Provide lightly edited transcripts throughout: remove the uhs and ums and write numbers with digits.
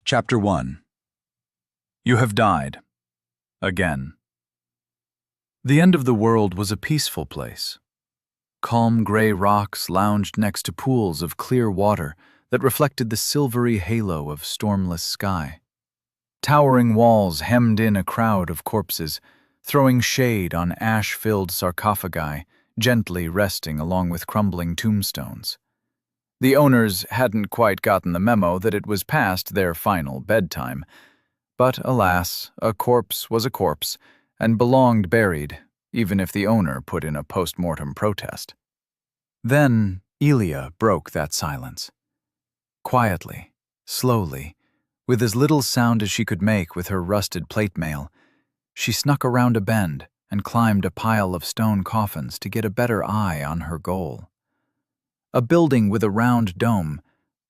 Chapter 1. You have died. Again. The end of the world was a peaceful place. Calm gray rocks lounged next to pools of clear water that reflected the silvery halo of stormless sky. Towering walls hemmed in a crowd of corpses, throwing shade on ash-filled sarcophagi, gently resting along with crumbling tombstones. The owners hadn't quite gotten the memo that it was past their final bedtime. But alas, a corpse was a corpse, and belonged buried, even if the owner put in a post-mortem protest. Then Elia broke that silence. Quietly, slowly, with as little sound as she could make with her rusted plate mail, she snuck around a bend and climbed a pile of stone coffins to get a better eye on her goal. A building with a round dome,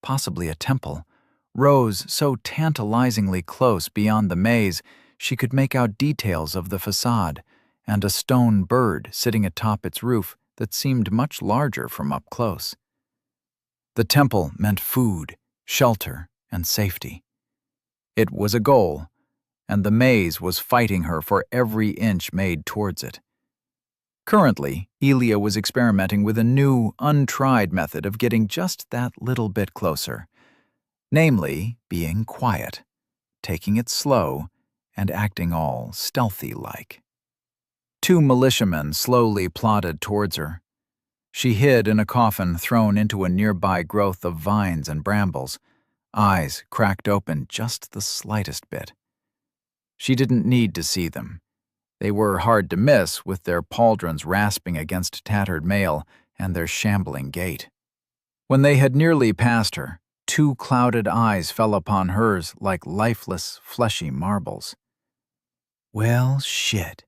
possibly a temple, rose so tantalizingly close beyond the maze she could make out details of the facade and a stone bird sitting atop its roof that seemed much larger from up close. The temple meant food, shelter, and safety. It was a goal, and the maze was fighting her for every inch made towards it. Currently, Elia was experimenting with a new, untried method of getting just that little bit closer. Namely, being quiet, taking it slow, and acting all stealthy-like. 2 militiamen slowly plodded towards her. She hid in a coffin thrown into a nearby growth of vines and brambles, eyes cracked open just the slightest bit. She didn't need to see them. They were hard to miss with their pauldrons rasping against tattered mail and their shambling gait. When they had nearly passed her, 2 clouded eyes fell upon hers like lifeless, fleshy marbles. Well, shit.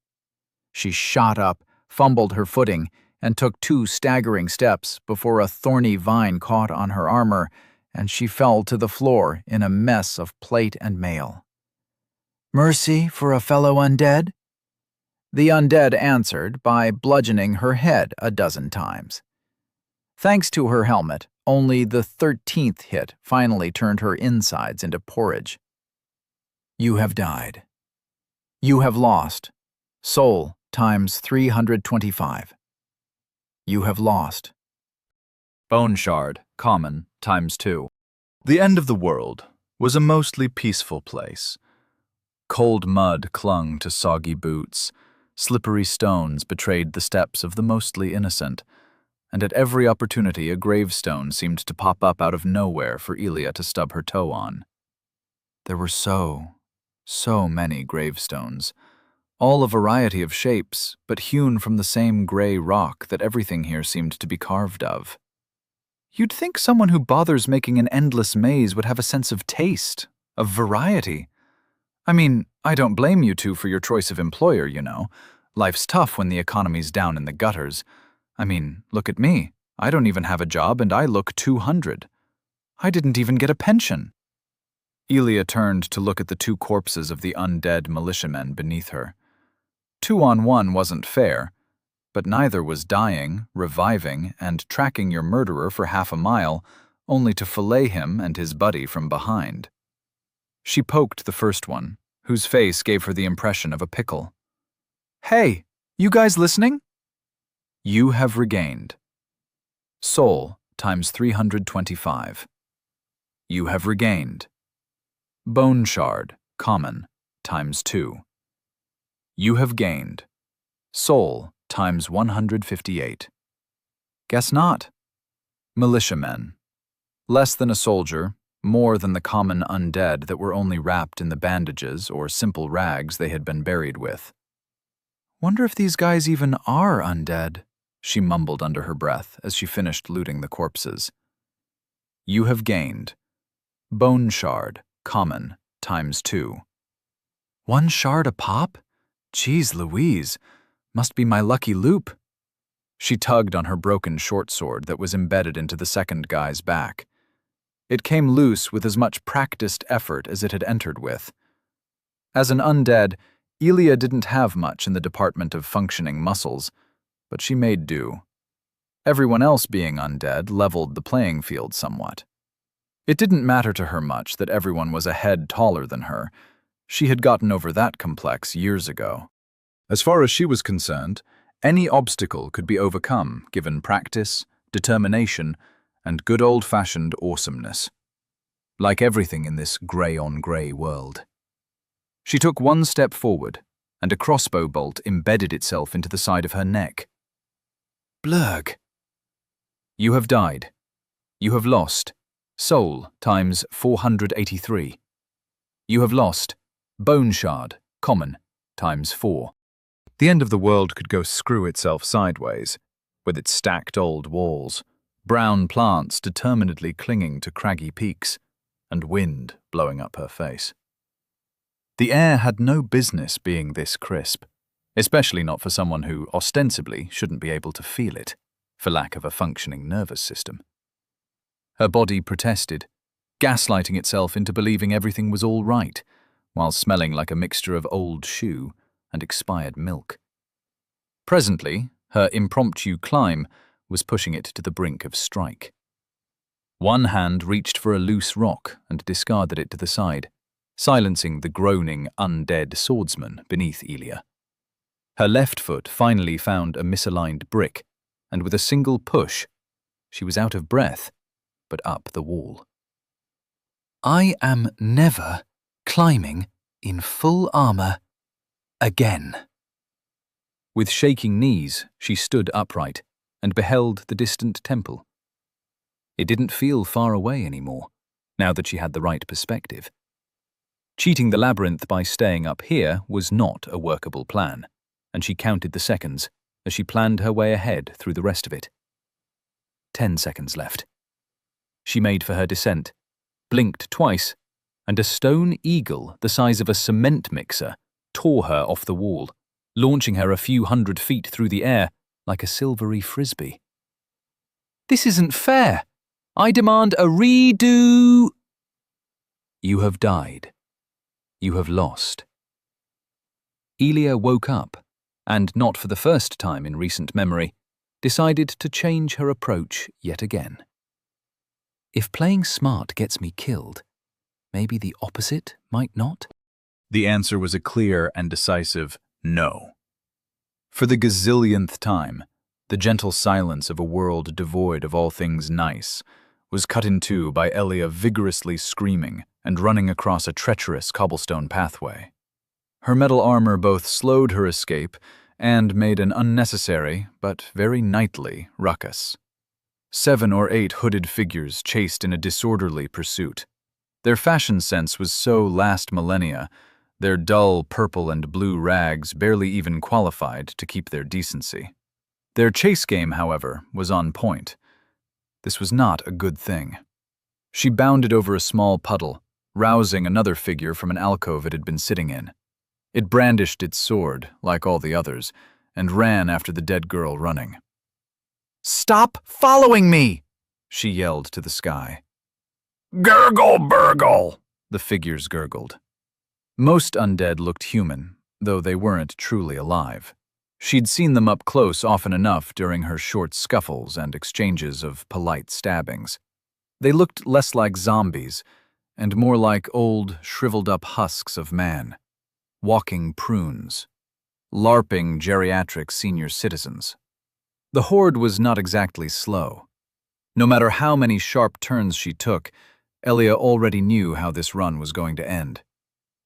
She shot up, fumbled her footing, and took 2 staggering steps before a thorny vine caught on her armor, and she fell to the floor in a mess of plate and mail. "Mercy for a fellow undead?" The undead answered by bludgeoning her head a dozen times. Thanks to her helmet, only the 13th hit finally turned her insides into porridge. You have died. You have lost. Soul times 325. You have lost. Bone shard, common, times 2. The end of the world was a mostly peaceful place. Cold mud clung to soggy boots. Slippery stones betrayed the steps of the mostly innocent, and at every opportunity a gravestone seemed to pop up out of nowhere for Elia to stub her toe on. There were so many gravestones, all a variety of shapes, but hewn from the same gray rock that everything here seemed to be carved of. You'd think someone who bothers making an endless maze would have a sense of taste, of variety. I mean, I don't blame you two for your choice of employer, you know. Life's tough when the economy's down in the gutters. I mean, look at me. I don't even have a job and I look 200. I didn't even get a pension. Elia turned to look at the 2 corpses of the undead militiamen beneath her. 2-on-1 wasn't fair, but neither was dying, reviving, and tracking your murderer for half a mile, only to fillet him and his buddy from behind. She poked the first one, whose face gave her the impression of a pickle. "Hey, you guys listening?" You have regained. Soul times 325. You have regained. Bone shard, common, times 2. You have gained. Soul times 158. Guess not. Militiamen. Less than a soldier, more than the common undead that were only wrapped in the bandages or simple rags they had been buried with. Wonder if these guys even are undead, she mumbled under her breath as she finished looting the corpses. You have gained. Bone shard, common, times 2. 1 shard a pop? Jeez Louise, must be my lucky loop. She tugged on her broken short sword that was embedded into the second guy's back. It came loose with as much practiced effort as it had entered with. As an undead, Elia didn't have much in the department of functioning muscles, but she made do. Everyone else being undead leveled the playing field somewhat. It didn't matter to her much that everyone was a head taller than her. She had gotten over that complex years ago. As far as she was concerned, any obstacle could be overcome given practice, determination, and good old-fashioned awesomeness. Like everything in this grey-on-grey world. She took one step forward, and a crossbow bolt embedded itself into the side of her neck. Blurg. You have died. You have lost. Soul times 483. You have lost. Bone shard, common, times 4. The end of the world could go screw itself sideways, with its stacked old walls, brown plants determinedly clinging to craggy peaks, and wind blowing up her face. The air had no business being this crisp, especially not for someone who ostensibly shouldn't be able to feel it, for lack of a functioning nervous system. Her body protested, gaslighting itself into believing everything was all right, while smelling like a mixture of old shoe and expired milk. Presently, her impromptu climb was pushing it to the brink of strike. One hand reached for a loose rock and discarded it to the side, silencing the groaning, undead swordsman beneath Elia. Her left foot finally found a misaligned brick, and with a single push, she was out of breath, but up the wall. I am never climbing in full armor again. With shaking knees, she stood upright and beheld the distant temple. It didn't feel far away anymore, now that she had the right perspective. Cheating the labyrinth by staying up here was not a workable plan, and she counted the seconds as she planned her way ahead through the rest of it. 10 seconds left. She made for her descent, blinked twice, and a stone eagle the size of a cement mixer tore her off the wall, launching her a few hundred feet through the air like a silvery frisbee. This isn't fair. I demand a redo. You have died. You have lost. Elia woke up, and not for the first time in recent memory, decided to change her approach yet again. If playing smart gets me killed, maybe the opposite might not? The answer was a clear and decisive no. For the gazillionth time, the gentle silence of a world devoid of all things nice was cut in two by Elia vigorously screaming and running across a treacherous cobblestone pathway. Her metal armor both slowed her escape and made an unnecessary, but very knightly, ruckus. 7 or 8 hooded figures chased in a disorderly pursuit. Their fashion sense was so last millennia, their dull purple and blue rags barely even qualified to keep their decency. Their chase game, however, was on point. This was not a good thing. She bounded over a small puddle, rousing another figure from an alcove it had been sitting in. It brandished its sword, like all the others, and ran after the dead girl running. "Stop following me!" she yelled to the sky. "Gurgle burgle!" the figures gurgled. Most undead looked human, though they weren't truly alive. She'd seen them up close often enough during her short scuffles and exchanges of polite stabbings. They looked less like zombies, and more like old, shriveled-up husks of man. Walking prunes. LARPing geriatric senior citizens. The horde was not exactly slow. No matter how many sharp turns she took, Elia already knew how this run was going to end.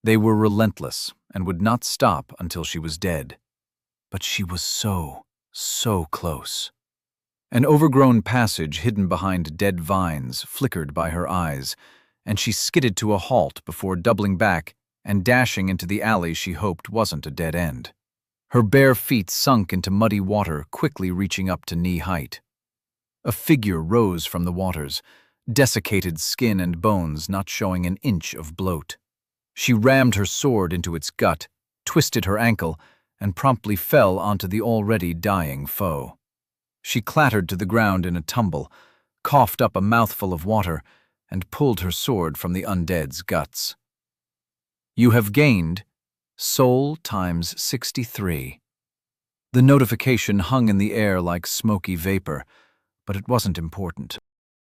They were relentless and would not stop until she was dead. But she was so close. An overgrown passage hidden behind dead vines flickered by her eyes, and she skidded to a halt before doubling back and dashing into the alley she hoped wasn't a dead end. Her bare feet sunk into muddy water, quickly reaching up to knee height. A figure rose from the waters, desiccated skin and bones not showing an inch of bloat. She rammed her sword into its gut, twisted her ankle, and promptly fell onto the already dying foe. She clattered to the ground in a tumble, coughed up a mouthful of water, and pulled her sword from the undead's guts. You have gained Soul times 63. The notification hung in the air like smoky vapor, but it wasn't important.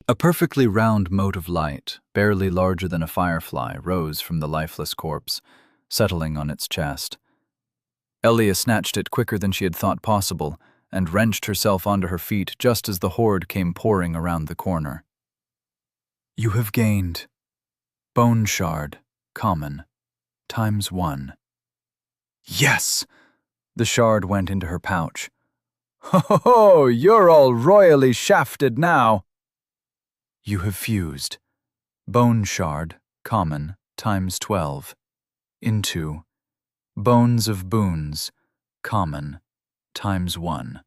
A perfectly round mote of light, barely larger than a firefly, rose from the lifeless corpse, settling on its chest. Elia snatched it quicker than she had thought possible and wrenched herself onto her feet just as the horde came pouring around the corner. You have gained Bone Shard, common, ×1. Yes! The shard went into her pouch. Ho, you're all royally shafted now. You have fused Bone Shard, common, ×12, into Bones of Boons, common, ×1.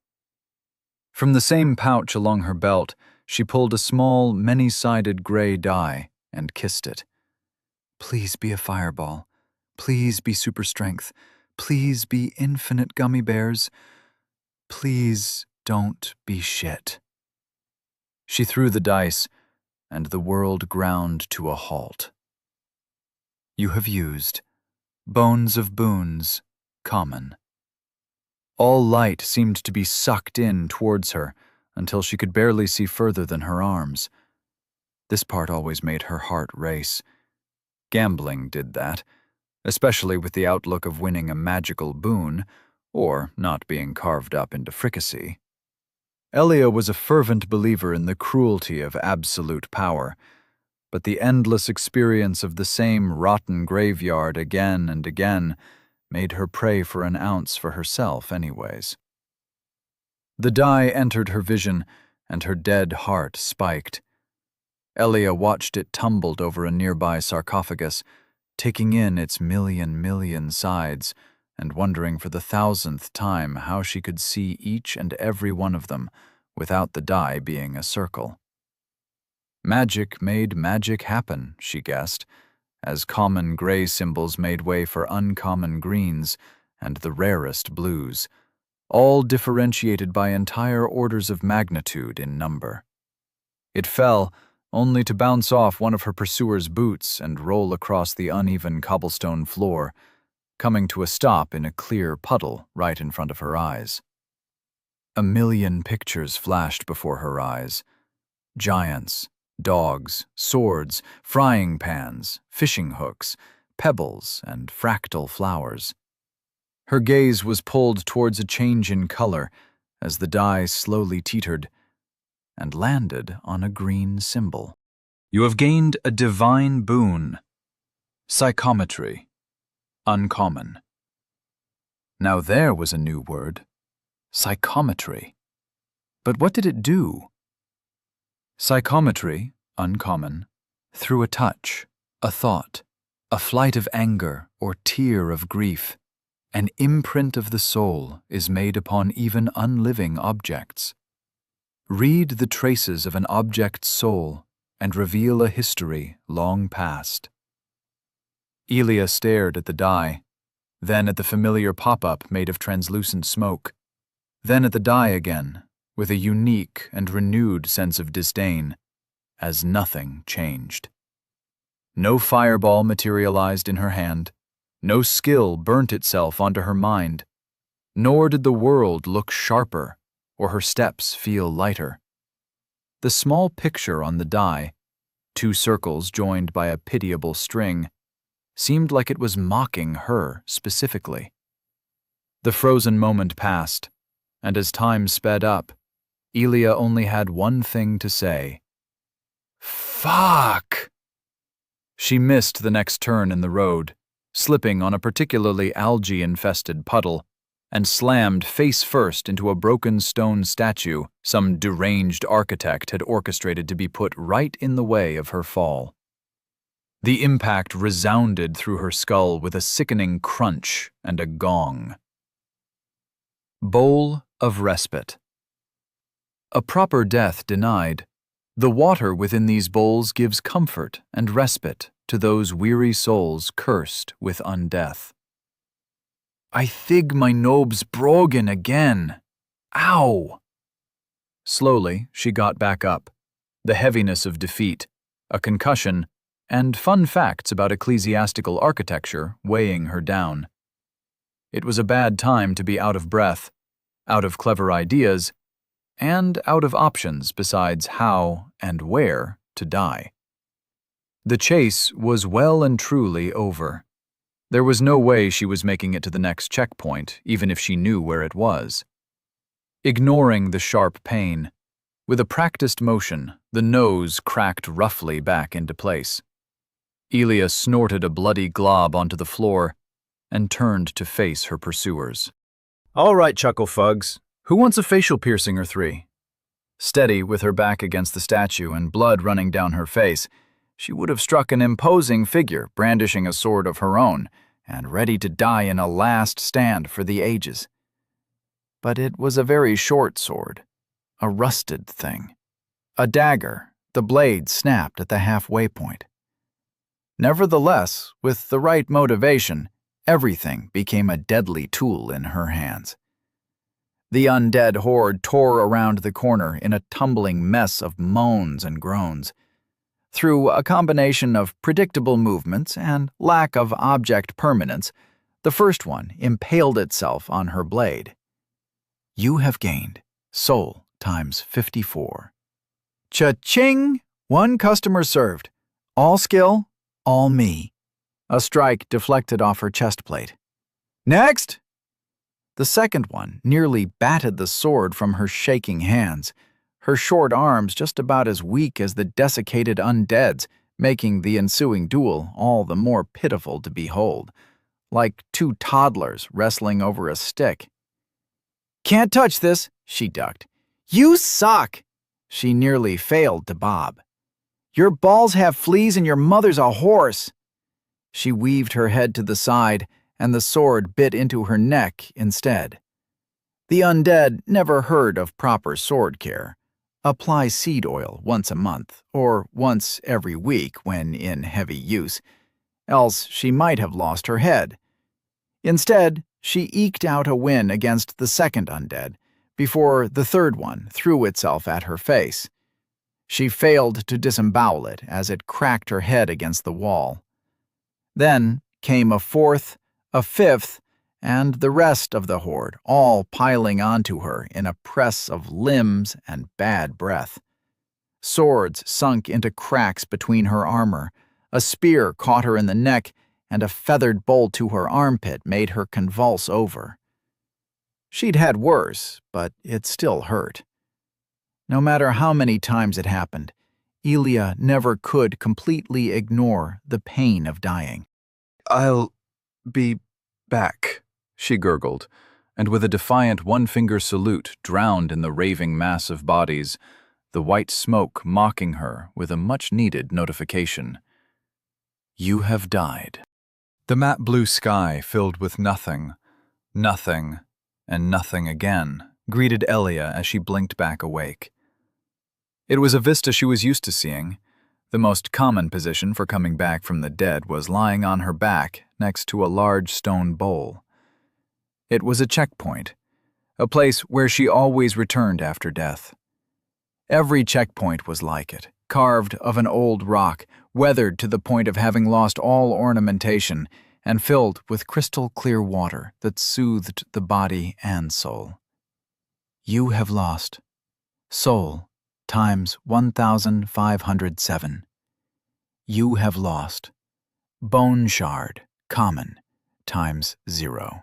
From the same pouch along her belt, she pulled a small, many-sided gray die and kissed it. Please be a fireball. Please be super strength. Please be infinite gummy bears. Please don't be shit. She threw the dice, and the world ground to a halt. You have used Bones of Boons, common. All light seemed to be sucked in towards her until she could barely see further than her arms. This part always made her heart race. Gambling did that, especially with the outlook of winning a magical boon or not being carved up into fricassee. Elia was a fervent believer in the cruelty of absolute power, but the endless experience of the same rotten graveyard again and again made her pray for an ounce for herself anyways. The die entered her vision, and her dead heart spiked. Elia watched it tumbled over a nearby sarcophagus, taking in its million sides and wondering for the 1,000th time how she could see each and every one of them without the die being a circle. Magic made magic happen, she guessed, as common gray symbols made way for uncommon greens and the rarest blues, all differentiated by entire orders of magnitude in number. It fell, only to bounce off one of her pursuer's boots and roll across the uneven cobblestone floor, coming to a stop in a clear puddle right in front of her eyes. A million pictures flashed before her eyes. Giants, dogs, swords, frying pans, fishing hooks, pebbles, and fractal flowers. Her gaze was pulled towards a change in color as the die slowly teetered and landed on a green symbol. You have gained a divine boon. Psychometry. Uncommon. Now there was a new word. Psychometry. But what did it do? Psychometry, uncommon, through a touch, a thought, a flight of anger or tear of grief, an imprint of the soul is made upon even unliving objects. Read the traces of an object's soul and reveal a history long past. Elia stared at the die, then at the familiar pop-up made of translucent smoke, then at the die again, with a unique and renewed sense of disdain, as nothing changed. No fireball materialized in her hand, no skill burnt itself onto her mind, nor did the world look sharper or her steps feel lighter. The small picture on the die, 2 circles joined by a pitiable string, seemed like it was mocking her specifically. The frozen moment passed, and as time sped up, Elia only had one thing to say. Fuck! She missed the next turn in the road, slipping on a particularly algae-infested puddle, and slammed face first into a broken stone statue some deranged architect had orchestrated to be put right in the way of her fall. The impact resounded through her skull with a sickening crunch and a gong. Bowl of respite. A proper death denied, the water within these bowls gives comfort and respite to those weary souls cursed with undeath. I thig my nobs brogan again. Ow! Slowly, she got back up, the heaviness of defeat, a concussion, and fun facts about ecclesiastical architecture weighing her down. It was a bad time to be out of breath, out of clever ideas, and out of options besides how and where to die. The chase was well and truly over. There was no way she was making it to the next checkpoint, even if she knew where it was. Ignoring the sharp pain, with a practiced motion, the nose cracked roughly back into place. Elia snorted a bloody glob onto the floor and turned to face her pursuers. All right, Chucklefugs. Who wants a facial piercing or three? Steady, with her back against the statue and blood running down her face, she would have struck an imposing figure brandishing a sword of her own and ready to die in a last stand for the ages. But it was a very short sword, a rusted thing. A dagger, the blade snapped at the halfway point. Nevertheless, with the right motivation, everything became a deadly tool in her hands. The undead horde tore around the corner in a tumbling mess of moans and groans. Through a combination of predictable movements and lack of object permanence, the first one impaled itself on her blade. You have gained soul times 54. Cha-ching! 1 customer served. All skill, all me. A strike deflected off her chest plate. Next! The second one nearly batted the sword from her shaking hands, her short arms just about as weak as the desiccated undead's, making the ensuing duel all the more pitiful to behold, like 2 toddlers wrestling over a stick. Can't touch this, she ducked. You suck! She nearly failed to bob. Your balls have fleas and your mother's a horse. She weaved her head to the side, and the sword bit into her neck instead. The undead never heard of proper sword care. Apply seed oil once a month, or once every week when in heavy use, else she might have lost her head. Instead, she eked out a win against the second undead, before the third one threw itself at her face. She failed to disembowel it as it cracked her head against the wall. Then came a fourth, a fifth, and the rest of the horde, all piling onto her in a press of limbs and bad breath. Swords sunk into cracks between her armor, a spear caught her in the neck, and a feathered bolt to her armpit made her convulse over. She'd had worse, but it still hurt. No matter how many times it happened, Elia never could completely ignore the pain of dying. I'll be back, she gurgled, and with a defiant one-finger salute drowned in the raving mass of bodies, the white smoke mocking her with a much-needed notification. You have died. The matte blue sky filled with nothing, nothing, and nothing again, greeted Elia as she blinked back awake. It was a vista she was used to seeing. The most common position for coming back from the dead was lying on her back next to a large stone bowl. It was a checkpoint, a place where she always returned after death. Every checkpoint was like it, carved of an old rock, weathered to the point of having lost all ornamentation, and filled with crystal-clear water that soothed the body and soul. You have lost soul times 1,507. You have lost bone shard, common, times 0.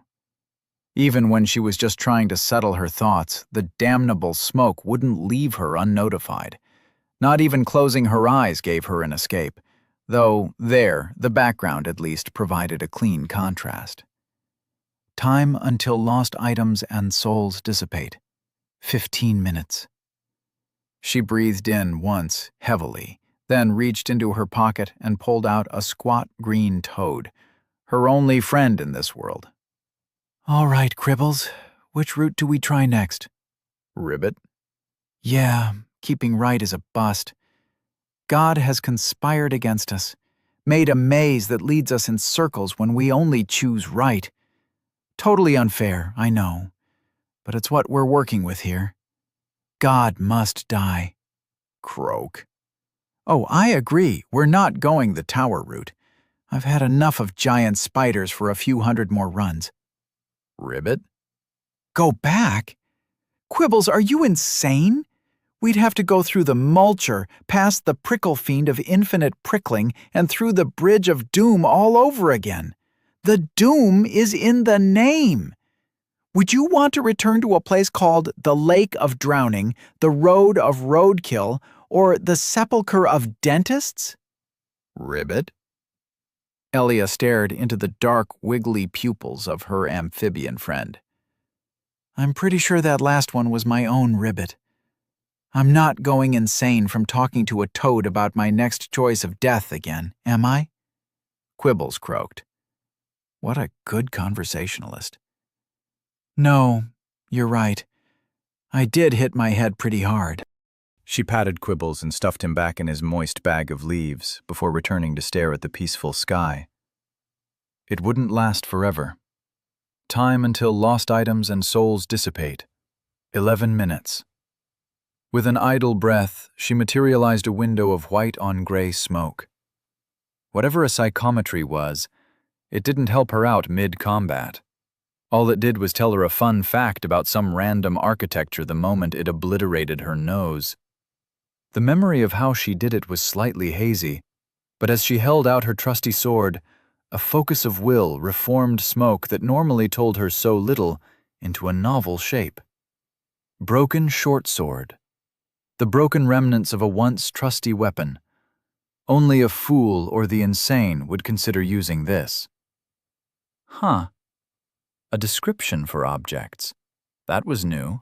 Even when she was just trying to settle her thoughts, the damnable smoke wouldn't leave her unnotified. Not even closing her eyes gave her an escape, though there, the background at least provided a clean contrast. Time until lost items and souls dissipate. 15 minutes. She breathed in once, heavily, then reached into her pocket and pulled out a squat green toad, her only friend in this world. All right, Cribbles, which route do we try next? Ribbit? Yeah, keeping right is a bust. God has conspired against us, made a maze that leads us in circles when we only choose right. Totally unfair, I know, but it's what we're working with here. God must die. Croak. Oh, I agree, we're not going the tower route. I've had enough of giant spiders for a few hundred more runs. Ribbit? Go back? Quibbles, are you insane? We'd have to go through the mulcher, past the prickle fiend of infinite prickling, and through the bridge of doom all over again. The doom is in the name. Would you want to return to a place called the Lake of Drowning, the Road of Roadkill, or the Sepulchre of Dentists? Ribbit? Elia stared into the dark, wiggly pupils of her amphibian friend. I'm pretty sure that last one was my own ribbit. I'm not going insane from talking to a toad about my next choice of death again, am I? Quibbles croaked. What a good conversationalist. No, you're right. I did hit my head pretty hard. She patted Quibbles and stuffed him back in his moist bag of leaves before returning to stare at the peaceful sky. It wouldn't last forever. Time until lost items and souls dissipate. 11 minutes. With an idle breath, she materialized a window of white on gray smoke. Whatever a psychometry was, it didn't help her out mid-combat. All it did was tell her a fun fact about some random architecture the moment it obliterated her nose. The memory of how she did it was slightly hazy, but as she held out her trusty sword, a focus of will reformed smoke that normally told her so little into a novel shape. Broken short sword. The broken remnants of a once trusty weapon. Only a fool or the insane would consider using this. Huh. A description for objects. That was new.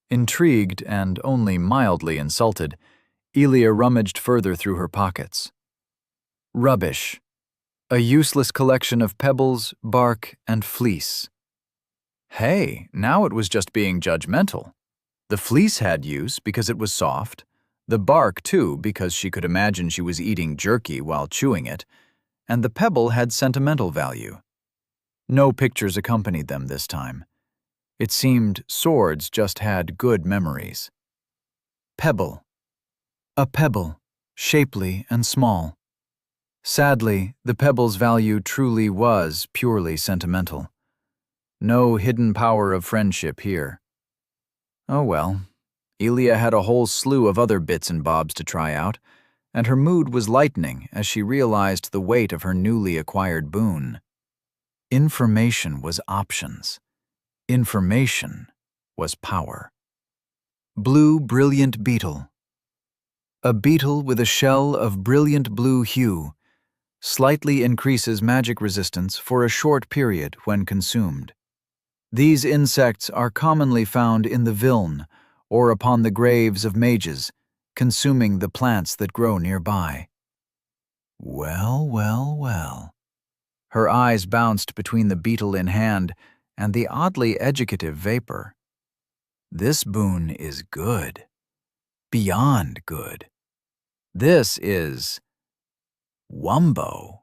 Intrigued and only mildly insulted, Elia rummaged further through her pockets. Rubbish. A useless collection of pebbles, bark, and fleece. Hey, now it was just being judgmental. The fleece had use because it was soft, the bark too because she could imagine she was eating jerky while chewing it, and the pebble had sentimental value. No pictures accompanied them this time. It seemed swords just had good memories. Pebble. A pebble, shapely and small. Sadly, the pebble's value truly was purely sentimental. No hidden power of friendship here. Oh well, Elia had a whole slew of other bits and bobs to try out, and her mood was lightening as she realized the weight of her newly acquired boon. Information was options. Information was power. Blue brilliant beetle. A beetle with a shell of brilliant blue hue slightly increases magic resistance for a short period when consumed. These insects are commonly found in the Viln or upon the graves of mages, consuming the plants that grow nearby. Well, well, well. Her eyes bounced between the beetle in hand and the oddly educative vapor. This boon is good. Beyond good. This is Wumbo.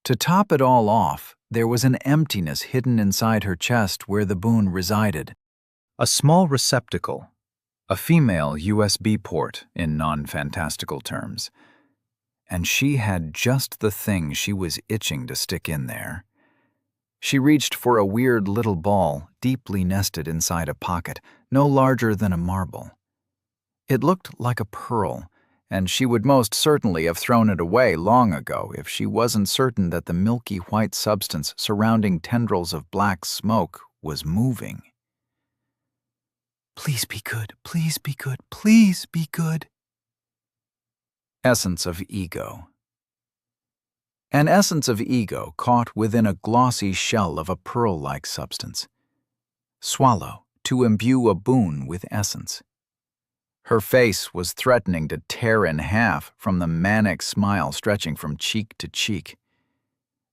To top it all off, there was an emptiness hidden inside her chest where the boon resided. A small receptacle. A female USB port, in non-fantastical terms. And she had just the thing she was itching to stick in there. She reached for a weird little ball deeply nested inside a pocket, no larger than a marble. It looked like a pearl, and she would most certainly have thrown it away long ago if she wasn't certain that the milky white substance surrounding tendrils of black smoke was moving. Please be good, please be good, please be good. Essence of ego. An essence of ego caught within a glossy shell of a pearl-like substance. Swallow to imbue a boon with essence. Her face was threatening to tear in half from the manic smile stretching from cheek to cheek.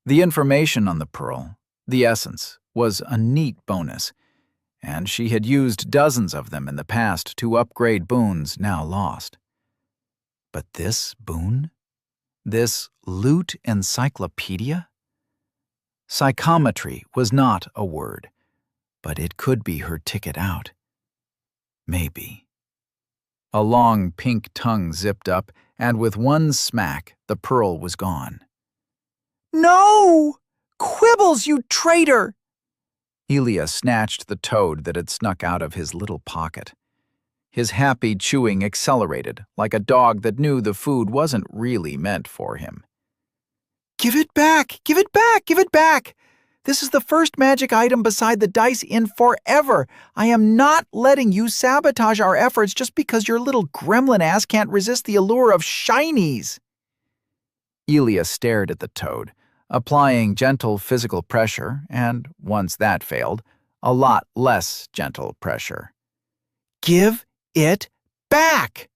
The information on the pearl, the essence, was a neat bonus, and she had used dozens of them in the past to upgrade boons now lost. But this boon? This loot encyclopedia? Psychometry was not a word, but it could be her ticket out. Maybe. A long pink tongue zipped up, and with one smack, the pearl was gone. No! Quibbles, you traitor! Elia snatched the toad that had snuck out of his little pocket. His happy chewing accelerated, like a dog that knew the food wasn't really meant for him. "Give it back! Give it back! Give it back! This is the first magic item beside the dice in forever. I am not letting you sabotage our efforts just because your little gremlin ass can't resist the allure of shinies." Elia stared at the toad, applying gentle physical pressure and, once that failed, a lot less gentle pressure. "Give it back!"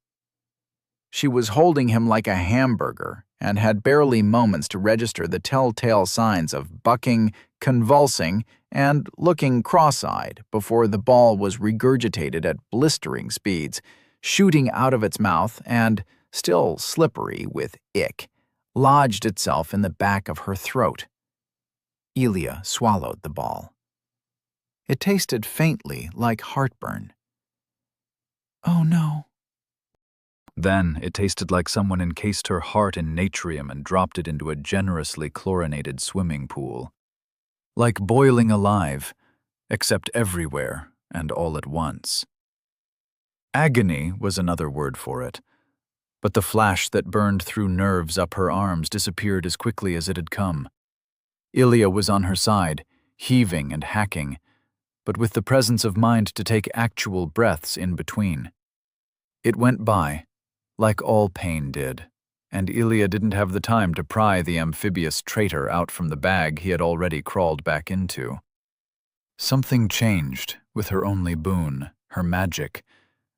She was holding him like a hamburger and had barely moments to register the telltale signs of bucking, convulsing, and looking cross-eyed before the ball was regurgitated at blistering speeds, shooting out of its mouth and, still slippery with ick, lodged itself in the back of her throat. Elia swallowed the ball. It tasted faintly like heartburn. "Oh no." Then it tasted like someone encased her heart in natrium and dropped it into a generously chlorinated swimming pool. Like boiling alive, except everywhere and all at once. Agony was another word for it, but the flash that burned through nerves up her arms disappeared as quickly as it had come. Ilya was on her side, heaving and hacking, but with the presence of mind to take actual breaths in between. It went by, like all pain did, and Ilya didn't have the time to pry the amphibious traitor out from the bag he had already crawled back into. Something changed with her only boon, her magic,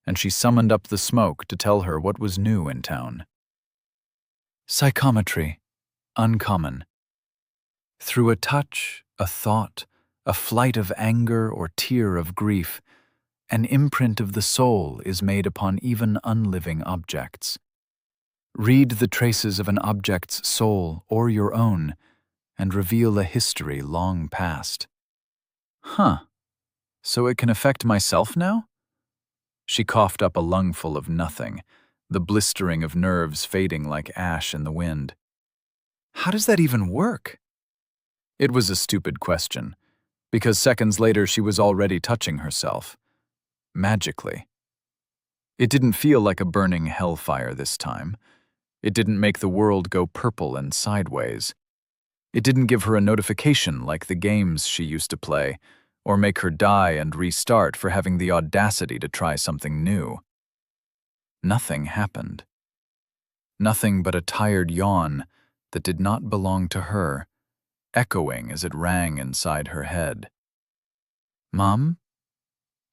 and she summoned up the smoke to tell her what was new in town. Psychometry, uncommon. Through a touch, a thought, a flight of anger or tear of grief, an imprint of the soul is made upon even unliving objects. Read the traces of an object's soul or your own, and reveal a history long past. Huh, so it can affect myself now? She coughed up a lungful of nothing, the blistering of nerves fading like ash in the wind. How does that even work? It was a stupid question, because seconds later she was already touching herself. Magically. It didn't feel like a burning hellfire this time. It didn't make the world go purple and sideways. It didn't give her a notification like the games she used to play, or make her die and restart for having the audacity to try something new. Nothing happened. Nothing but a tired yawn that did not belong to her, echoing as it rang inside her head. "Mom?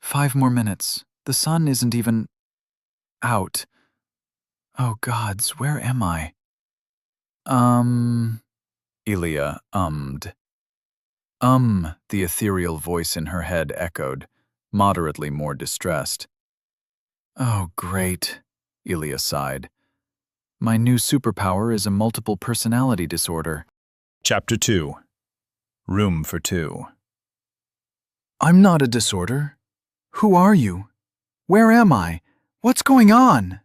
5 more minutes. The sun isn't even out. Oh gods, where am I?" Ilya ummed. The ethereal voice in her head echoed, moderately more distressed. "Oh, great," Ilya sighed. "My new superpower is a multiple personality disorder." Chapter 2. Room for Two. "I'm not a disorder. Who are you? Where am I? What's going on?"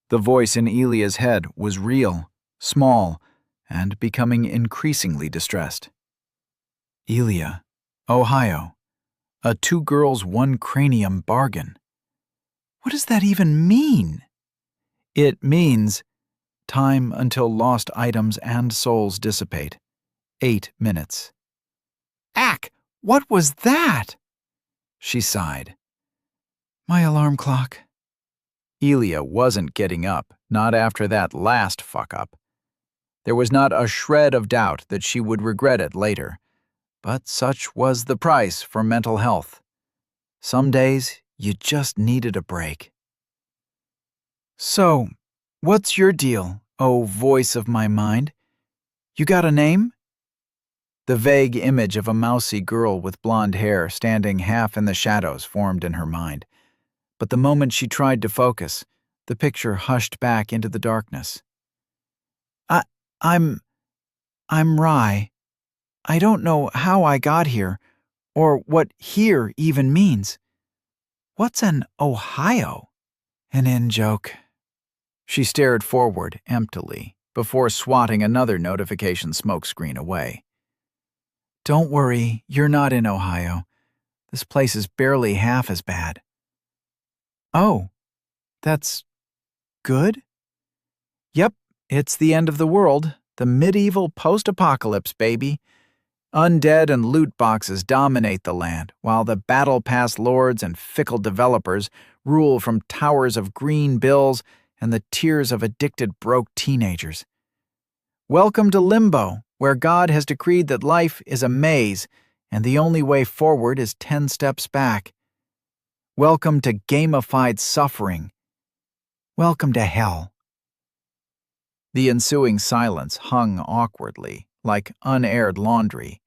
The voice in Ilya's head was real, small, and becoming increasingly distressed. Ilya, Ohio. A 2 girls, 1 cranium bargain. What does that even mean? It means time until lost items and souls dissipate. 8 minutes. Ack, what was that? She sighed. My alarm clock. Ilya wasn't getting up, not after that last fuck-up. There was not a shred of doubt that she would regret it later, but such was the price for mental health. Some days, you just needed a break. So, what's your deal, oh voice of my mind? You got a name? The vague image of a mousy girl with blonde hair standing half in the shadows formed in her mind. But the moment she tried to focus, the picture hushed back into the darkness. I'm Rye. I don't know how I got here, or what here even means. What's an Ohio? An in-joke. She stared forward emptily, before swatting another notification smokescreen away. Don't worry, you're not in Ohio. This place is barely half as bad. Oh, that's good? Yep, it's the end of the world. The medieval post-apocalypse, baby. Undead and loot boxes dominate the land, while the battle pass lords and fickle developers rule from towers of green bills and the tears of addicted broke teenagers. Welcome to Limbo, where God has decreed that life is a maze and the only way forward is 10 steps back. Welcome to gamified suffering. Welcome to hell. The ensuing silence hung awkwardly, like unaired laundry.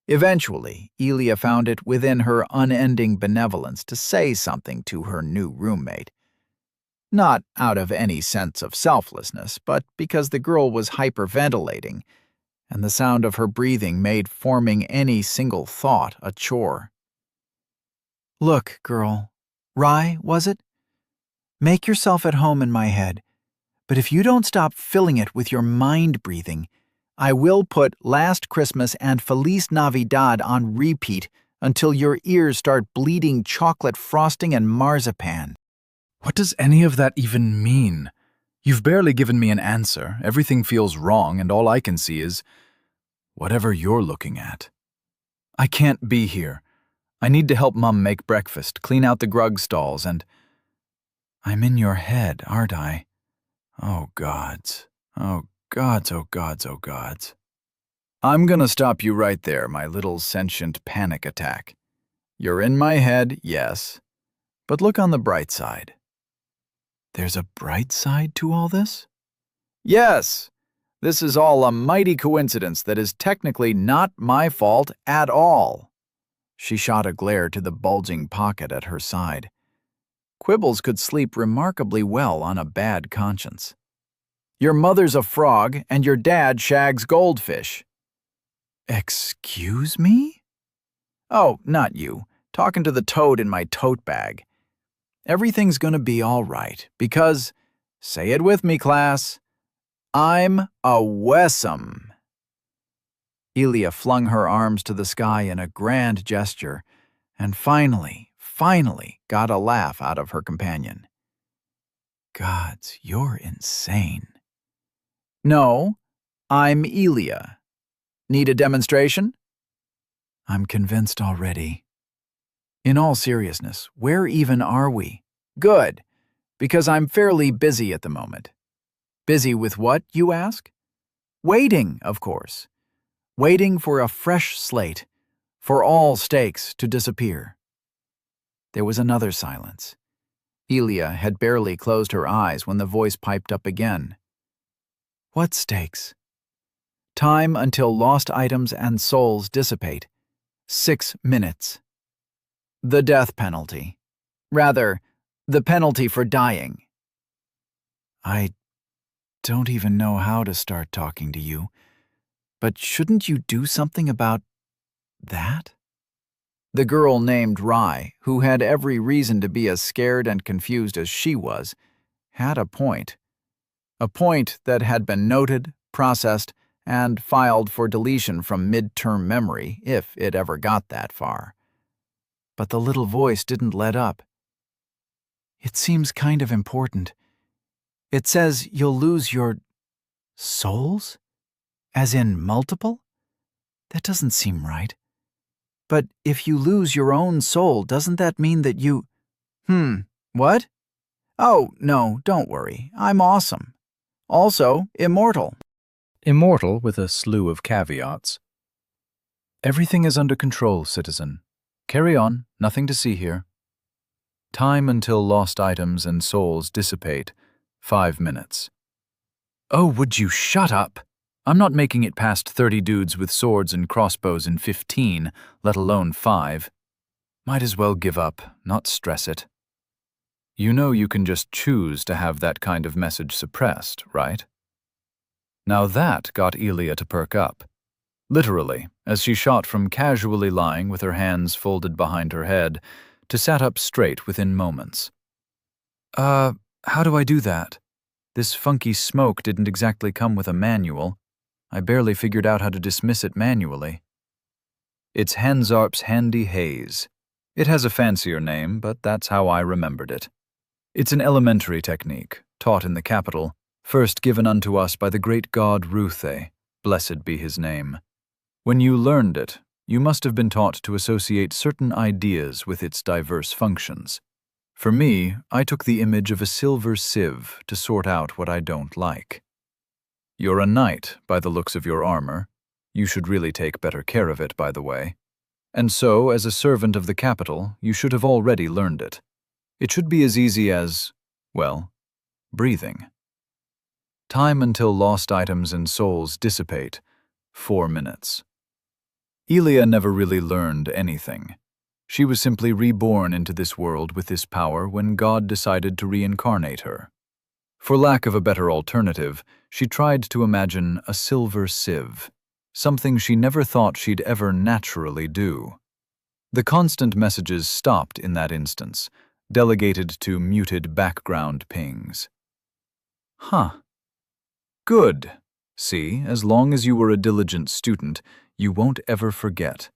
Eventually, Elia found it within her unending benevolence to say something to her new roommate. Not out of any sense of selflessness, but because the girl was hyperventilating, and the sound of her breathing made forming any single thought a chore. Look, girl. Rye, was it? Make yourself at home in my head, but if you don't stop filling it with your mind breathing, I will put Last Christmas and Feliz Navidad on repeat until your ears start bleeding chocolate frosting and marzipan. What does any of that even mean? You've barely given me an answer. Everything feels wrong, and all I can see is whatever you're looking at. I can't be here. I need to help Mum make breakfast, clean out the grug stalls, and I'm in your head, aren't I? Oh, gods. Oh, gods, oh, gods, oh, gods. I'm gonna stop you right there, my little sentient panic attack. You're in my head, yes, but look on the bright side. There's a bright side to all this? Yes, this is all a mighty coincidence that is technically not my fault at all. She shot a glare to the bulging pocket at her side. Quibbles could sleep remarkably well on a bad conscience. Your mother's a frog, and your dad shags goldfish. Excuse me? Oh, not you. Talking to the toad in my tote bag. Everything's gonna be all right, because, say it with me, class, I'm a Wessam. Elia flung her arms to the sky in a grand gesture, and finally got a laugh out of her companion. Gods, you're insane. No, I'm Elia. Need a demonstration? I'm convinced already. In all seriousness, where even are we? Good, because I'm fairly busy at the moment. Busy with what, you ask? Waiting, of course. Waiting for a fresh slate, for all stakes to disappear. There was another silence. Elia had barely closed her eyes when the voice piped up again. What stakes? Time until lost items and souls dissipate. 6 minutes. The death penalty. Rather, the penalty for dying. I don't even know how to start talking to you, but shouldn't you do something about that? The girl named Rye, who had every reason to be as scared and confused as she was, had a point. A point that had been noted, processed, and filed for deletion from mid-term memory, if it ever got that far. But the little voice didn't let up. It seems kind of important. It says you'll lose your souls? As in multiple? That doesn't seem right. But if you lose your own soul, doesn't that mean that you... What? Oh, no, don't worry. I'm awesome. Also, immortal. Immortal with a slew of caveats. Everything is under control, citizen. Carry on, nothing to see here. Time until lost items and souls dissipate, 5 minutes. Oh, would you shut up? I'm not making it past 30 dudes with swords and crossbows in 15, let alone 5. Might as well give up, not stress it. You know you can just choose to have that kind of message suppressed, right? Now that got Elia to perk up. Literally, as she shot from casually lying with her hands folded behind her head to sat up straight within moments. How do I do that? This funky smoke didn't exactly come with a manual. I barely figured out how to dismiss it manually. It's Hansarp's Handy Haze. It has a fancier name, but that's how I remembered it. It's an elementary technique, taught in the capital, first given unto us by the great god Ruthe, blessed be his name. When you learned it, you must have been taught to associate certain ideas with its diverse functions. For me, I took the image of a silver sieve to sort out what I don't like. You're a knight, by the looks of your armor. You should really take better care of it, by the way. And so, as a servant of the capital, you should have already learned it. It should be as easy as, well, breathing. Time until lost items and souls dissipate, 4 minutes. Elia never really learned anything. She was simply reborn into this world with this power when God decided to reincarnate her. For lack of a better alternative, she tried to imagine a silver sieve, something she never thought she'd ever naturally do. The constant messages stopped in that instance, delegated to muted background pings. Huh. Good. See, as long as you were a diligent student, you won't ever forget.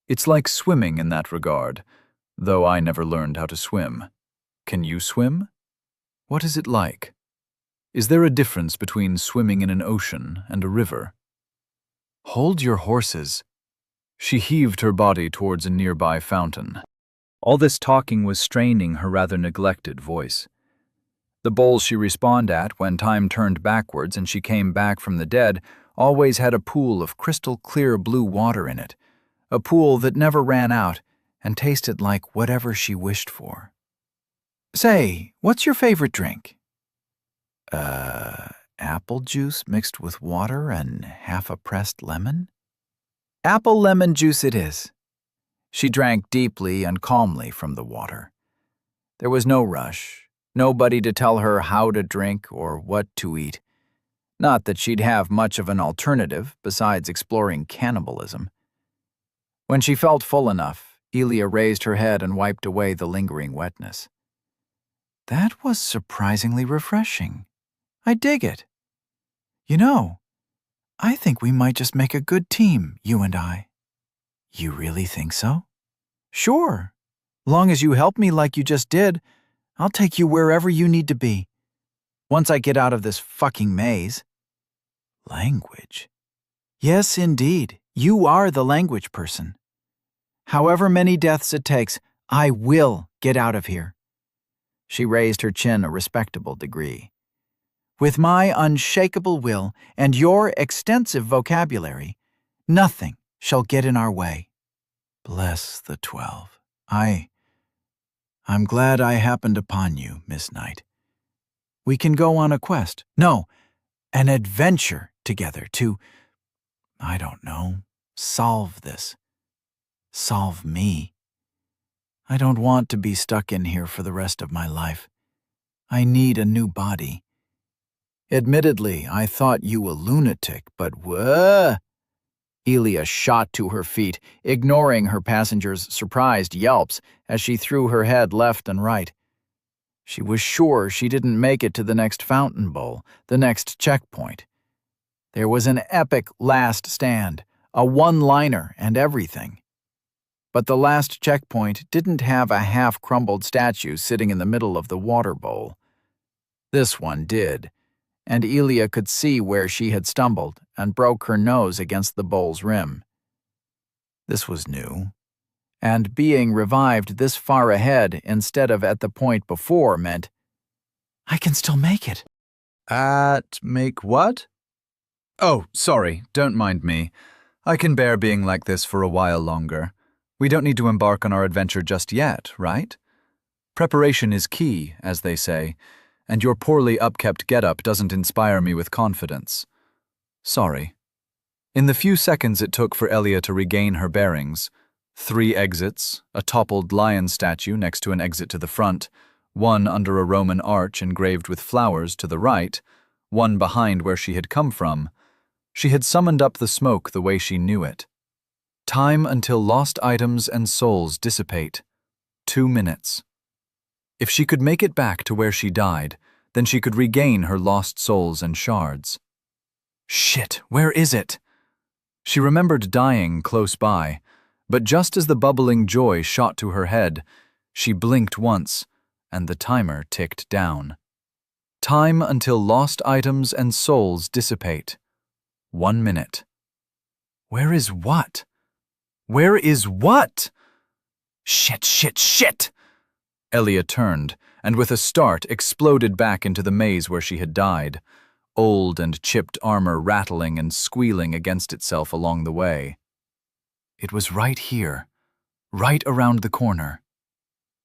It's like swimming in that regard, though I never learned how to swim. Can you swim? What is it like? Is there a difference between swimming in an ocean and a river? Hold your horses. She heaved her body towards a nearby fountain. All this talking was straining her rather neglected voice. The bowls she respawned at when time turned backwards and she came back from the dead always had a pool of crystal clear blue water in it, a pool that never ran out and tasted like whatever she wished for. Say, what's your favorite drink? Apple juice mixed with water and half a pressed lemon? Apple lemon juice it is. She drank deeply and calmly from the water. There was no rush, nobody to tell her how to drink or what to eat. Not that she'd have much of an alternative besides exploring cannibalism. When she felt full enough, Elia raised her head and wiped away the lingering wetness. That was surprisingly refreshing. I dig it. You know, I think we might just make a good team, you and I. You really think so? Sure. Long as you help me like you just did, I'll take you wherever you need to be. Once I get out of this fucking maze. Language? Yes, indeed. You are the language person. However many deaths it takes, I will get out of here. She raised her chin a respectable degree. With my unshakable will and your extensive vocabulary, nothing shall get in our way. Bless the 12. I'm glad I happened upon you, Miss Knight. We can go on a quest. No, an adventure together to, I don't know, solve this. Solve me. I don't want to be stuck in here for the rest of my life. I need a new body. Admittedly, I thought you a lunatic, but whoa! Elia shot to her feet, ignoring her passenger's surprised yelps as she threw her head left and right. She was sure she didn't make it to the next fountain bowl, the next checkpoint. There was an epic last stand, a one-liner and everything. But the last checkpoint didn't have a half-crumbled statue sitting in the middle of the water bowl. This one did, and Elia could see where she had stumbled and broke her nose against the bowl's rim. This was new, and being revived this far ahead instead of at the point before meant, I can still make it. Make what? Oh, sorry, don't mind me. I can bear being like this for a while longer. We don't need to embark on our adventure just yet, right? Preparation is key, as they say, and your poorly upkept getup doesn't inspire me with confidence. Sorry. In the few seconds it took for Elia to regain her bearings, 3 exits, a toppled lion statue next to an exit to the front, one under a Roman arch engraved with flowers to the right, one behind where she had come from, she had summoned up the smoke the way she knew it. Time until lost items and souls dissipate. 2 minutes. If she could make it back to where she died, then she could regain her lost souls and shards. Shit, where is it? She remembered dying close by, But just as the bubbling joy shot to her head, she blinked once, and the timer ticked down. Time until lost items and souls dissipate. 1 minute. Where is what? Where is what? Shit! Elia turned, and with a start exploded back into the maze where she had died, old and chipped armor rattling and squealing against itself along the way. It was right here, right around the corner.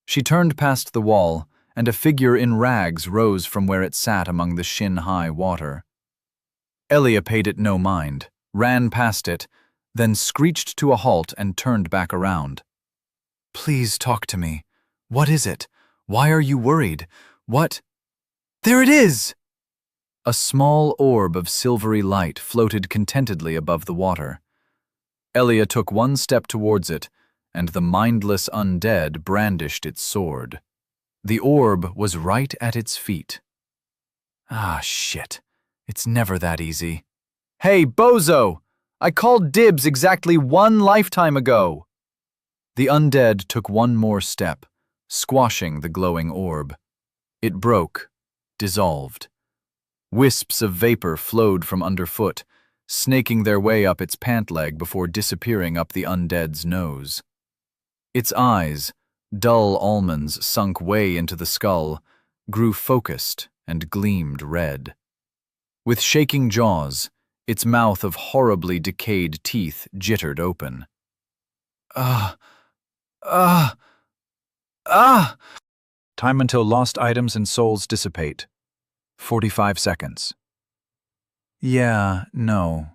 She turned past the wall, and a figure in rags rose from where it sat among the shin-high water. Elia paid it no mind, ran past it, then screeched to a halt and turned back around. Please talk to me. What is it? Why are you worried? What? There it is! A small orb of silvery light floated contentedly above the water. Elia took 1 step towards it, and the mindless undead brandished its sword. The orb was right at its feet. Ah, shit. It's never that easy. Hey, bozo! I called dibs exactly 1 lifetime ago! The undead took 1 more step, squashing the glowing orb. It broke, dissolved. Wisps of vapor flowed from underfoot, snaking their way up its pant leg before disappearing up the undead's nose. Its eyes, dull almonds sunk way into the skull, grew focused and gleamed red. With shaking jaws, its mouth of horribly decayed teeth jittered open. Time until lost items and souls dissipate. 45 seconds. Yeah, no.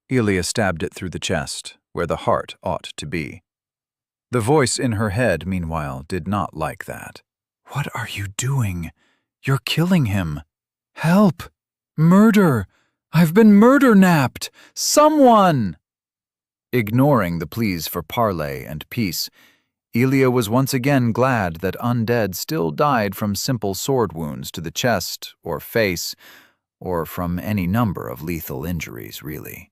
Elia stabbed it through the chest, where the heart ought to be. The voice in her head, meanwhile, did not like that. What are you doing? You're killing him. Help! Murder! I've been murder-napped! Someone! Ignoring the pleas for parley and peace, Elia was once again glad that undead still died from simple sword wounds to the chest or face, or from any number of lethal injuries, really.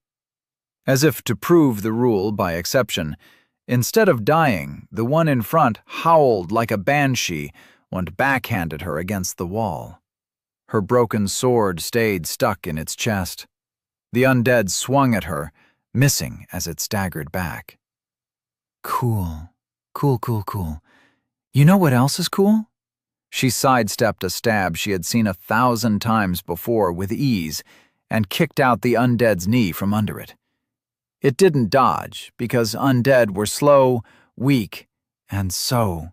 As if to prove the rule by exception, instead of dying, the one in front howled like a banshee and backhanded her against the wall. Her broken sword stayed stuck in its chest. The undead swung at her, missing as it staggered back. Cool. You know what else is cool? She sidestepped a stab she had seen 1,000 times before with ease and kicked out the undead's knee from under it. It didn't dodge because undead were slow, weak, and so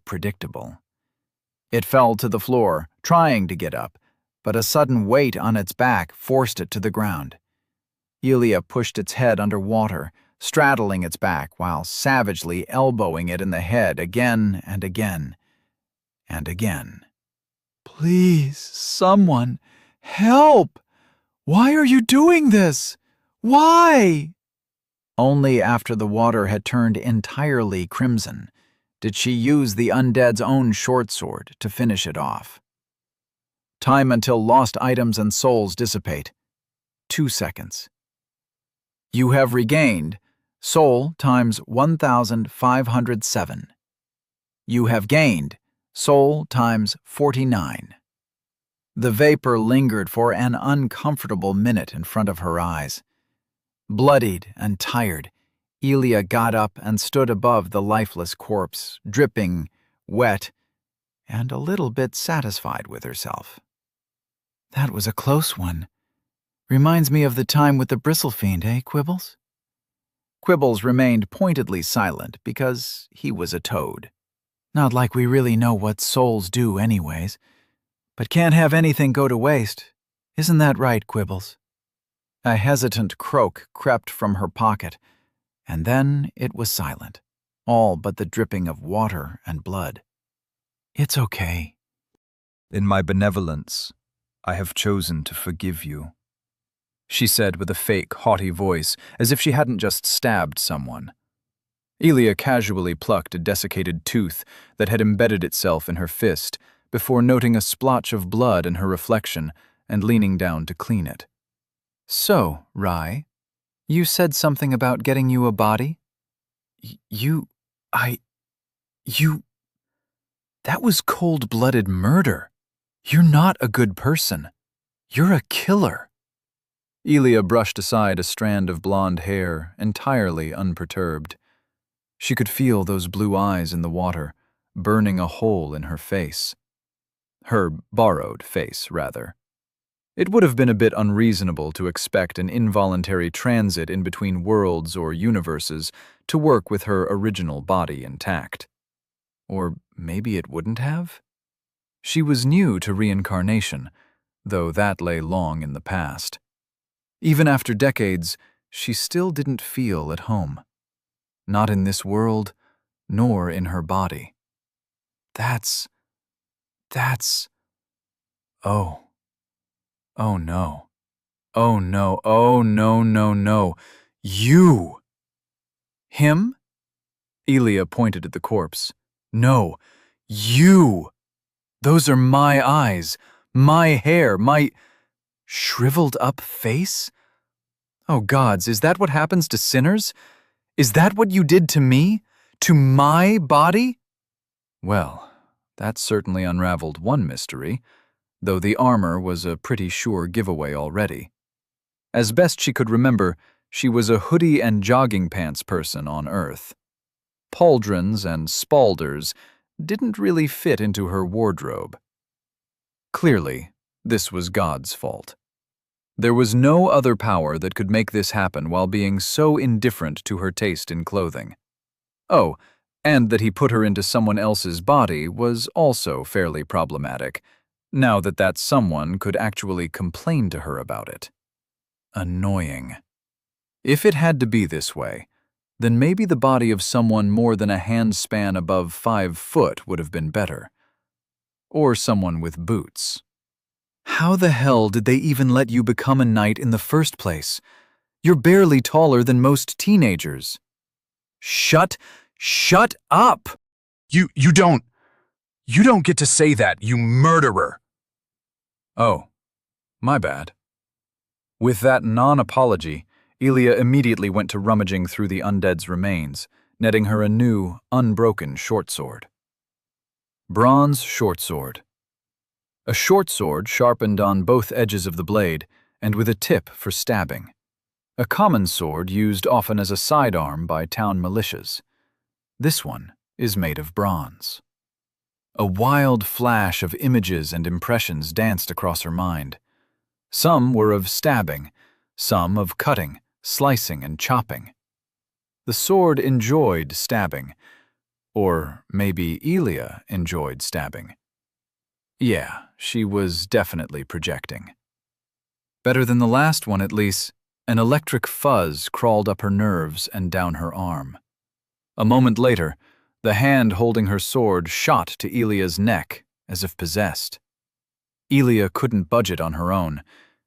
predictable. It fell to the floor, trying to get up, but a sudden weight on its back forced it to the ground. Elia pushed its head under water, straddling its back while savagely elbowing it in the head again and again and again. Please, someone, help! Why are you doing this? Why? Only after the water had turned entirely crimson did she use the undead's own short sword to finish it off. Time until lost items and souls dissipate. 2 seconds. You have regained soul times 1,507. You have gained soul times 49. The vapor lingered for an uncomfortable minute in front of her eyes. Bloodied and tired, Elia got up and stood above the lifeless corpse, dripping, wet, and a little bit satisfied with herself. That was a close one. Reminds me of the time with the bristle fiend, eh, Quibbles? Quibbles remained pointedly silent because he was a toad. Not like we really know what souls do anyways, but can't have anything go to waste. Isn't that right, Quibbles? A hesitant croak crept from her pocket, and then it was silent, all but the dripping of water and blood. It's okay. In my benevolence, I have chosen to forgive you, she said with a fake, haughty voice, as if she hadn't just stabbed someone. Elia casually plucked a desiccated tooth that had embedded itself in her fist before noting a splotch of blood in her reflection and leaning down to clean it. So, Rai, you said something about getting you a body? You... I... You... That was cold-blooded murder. You're not a good person. You're a killer. Elia brushed aside a strand of blonde hair, entirely unperturbed. She could feel those blue eyes in the water, burning a hole in her face. Her borrowed face, rather. It would have been a bit unreasonable to expect an involuntary transit in between worlds or universes to work with her original body intact. Or maybe it wouldn't have? She was new to reincarnation, though that lay long in the past. Even after decades, she still didn't feel at home. Not in this world, nor in her body. That's... Oh. Oh no. Oh no, oh no, no, no. You! Him? Elia pointed at the corpse. No, you! Those are my eyes, my hair, my shriveled up face? Oh gods, is that what happens to sinners? Is that what you did to me? To my body? Well, that certainly unraveled one mystery, though the armor was a pretty sure giveaway already. As best she could remember, she was a hoodie and jogging pants person on Earth. Pauldrons and spalders didn't really fit into her wardrobe. Clearly, this was God's fault. There was no other power that could make this happen while being so indifferent to her taste in clothing. Oh, and that he put her into someone else's body was also fairly problematic, now that that someone could actually complain to her about it. Annoying. If it had to be this way, then maybe the body of someone more than a handspan above 5 foot would have been better. Or someone with boots. How the hell did they even let you become a knight in the first place? You're barely taller than most teenagers. Shut up! You don't get to say that, you murderer! Oh, my bad. With that non-apology, Elia immediately went to rummaging through the undead's remains, netting her a new, unbroken short sword. Bronze short sword. A short sword sharpened on both edges of the blade and with a tip for stabbing. A common sword used often as a sidearm by town militias. This one is made of bronze. A wild flash of images and impressions danced across her mind. Some were of stabbing, some of cutting, slicing, and chopping. The sword enjoyed stabbing. Or maybe Elia enjoyed stabbing. Yeah, she was definitely projecting. Better than the last one, at least. An electric fuzz crawled up her nerves and down her arm. A moment later, the hand holding her sword shot to Elia's neck as if possessed. Elia couldn't budge it on her own,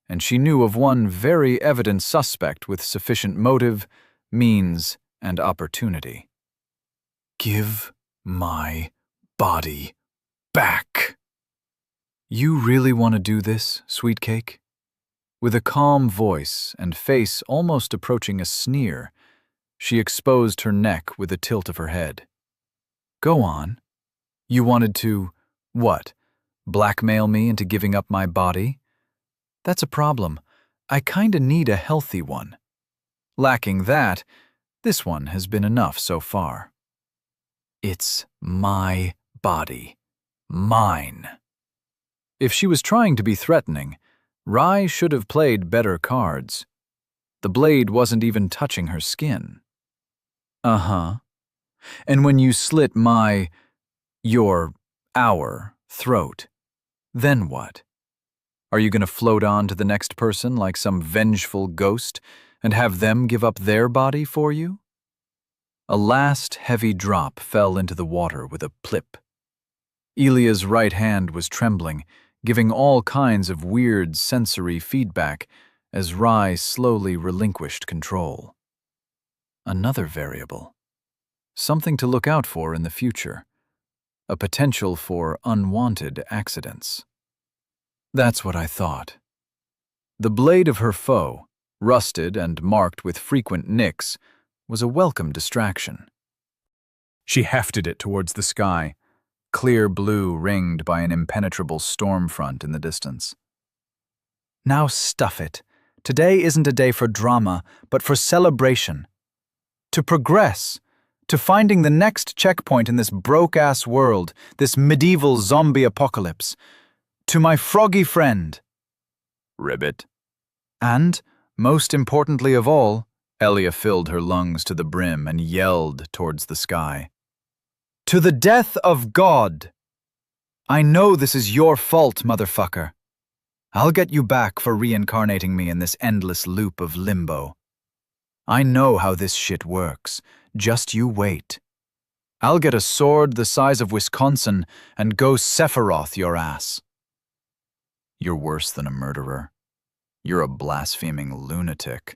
and she knew of one very evident suspect with sufficient motive, means, and opportunity. Give my body back. You really want to do this, sweet cake? With a calm voice and face almost approaching a sneer, she exposed her neck with a tilt of her head. Go on. You wanted to, what, blackmail me into giving up my body? That's a problem. I kinda need a healthy one. Lacking that, this one has been enough so far. It's my body. Mine. If she was trying to be threatening, Rai should have played better cards. The blade wasn't even touching her skin. Uh-huh. And when you slit our throat, then what? Are you going to float on to the next person like some vengeful ghost and have them give up their body for you? A last heavy drop fell into the water with a plip. Elia's right hand was trembling, giving all kinds of weird sensory feedback as Rai slowly relinquished control. Another variable. Something to look out for in the future. A potential for unwanted accidents. That's what I thought. The blade of her foe, rusted and marked with frequent nicks, was a welcome distraction. She hefted it towards the sky, clear blue ringed by an impenetrable storm front in the distance. Now stuff it. Today isn't a day for drama, but for celebration. To progress. To finding the next checkpoint in this broke-ass world, this medieval zombie apocalypse. To my froggy friend. Ribbit. And, most importantly of all, Elia filled her lungs to the brim and yelled towards the sky. to the death of God. I know this is your fault, motherfucker. I'll get you back for reincarnating me in this endless loop of limbo. I know how this shit works. Just you wait. I'll get a sword the size of Wisconsin and go Sephiroth your ass. You're worse than a murderer. You're a blaspheming lunatic.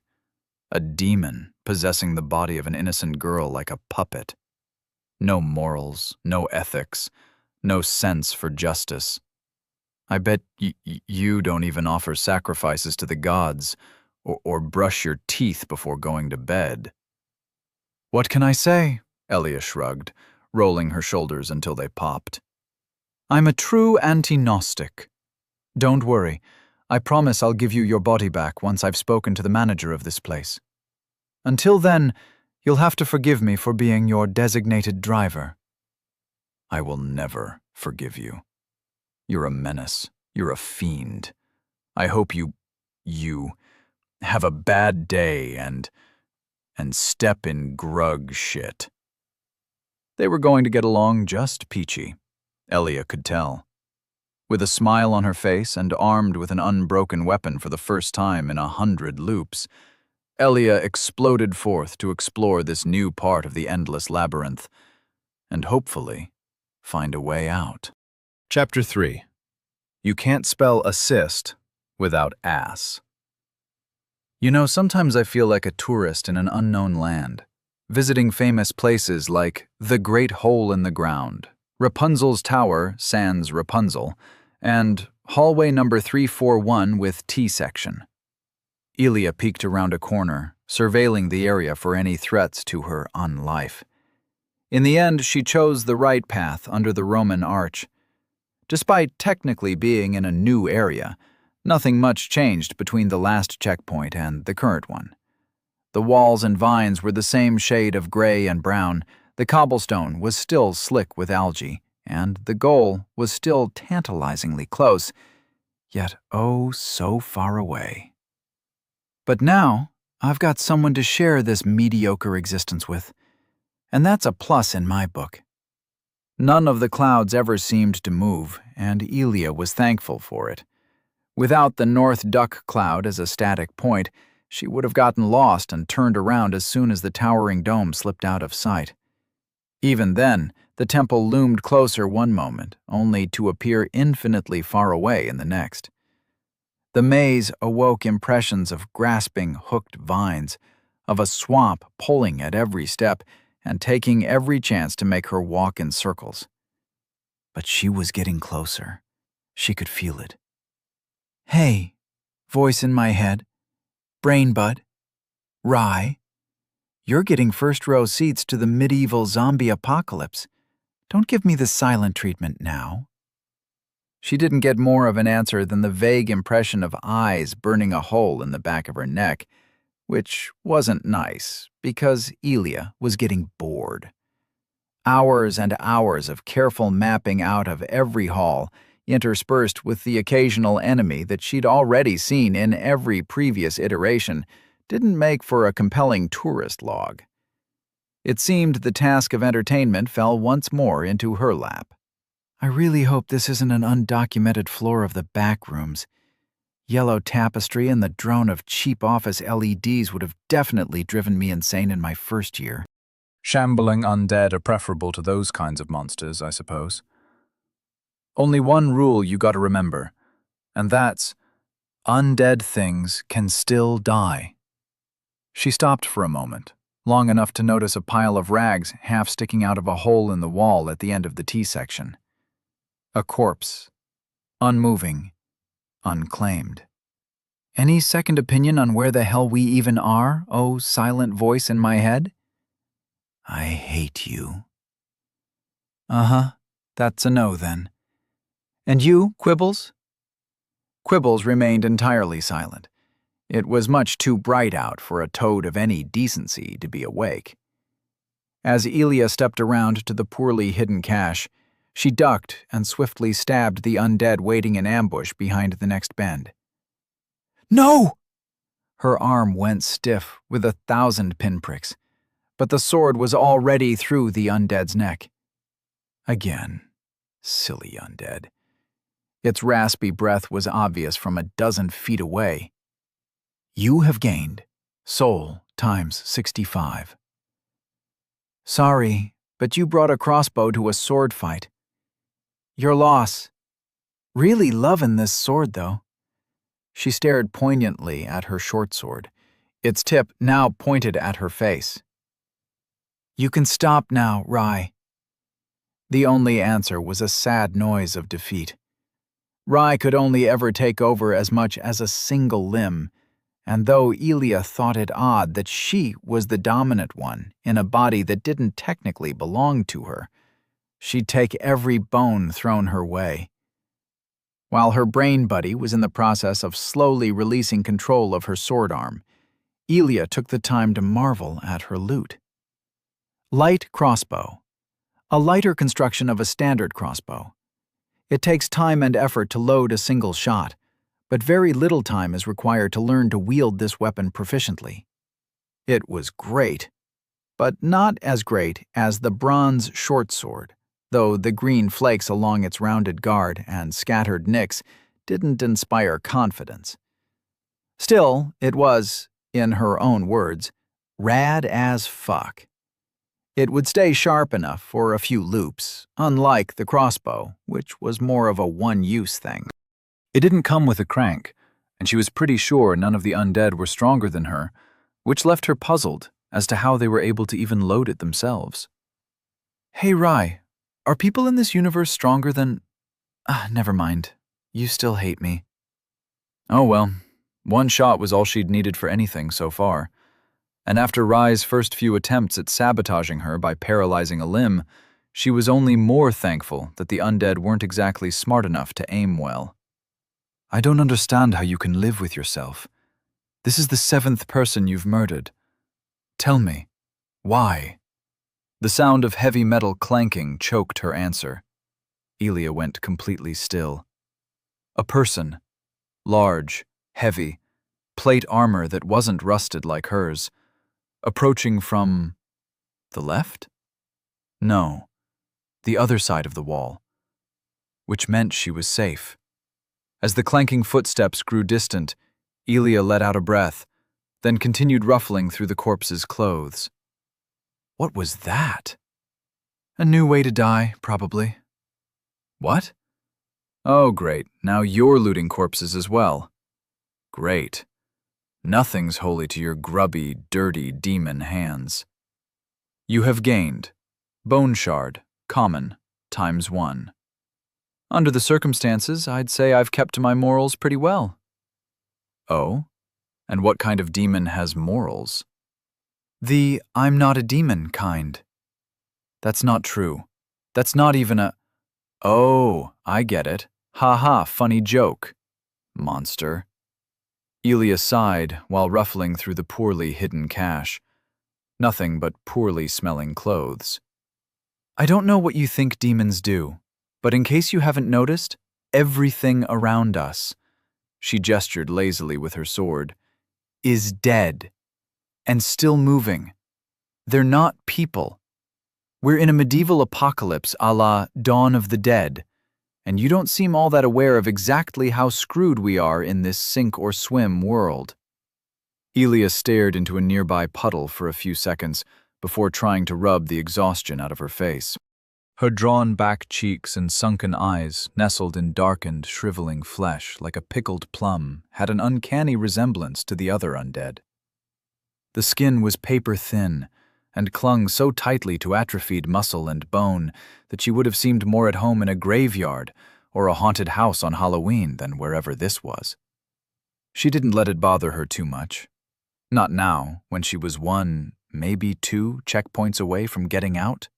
A demon possessing the body of an innocent girl like a puppet. No morals, no ethics, no sense for justice. I bet you don't even offer sacrifices to the gods or brush your teeth before going to bed. What can I say? Elia shrugged, rolling her shoulders until they popped. I'm a true anti-Gnostic. Don't worry. I promise I'll give you your body back once I've spoken to the manager of this place. Until then, you'll have to forgive me for being your designated driver. I will never forgive you. You're a menace. You're a fiend. I hope you have a bad day and step in grug shit. They were going to get along just peachy. Elia could tell. With a smile on her face and armed with an unbroken weapon for the first time in 100 loops, Elia exploded forth to explore this new part of the endless labyrinth and hopefully find a way out. Chapter 3. You can't spell assist without ass. You know, sometimes I feel like a tourist in an unknown land, visiting famous places like the Great Hole in the Ground, Rapunzel's Tower sans Rapunzel, and hallway number 341 with T-section. Elia peeked around a corner, surveilling the area for any threats to her unlife. In the end, she chose the right path under the Roman arch. Despite technically being in a new area, nothing much changed between the last checkpoint and the current one. The walls and vines were the same shade of gray and brown, the cobblestone was still slick with algae, and the goal was still tantalizingly close, yet oh so far away. But now, I've got someone to share this mediocre existence with, and that's a plus in my book. None of the clouds ever seemed to move, and Elia was thankful for it. Without the North Duck cloud as a static point, she would have gotten lost and turned around as soon as the towering dome slipped out of sight. Even then, the temple loomed closer one moment, only to appear infinitely far away in the next. The maze awoke impressions of grasping hooked vines, of a swamp pulling at every step and taking every chance to make her walk in circles. But she was getting closer. She could feel it. Hey, voice in my head, brain bud, Rye, you're getting first-row seats to the medieval zombie apocalypse. Don't give me the silent treatment now. She didn't get more of an answer than the vague impression of eyes burning a hole in the back of her neck, which wasn't nice because Elia was getting bored. Hours and hours of careful mapping out of every hall, interspersed with the occasional enemy that she'd already seen in every previous iteration, didn't make for a compelling tourist log. It seemed the task of entertainment fell once more into her lap. I really hope this isn't an undocumented floor of the back rooms. Yellow tapestry and the drone of cheap office LEDs would have definitely driven me insane in my first year. Shambling undead are preferable to those kinds of monsters, I suppose. Only one rule you gotta remember, and that's, undead things can still die. She stopped for a moment, long enough to notice a pile of rags half sticking out of a hole in the wall at the end of the T-section. A corpse, unmoving, unclaimed. Any second opinion on where the hell we even are, oh silent voice in my head? I hate you, Uh-huh. That's a no, then. And you, Quibbles? Quibbles remained entirely silent. It was much too bright out for a toad of any decency to be awake. As Elia stepped around to the poorly hidden cache, she ducked and swiftly stabbed the undead waiting in ambush behind the next bend. No! Her arm went stiff with 1,000 pinpricks, but the sword was already through the undead's neck. Again, silly undead. Its raspy breath was obvious from 12 feet away. You have gained soul times 65. Sorry, but you brought a crossbow to a sword fight. Your loss. Really lovin' this sword, though. She stared poignantly at her short sword, its tip now pointed at her face. You can stop now, Rye. The only answer was a sad noise of defeat. Rye could only ever take over as much as a single limb, and though Elia thought it odd that she was the dominant one in a body that didn't technically belong to her, she'd take every bone thrown her way. While her brain buddy was in the process of slowly releasing control of her sword arm, Elia took the time to marvel at her loot. Light crossbow. A lighter construction of a standard crossbow. It takes time and effort to load a single shot, but very little time is required to learn to wield this weapon proficiently. It was great, but not as great as the bronze short sword, though the green flakes along its rounded guard and scattered nicks didn't inspire confidence. Still, it was, in her own words, rad as fuck. It would stay sharp enough for a few loops, unlike the crossbow, which was more of a one-use thing. It didn't come with a crank, and she was pretty sure none of the undead were stronger than her, which left her puzzled as to how they were able to even load it themselves. Hey, Rye, are people in this universe stronger than… never mind. You still hate me. Oh well, one shot was all she'd needed for anything so far. And after Rye's first few attempts at sabotaging her by paralyzing a limb, she was only more thankful that the undead weren't exactly smart enough to aim well. I don't understand how you can live with yourself. This is the 7th person you've murdered. Tell me, why? The sound of heavy metal clanking choked her answer. Elia went completely still. A person. Large, heavy, plate armor that wasn't rusted like hers. Approaching from… the left? No, the other side of the wall. Which meant she was safe. As the clanking footsteps grew distant, Elia let out a breath, then continued ruffling through the corpse's clothes. What was that? A new way to die, probably. What? Oh, great. Now you're looting corpses as well. Great. Nothing's holy to your grubby, dirty demon hands. You have gained Bone Shard, common, ×1. Under the circumstances, I'd say I've kept to my morals pretty well. Oh? And what kind of demon has morals? The I'm not a demon kind. That's not true. That's not even a… Oh, I get it. Ha ha, funny joke. Monster. Elia sighed while ruffling through the poorly hidden cache. Nothing but poorly smelling clothes. I don't know what you think demons do, but in case you haven't noticed, everything around us, she gestured lazily with her sword, is dead and still moving. They're not people. We're in a medieval apocalypse a la Dawn of the Dead, and you don't seem all that aware of exactly how screwed we are in this sink-or-swim world. Elia stared into a nearby puddle for a few seconds before trying to rub the exhaustion out of her face. Her drawn-back cheeks and sunken eyes, nestled in darkened, shriveling flesh like a pickled plum, had an uncanny resemblance to the other undead. The skin was paper-thin, and clung so tightly to atrophied muscle and bone that she would have seemed more at home in a graveyard or a haunted house on Halloween than wherever this was. She didn't let it bother her too much. Not now, when she was 1, maybe 2 checkpoints away from getting out.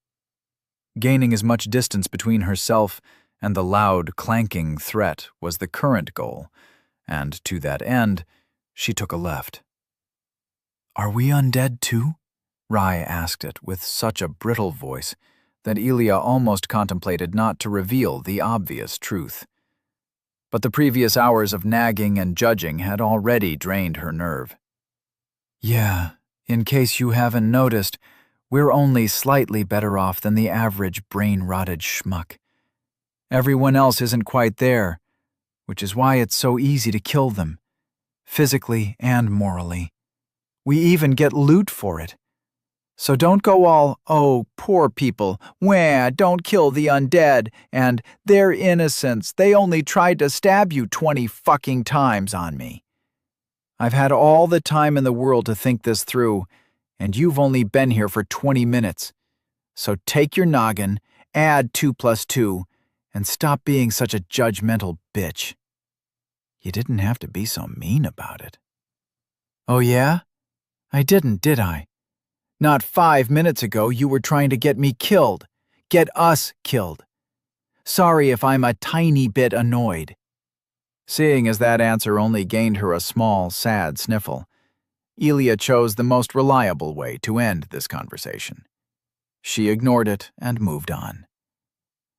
Gaining as much distance between herself and the loud, clanking threat was the current goal, and to that end, she took a left. "Are we undead too?" Rai asked it with such a brittle voice that Elia almost contemplated not to reveal the obvious truth. But the previous hours of nagging and judging had already drained her nerve. "Yeah, in case you haven't noticed, we're only slightly better off than the average brain-rotted schmuck. Everyone else isn't quite there, which is why it's so easy to kill them, physically and morally. We even get loot for it. So don't go all, 'Oh, poor people, wah, don't kill the undead,' and 'they're innocents, they only tried to stab you 20 fucking times' on me. I've had all the time in the world to think this through, and you've only been here for 20 minutes. So take your noggin, add 2 plus 2, and stop being such a judgmental bitch." You didn't have to be so mean about it. "Oh yeah? I didn't, did I? Not 5 minutes ago you were trying to get me killed. Get us killed. Sorry if I'm a tiny bit annoyed." Seeing as that answer only gained her a small, sad sniffle, Elia chose the most reliable way to end this conversation. She ignored it and moved on.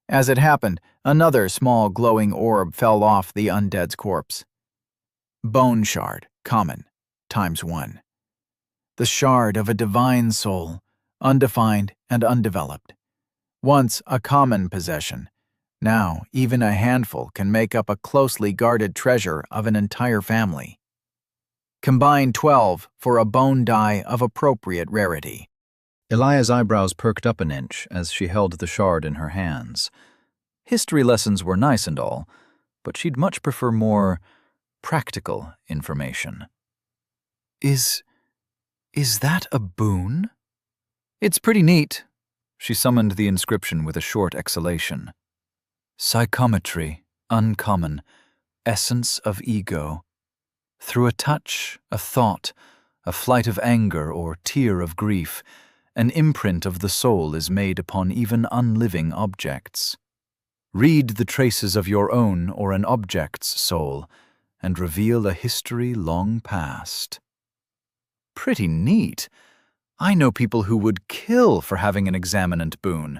As it happened, another small glowing orb fell off the undead's corpse. Bone shard, common, ×1. The shard of a divine soul, undefined and undeveloped. Once a common possession, now even a handful can make up a closely guarded treasure of an entire family. Combine 12 for a bone die of appropriate rarity. Elia's eyebrows perked up an inch as she held the shard in her hands. History lessons were nice and all, but she'd much prefer more practical information. Is that a boon?" "It's pretty neat." She summoned the inscription with a short exhalation. "Psychometry, uncommon, essence of ego. Through a touch, a thought, a flight of anger or tear of grief, an imprint of the soul is made upon even unliving objects. Read the traces of your own or an object's soul, and reveal a history long past." Pretty neat. I know people who would kill for having an examinant boon,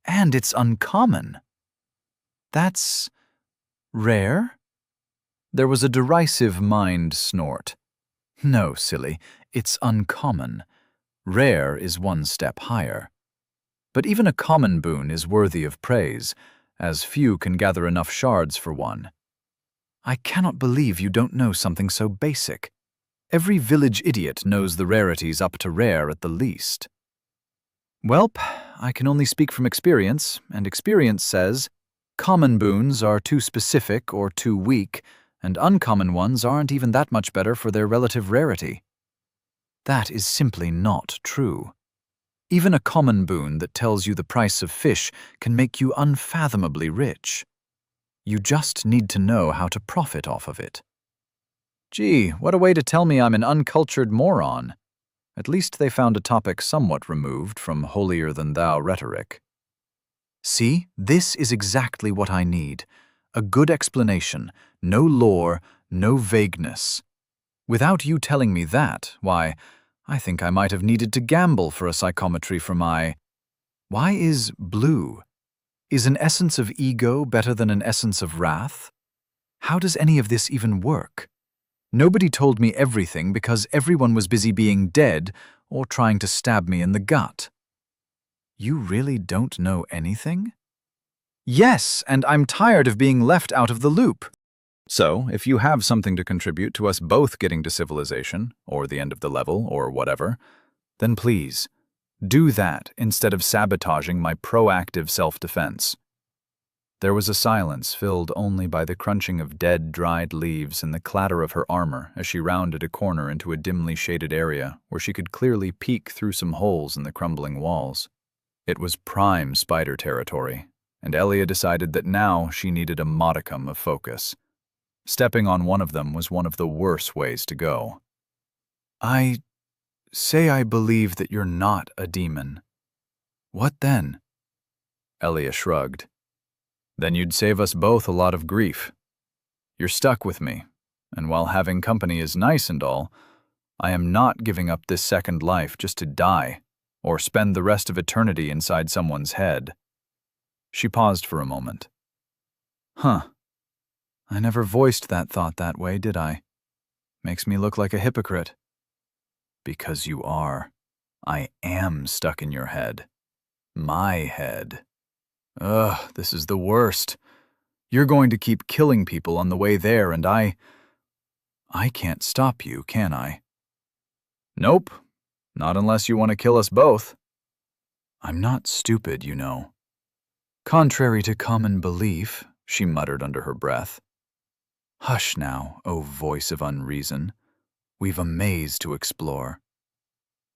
and it's uncommon. That's rare? There was a derisive mind snort. No, silly, it's uncommon. Rare is one step higher. But even a common boon is worthy of praise, as few can gather enough shards for one. I cannot believe you don't know something so basic. Every village idiot knows the rarities up to rare at the least. Welp, I can only speak from experience, and experience says, common boons are too specific or too weak, and uncommon ones aren't even that much better for their relative rarity. That is simply not true. Even a common boon that tells you the price of fish can make you unfathomably rich. You just need to know how to profit off of it. Gee, what a way to tell me I'm an uncultured moron. At least they found a topic somewhat removed from holier-than-thou rhetoric. See, this is exactly what I need. A good explanation, no lore, no vagueness. Without you telling me that, why, I think I might have needed to gamble for a psychometry for my... Why is blue? Is an essence of ego better than an essence of wrath? How does any of this even work? Nobody told me everything because everyone was busy being dead or trying to stab me in the gut. You really don't know anything? Yes, and I'm tired of being left out of the loop. So, if you have something to contribute to us both getting to civilization, or the end of the level, or whatever, then please, do that instead of sabotaging my proactive self-defense. There was a silence filled only by the crunching of dead, dried leaves and the clatter of her armor as she rounded a corner into a dimly shaded area where she could clearly peek through some holes in the crumbling walls. It was prime spider territory, and Elia decided that now she needed a modicum of focus. Stepping on one of them was one of the worst ways to go. I say I believe that you're not a demon. What then? Elia shrugged. Then you'd save us both a lot of grief. You're stuck with me, and while having company is nice and all, I am not giving up this second life just to die, or spend the rest of eternity inside someone's head. She paused for a moment. Huh. I never voiced that thought that way, did I? Makes me look like a hypocrite. Because you are. I am stuck in your head. My head. Ugh, this is the worst. You're going to keep killing people on the way there, and I can't stop you, can I? Nope. Not unless you want to kill us both. I'm not stupid, you know. Contrary to common belief, she muttered under her breath. Hush now, O voice of unreason. We've a maze to explore.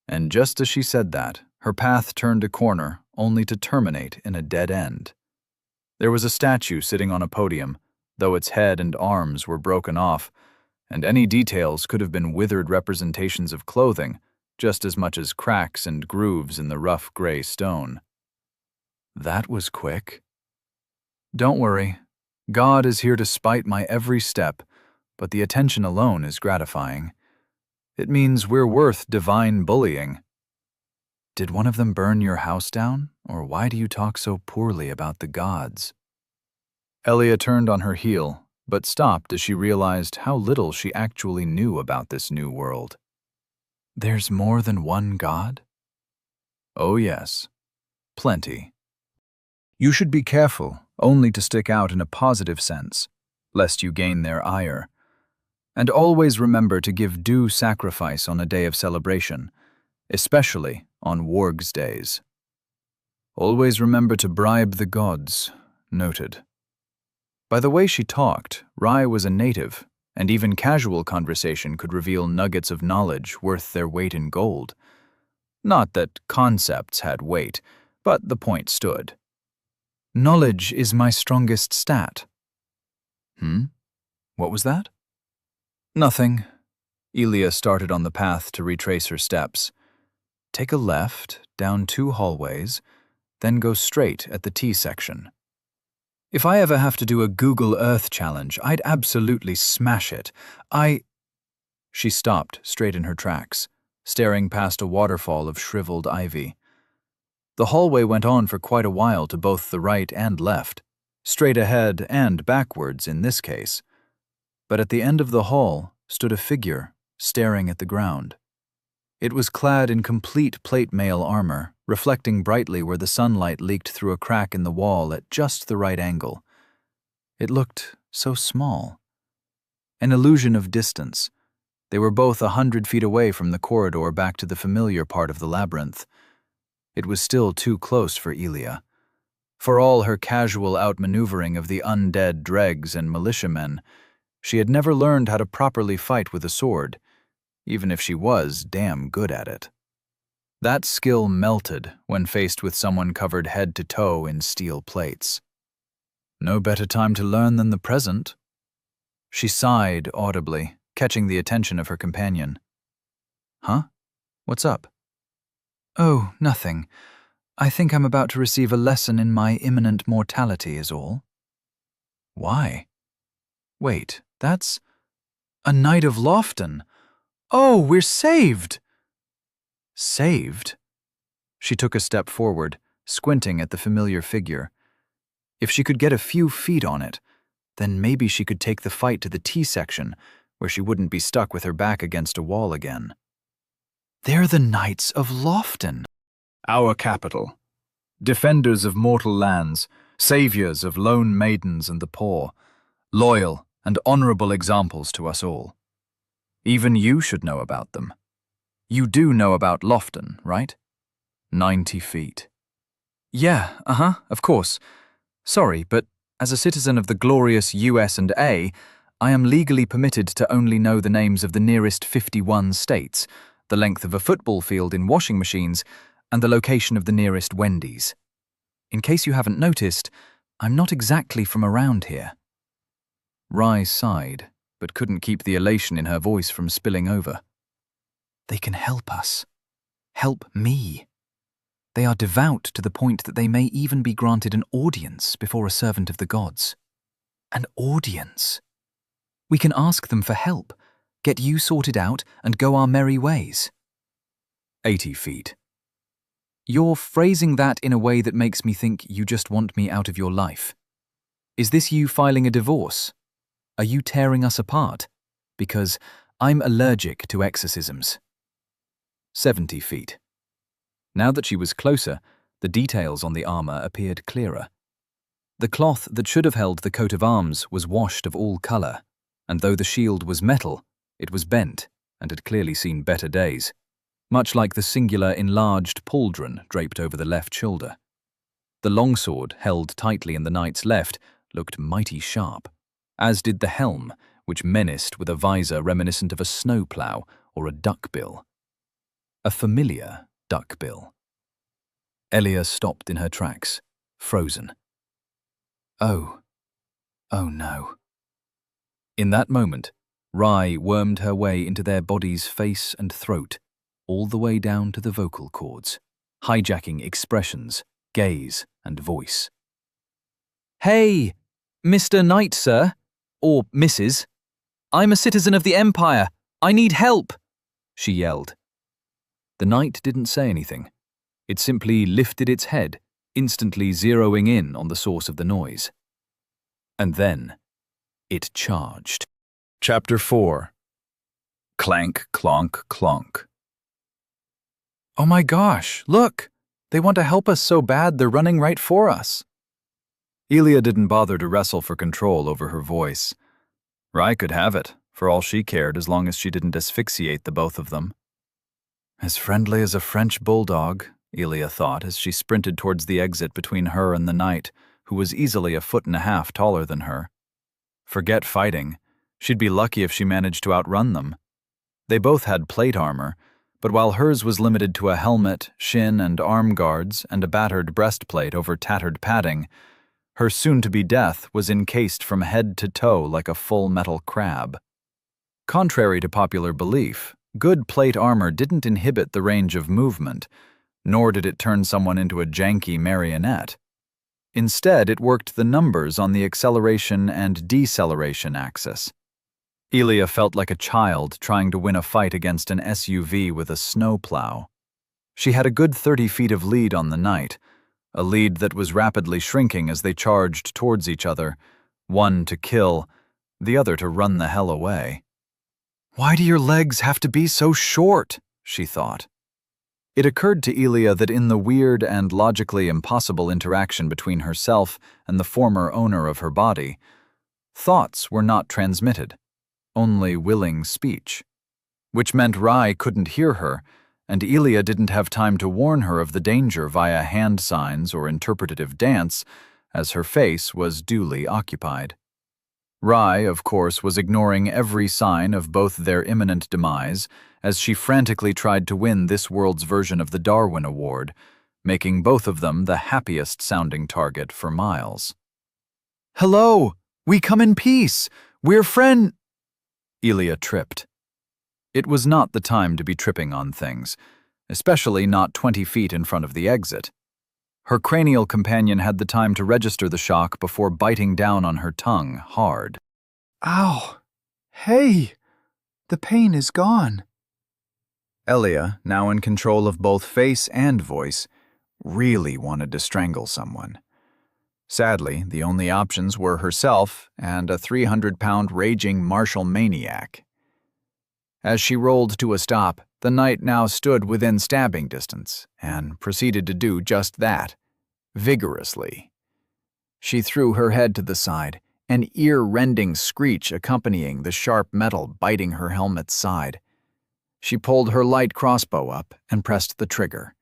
And just as she said that, her path turned a corner, only to terminate in a dead end. There was a statue sitting on a podium, though its head and arms were broken off, and any details could have been withered representations of clothing, just as much as cracks and grooves in the rough gray stone. That was quick. Don't worry. God is here to spite my every step, but the attention alone is gratifying. It means we're worth divine bullying. Did one of them burn your house down, or why do you talk so poorly about the gods? Elia turned on her heel, but stopped as she realized how little she actually knew about this new world. There's more than one god? Oh yes, plenty. You should be careful, only to stick out in a positive sense, lest you gain their ire. And always remember to give due sacrifice on a day of celebration, especially on wargs days. Always remember to bribe the gods, noted. By the way she talked, Rai was a native, and even casual conversation could reveal nuggets of knowledge worth their weight in gold. Not that concepts had weight, but the point stood. Knowledge is my strongest stat. What was that? Nothing. Elia started on the path to retrace her steps. Take a left, down 2 hallways, then go straight at the T section. If I ever have to do a Google Earth challenge, I'd absolutely smash it. She stopped straight in her tracks, staring past a waterfall of shriveled ivy. The hallway went on for quite a while to both the right and left, straight ahead and backwards in this case. But at the end of the hall stood a figure, staring at the ground. It was clad in complete plate mail armor, reflecting brightly where the sunlight leaked through a crack in the wall at just the right angle. It looked so small. An illusion of distance. They were both 100 feet away from the corridor back to the familiar part of the labyrinth. It was still too close for Elia. For all her casual outmaneuvering of the undead dregs and militiamen, she had never learned how to properly fight with a sword, even if she was damn good at it. That skill melted when faced with someone covered head to toe in steel plates. No better time to learn than the present. She sighed audibly, catching the attention of her companion. Huh? What's up? Oh, nothing. I think I'm about to receive a lesson in my imminent mortality is all. Why? Wait, that's a Knight of Lofton. Oh, we're saved! Saved? She took a step forward, squinting at the familiar figure. If she could get a few feet on it, then maybe she could take the fight to the T section, where she wouldn't be stuck with her back against a wall again. They're the Knights of Lofton. Our capital. Defenders of mortal lands, saviors of lone maidens and the poor, loyal and honorable examples to us all. Even you should know about them. You do know about Lofton, right? 90 feet. Yeah, of course. Sorry, but as a citizen of the glorious US&A, I am legally permitted to only know the names of the nearest 51 states, the length of a football field in washing machines, and the location of the nearest Wendy's. In case you haven't noticed, I'm not exactly from around here. Rai sighed, but couldn't keep the elation in her voice from spilling over. They can help us. Help me. They are devout to the point that they may even be granted an audience before a servant of the gods. An audience. We can ask them for help, get you sorted out, and go our merry ways. 80 feet. You're phrasing that in a way that makes me think you just want me out of your life. Is this you filing a divorce? Are you tearing us apart? Because I'm allergic to exorcisms. 70 feet. Now that she was closer, the details on the armor appeared clearer. The cloth that should have held the coat of arms was washed of all color, and though the shield was metal, it was bent and had clearly seen better days, much like the singular enlarged pauldron draped over the left shoulder. The longsword, held tightly in the knight's left, looked mighty sharp, as did the helm, which menaced with a visor reminiscent of a snowplow or a duckbill. A familiar duckbill. Elia stopped in her tracks, frozen. Oh no. In that moment, Rye wormed her way into their body's face and throat, all the way down to the vocal cords, hijacking expressions, gaze, and voice. Hey, Mr. Knight, sir, or Mrs. I'm a citizen of the Empire. I need help, she yelled. The knight didn't say anything. It simply lifted its head, instantly zeroing in on the source of the noise. And then, it charged. Chapter 4. Clank, clonk, clonk. Oh my gosh, look! They want to help us so bad they're running right for us. Elia didn't bother to wrestle for control over her voice. Rye could have it, for all she cared, as long as she didn't asphyxiate the both of them. As friendly as a French bulldog, Elia thought as she sprinted towards the exit between her and the knight, who was easily 1.5 feet taller than her. Forget fighting. She'd be lucky if she managed to outrun them. They both had plate armor, but while hers was limited to a helmet, shin and arm guards, and a battered breastplate over tattered padding, her soon-to-be death was encased from head to toe like a full metal crab. Contrary to popular belief, good plate armor didn't inhibit the range of movement, nor did it turn someone into a janky marionette. Instead, it worked the numbers on the acceleration and deceleration axis. Elia felt like a child trying to win a fight against an SUV with a snowplow. She had a good 30 feet of lead on the knight, a lead that was rapidly shrinking as they charged towards each other, one to kill, the other to run the hell away. Why do your legs have to be so short? She thought. It occurred to Elia that in the weird and logically impossible interaction between herself and the former owner of her body, thoughts were not transmitted, only willing speech, which meant Rye couldn't hear her, and Elia didn't have time to warn her of the danger via hand signs or interpretative dance, as her face was duly occupied. Rye, of course, was ignoring every sign of both their imminent demise as she frantically tried to win this world's version of the Darwin Award, making both of them the happiest-sounding target for miles. "Hello! We come in peace! We're friend—" Elia tripped. It was not the time to be tripping on things, especially not 20 feet in front of the exit. Her cranial companion had the time to register the shock before biting down on her tongue hard. Ow! Hey! The pain is gone. Elia, now in control of both face and voice, really wanted to strangle someone. Sadly, the only options were herself and a 300-pound raging martial maniac. As she rolled to a stop, the knight now stood within stabbing distance and proceeded to do just that, vigorously. She threw her head to the side, an ear-rending screech accompanying the sharp metal biting her helmet's side. She pulled her light crossbow up and pressed the trigger.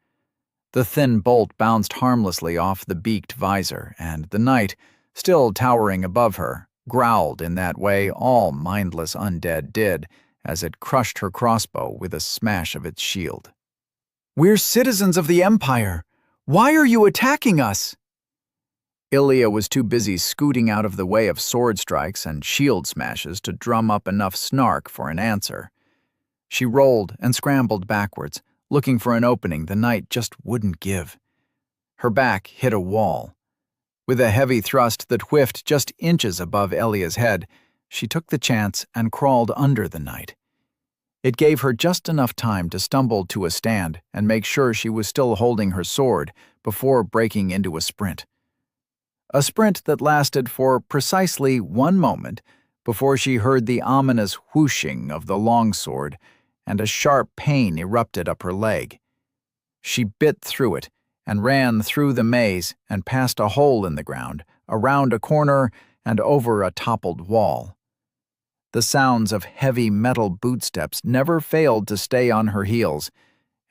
The thin bolt bounced harmlessly off the beaked visor, and the knight, still towering above her, growled in that way all mindless undead did, as it crushed her crossbow with a smash of its shield. "We're citizens of the Empire! Why are you attacking us?" Ilya was too busy scooting out of the way of sword strikes and shield smashes to drum up enough snark for an answer. She rolled and scrambled backwards, looking for an opening the knight just wouldn't give. Her back hit a wall. With a heavy thrust that whiffed just inches above Elia's head, she took the chance and crawled under the knight. It gave her just enough time to stumble to a stand and make sure she was still holding her sword before breaking into a sprint. A sprint that lasted for precisely 1 moment before she heard the ominous whooshing of the longsword and a sharp pain erupted up her leg. She bit through it and ran through the maze and past a hole in the ground, around a corner, and over a toppled wall. The sounds of heavy metal bootsteps never failed to stay on her heels,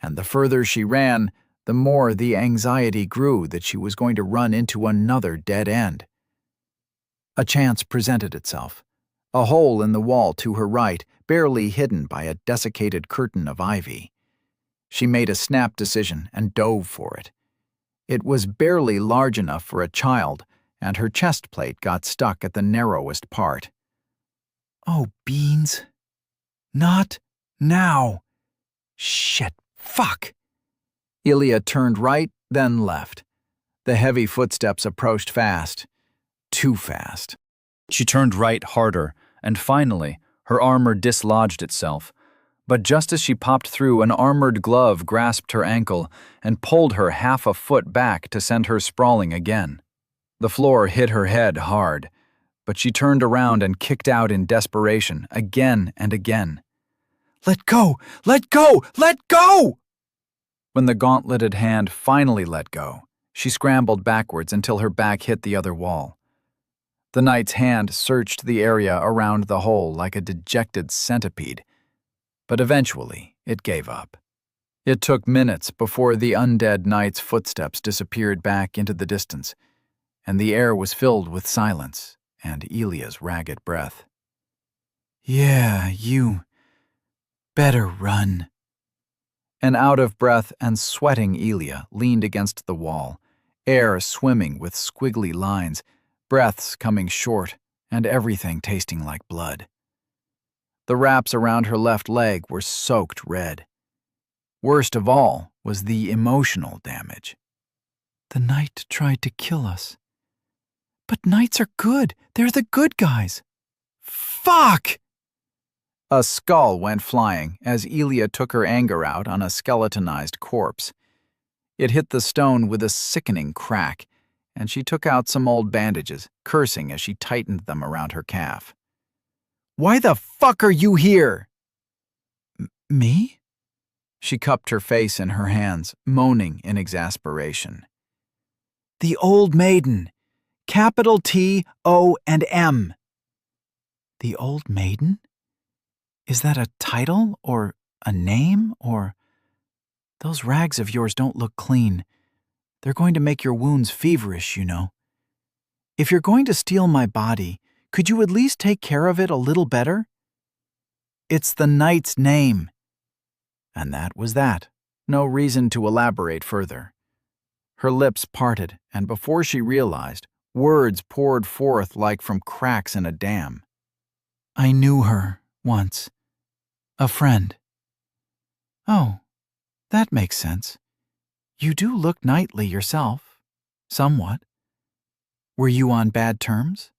and the further she ran, the more the anxiety grew that she was going to run into another dead end. A chance presented itself. A hole in the wall to her right, barely hidden by a desiccated curtain of ivy. She made a snap decision and dove for it. It was barely large enough for a child, and her chest plate got stuck at the narrowest part. Oh, beans. Not now. Shit, fuck. Ilya turned right, then left. The heavy footsteps approached fast. Too fast. She turned right harder, and finally, her armor dislodged itself. But just as she popped through, an armored glove grasped her ankle and pulled her half a foot back to send her sprawling again. The floor hit her head hard, but she turned around and kicked out in desperation, again and again. Let go! Let go! Let go! When the gauntleted hand finally let go, she scrambled backwards until her back hit the other wall. The knight's hand searched the area around the hole like a dejected centipede, but eventually it gave up. It took minutes before the undead knight's footsteps disappeared back into the distance, and the air was filled with silence and Ilya's ragged breath. Yeah, you better run. An out-of-breath and sweating Ilya leaned against the wall, air swimming with squiggly lines, breaths coming short, and everything tasting like blood. The wraps around her left leg were soaked red. Worst of all was the emotional damage. The knight tried to kill us. But knights are good. They're the good guys. Fuck! A skull went flying as Ilya took her anger out on a skeletonized corpse. It hit the stone with a sickening crack, and she took out some old bandages, cursing as she tightened them around her calf. Why the fuck are you here? Me? She cupped her face in her hands, moaning in exasperation. The Old Maiden. Capital T-O-M. The Old Maiden? Is that a title or a name or... Those rags of yours don't look clean. They're going to make your wounds feverish, you know. If you're going to steal my body, could you at least take care of it a little better? It's the knight's name. And that was that. No reason to elaborate further. Her lips parted, and before she realized, words poured forth like from cracks in a dam. I knew her once. A friend. Oh, that makes sense. You do look knightly yourself. Somewhat. Were you on bad terms?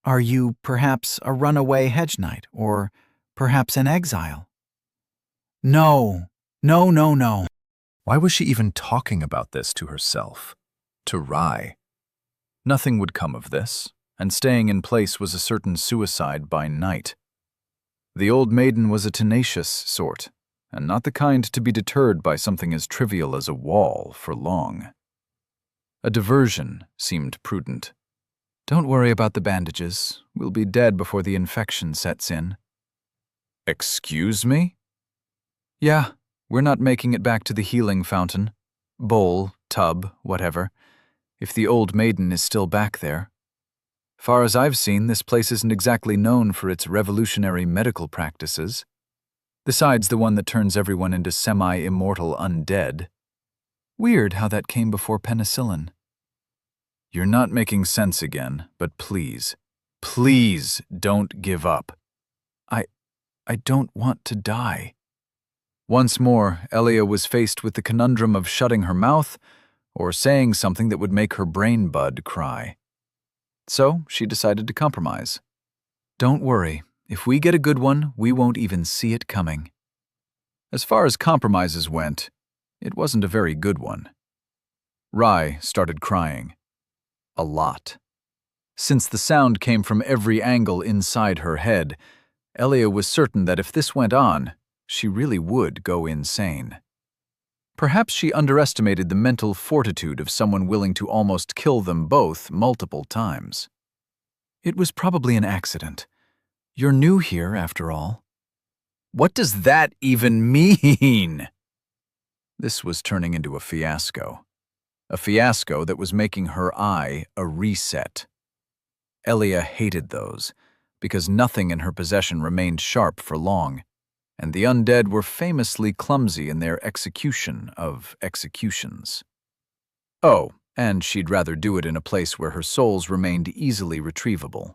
Are you perhaps a runaway hedge knight, or perhaps an exile? No. No. Why was she even talking about this to herself? To Rai? Nothing would come of this, and staying in place was a certain suicide by night. The Old Maiden was a tenacious sort, and not the kind to be deterred by something as trivial as a wall for long. A diversion seemed prudent. Don't worry about the bandages. We'll be dead before the infection sets in. Excuse me? Yeah, we're not making it back to the healing fountain. Bowl, tub, whatever. If the Old Maiden is still back there. Far as I've seen, this place isn't exactly known for its revolutionary medical practices. Besides the one that turns everyone into semi-immortal undead. Weird how that came before penicillin. You're not making sense again, but please don't give up. I don't want to die. Once more, Elia was faced with the conundrum of shutting her mouth or saying something that would make her brain bud cry. So she decided to compromise. Don't worry, if we get a good one, we won't even see it coming. As far as compromises went, it wasn't a very good one. Rai started crying. A lot. Since the sound came from every angle inside her head, Elia was certain that if this went on, she really would go insane. Perhaps she underestimated the mental fortitude of someone willing to almost kill them both multiple times. It was probably an accident. You're new here, after all. What does that even mean? This was turning into a fiasco. A fiasco that was making her eye a reset. Elia hated those, because nothing in her possession remained sharp for long, and the undead were famously clumsy in their execution of executions. Oh, and she'd rather do it in a place where her souls remained easily retrievable.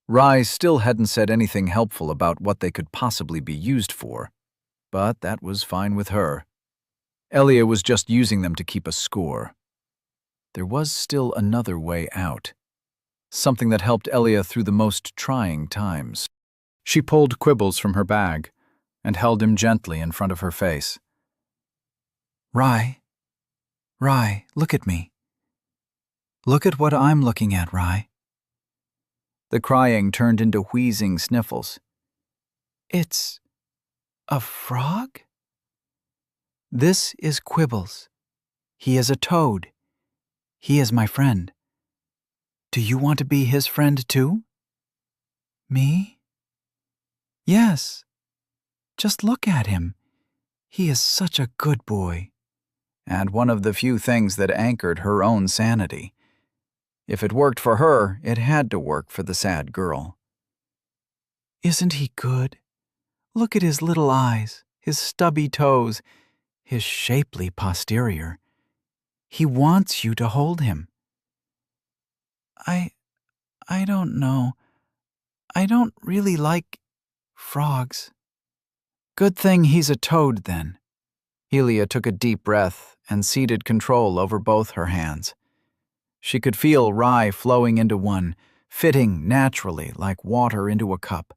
Rai still hadn't said anything helpful about what they could possibly be used for, but that was fine with her. Elia was just using them to keep a score. There was still another way out. Something that helped Elia through the most trying times. She pulled Quibbles from her bag and held him gently in front of her face. Rai, look at me. Look at what I'm looking at, Rai. The crying turned into wheezing sniffles. It's a frog? This is Quibbles. He is a toad. He is my friend. Do you want to be his friend too? Me? Yes. Just look at him. He is such a good boy. And one of the few things that anchored her own sanity. If it worked for her, it had to work for the sad girl. Isn't he good? Look at his little eyes, his stubby toes, his shapely posterior. He wants you to hold him. I don't know. I don't really like frogs. Good thing he's a toad, then. Elia took a deep breath and ceded control over both her hands. She could feel Rai flowing into one, fitting naturally like water into a cup.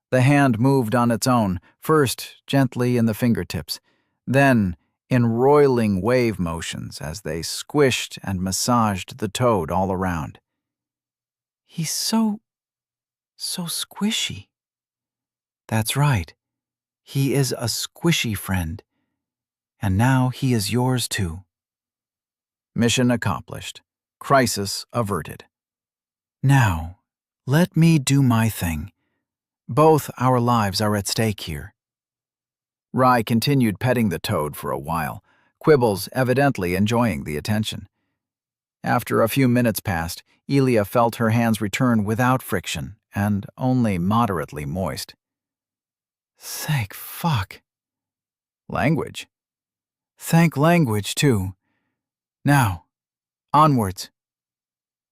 The hand moved on its own, first gently in the fingertips, then in roiling wave motions as they squished and massaged the toad all around. He's so squishy. That's right. He is a squishy friend. And now he is yours too. Mission accomplished. Crisis averted. Now, let me do my thing. Both our lives are at stake here. Rai continued petting the toad for a while, Quibbles evidently enjoying the attention. After a few minutes passed, Elia felt her hands return without friction and only moderately moist. Thank fuck. Language. Thank language, too. Now, onwards.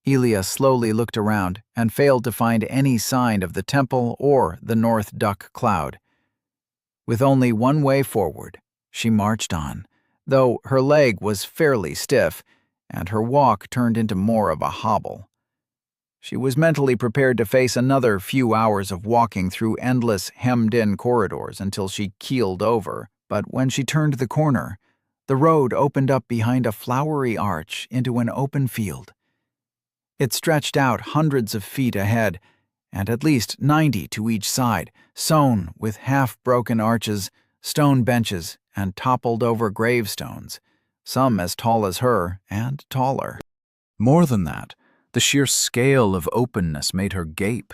Elia slowly looked around and failed to find any sign of the temple or the North Duck Cloud. With only one way forward, she marched on, though her leg was fairly stiff and her walk turned into more of a hobble. She was mentally prepared to face another few hours of walking through endless, hemmed-in corridors until she keeled over, but when she turned the corner, the road opened up behind a flowery arch into an open field. It stretched out hundreds of feet ahead, and at least 90 to each side, sown with half-broken arches, stone benches, and toppled-over gravestones, some as tall as her and taller. More than that, the sheer scale of openness made her gape.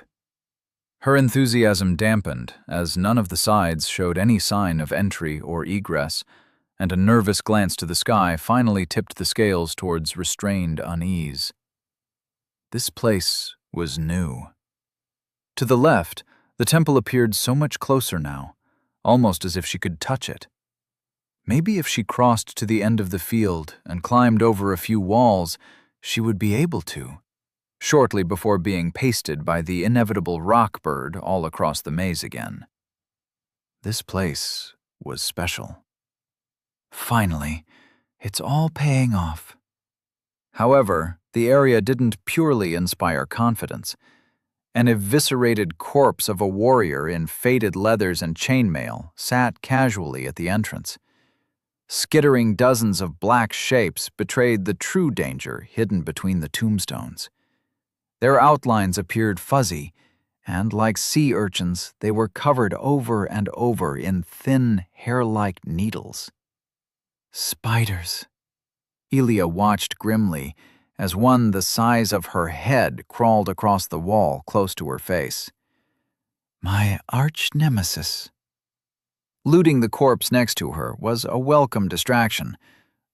Her enthusiasm dampened as none of the sides showed any sign of entry or egress, and a nervous glance to the sky finally tipped the scales towards restrained unease. This place was new. To the left, the temple appeared so much closer now, almost as if she could touch it. Maybe if she crossed to the end of the field and climbed over a few walls, she would be able to, shortly before being pasted by the inevitable rock bird all across the maze again. This place was special. Finally, It's all paying off. However, the area didn't purely inspire confidence. An eviscerated corpse of a warrior in faded leathers and chainmail sat casually at the entrance. Skittering dozens of black shapes betrayed the true danger hidden between the tombstones. Their outlines appeared fuzzy, and like sea urchins, they were covered over and over in thin, hair-like needles. Spiders. Elia watched grimly as one the size of her head crawled across the wall close to her face. My arch-nemesis. Looting the corpse next to her was a welcome distraction,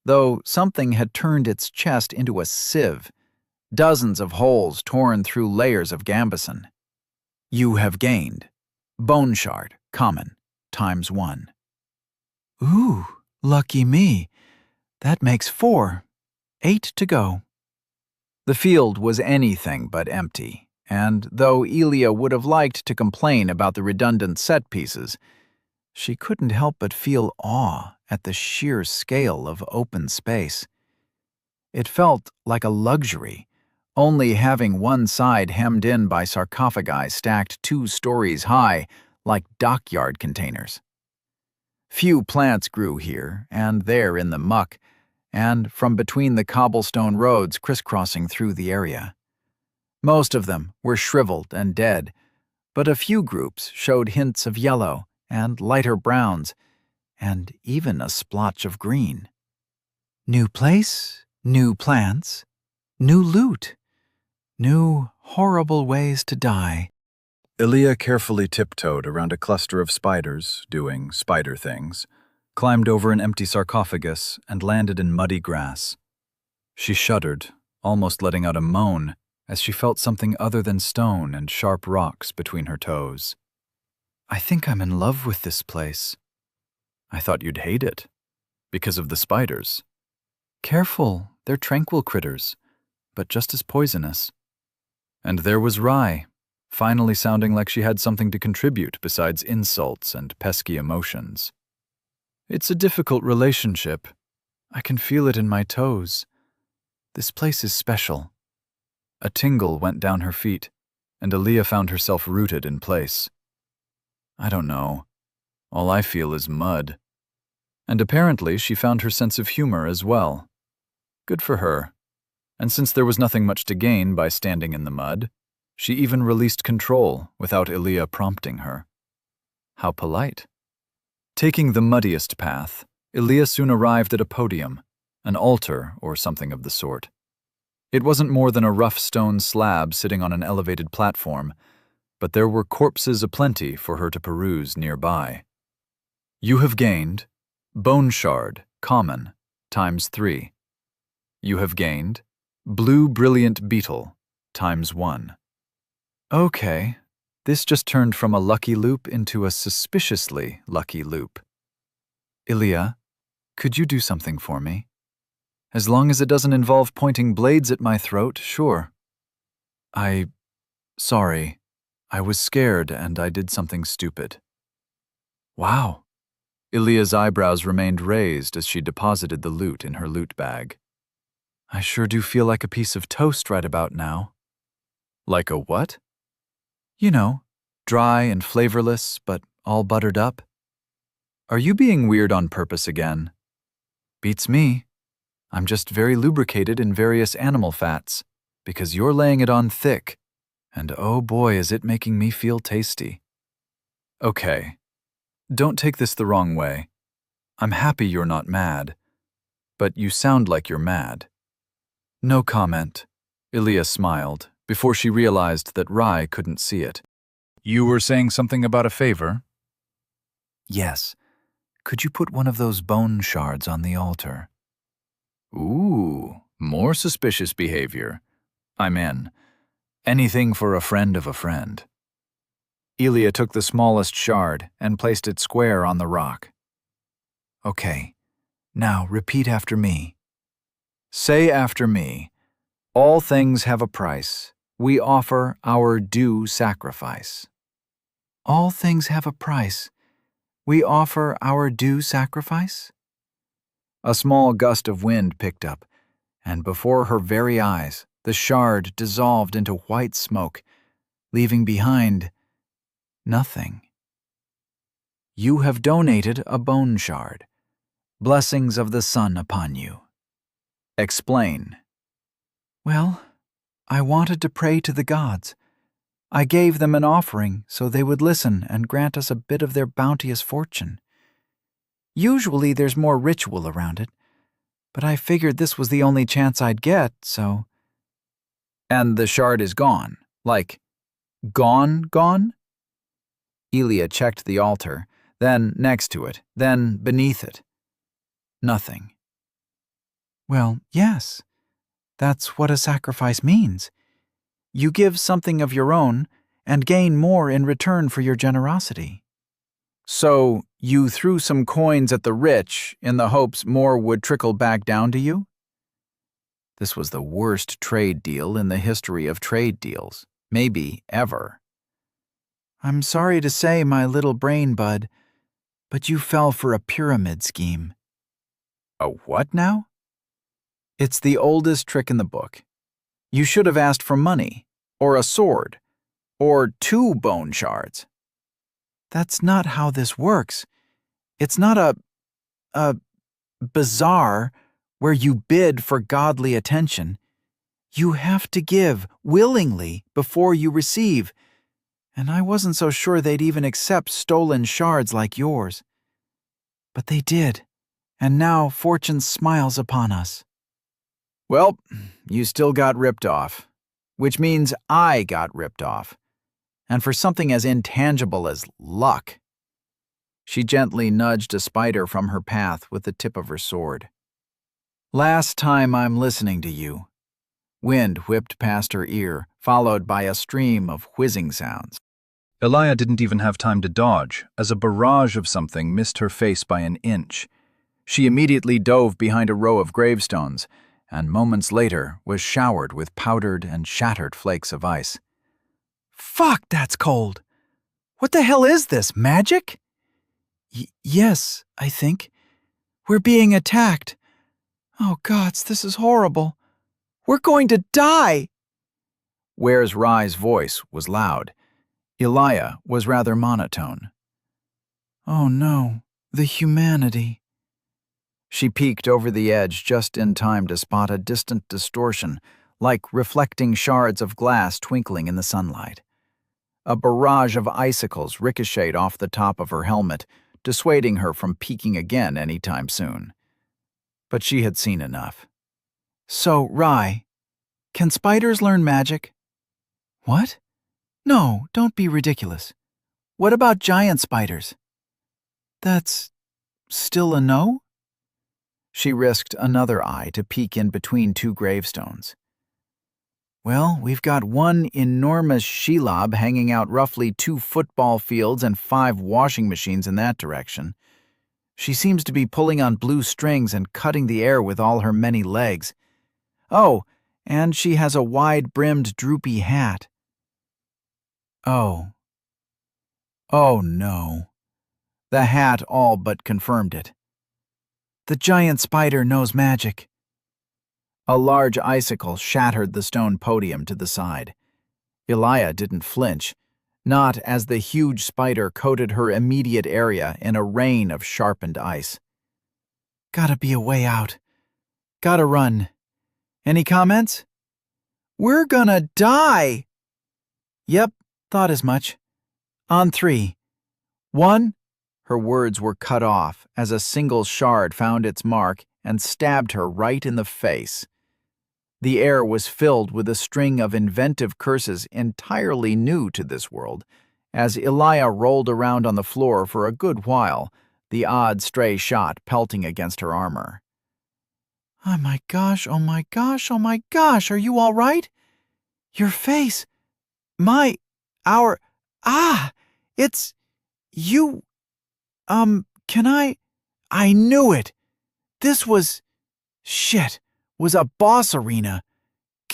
though something had turned its chest into a sieve, dozens of holes torn through layers of gambeson. You have gained. Bone shard, common, ×1. Ooh, lucky me. That makes 4. 8 to go. The field was anything but empty, and though Elia would have liked to complain about the redundant set pieces, she couldn't help but feel awe at the sheer scale of open space. It felt like a luxury, only having one side hemmed in by sarcophagi stacked 2 stories high like dockyard containers. Few plants grew here and there in the muck, and from between the cobblestone roads crisscrossing through the area. Most of them were shriveled and dead, but a few groups showed hints of yellow and lighter browns, and even a splotch of green. New place, new plants, new loot, new horrible ways to die. Elia carefully tiptoed around a cluster of spiders, doing spider things, climbed over an empty sarcophagus, and landed in muddy grass. She shuddered, almost letting out a moan, as she felt something other than stone and sharp rocks between her toes. I think I'm in love with this place. I thought you'd hate it, because of the spiders. Careful, they're tranquil critters, but just as poisonous. And there was Rye, finally sounding like she had something to contribute besides insults and pesky emotions. It's a difficult relationship. I can feel it in my toes. This place is special. A tingle went down her feet, and Elia found herself rooted in place. I don't know. All I feel is mud. And apparently she found her sense of humor as well. Good for her. And since there was nothing much to gain by standing in the mud, she even released control without Elia prompting her. How polite. Taking the muddiest path, Elia soon arrived at a podium, an altar or something of the sort. It wasn't more than a rough stone slab sitting on an elevated platform, but there were corpses aplenty for her to peruse nearby. You have gained Bone Shard, common, ×3. You have gained Blue Brilliant Beetle, ×1. Okay, this just turned from a lucky loop into a suspiciously lucky loop. Elia, could you do something for me? As long as it doesn't involve pointing blades at my throat, sure. Sorry. I was scared and I did something stupid. Wow. Elia's eyebrows remained raised as she deposited the loot in her loot bag. I sure do feel like a piece of toast right about now. Like a what? You know, dry and flavorless, but all buttered up. Are you being weird on purpose again? Beats me. I'm just very lubricated in various animal fats, because you're laying it on thick, and oh boy is it making me feel tasty. Okay, don't take this the wrong way. I'm happy you're not mad, but you sound like you're mad. No comment. Elia smiled, before she realized that Rye couldn't see it. You were saying something about a favor? Yes. Could you put one of those bone shards on the altar? Ooh, more suspicious behavior. I'm in. Anything for a friend of a friend. Elia took the smallest shard and placed it square on the rock. Okay, now repeat after me. Say after me, all things have a price. We offer our due sacrifice. All things have a price. We offer our due sacrifice? A small gust of wind picked up, and before her very eyes, the shard dissolved into white smoke, leaving behind nothing. You have donated a bone shard. Blessings of the sun upon you. Explain. Well, I wanted to pray to the gods. I gave them an offering so they would listen and grant us a bit of their bounteous fortune. Usually there's more ritual around it, but I figured this was the only chance I'd get, so... And the shard is gone. Like, gone? Elia checked the altar, then next to it, then beneath it. Nothing. Well, yes. That's what a sacrifice means. You give something of your own and gain more in return for your generosity. So, you threw some coins at the rich in the hopes more would trickle back down to you? This was the worst trade deal in the history of trade deals, maybe ever. I'm sorry to say, my little brain bud, but you fell for a pyramid scheme. A what now? It's the oldest trick in the book. You should have asked for money, or a sword, or 2 bone shards. That's not how this works. It's not a bazaar where you bid for godly attention. You have to give willingly before you receive, and I wasn't so sure they'd even accept stolen shards like yours. But they did, and now fortune smiles upon us. Well, you still got ripped off, which means I got ripped off, and for something as intangible as luck. She gently nudged a spider from her path with the tip of her sword. Last time I'm listening to you. Wind whipped past her ear, followed by a stream of whizzing sounds. Elia didn't even have time to dodge, as a barrage of something missed her face by an inch. She immediately dove behind a row of gravestones, and moments later was showered with powdered and shattered flakes of ice. Fuck, that's cold! What the hell is this, magic? Yes, I think. We're being attacked. Oh gods, this is horrible. We're going to die! Where's Rye's voice was loud. Elia was rather monotone. Oh no, the humanity. She peeked over the edge just in time to spot a distant distortion, like reflecting shards of glass twinkling in the sunlight. A barrage of icicles ricocheted off the top of her helmet, dissuading her from peeking again any time soon. But she had seen enough. So, Rye, can spiders learn magic? What? No, don't be ridiculous. What about giant spiders? That's still a no? She risked another eye to peek in between 2 gravestones. Well, we've got one enormous shelob hanging out roughly 2 football fields and 5 washing machines in that direction. She seems to be pulling on blue strings and cutting the air with all her many legs. Oh, and she has a wide-brimmed, droopy hat. Oh. Oh, no. The hat all but confirmed it. The giant spider knows magic. A large icicle shattered the stone podium to the side. Elia didn't flinch, not as the huge spider coated her immediate area in a rain of sharpened ice. Gotta be a way out. Gotta run. Any comments? We're gonna die! Yep, thought as much. On 3. 1. Her words were cut off as a single shard found its mark and stabbed her right in the face. The air was filled with a string of inventive curses entirely new to this world, as Elia rolled around on the floor for a good while, the odd stray shot pelting against her armor. Oh my gosh, oh my gosh, oh my gosh, are you all right? Your face. It's... you... can I knew it. This was... shit, was a boss arena.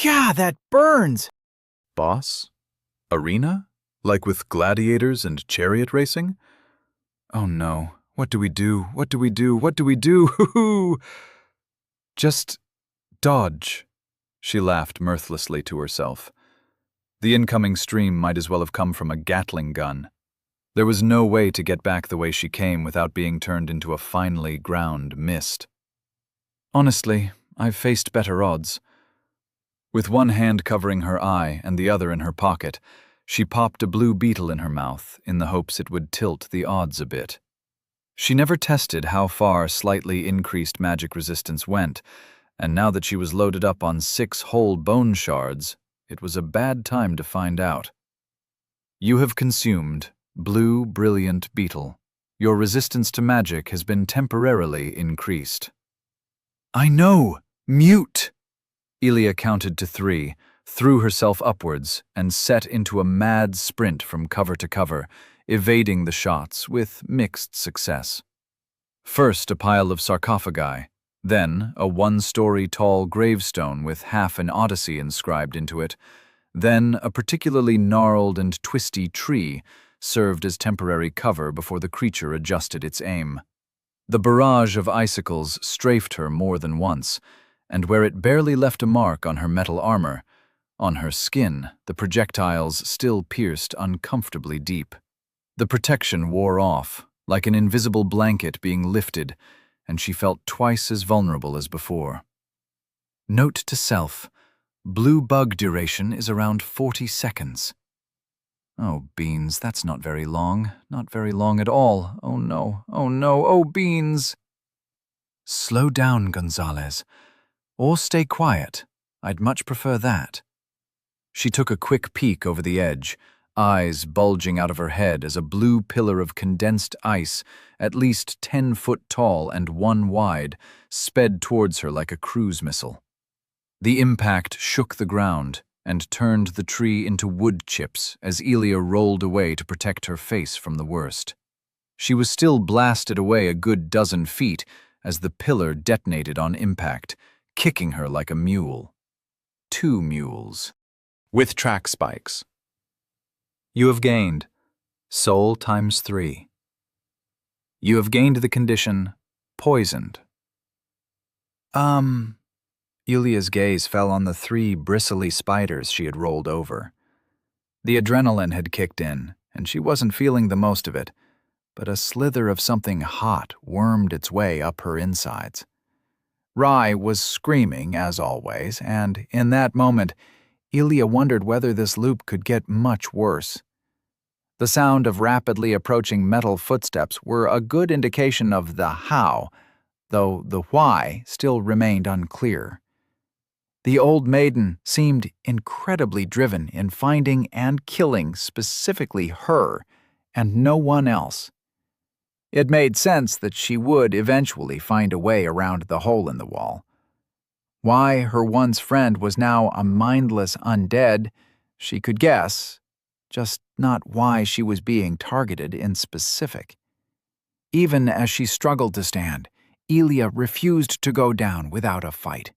God, that burns. Boss? Arena? Like with gladiators and chariot racing? Oh no, What do we do? What do we do? What do we do? Hoo-hoo! Just dodge, she laughed mirthlessly to herself. The incoming stream might as well have come from a Gatling gun. There was no way to get back the way she came without being turned into a finely ground mist. Honestly, I've faced better odds. With one hand covering her eye and the other in her pocket, she popped a blue beetle in her mouth in the hopes it would tilt the odds a bit. She never tested how far slightly increased magic resistance went, and now that she was loaded up on 6 whole bone shards, it was a bad time to find out. You have consumed Blue Brilliant Beetle. Your resistance to magic has been temporarily increased. I know! Mute! Elia counted to 3, threw herself upwards, and set into a mad sprint from cover to cover, evading the shots with mixed success. First a pile of sarcophagi, then a 1-story tall gravestone with half an Odyssey inscribed into it, then a particularly gnarled and twisty tree served as temporary cover before the creature adjusted its aim. The barrage of icicles strafed her more than once, and where it barely left a mark on her metal armor, on her skin the projectiles still pierced uncomfortably deep. The protection wore off, like an invisible blanket being lifted, and she felt twice as vulnerable as before. Note to self: blue bug duration is around 40 seconds. Oh, beans, that's not very long. Not very long at all. Oh no, oh no, oh beans! Slow down, Gonzalez. Or stay quiet. I'd much prefer that. She took a quick peek over the edge, eyes bulging out of her head as a blue pillar of condensed ice, at least 10 foot tall and 1 wide, sped towards her like a cruise missile. The impact shook the ground and turned the tree into wood chips as Elia rolled away to protect her face from the worst. She was still blasted away a good dozen feet as the pillar detonated on impact, kicking her like a mule. 2 mules. With track spikes. You have gained soul times 3. You have gained the condition poisoned. Elia's gaze fell on the 3 bristly spiders she had rolled over. The adrenaline had kicked in, and she wasn't feeling the most of it, but a slither of something hot wormed its way up her insides. Rye was screaming, as always, and in that moment, Elia wondered whether this loop could get much worse. The sound of rapidly approaching metal footsteps were a good indication of the how, though the why still remained unclear. The old maiden seemed incredibly driven in finding and killing specifically her and no one else. It made sense that she would eventually find a way around the hole in the wall. Why her once friend was now a mindless undead, she could guess, just not why she was being targeted in specific. Even as she struggled to stand, Elia refused to go down without a fight.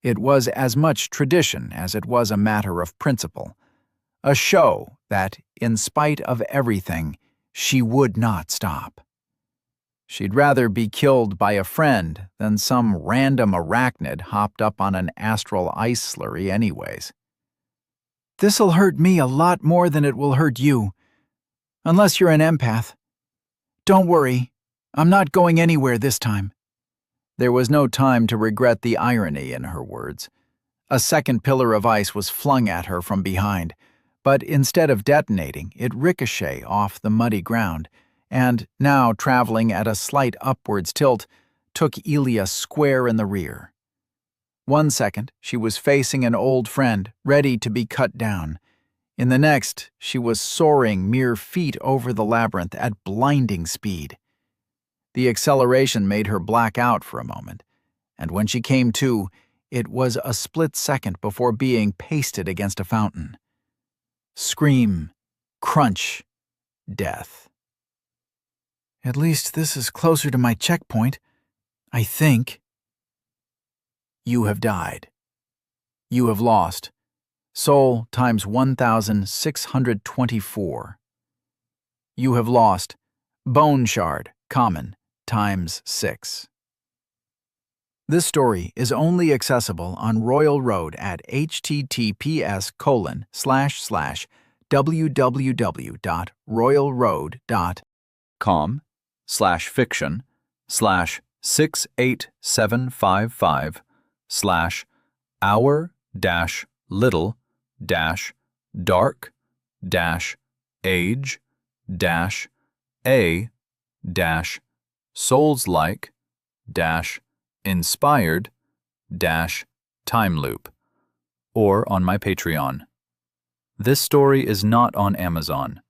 It was as much tradition as it was a matter of principle, a show that, in spite of everything, she would not stop. She'd rather be killed by a friend than some random arachnid hopped up on an astral ice slurry anyways. This'll hurt me a lot more than it will hurt you. Unless you're an empath. Don't worry, I'm not going anywhere this time. There was no time to regret the irony in her words. A second pillar of ice was flung at her from behind, but instead of detonating, it ricocheted off the muddy ground, and, now traveling at a slight upwards tilt, took Elia square in the rear. 1 second, she was facing an old friend, ready to be cut down. In the next, she was soaring mere feet over the labyrinth at blinding speed. The acceleration made her black out for a moment, and when she came to, it was a split second before being pasted against a fountain. Scream, crunch, death. At least this is closer to my checkpoint, I think. You have died. You have lost. Soul times 1,624. You have lost. Bone shard, common, times 6. This story is only accessible on Royal Road at https://www.royalroad.com/age-755/hour-little-dark-age-souls-like-time loop, or on my Patreon. This story is not on Amazon.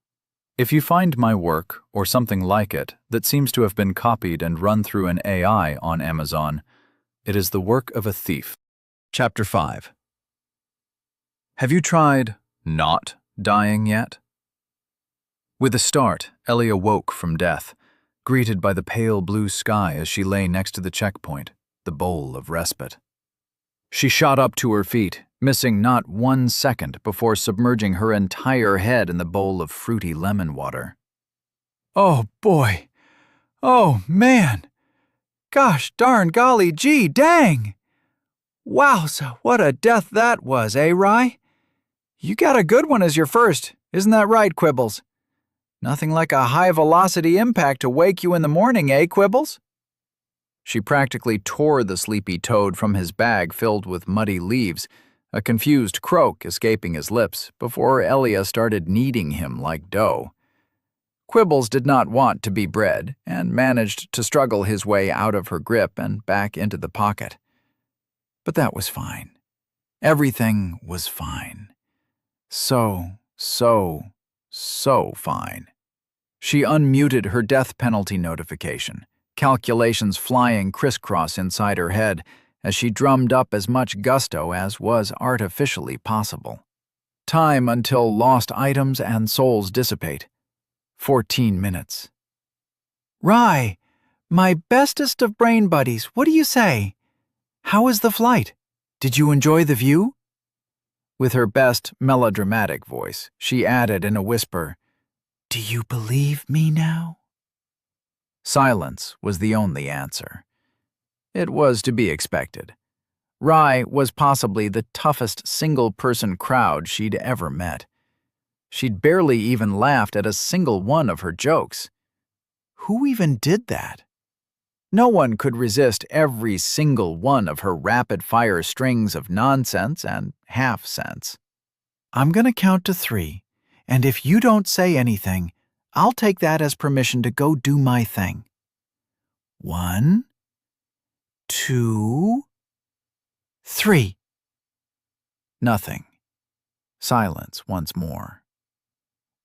If you find my work, or something like it, that seems to have been copied and run through an AI on Amazon, it is the work of a thief. Chapter 5. Have you tried not dying yet? With a start, Ellie awoke from death, greeted by the pale blue sky as she lay next to the checkpoint, the bowl of respite. She shot up to her feet, missing not 1 second before submerging her entire head in the bowl of fruity lemon water. Oh boy! Oh man! Gosh darn golly gee dang! Wowza, what a death that was, eh, Rye? You got a good one as your first, isn't that right, Quibbles? Nothing like a high-velocity impact to wake you in the morning, eh, Quibbles? She practically tore the sleepy toad from his bag filled with muddy leaves, a confused croak escaping his lips before Elia started kneading him like dough. Quibbles did not want to be bread and managed to struggle his way out of her grip and back into the pocket. But that was fine. Everything was fine. So fine. She unmuted her death penalty notification, calculations flying crisscross inside her head as she drummed up as much gusto as was artificially possible. Time until lost items and souls dissipate. 14 minutes. Rye, my bestest of brain buddies, what do you say? How was the flight? Did you enjoy the view? With her best melodramatic voice, she added in a whisper, Do you believe me now? Silence was the only answer. It was to be expected. Rye was possibly the toughest single-person crowd she'd ever met. She'd barely even laughed at a single one of her jokes. Who even did that? No one could resist every single one of her rapid-fire strings of nonsense and half-sense. I'm going to count to 3, and if you don't say anything, I'll take that as permission to go do my thing. 1, 2, 3. Nothing. Silence once more.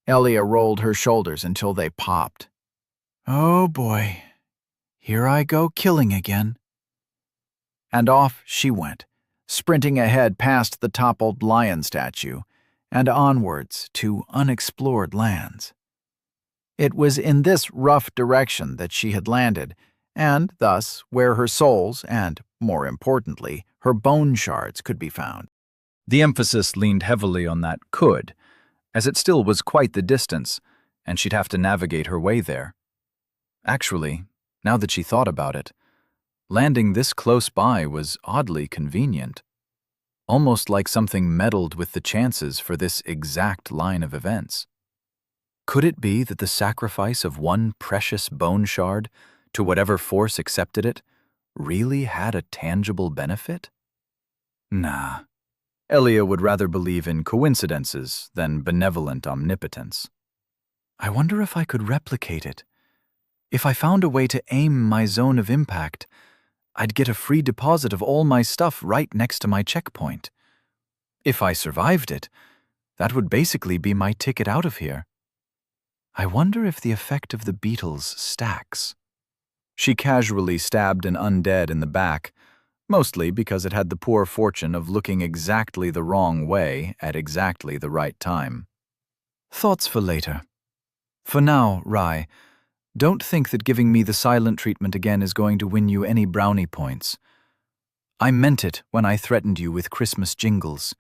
Elia rolled her shoulders until they popped. Oh boy, here I go killing again. And off she went, sprinting ahead past the toppled lion statue and onwards to unexplored lands. It was in this rough direction that she had landed, and thus where her souls and, more importantly, her bone shards could be found. The emphasis leaned heavily on that could, as it still was quite the distance, and she'd have to navigate her way there. Actually, now that she thought about it, landing this close by was oddly convenient, almost like something meddled with the chances for this exact line of events. Could it be that the sacrifice of one precious bone shard to whatever force accepted it really had a tangible benefit? Nah. Elia would rather believe in coincidences than benevolent omnipotence. I wonder if I could replicate it. If I found a way to aim my zone of impact, I'd get a free deposit of all my stuff right next to my checkpoint. If I survived it, that would basically be my ticket out of here. I wonder if the effect of the beetles stacks. She casually stabbed an undead in the back, mostly because it had the poor fortune of looking exactly the wrong way at exactly the right time. Thoughts for later. For now, Rye, don't think that giving me the silent treatment again is going to win you any brownie points. I meant it when I threatened you with Christmas jingles.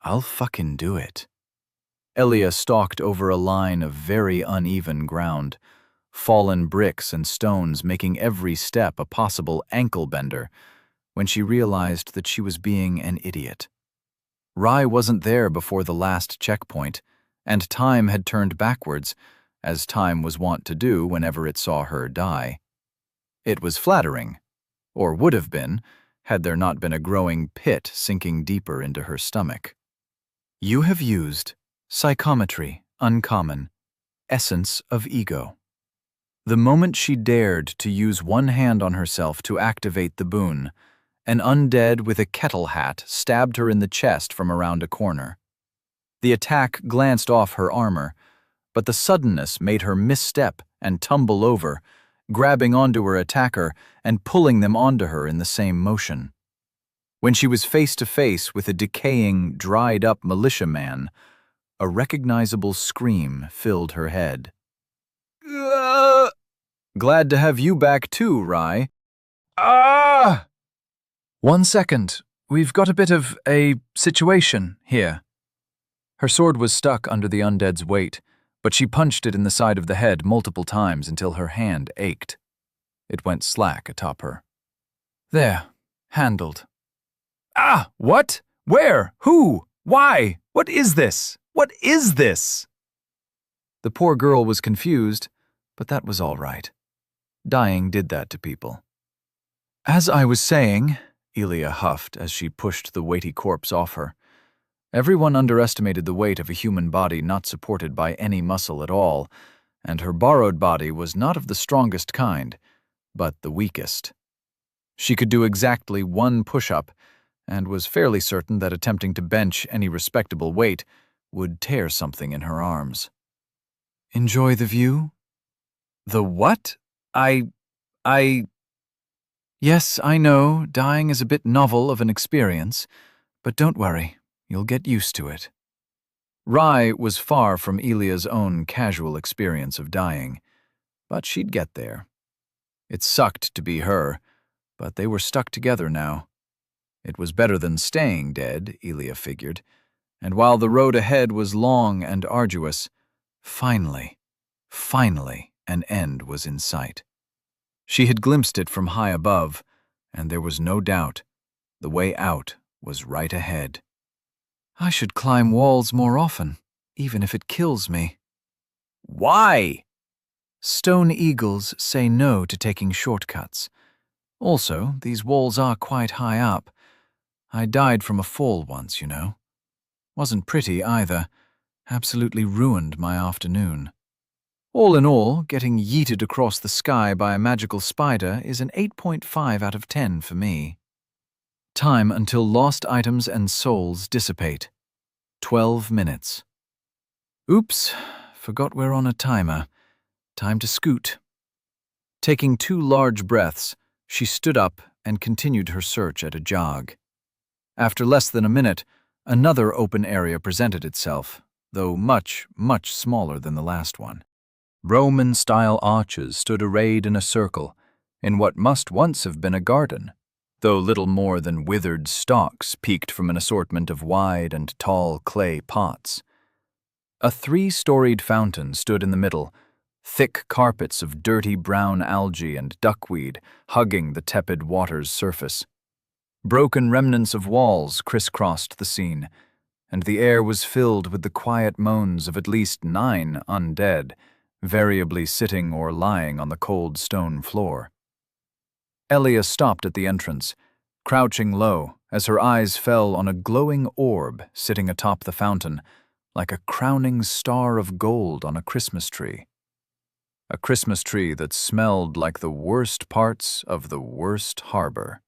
I'll fucking do it. Elia stalked over a line of very uneven ground, fallen bricks and stones making every step a possible ankle-bender, when she realized that she was being an idiot. Rai wasn't there before the last checkpoint, and time had turned backwards, as time was wont to do whenever it saw her die. It was flattering, or would have been, had there not been a growing pit sinking deeper into her stomach. You have used psychometry, uncommon, essence of ego. The moment she dared to use one hand on herself to activate the boon, an undead with a kettle hat stabbed her in the chest from around a corner. The attack glanced off her armor, but the suddenness made her misstep and tumble over, grabbing onto her attacker and pulling them onto her in the same motion. When she was face to face with a decaying, dried-up militiaman, a recognizable scream filled her head. Glad to have you back too, Rai. Ah! 1 second. We've got a bit of a situation here. Her sword was stuck under the undead's weight, but she punched it in the side of the head multiple times until her hand ached. It went slack atop her. There. Handled. Ah! What? Where? Who? Why? What is this? What is this? The poor girl was confused, but that was all right. Dying did that to people. As I was saying, Elia huffed as she pushed the weighty corpse off her. Everyone underestimated the weight of a human body not supported by any muscle at all, and her borrowed body was not of the strongest kind, but the weakest. She could do exactly 1 push-up, and was fairly certain that attempting to bench any respectable weight would tear something in her arms. Enjoy the view? The what? Yes, I know, dying is a bit novel of an experience, but don't worry, you'll get used to it. Rai was far from Elia's own casual experience of dying, but she'd get there. It sucked to be her, but they were stuck together now. It was better than staying dead, Elia figured, and while the road ahead was long and arduous, finally, an end was in sight. She had glimpsed it from high above, and there was no doubt the way out was right ahead. I should climb walls more often, even if it kills me. Why? Stone eagles say no to taking shortcuts. Also, these walls are quite high up. I died from a fall once, you know. Wasn't pretty either. Absolutely ruined my afternoon. All in all, getting yeeted across the sky by a magical spider is an 8.5 out of 10 for me. Time until lost items and souls dissipate. 12 minutes. Oops, forgot we're on a timer. Time to scoot. Taking 2 large breaths, she stood up and continued her search at a jog. After less than a minute, another open area presented itself, though much, much smaller than the last one. Roman-style arches stood arrayed in a circle, in what must once have been a garden, though little more than withered stalks peeked from an assortment of wide and tall clay pots. A 3-storied fountain stood in the middle, thick carpets of dirty brown algae and duckweed hugging the tepid water's surface. Broken remnants of walls crisscrossed the scene, and the air was filled with the quiet moans of at least 9 undead, variably sitting or lying on the cold stone floor. Elia stopped at the entrance, crouching low as her eyes fell on a glowing orb sitting atop the fountain, like a crowning star of gold on a Christmas tree. A Christmas tree that smelled like the worst parts of the worst harbor.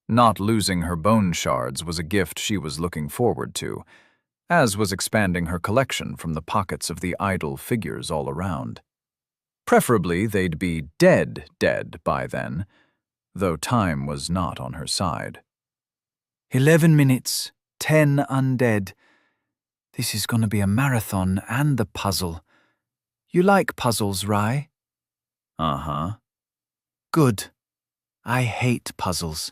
Not losing her bone shards was a gift she was looking forward to, as was expanding her collection from the pockets of the idol figures all around. Preferably they'd be dead by then, though time was not on her side. 11 minutes, 10 undead. This is going to be a marathon and the puzzle. You like puzzles, Rai? Uh-huh. Good. I hate puzzles.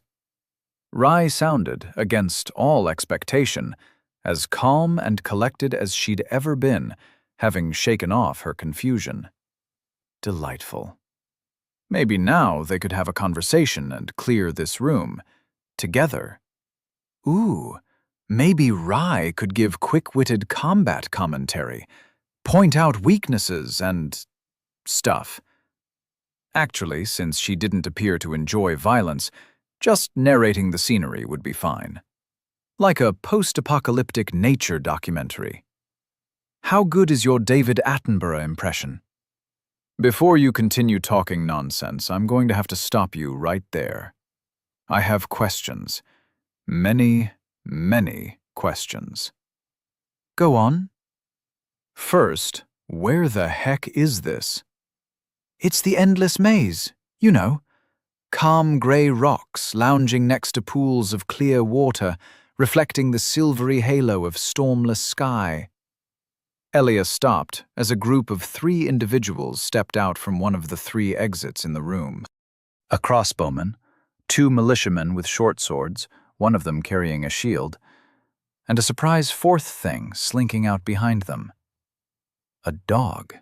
Rai sounded, against all expectation, as calm and collected as she'd ever been, having shaken off her confusion. Delightful. Maybe now they could have a conversation and clear this room. Together. Ooh, maybe Rai could give quick-witted combat commentary, point out weaknesses and stuff. Actually, since she didn't appear to enjoy violence, just narrating the scenery would be fine. Like a post-apocalyptic nature documentary. How good is your David Attenborough impression? Before you continue talking nonsense, I'm going to have to stop you right there. I have questions. Many, many questions. Go on. First, where the heck is this? It's the endless maze, you know. Calm gray rocks lounging next to pools of clear water, reflecting the silvery halo of stormless sky. Elia stopped as a group of 3 individuals stepped out from one of the 3 exits in the room. A crossbowman, 2 militiamen with short swords, one of them carrying a shield, and a surprise 4th thing slinking out behind them. A dog.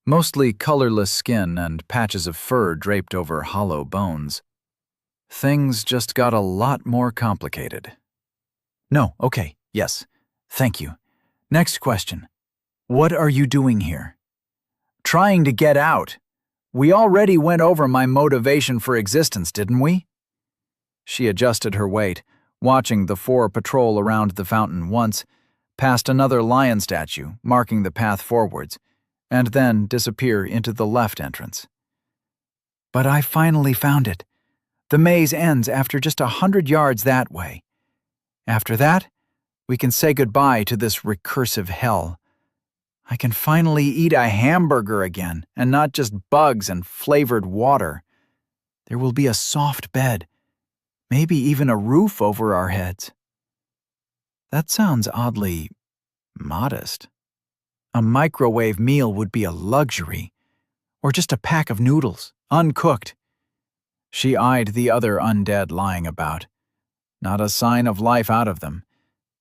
Mostly colorless skin and patches of fur draped over hollow bones. Things just got a lot more complicated. No, okay, yes, thank you. Next question. What are you doing here? Trying to get out. We already went over my motivation for existence, didn't we? She adjusted her weight, watching the 4 patrol around the fountain once, past another lion statue, marking the path forwards, and then disappear into the left entrance. But I finally found it. The maze ends after just 100 yards that way. After that, we can say goodbye to this recursive hell. I can finally eat a hamburger again, and not just bugs and flavored water. There will be a soft bed, maybe even a roof over our heads. That sounds oddly modest. A microwave meal would be a luxury, or just a pack of noodles, uncooked. She eyed the other undead lying about. Not a sign of life out of them.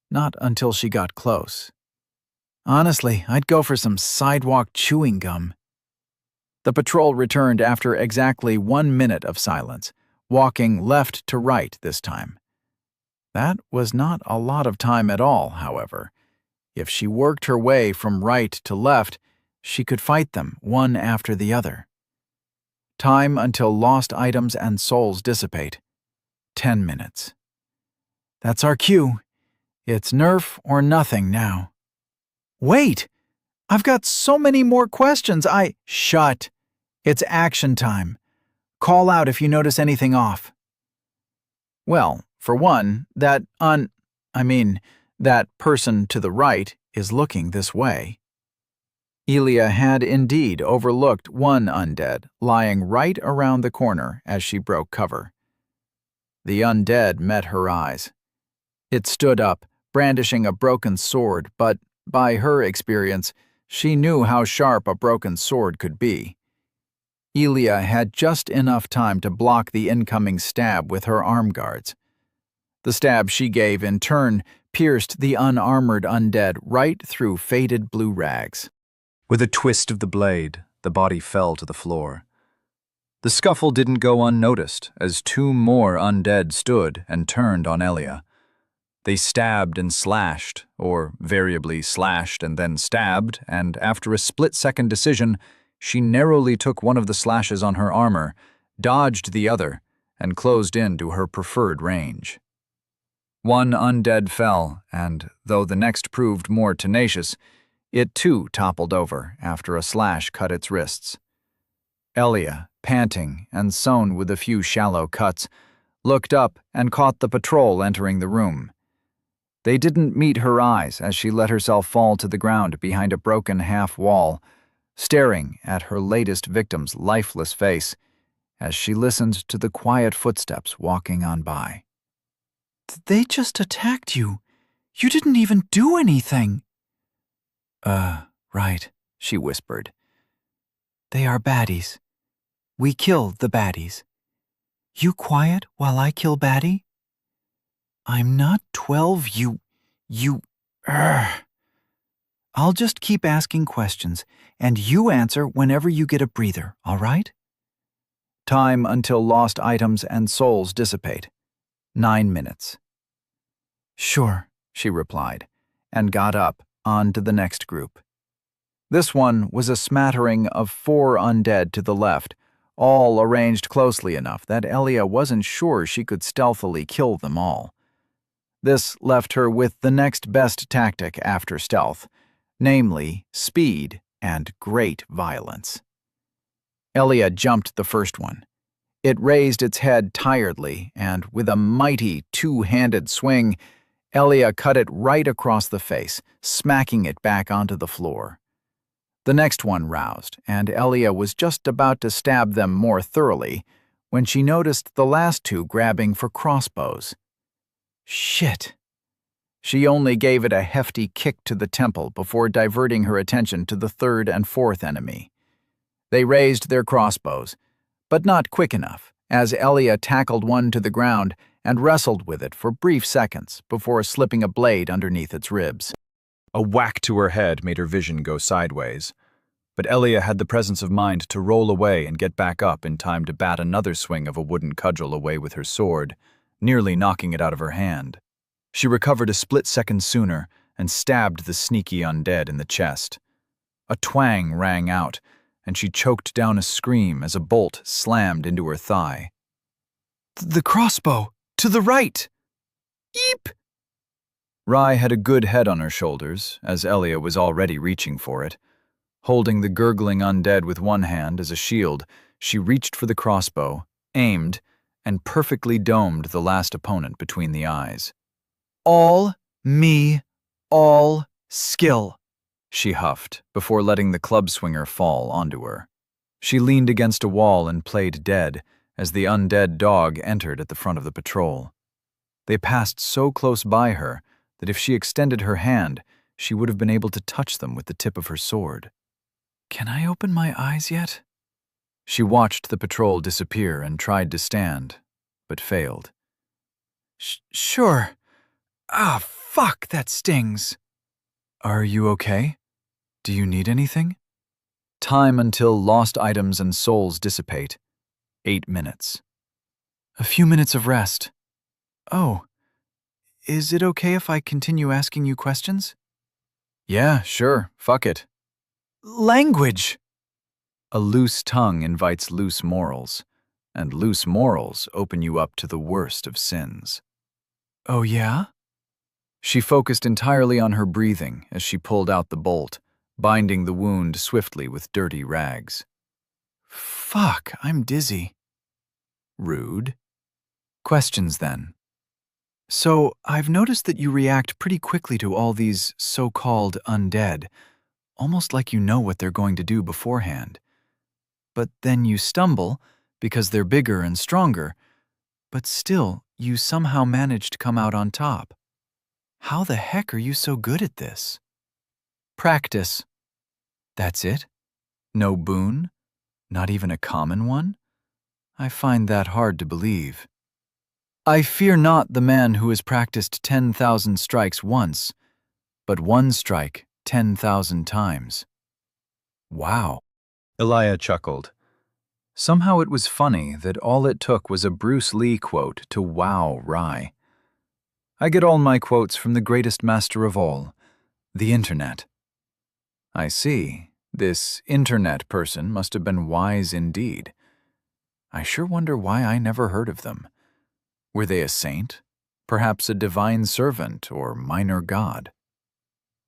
Not until she got close. Honestly, I'd go for some sidewalk chewing gum. The patrol returned after exactly 1 minute of silence, walking left to right this time. That was not a lot of time at all, however. If she worked her way from right to left, she could fight them one after the other. Time until lost items and souls dissipate. 10 minutes. That's our cue. It's nerf or nothing now. Wait! I've got so many more questions. Shut. It's action time. Call out if you notice anything off. Well, for one, that person to the right is looking this way. Elia had indeed overlooked one undead lying right around the corner as she broke cover. The undead met her eyes. It stood up, brandishing a broken sword, but by her experience, she knew how sharp a broken sword could be. Elia had just enough time to block the incoming stab with her arm guards. The stab she gave, in turn, pierced the unarmored undead right through faded blue rags. With a twist of the blade, the body fell to the floor. The scuffle didn't go unnoticed as 2 more undead stood and turned on Elia. They stabbed and slashed, or variably slashed and then stabbed, and after a split-second decision, she narrowly took one of the slashes on her armor, dodged the other, and closed into her preferred range. 1 undead fell, and, though the next proved more tenacious, it too toppled over after a slash cut its wrists. Elia, panting and sewn with a few shallow cuts, looked up and caught the patrol entering the room. They didn't meet her eyes as she let herself fall to the ground behind a broken half-wall, staring at her latest victim's lifeless face as she listened to the quiet footsteps walking on by. They just attacked you. You didn't even do anything. Right, she whispered. They are baddies. We kill the baddies. You quiet while I kill baddie? I'm not 12, you... I'll just keep asking questions, and you answer whenever you get a breather, all right? Time until lost items and souls dissipate. 9 minutes. Sure, she replied, and got up on to the next group. This one was a smattering of 4 undead to the left, all arranged closely enough that Elia wasn't sure she could stealthily kill them all. This left her with the next best tactic after stealth, namely speed and great violence. Elia jumped the first one. It raised its head tiredly, and with a mighty 2-handed swing, Elia cut it right across the face, smacking it back onto the floor. The next one roused, and Elia was just about to stab them more thoroughly when she noticed the last 2 grabbing for crossbows. Shit! She only gave it a hefty kick to the temple before diverting her attention to the 3rd and 4th enemy. They raised their crossbows, but not quick enough, as Elia tackled one to the ground and wrestled with it for brief seconds before slipping a blade underneath its ribs. A whack to her head made her vision go sideways, but Elia had the presence of mind to roll away and get back up in time to bat another swing of a wooden cudgel away with her sword, nearly knocking it out of her hand. She recovered a split second sooner and stabbed the sneaky undead in the chest. A twang rang out, and she choked down a scream as a bolt slammed into her thigh. "The crossbow! To the right!" "Eep!" Rye had a good head on her shoulders, as Elia was already reaching for it. Holding the gurgling undead with one hand as a shield, she reached for the crossbow, aimed, and perfectly domed the last opponent between the eyes. "All me, all skill," she huffed, before letting the club swinger fall onto her. She leaned against a wall and played dead as the undead dog entered at the front of the patrol. They passed so close by her that if she extended her hand, she would have been able to touch them with the tip of her sword. "Can I open my eyes yet?" She watched the patrol disappear and tried to stand, but failed. Sure. Ah, fuck, that stings." "Are you okay? Do you need anything?" Time until lost items and souls dissipate. 8 minutes. "A few minutes of rest." "Oh, is it okay if I continue asking you questions?" "Yeah, sure, fuck it." "Language!" A loose tongue invites loose morals, and loose morals open you up to the worst of sins. "Oh yeah?" She focused entirely on her breathing as she pulled out the bolt, binding the wound swiftly with dirty rags. "Fuck, I'm dizzy." Rude. Questions then. "So, I've noticed that you react pretty quickly to all these so-called undead, almost like you know what they're going to do beforehand. But then you stumble, because they're bigger and stronger, but still, you somehow manage to come out on top. How the heck are you so good at this?" "Practice." "That's it? No boon? Not even a common one? I find that hard to believe." "I fear not the man who has practiced 10,000 strikes once, but one strike 10,000 times." Wow. Elia chuckled. Somehow it was funny that all it took was a Bruce Lee quote to wow Rye. I get all my quotes from the greatest master of all, the Internet. I see. This Internet person must have been wise indeed. I sure wonder why I never heard of them. Were they a saint? Perhaps a divine servant or minor god?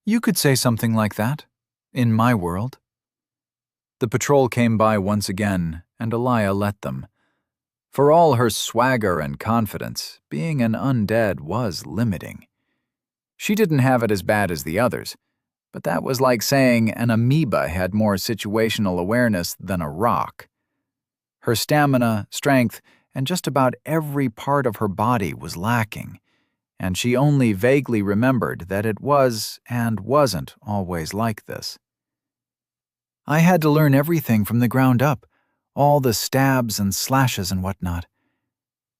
You could say something like that, in my world. The patrol came by once again, and Elia let them. For all her swagger and confidence, being an undead was limiting. She didn't have it as bad as the others, but that was like saying an amoeba had more situational awareness than a rock. Her stamina, strength, and just about every part of her body was lacking, and she only vaguely remembered that it was and wasn't always like this. I had to learn everything from the ground up, all the stabs and slashes and whatnot.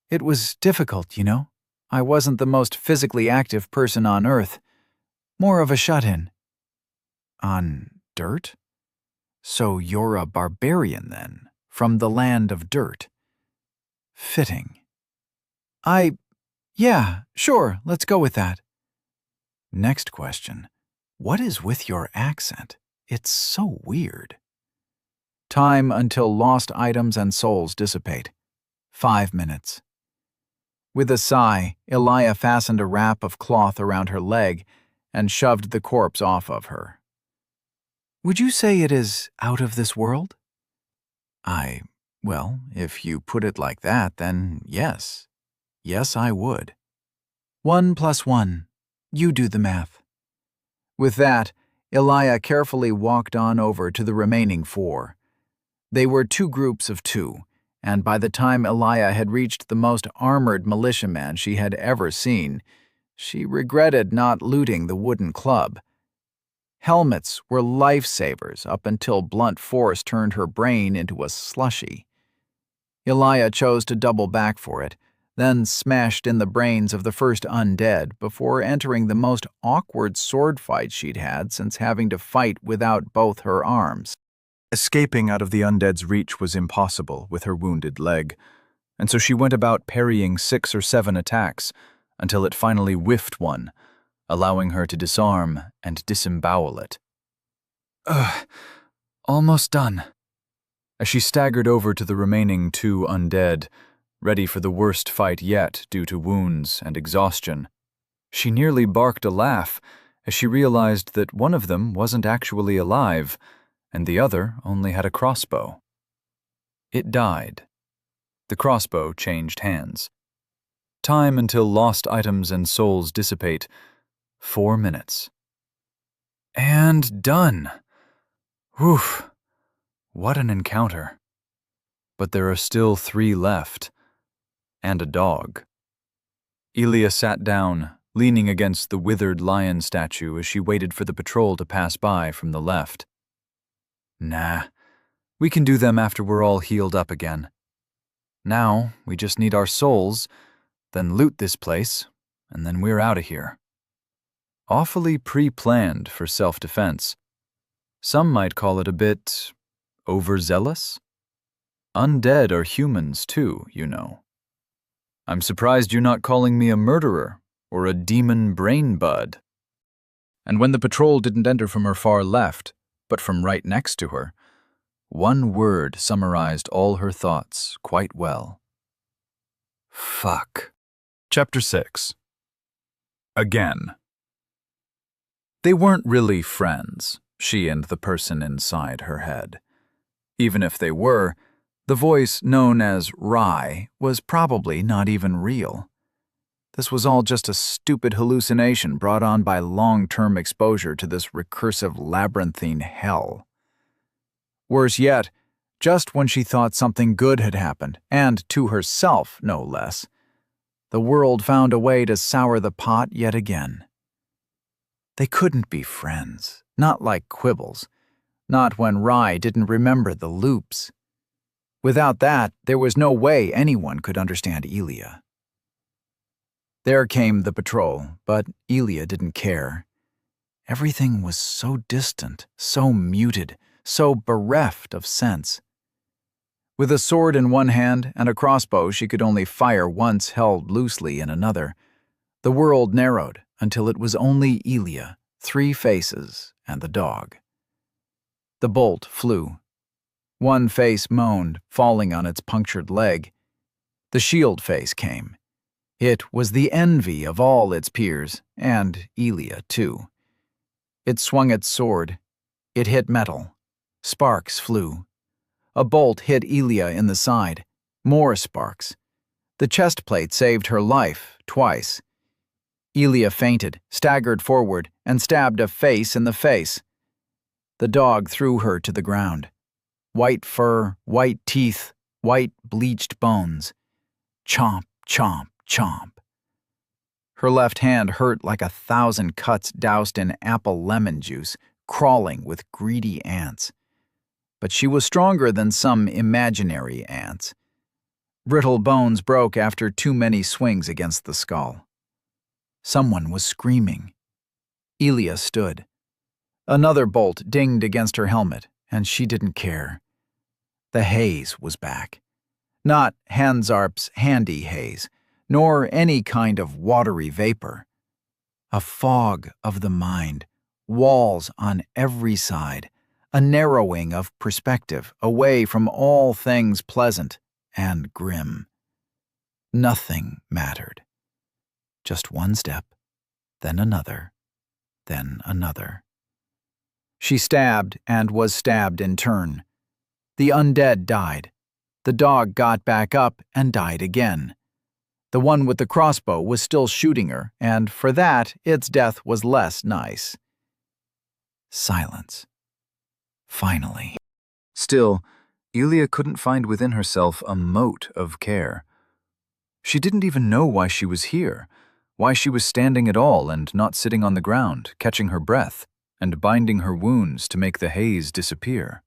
It was difficult, you know. I wasn't the most physically active person on Earth, more of a shut-in. On dirt? So you're a barbarian, then, from the land of dirt. Fitting. Yeah, sure, let's go with that. Next question. What is with your accent? It's so weird. Time until lost items and souls dissipate. 5 minutes. With a sigh, Elia fastened a wrap of cloth around her leg and shoved the corpse off of her. Would you say it is out of this world? Well, if you put it like that, then yes. Yes, I would. 1 + 1. You do the math. With that, Elia carefully walked on over to the remaining 4. They were 2 groups of 2, and by the time Elia had reached the most armored militiaman she had ever seen, she regretted not looting the wooden club. Helmets were lifesavers up until blunt force turned her brain into a slushy. Elia chose to double back for it, then smashed in the brains of the first undead before entering the most awkward sword fight she'd had since having to fight without both her arms. Escaping out of the undead's reach was impossible with her wounded leg, and so she went about parrying 6 or 7 attacks until it finally whiffed one, allowing her to disarm and disembowel it. Almost done. As she staggered over to the remaining 2 undead, ready for the worst fight yet due to wounds and exhaustion, she nearly barked a laugh as she realized that one of them wasn't actually alive, and the other only had a crossbow. It died. The crossbow changed hands. Time until lost items and souls dissipate. 4 minutes. And done. Whew. What an encounter. But there are still 3 left. And a dog. Elia sat down, leaning against the withered lion statue as she waited for the patrol to pass by from the left. Nah, we can do them after we're all healed up again. Now, we just need our souls, then loot this place, and then we're out of here. Awfully pre-planned for self-defense. Some might call it a bit overzealous. Undead are humans too, you know. I'm surprised you're not calling me a murderer or a demon brain bud. And when the patrol didn't enter from her far left, but from right next to her, one word summarized all her thoughts quite well. Fuck. Chapter 6. Again. They weren't really friends, she and the person inside her head. Even if they were, the voice known as Rye was probably not even real. This was all just a stupid hallucination brought on by long-term exposure to this recursive labyrinthine hell. Worse yet, just when she thought something good had happened, and to herself, no less, the world found a way to sour the pot yet again. They couldn't be friends, not like quibbles, not when Rye didn't remember the loops. Without that, there was no way anyone could understand Elia. There came the patrol, but Elia didn't care. Everything was so distant, so muted, so bereft of sense. With a sword in one hand and a crossbow she could only fire once held loosely in another, the world narrowed until it was only Elia, 3 faces, and the dog. The bolt flew. One face moaned, falling on its punctured leg. The shield face came. It was the envy of all its peers, and Elia, too. It swung its sword. It hit metal. Sparks flew. A bolt hit Elia in the side. More sparks. The chest plate saved her life, twice. Elia fainted, staggered forward, and stabbed a face in the face. The dog threw her to the ground. White fur, white teeth, white bleached bones. Chomp, chomp, chomp. Her left hand hurt like 1,000 cuts doused in apple lemon juice, crawling with greedy ants. But she was stronger than some imaginary ants. Brittle bones broke after too many swings against the skull. Someone was screaming. Elia stood. Another bolt dinged against her helmet, and she didn't care. The haze was back. Not Hansarp's handy haze, nor any kind of watery vapor. A fog of the mind, walls on every side, a narrowing of perspective away from all things pleasant and grim. Nothing mattered. Just one step, then another, then another. She stabbed and was stabbed in turn. The undead died. The dog got back up and died again. The one with the crossbow was still shooting her, and for that, its death was less nice. Silence. Finally. Still, Elia couldn't find within herself a mote of care. She didn't even know why she was here, why she was standing at all and not sitting on the ground, catching her breath, and binding her wounds to make the haze disappear.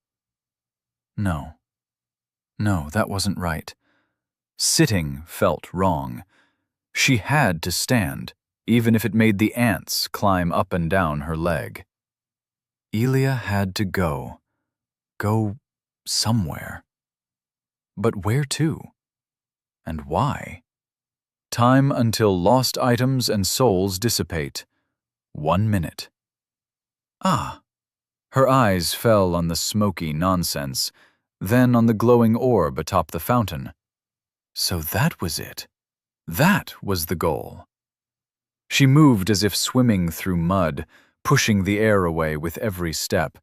No, that wasn't right. Sitting felt wrong. She had to stand, even if it made the ants climb up and down her leg. Elia had to go. Go somewhere. But where to? And why? Time until lost items and souls dissipate. 1 minute. Ah! Her eyes fell on the smoky nonsense, then on the glowing orb atop the fountain. So that was it. That was the goal. She moved as if swimming through mud, pushing the air away with every step.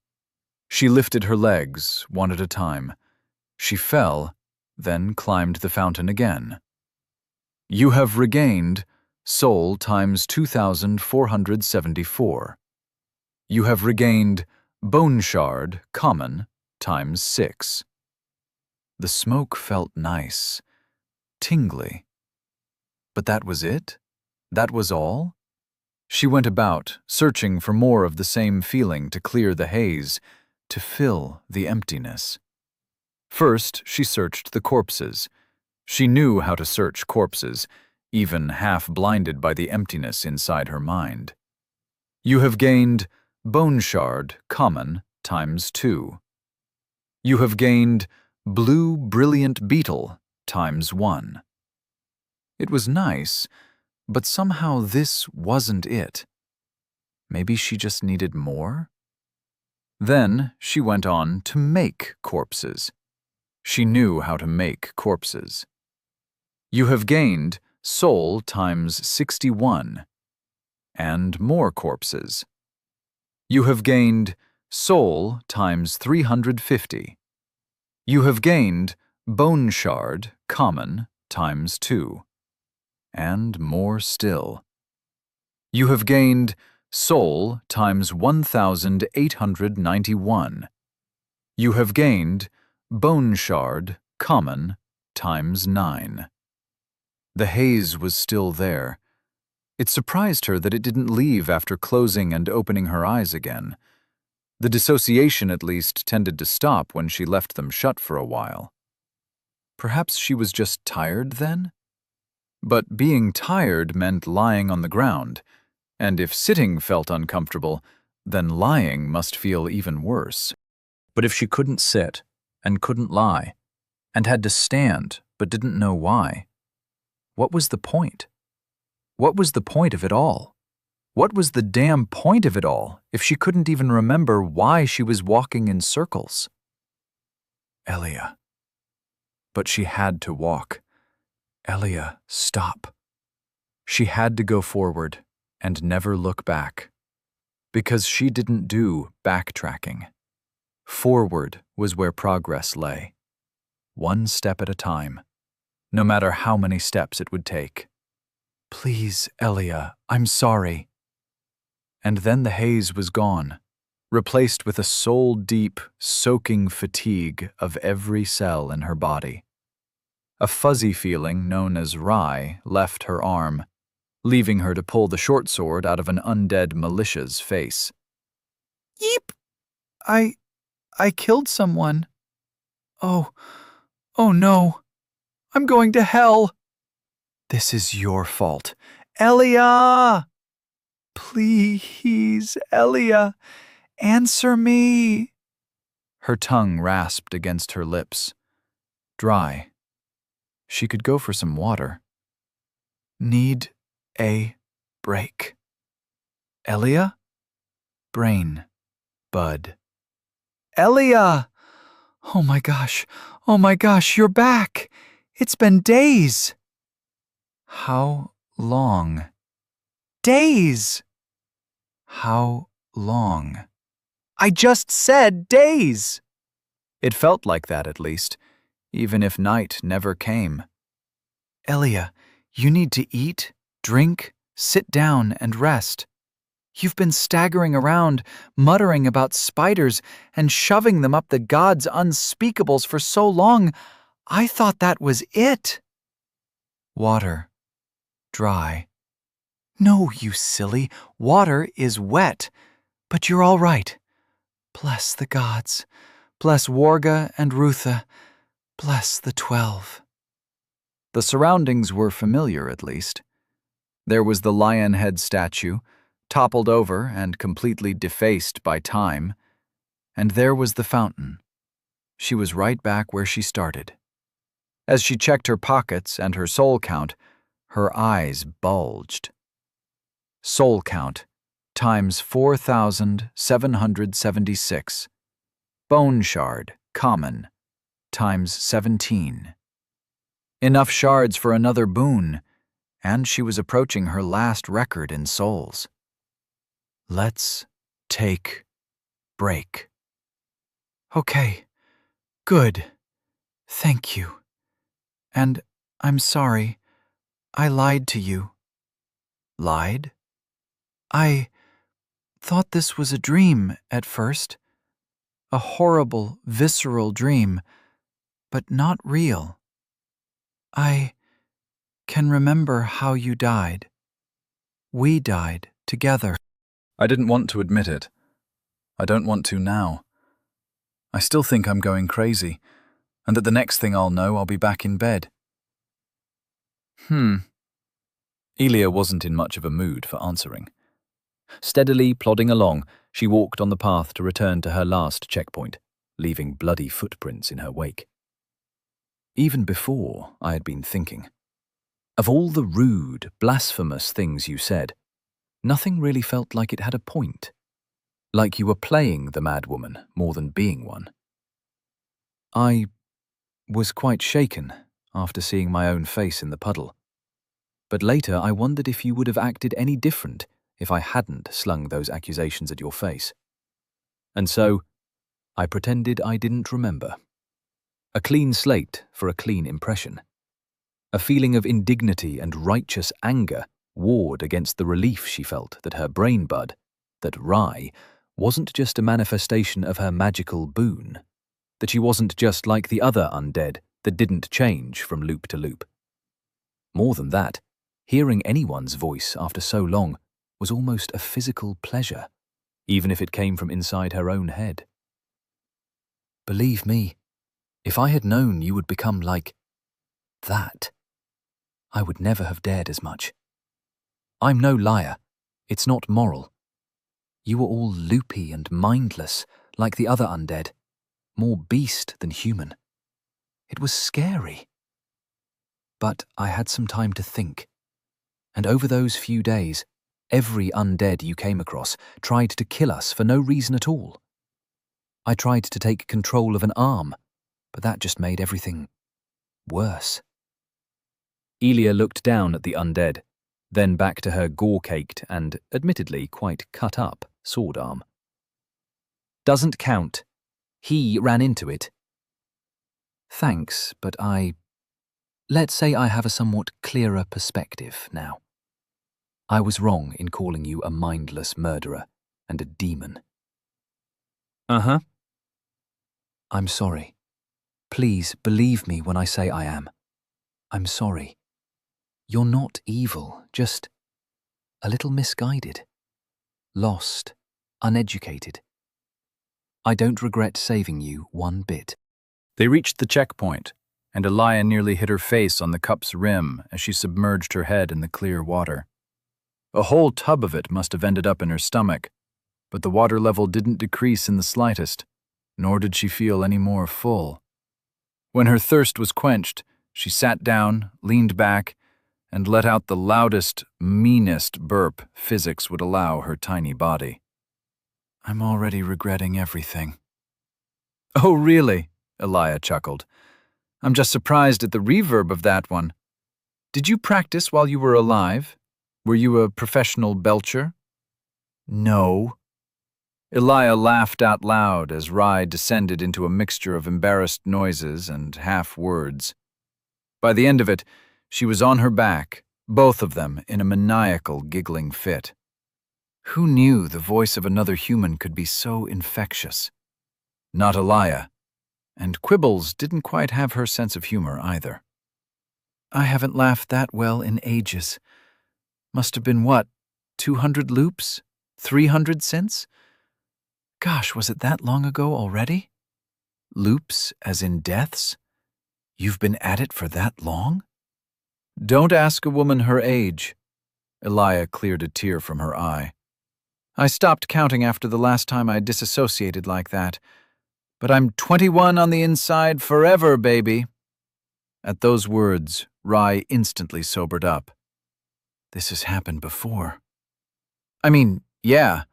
She lifted her legs, one at a time. She fell, then climbed the fountain again. You have regained soul times 2,474. You have regained bone shard common times 6. The smoke felt nice, tingly. But that was it? That was all? She went about, searching for more of the same feeling to clear the haze, to fill the emptiness. First, she searched the corpses. She knew how to search corpses, even half-blinded by the emptiness inside her mind. You have gained bone shard common times 2. You have gained blue brilliant beetle times 1. It was nice, but somehow this wasn't it. Maybe she just needed more? Then she went on to make corpses. She knew how to make corpses. You have gained soul times 61. And more corpses. You have gained soul times 350. You have gained bone shard common times 2. And more still. You have gained soul times 1,891. You have gained bone shard common times 9. The haze was still there. It surprised her that it didn't leave after closing and opening her eyes again. The dissociation at least tended to stop when she left them shut for a while. Perhaps she was just tired then? But being tired meant lying on the ground, and if sitting felt uncomfortable, then lying must feel even worse. But if she couldn't sit, and couldn't lie, and had to stand but didn't know why, what was the point? What was the point of it all? What was the damn point of it all if she couldn't even remember why she was walking in circles? Elia. But she had to walk. Elia, stop. She had to go forward and never look back. Because she didn't do backtracking. Forward was where progress lay. 1 step at a time, no matter how many steps it would take. Please, Elia, I'm sorry. And then the haze was gone, replaced with a soul-deep, soaking fatigue of every cell in her body. A fuzzy feeling known as rye left her arm, leaving her to pull the short sword out of an undead militia's face. Yeep! I killed someone. Oh no. I'm going to hell. This is your fault. Elia! Please, Elia. Answer me! Her tongue rasped against her lips. Dry. She could go for some water. Need a break. Elia? Brain. Bud. Elia! Oh my gosh, you're back! It's been days! How long? Days! How long? I just said days! It felt like that at least, even if night never came. Elia, you need to eat, drink, sit down, and rest. You've been staggering around, muttering about spiders and shoving them up the gods' unspeakables for so long, I thought that was it. Water. Dry. No, you silly, water is wet. But you're all right. Bless the gods. Bless Warga and Rutha. Bless the 12. The surroundings were familiar, at least. There was the lion head statue, toppled over and completely defaced by time, and there was the fountain. She was right back where she started. As she checked her pockets and her soul count, her eyes bulged. Soul count times 4,776. Bone shard, common, times 17. Enough shards for another boon, and she was approaching her last record in souls. Let's take break. Okay, good. Thank you. And I'm sorry. I lied to you. Lied? I thought this was a dream at first. A horrible, visceral dream, but not real. I can remember how you died. We died together. I didn't want to admit it. I don't want to now. I still think I'm going crazy, and that the next thing I'll know, I'll be back in bed. Elia wasn't in much of a mood for answering. Steadily plodding along, she walked on the path to return to her last checkpoint, leaving bloody footprints in her wake. Even before, I had been thinking, of all the rude, blasphemous things you said, nothing really felt like it had a point, like you were playing the madwoman more than being one. I was quite shaken after seeing my own face in the puddle, but later I wondered if you would have acted any different if I hadn't slung those accusations at your face. And so, I pretended I didn't remember. A clean slate for a clean impression. A feeling of indignity and righteous anger warred against the relief she felt that her brain bud, that Rye, wasn't just a manifestation of her magical boon, that she wasn't just like the other undead that didn't change from loop to loop. More than that, hearing anyone's voice after so long was almost a physical pleasure, even if it came from inside her own head. Believe me, if I had known you would become like that, I would never have dared as much. I'm no liar. It's not moral. You were all loopy and mindless, like the other undead, more beast than human. It was scary. But I had some time to think, and over those few days, every undead you came across tried to kill us for no reason at all. I tried to take control of an arm, but that just made everything worse. Elia looked down at the undead, then back to her gore-caked and, admittedly, quite cut-up sword arm. Doesn't count. He ran into it. Thanks, but let's say I have a somewhat clearer perspective now. I was wrong in calling you a mindless murderer and a demon. Uh-huh. I'm sorry. Please believe me when I say I am. I'm sorry. You're not evil, just a little misguided. Lost, uneducated. I don't regret saving you one bit. They reached the checkpoint, and a lion nearly hit her face on the cup's rim as she submerged her head in the clear water. A whole tub of it must have ended up in her stomach. but the water level didn't decrease in the slightest, nor did she feel any more full. When her thirst was quenched, she sat down, leaned back, and let out the loudest, meanest burp physics would allow her tiny body. I'm already regretting everything. Oh, really? Elia chuckled. I'm just surprised at the reverb of that one. Did you practice while you were alive? Were you a professional belcher? No. Elia laughed out loud as Rai descended into a mixture of embarrassed noises and half-words. By the end of it, she was on her back, both of them in a maniacal giggling fit. Who knew the voice of another human could be so infectious? Not Elia, and Quibbles didn't quite have her sense of humor either. I haven't laughed that well in ages. Must have been what, 200 loops? 300 since? Gosh, was it that long ago already? Loops as in deaths? You've been at it for that long? Don't ask a woman her age. Elia cleared a tear from her eye. I stopped counting after the last time I disassociated like that. But I'm 21 on the inside forever, baby. At those words, Rai instantly sobered up. This has happened before. I mean, yeah.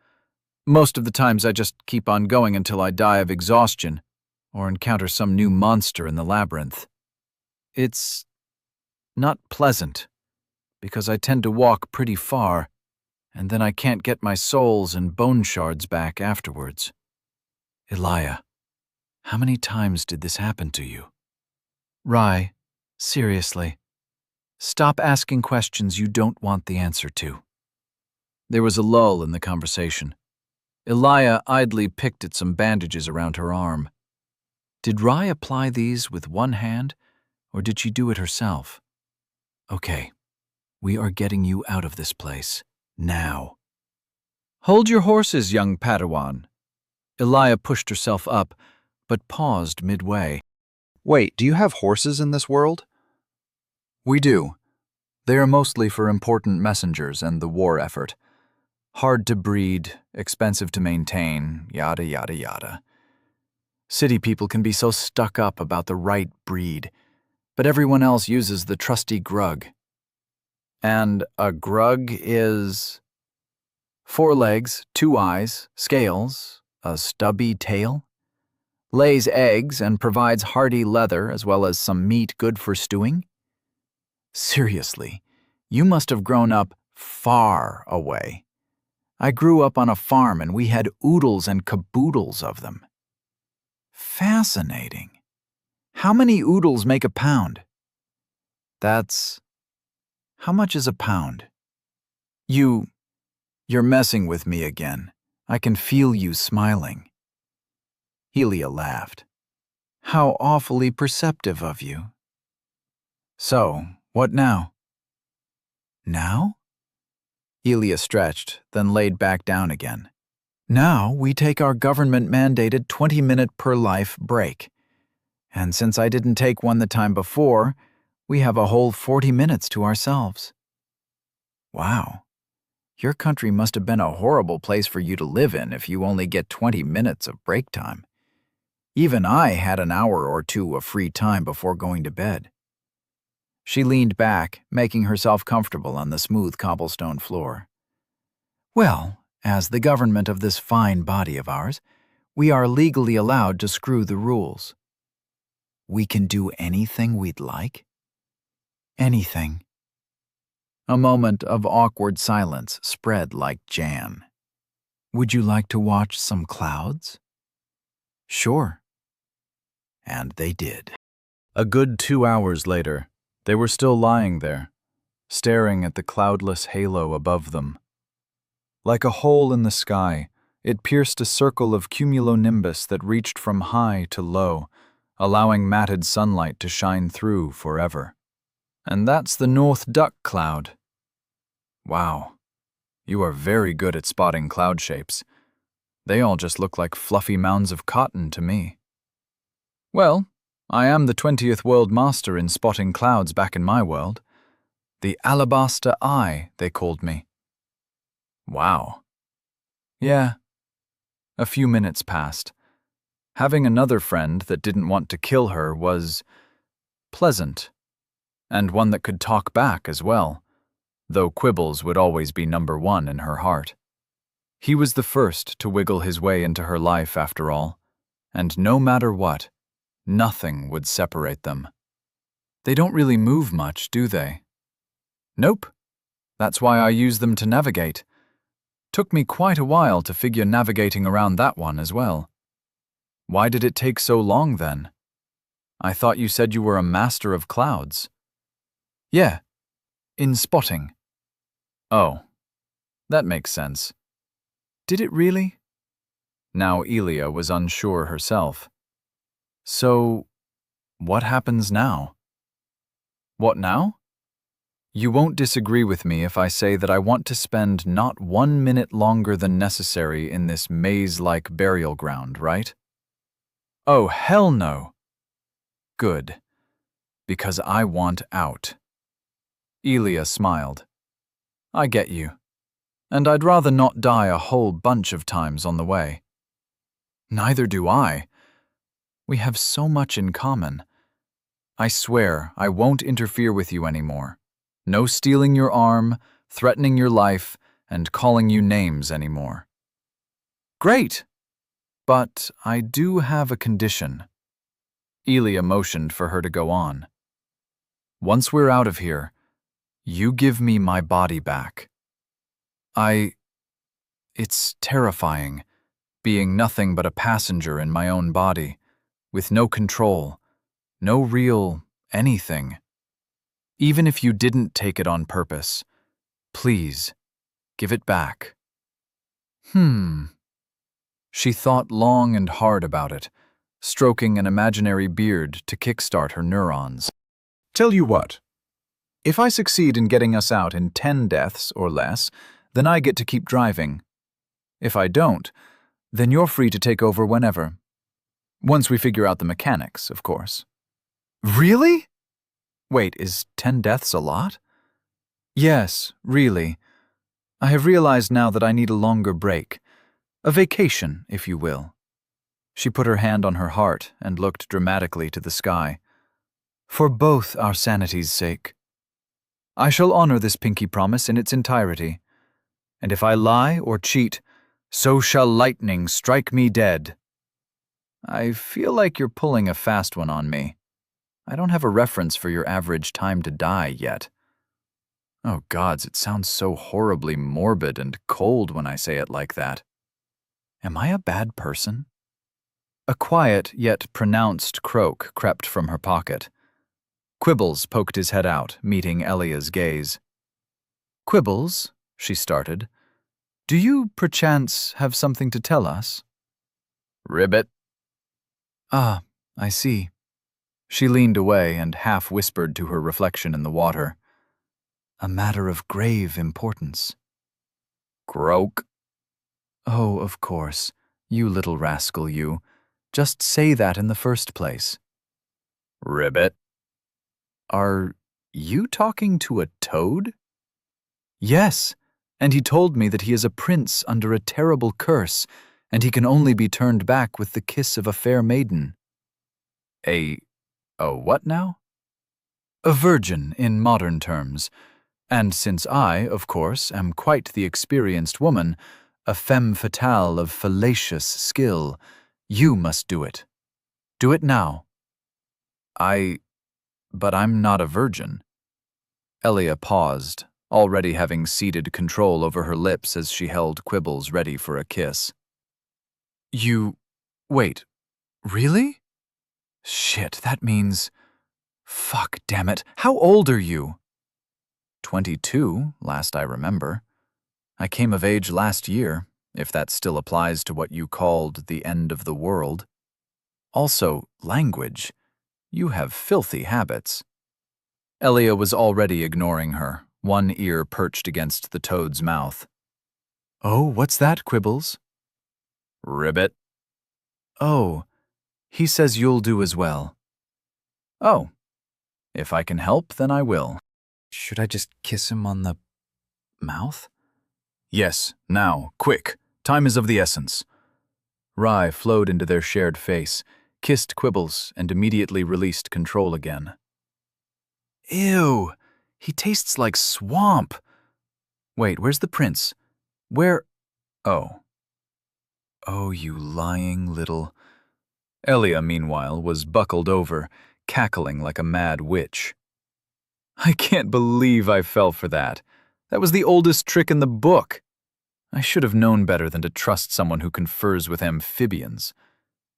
Most of the times I just keep on going until I die of exhaustion or encounter some new monster in the labyrinth. It's not pleasant, because I tend to walk pretty far, and then I can't get my souls and bone shards back afterwards. Elia, how many times did this happen to you? Rai, seriously, stop asking questions you don't want the answer to. There was a lull in the conversation. Elia idly picked at some bandages around her arm. Did Rai apply these with one hand, or did she do it herself? Okay, we are getting you out of this place, now. Hold your horses, young Padawan. Elia pushed herself up, but paused midway. Wait, do you have horses in this world? We do. They are mostly for important messengers and the war effort. Hard to breed, expensive to maintain, yada yada yada. City people can be so stuck up about the right breed, but everyone else uses the trusty grug. And a grug is 4 legs, 2 eyes, scales, a stubby tail, lays eggs and provides hardy leather as well as some meat good for stewing. Seriously, you must have grown up far away. I grew up on a farm and we had oodles and caboodles of them. Fascinating. How many oodles make a pound? How much is a pound? You're messing with me again. I can feel you smiling. Helia laughed. How awfully perceptive of you. So, what now? Now? Helia stretched, then laid back down again. Now we take our government-mandated 20-minute per life break. And since I didn't take one the time before, we have a whole 40 minutes to ourselves. Wow. Your country must have been a horrible place for you to live in if you only get 20 minutes of break time. Even I had an hour or two of free time before going to bed. She leaned back, making herself comfortable on the smooth cobblestone floor. Well, as the government of this fine body of ours, we are legally allowed to screw the rules. We can do anything we'd like? Anything. A moment of awkward silence spread like jam. Would you like to watch some clouds? Sure. And they did. A good 2 hours later, they were still lying there, staring at the cloudless halo above them. Like a hole in the sky, it pierced a circle of cumulonimbus that reached from high to low, allowing matted sunlight to shine through forever. And that's the North Duck Cloud. Wow, you are very good at spotting cloud shapes. They all just look like fluffy mounds of cotton to me. Well, I am the 20th world master in spotting clouds back in my world. The Alabaster Eye, they called me. Wow. Yeah, A few minutes passed. Having another friend that didn't want to kill her was pleasant, and one that could talk back as well, though Quibbles would always be number one in her heart. He was the first to wiggle his way into her life after all, and no matter what, nothing would separate them. They don't really move much, do they? Nope. That's why I use them to navigate. Took me quite a while to figure navigating around that one as well. Why did it take so long then? I thought you said you were a master of clouds. Yeah, in spotting. Oh, that makes sense. Did it really? Now Elia was unsure herself. So, what happens now? What now? You won't disagree with me if I say that I want to spend not 1 minute longer than necessary in this maze-like burial ground, right? Oh, hell no. Good. Because I want out. Elia smiled. I get you. And I'd rather not die a whole bunch of times on the way. Neither do I. We have so much in common. I swear I won't interfere with you anymore. No stealing your arm, threatening your life, and calling you names anymore. Great! But I do have a condition. Elia motioned for her to go on. Once we're out of here, you give me my body back. It's terrifying, being nothing but a passenger in my own body, with no control, no real anything. Even if you didn't take it on purpose, please, give it back. She thought long and hard about it, stroking an imaginary beard to kickstart her neurons. Tell you what, If I succeed in getting us out in 10 deaths or less, then I get to keep driving. If I don't, then you're free to take over whenever. Once we figure out the mechanics, of course. Really? Wait, is 10 deaths a lot? Yes, really. I have realized now that I need a longer break. A vacation, if you will. She put her hand on her heart and looked dramatically to the sky. For both our sanity's sake. I shall honor this pinky promise in its entirety. And if I lie or cheat, so shall lightning strike me dead. I feel like you're pulling a fast one on me. I don't have a reference for your average time to die yet. Oh gods, it sounds so horribly morbid and cold when I say it like that. Am I a bad person? A quiet yet pronounced croak crept from her pocket. Quibbles poked his head out, meeting Elia's gaze. Quibbles, she started, do you perchance have something to tell us? Ribbit. Ah, I see. She leaned away and half whispered to her reflection in the water. A matter of grave importance. Croak. Oh, of course. You little rascal, you. Just say that in the first place. Ribbit. Are you talking to a toad? Yes, and he told me that he is a prince under a terrible curse, and he can only be turned back with the kiss of a fair maiden. A what now? A virgin in modern terms. And since I, of course, am quite the experienced woman, a femme fatale of fallacious skill, you must do it. Do it now. But I'm not a virgin. Elia paused, already having ceded control over her lips as she held Quibbles ready for a kiss. Wait, really? Shit, that means... Fuck, damn it, how old are you? 22, last I remember. I came of age last year, if that still applies to what you called the end of the world. Also, language. You have filthy habits. Elia was already ignoring her, one ear perched against the toad's mouth. Oh, what's that, Quibbles? Ribbit. Oh, he says you'll do as well. Oh, if I can help, then I will. Should I just kiss him on the mouth? Yes, now, quick. Time is of the essence. Rye flowed into their shared face, kissed Quibbles, and immediately released control again. Ew, he tastes like swamp. Wait, where's the prince? Where? Oh. Oh, you lying little... Elia, meanwhile, was buckled over, cackling like a mad witch. I can't believe I fell for that. That was the oldest trick in the book. I should have known better than to trust someone who confers with amphibians.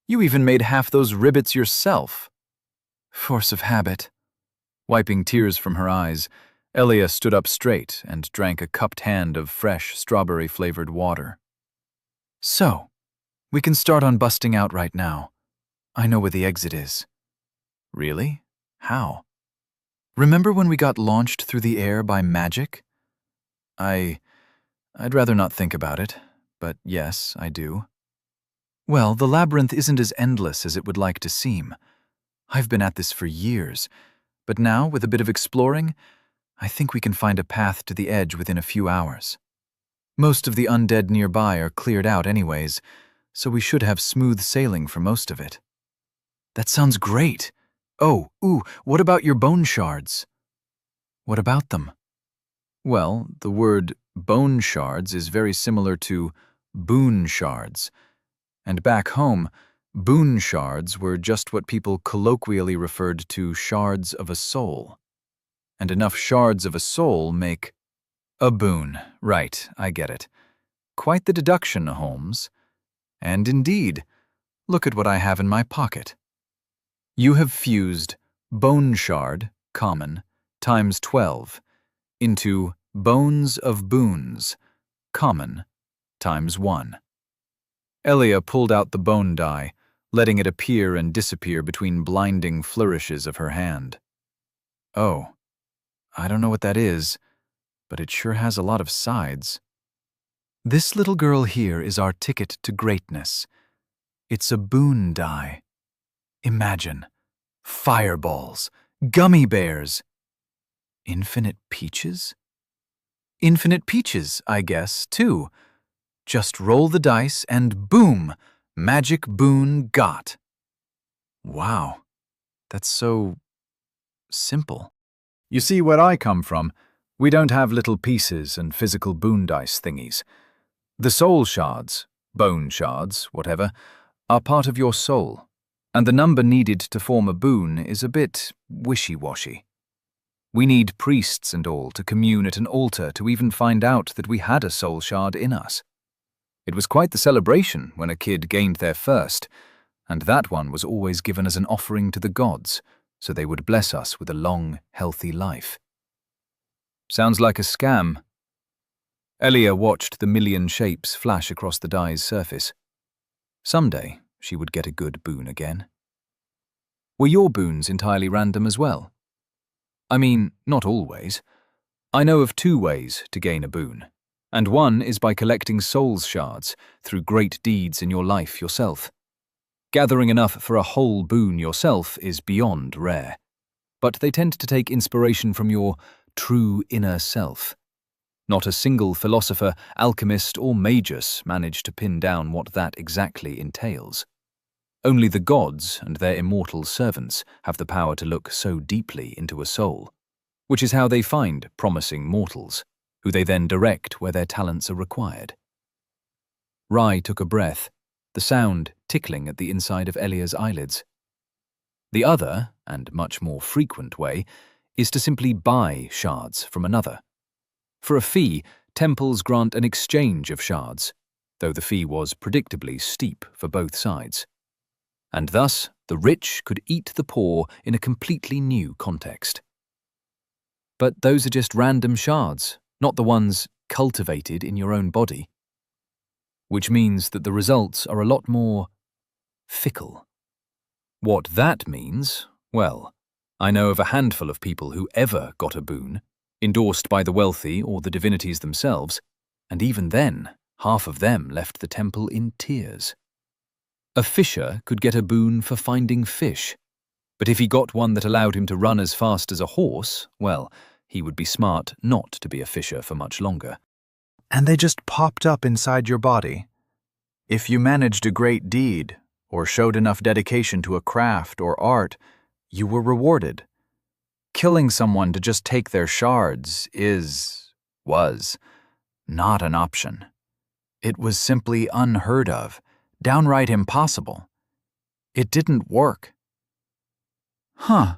You even made half those ribbits yourself. Force of habit. Wiping tears from her eyes, Elia stood up straight and drank a cupped hand of fresh, strawberry-flavored water. So, we can start on busting out right now. I know where the exit is. Really? How? Remember when we got launched through the air by magic? I'd rather not think about it, but yes, I do. Well, the labyrinth isn't as endless as it would like to seem. I've been at this for years, but now, with a bit of exploring, I think we can find a path to the edge within a few hours. Most of the undead nearby are cleared out anyways, so we should have smooth sailing for most of it. That sounds great. Oh, what about your bone shards? What about them? Well, the word bone shards is very similar to boon shards. And back home, boon shards were just what people colloquially referred to shards of a soul. And enough shards of a soul make a boon. Right, I get it. Quite the deduction, Holmes. And indeed, look at what I have in my pocket. You have fused bone shard, common, times 12, into bones of boons, common, times 1. Elia pulled out the bone die, letting it appear and disappear between blinding flourishes of her hand. Oh, I don't know what that is, but it sure has a lot of sides. This little girl here is our ticket to greatness. It's a boon die. Imagine, fireballs, gummy bears. Infinite peaches? Infinite peaches, I guess, too. Just roll the dice and boom, magic boon got. Wow, that's so simple. You see, where I come from, we don't have little pieces and physical boon dice thingies. The soul shards, bone shards, whatever, are part of your soul, and the number needed to form a boon is a bit wishy-washy. We need priests and all to commune at an altar to even find out that we had a soul shard in us. It was quite the celebration when a kid gained their first, and that one was always given as an offering to the gods, so they would bless us with a long, healthy life. Sounds like a scam. Elia watched the million shapes flash across the die's surface. Someday, she would get a good boon again. Were your boons entirely random as well? I mean, not always. I know of 2 ways to gain a boon, and one is by collecting souls shards through great deeds in your life yourself. Gathering enough for a whole boon yourself is beyond rare, but they tend to take inspiration from your true inner self. Not a single philosopher, alchemist, or magus managed to pin down what that exactly entails. Only the gods and their immortal servants have the power to look so deeply into a soul, which is how they find promising mortals, who they then direct where their talents are required. Rye took a breath, the sound tickling at the inside of Elia's eyelids. The other, and much more frequent way, is to simply buy shards from another. For a fee, temples grant an exchange of shards, though the fee was predictably steep for both sides. And thus, the rich could eat the poor in a completely new context. But those are just random shards, not the ones cultivated in your own body. Which means that the results are a lot more fickle. What that means, well, I know of a handful of people who ever got a boon, endorsed by the wealthy or the divinities themselves, and even then, half of them left the temple in tears. A fisher could get a boon for finding fish, but if he got one that allowed him to run as fast as a horse, well, he would be smart not to be a fisher for much longer. And they just popped up inside your body. If you managed a great deed, or showed enough dedication to a craft or art, you were rewarded. Killing someone to just take their shards was not an option. It was simply unheard of, downright impossible. It didn't work. Huh.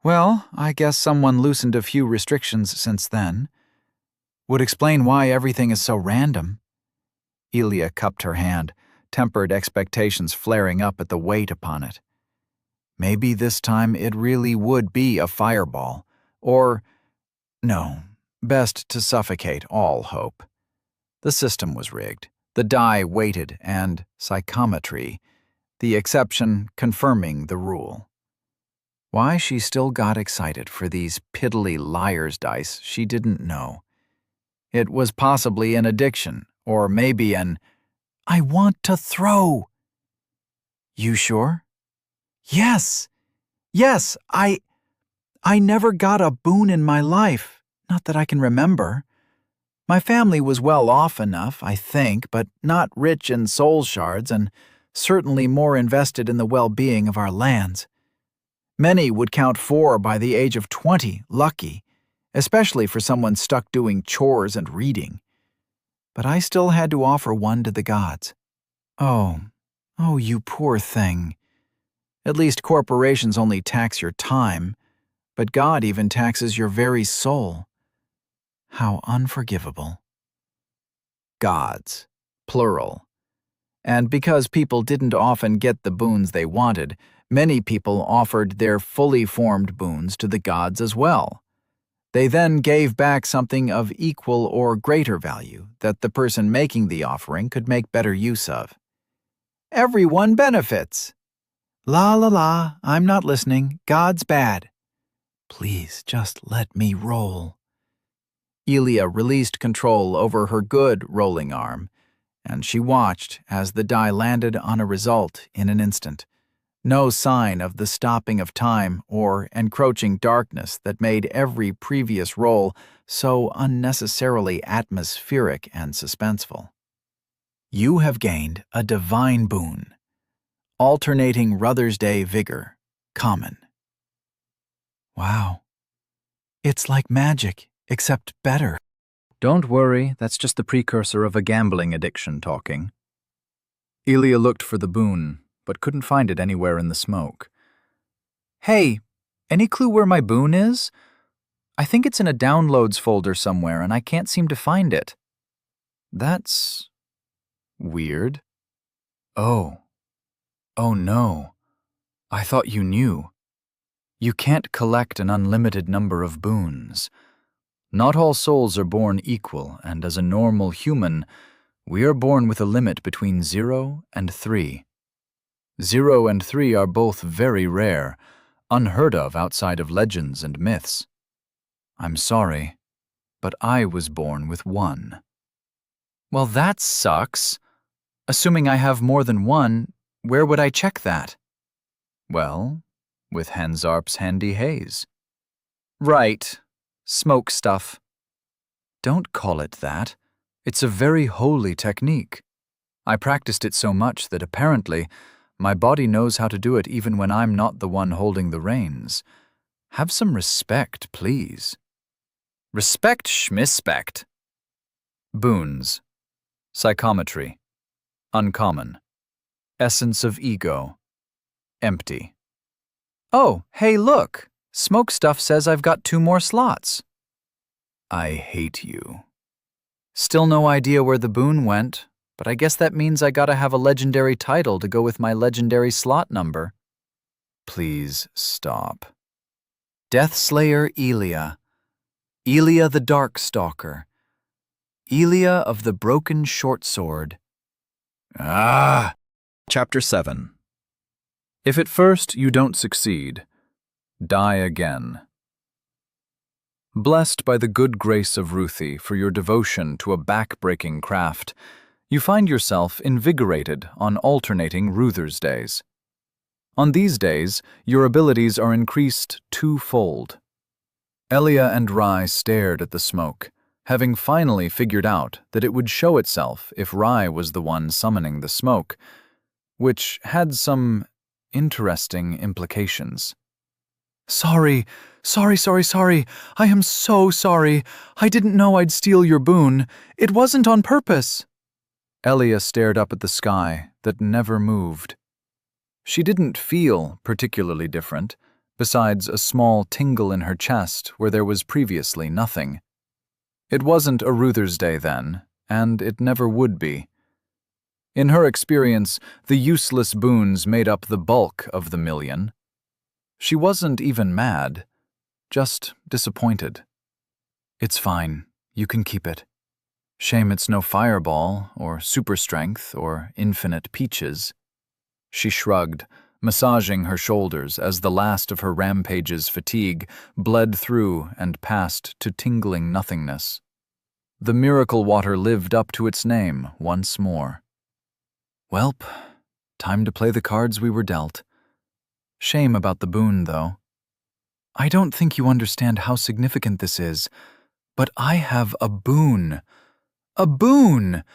Well, I guess someone loosened a few restrictions since then. Would explain why everything is so random. Elia cupped her hand, tempered expectations flaring up at the weight upon it. Maybe this time it really would be a fireball, or, no, best to suffocate all hope. The system was rigged, the die weighted, and psychometry, the exception confirming the rule. Why she still got excited for these piddly liar's dice, she didn't know. It was possibly an addiction, or maybe an, "I want to throw." You sure? Yes, I never got a boon in my life, not that I can remember. My family was well off enough, I think, but not rich in soul shards and certainly more invested in the well-being of our lands. Many would count 4 by the age of 20 lucky, especially for someone stuck doing chores and reading. But I still had to offer one to the gods. Oh, you poor thing. At least corporations only tax your time, but God even taxes your very soul. How unforgivable. Gods, plural. And because people didn't often get the boons they wanted, many people offered their fully formed boons to the gods as well. They then gave back something of equal or greater value that the person making the offering could make better use of. Everyone benefits. La la la, I'm not listening. God's bad. Please just let me roll. Elia released control over her good rolling arm, and she watched as the die landed on a result in an instant. No sign of the stopping of time or encroaching darkness that made every previous roll so unnecessarily atmospheric and suspenseful. You have gained a divine boon. Alternating Ruther's Day vigor, common. Wow. It's like magic, except better. Don't worry, that's just the precursor of a gambling addiction talking. Elia looked for the boon, but couldn't find it anywhere in the smoke. Hey, any clue where my boon is? I think it's in a downloads folder somewhere, and I can't seem to find it. That's weird. Oh no. I thought you knew. You can't collect an unlimited number of boons. Not all souls are born equal, and as a normal human, we are born with a limit between 0 and 3. 0 and 3 are both very rare, unheard of outside of legends and myths. I'm sorry, but I was born with 1. Well, that sucks. Assuming I have more than 1, where would I check that? Well, with Hansarp's handy haze. Right. Smoke stuff. Don't call it that. It's a very holy technique. I practiced it so much that apparently my body knows how to do it even when I'm not the one holding the reins. Have some respect, please. Respect schmispect. Boons. Psychometry. Uncommon. Essence of ego. Empty. Oh, hey, look. Smoke stuff says I've got 2 more slots. I hate you. Still no idea where the boon went, but I guess that means I gotta have a legendary title to go with my legendary slot number. Please stop. Deathslayer Elia. Elia the Darkstalker. Elia of the Broken Short Sword. Ah! Chapter 7. If at first you don't succeed, die again. Blessed by the good grace of Ruthie for your devotion to a back-breaking craft, you find yourself invigorated on alternating Ruther's days. On these days, your abilities are increased 2-fold. Elia and Rai stared at the smoke, having finally figured out that it would show itself if Rai was the one summoning the smoke, which had some interesting implications. Sorry. I am so sorry. I didn't know I'd steal your boon. It wasn't on purpose. Elia stared up at the sky that never moved. She didn't feel particularly different, besides a small tingle in her chest where there was previously nothing. It wasn't a Ruther's Day then, and it never would be. In her experience, the useless boons made up the bulk of the million. She wasn't even mad, just disappointed. It's fine, you can keep it. Shame it's no fireball, or super strength, or infinite peaches. She shrugged, massaging her shoulders as the last of her rampage's fatigue bled through and passed to tingling nothingness. The miracle water lived up to its name once more. Welp, time to play the cards we were dealt. Shame about the boon, though. I don't think you understand how significant this is, but I have a boon. A boon!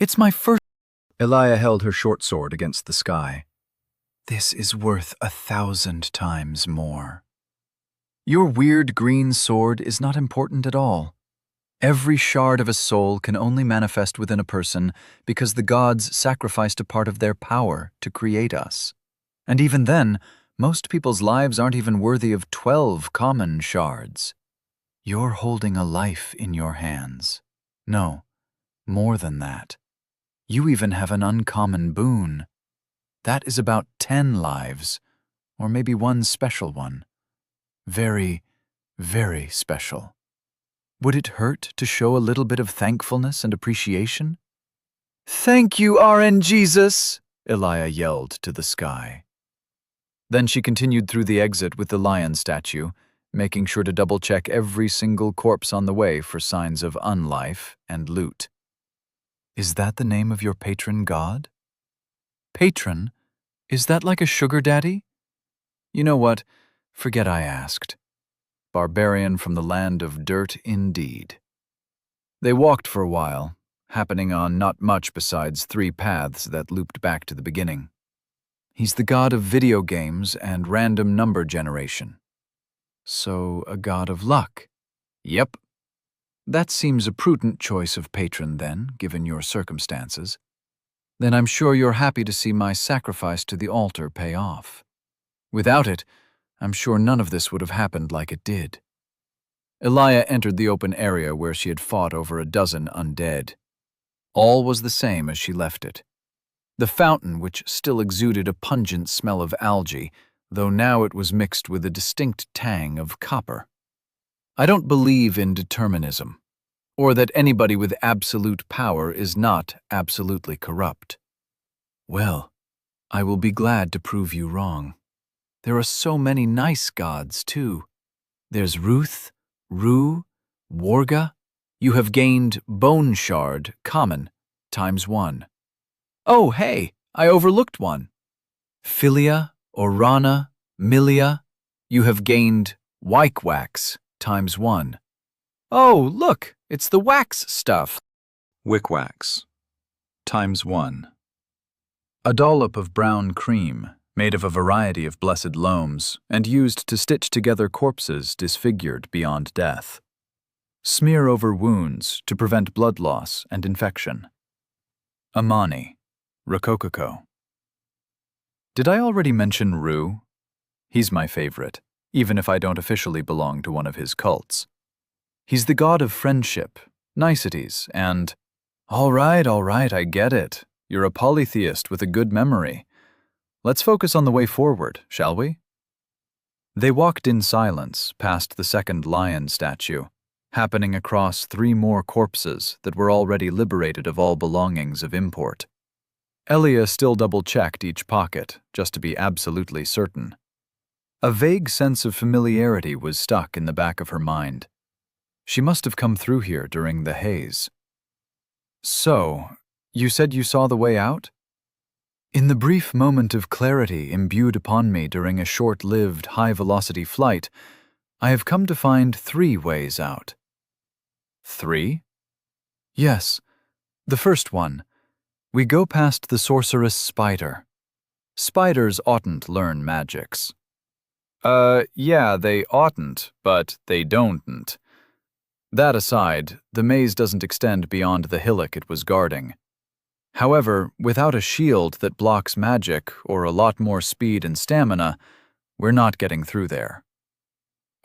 It's my first— Elia held her short sword against the sky. This is worth 1,000 times more. Your weird green sword is not important at all. Every shard of a soul can only manifest within a person because the gods sacrificed a part of their power to create us. And even then, most people's lives aren't even worthy of 12 common shards. You're holding a life in your hands. No, more than that. You even have an uncommon boon. That is about 10 lives, or maybe one special one. Very, very special. Would it hurt to show a little bit of thankfulness and appreciation? Thank you, RN Jesus, Elia yelled to the sky. Then she continued through the exit with the lion statue, making sure to double-check every single corpse on the way for signs of unlife and loot. Is that the name of your patron god? Patron? Is that like a sugar daddy? You know what? Forget I asked. Barbarian from the land of dirt indeed. They walked for a while, happening on not much besides 3 paths that looped back to the beginning. He's the god of video games and random number generation. So, a god of luck. Yep. That seems a prudent choice of patron then, given your circumstances. Then I'm sure you're happy to see my sacrifice to the altar pay off. Without it, I'm sure none of this would have happened like it did. Elia entered the open area where she had fought over a dozen undead. All was the same as she left it. The fountain, which still exuded a pungent smell of algae, though now it was mixed with a distinct tang of copper. I don't believe in determinism, or that anybody with absolute power is not absolutely corrupt. Well, I will be glad to prove you wrong. There are so many nice gods, too. There's Ruth, Ru, Warga. You have gained Bone Shard, common, ×1. Oh, hey, I overlooked one. Philia, Orana, Milia. You have gained Wyk-Wax, ×1. Oh, look, it's the wax stuff. Wick-Wax, ×1. A dollop of brown cream, made of a variety of blessed loams and used to stitch together corpses disfigured beyond death. Smear over wounds to prevent blood loss and infection. Amani, Rococo. Did I already mention Ru? He's my favorite, even if I don't officially belong to one of his cults. He's the god of friendship, niceties, and— All right, I get it. You're a polytheist with a good memory. Let's focus on the way forward, shall we? They walked in silence past the second lion statue, happening across 3 more corpses that were already liberated of all belongings of import. Elia still double-checked each pocket, just to be absolutely certain. A vague sense of familiarity was stuck in the back of her mind. She must have come through here during the haze. So, you said you saw the way out? In the brief moment of clarity imbued upon me during a short-lived, high-velocity flight, I have come to find 3 ways out. 3? Yes, the first one. We go past the sorceress spider. Spiders oughtn't learn magics. Yeah, they oughtn't, but they don'tn't. That aside, the maze doesn't extend beyond the hillock it was guarding. However, without a shield that blocks magic or a lot more speed and stamina, we're not getting through there.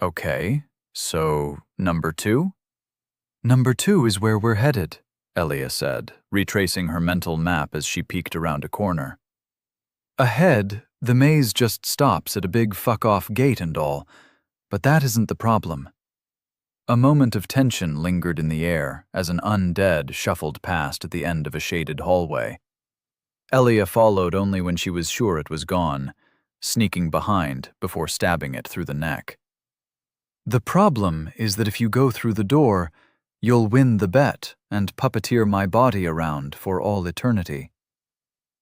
Okay, so number 2? Number 2 is where we're headed, Elia said, retracing her mental map as she peeked around a corner. Ahead, the maze just stops at a big fuck-off gate and all, but that isn't the problem. A moment of tension lingered in the air as an undead shuffled past at the end of a shaded hallway. Elia followed only when she was sure it was gone, sneaking behind before stabbing it through the neck. The problem is that if you go through the door, you'll win the bet and puppeteer my body around for all eternity.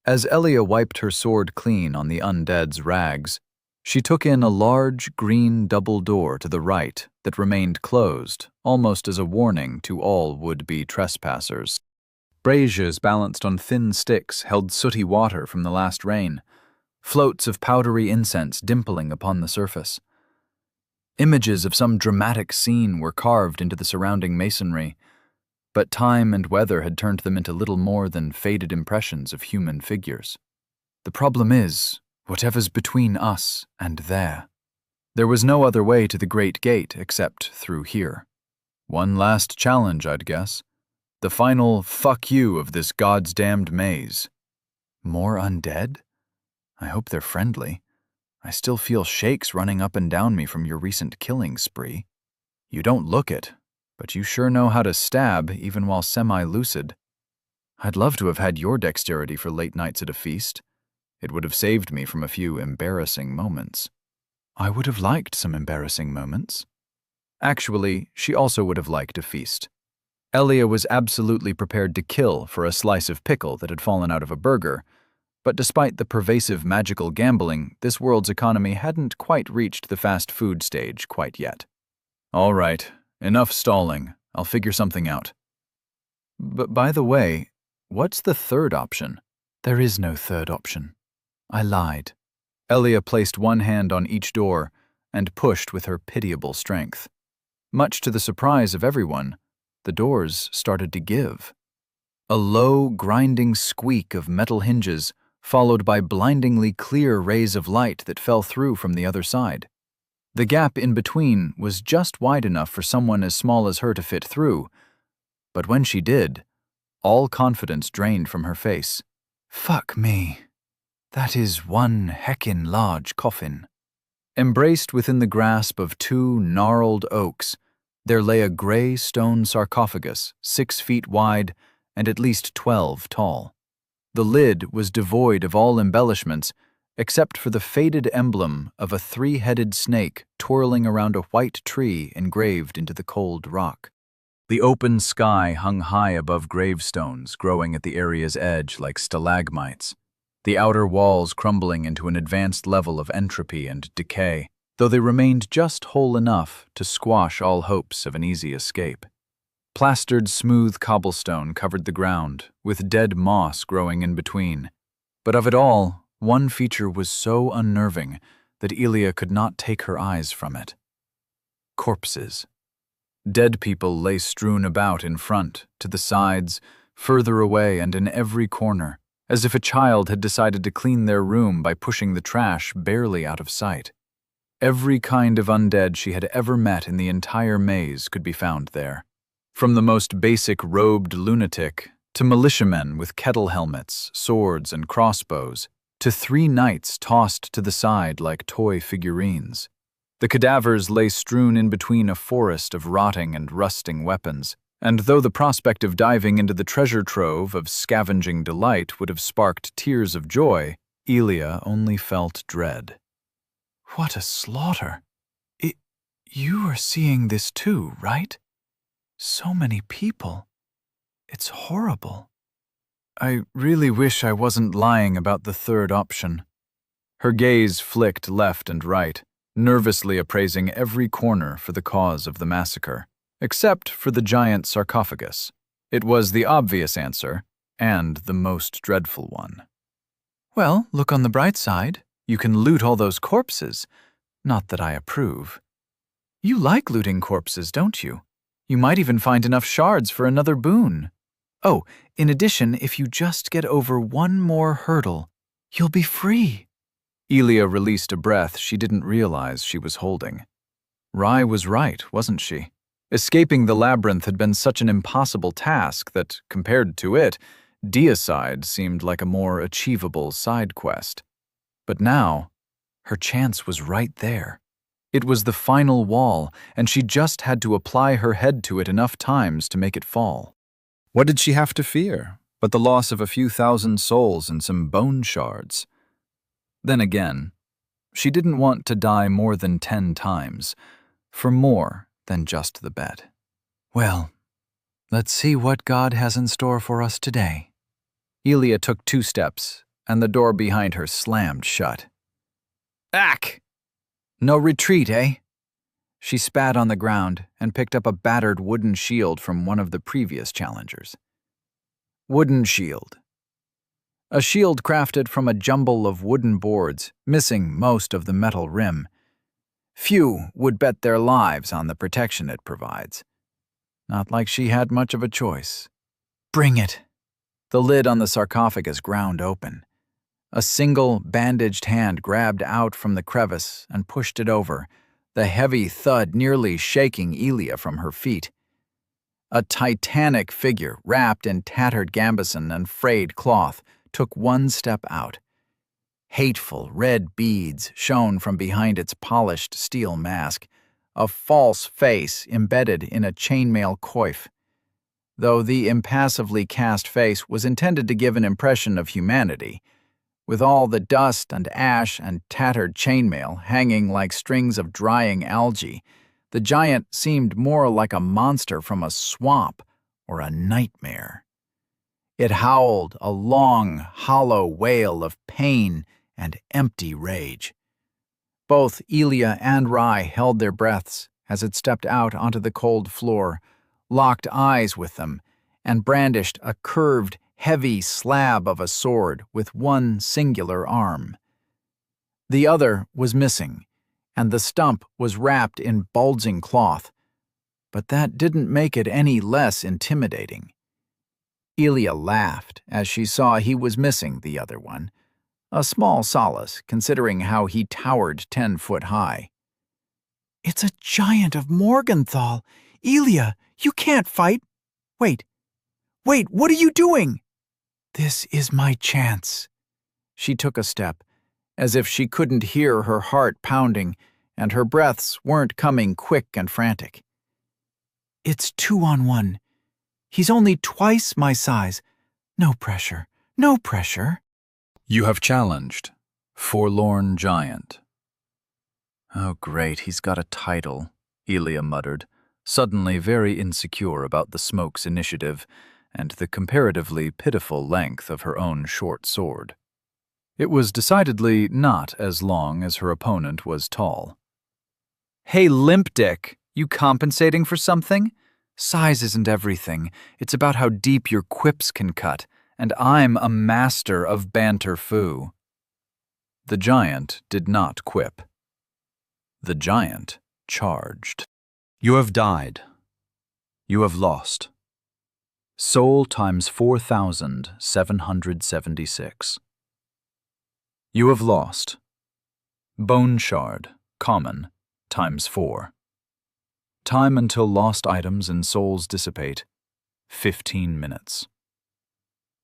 As Elia wiped her sword clean on the undead's rags, she took in a large green double door to the right that remained closed, almost as a warning to all would-be trespassers. Braziers balanced on thin sticks held sooty water from the last rain, floats of powdery incense dimpling upon the surface. Images of some dramatic scene were carved into the surrounding masonry, but time and weather had turned them into little more than faded impressions of human figures. The problem is, whatever's between us and there. There was no other way to the Great Gate except through here. One last challenge, I'd guess. The final fuck you of this goddamned maze. More undead? I hope they're friendly. I still feel shakes running up and down me from your recent killing spree. You don't look it, but you sure know how to stab even while semi-lucid. I'd love to have had your dexterity for late nights at a feast. It would have saved me from a few embarrassing moments. I would have liked some embarrassing moments. Actually, she also would have liked a feast. Elia was absolutely prepared to kill for a slice of pickle that had fallen out of a burger, but despite the pervasive magical gambling, this world's economy hadn't quite reached the fast food stage quite yet. All right, enough stalling. I'll figure something out. But by the way, what's the third option? There is no third option. I lied. Elia placed one hand on each door and pushed with her pitiable strength. Much to the surprise of everyone, the doors started to give. A low, grinding squeak of metal hinges, followed by blindingly clear rays of light that fell through from the other side. The gap in between was just wide enough for someone as small as her to fit through, but when she did, all confidence drained from her face. Fuck me. That is one heckin' large coffin. Embraced within the grasp of two gnarled oaks, there lay a gray stone sarcophagus, 6 feet wide and at least 12 tall. The lid was devoid of all embellishments except for the faded emblem of a 3-headed snake twirling around a white tree engraved into the cold rock. The open sky hung high above gravestones growing at the area's edge like stalagmites, the outer walls crumbling into an advanced level of entropy and decay, though they remained just whole enough to squash all hopes of an easy escape. Plastered smooth cobblestone covered the ground, with dead moss growing in between. But of it all, one feature was so unnerving that Elia could not take her eyes from it. Corpses. Dead people lay strewn about in front, to the sides, further away and in every corner, as if a child had decided to clean their room by pushing the trash barely out of sight. Every kind of undead she had ever met in the entire maze could be found there. From the most basic robed lunatic, to militiamen with kettle helmets, swords, and crossbows, to 3 knights tossed to the side like toy figurines. The cadavers lay strewn in between a forest of rotting and rusting weapons, and though the prospect of diving into the treasure trove of scavenging delight would have sparked tears of joy, Elia only felt dread. What a slaughter! You are seeing this too, right? So many people. It's horrible. I really wish I wasn't lying about the third option. Her gaze flicked left and right, nervously appraising every corner for the cause of the massacre. Except for the giant sarcophagus. It was the obvious answer, and the most dreadful one. Well, look on the bright side. You can loot all those corpses. Not that I approve. You like looting corpses, don't you? You might even find enough shards for another boon. Oh, in addition, if you just get over one more hurdle, you'll be free. Elia released a breath she didn't realize she was holding. Rai was right, wasn't she? Escaping the labyrinth had been such an impossible task that, compared to it, deicide seemed like a more achievable side quest. But now, her chance was right there. It was the final wall, and she just had to apply her head to it enough times to make it fall. What did she have to fear but the loss of a few thousand souls and some bone shards? Then again, she didn't want to die more than 10 times, for more than just the bet. Well, let's see what God has in store for us today. Elia took 2 steps, and the door behind her slammed shut. Ack! No retreat, eh? She spat on the ground and picked up a battered wooden shield from one of the previous challengers. Wooden shield. A shield crafted from a jumble of wooden boards, missing most of the metal rim. Few would bet their lives on the protection it provides. Not like she had much of a choice. Bring it. The lid on the sarcophagus ground open. A single, bandaged hand grabbed out from the crevice and pushed it over, the heavy thud nearly shaking Elia from her feet. A titanic figure, wrapped in tattered gambeson and frayed cloth, took one step out. Hateful red beads shone from behind its polished steel mask, a false face embedded in a chainmail coif. Though the impassively cast face was intended to give an impression of humanity, with all the dust and ash and tattered chainmail hanging like strings of drying algae, the giant seemed more like a monster from a swamp or a nightmare. It howled a long, hollow wail of pain and empty rage. Both Elia and Rai held their breaths as it stepped out onto the cold floor, locked eyes with them, and brandished a curved, heavy slab of a sword with one singular arm. The other was missing, and the stump was wrapped in bulging cloth, but that didn't make it any less intimidating. Elia laughed as she saw he was missing the other one, a small solace considering how he towered 10 foot high. It's a giant of Morgenthau! Elia, you can't fight! Wait, what are you doing? This is my chance. She took a step, as if she couldn't hear her heart pounding and her breaths weren't coming quick and frantic. It's 2-on-1. He's only twice my size. No pressure, no pressure. You have challenged Forlorn Giant. Oh, great, he's got a title, Elia muttered, suddenly very insecure about the Smoke's initiative and the comparatively pitiful length of her own short sword. It was decidedly not as long as her opponent was tall. Hey, Limp Dick, you compensating for something? Size isn't everything. It's about how deep your quips can cut, and I'm a master of banter foo. The giant did not quip. The giant charged. You have died. You have lost. Soul times 4,776. You have lost. Bone shard, common, times 4. Time until lost items and souls dissipate, 15 minutes.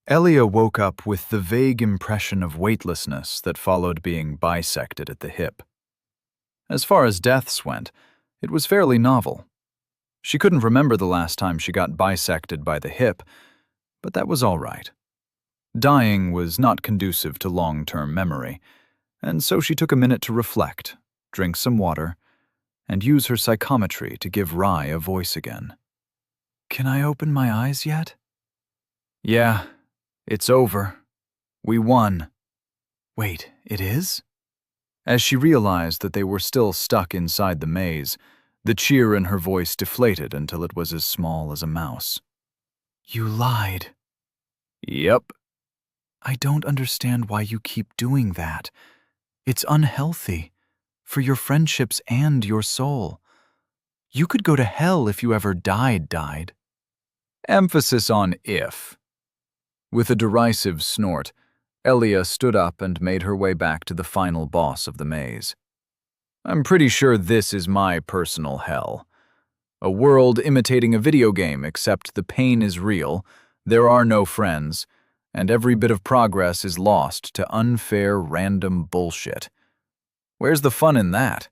Elia woke up with the vague impression of weightlessness that followed being bisected at the hip. As far as deaths went, it was fairly novel. She couldn't remember the last time she got bisected by the hip, but that was all right. Dying was not conducive to long-term memory, and so she took a minute to reflect, drink some water, and use her psychometry to give Rai a voice again. Can I open my eyes yet? Yeah, it's over. We won. Wait, it is? As she realized that they were still stuck inside the maze, The cheer in her voice deflated until it was as small as a mouse. You lied. Yep. I don't understand why you keep doing that. It's unhealthy. For your friendships and your soul. You could go to hell if you ever died. Emphasis on if. With a derisive snort, Elia stood up and made her way back to the final boss of the maze. I'm pretty sure this is my personal hell. A world imitating a video game, except the pain is real, there are no friends, and every bit of progress is lost to unfair random bullshit. Where's the fun in that?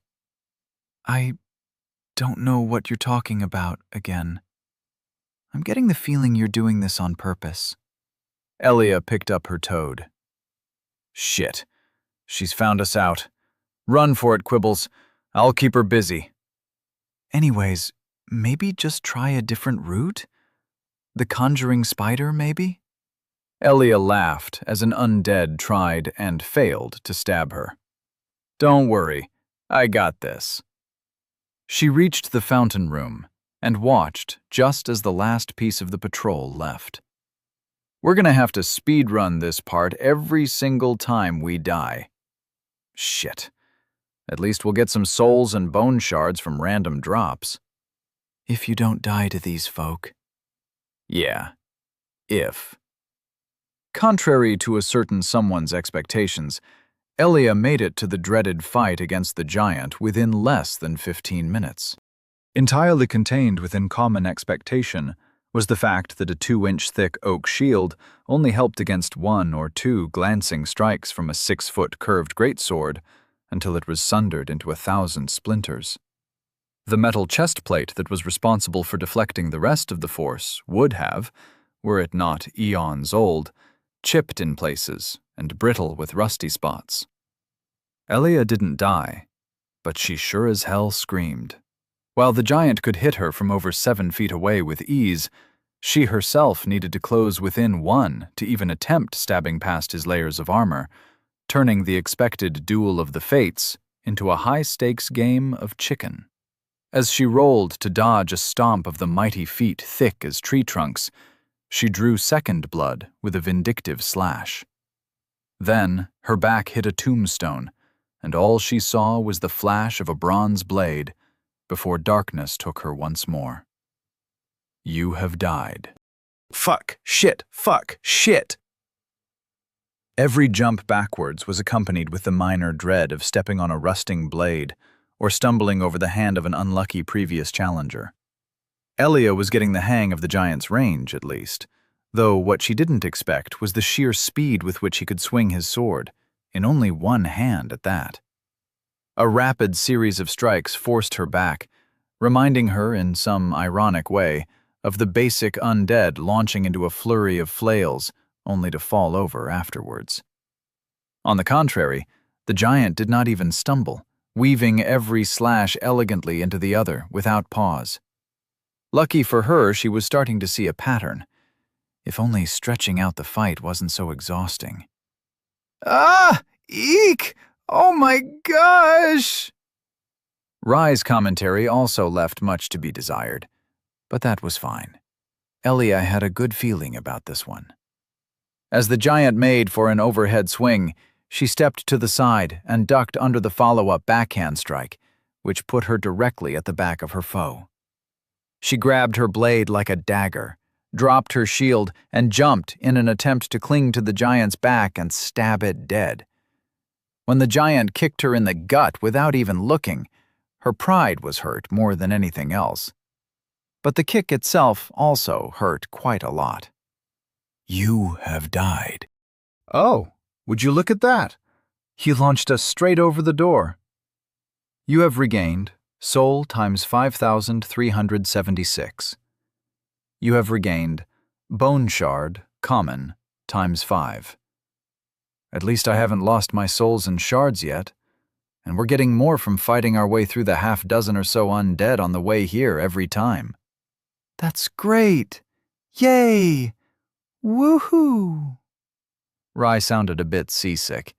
I don't know what you're talking about again. I'm getting the feeling you're doing this on purpose. Elia picked up her toad. Shit. She's found us out. Run for it, Quibbles. I'll keep her busy. Anyways, maybe just try a different route? The conjuring spider, maybe? Elia laughed as an undead tried and failed to stab her. Don't worry, I got this. She reached the fountain room and watched just as the last piece of the patrol left. We're gonna have to speedrun this part every single time we die. Shit. At least we'll get some souls and bone shards from random drops. If you don't die to these folk. Yeah. If. Contrary to a certain someone's expectations, Elia made it to the dreaded fight against the giant within less than 15 minutes. Entirely contained within common expectation was the fact that a 2-inch thick oak shield only helped against 1 or 2 glancing strikes from a 6-foot curved greatsword until it was sundered into 1,000 splinters. The metal chest plate that was responsible for deflecting the rest of the force would have, were it not eons old, chipped in places and brittle with rusty spots. Elia didn't die, but she sure as hell screamed. While the giant could hit her from over 7 feet away with ease, she herself needed to close within 1 to even attempt stabbing past his layers of armor, turning the expected duel of the fates into a high-stakes game of chicken. As she rolled to dodge a stomp of the mighty feet thick as tree trunks, she drew second blood with a vindictive slash. Then her back hit a tombstone, and all she saw was the flash of a bronze blade before darkness took her once more. You have died. Fuck, shit, fuck, shit. Every jump backwards was accompanied with the minor dread of stepping on a rusting blade or stumbling over the hand of an unlucky previous challenger. Elia was getting the hang of the giant's range, at least, though what she didn't expect was the sheer speed with which he could swing his sword, in only one hand at that. A rapid series of strikes forced her back, reminding her in some ironic way of the basic undead launching into a flurry of flails only to fall over afterwards. On the contrary, the giant did not even stumble, weaving every slash elegantly into the other without pause. Lucky for her, she was starting to see a pattern. If only stretching out the fight wasn't so exhausting. Ah! Eek! Oh my gosh! Rye's commentary also left much to be desired, but that was fine. Elia had a good feeling about this one. As the giant made for an overhead swing, she stepped to the side and ducked under the follow-up backhand strike, which put her directly at the back of her foe. She grabbed her blade like a dagger, dropped her shield, and jumped in an attempt to cling to the giant's back and stab it dead. When the giant kicked her in the gut without even looking, her pride was hurt more than anything else. But the kick itself also hurt quite a lot. You have died. Oh, would you look at that? He launched us straight over the door. You have regained soul times 5,376. You have regained bone shard, common, times 5. At least I haven't lost my souls and shards yet, and we're getting more from fighting our way through the half-dozen or so undead on the way here every time. That's great! Yay! Woohoo! Rye sounded a bit seasick.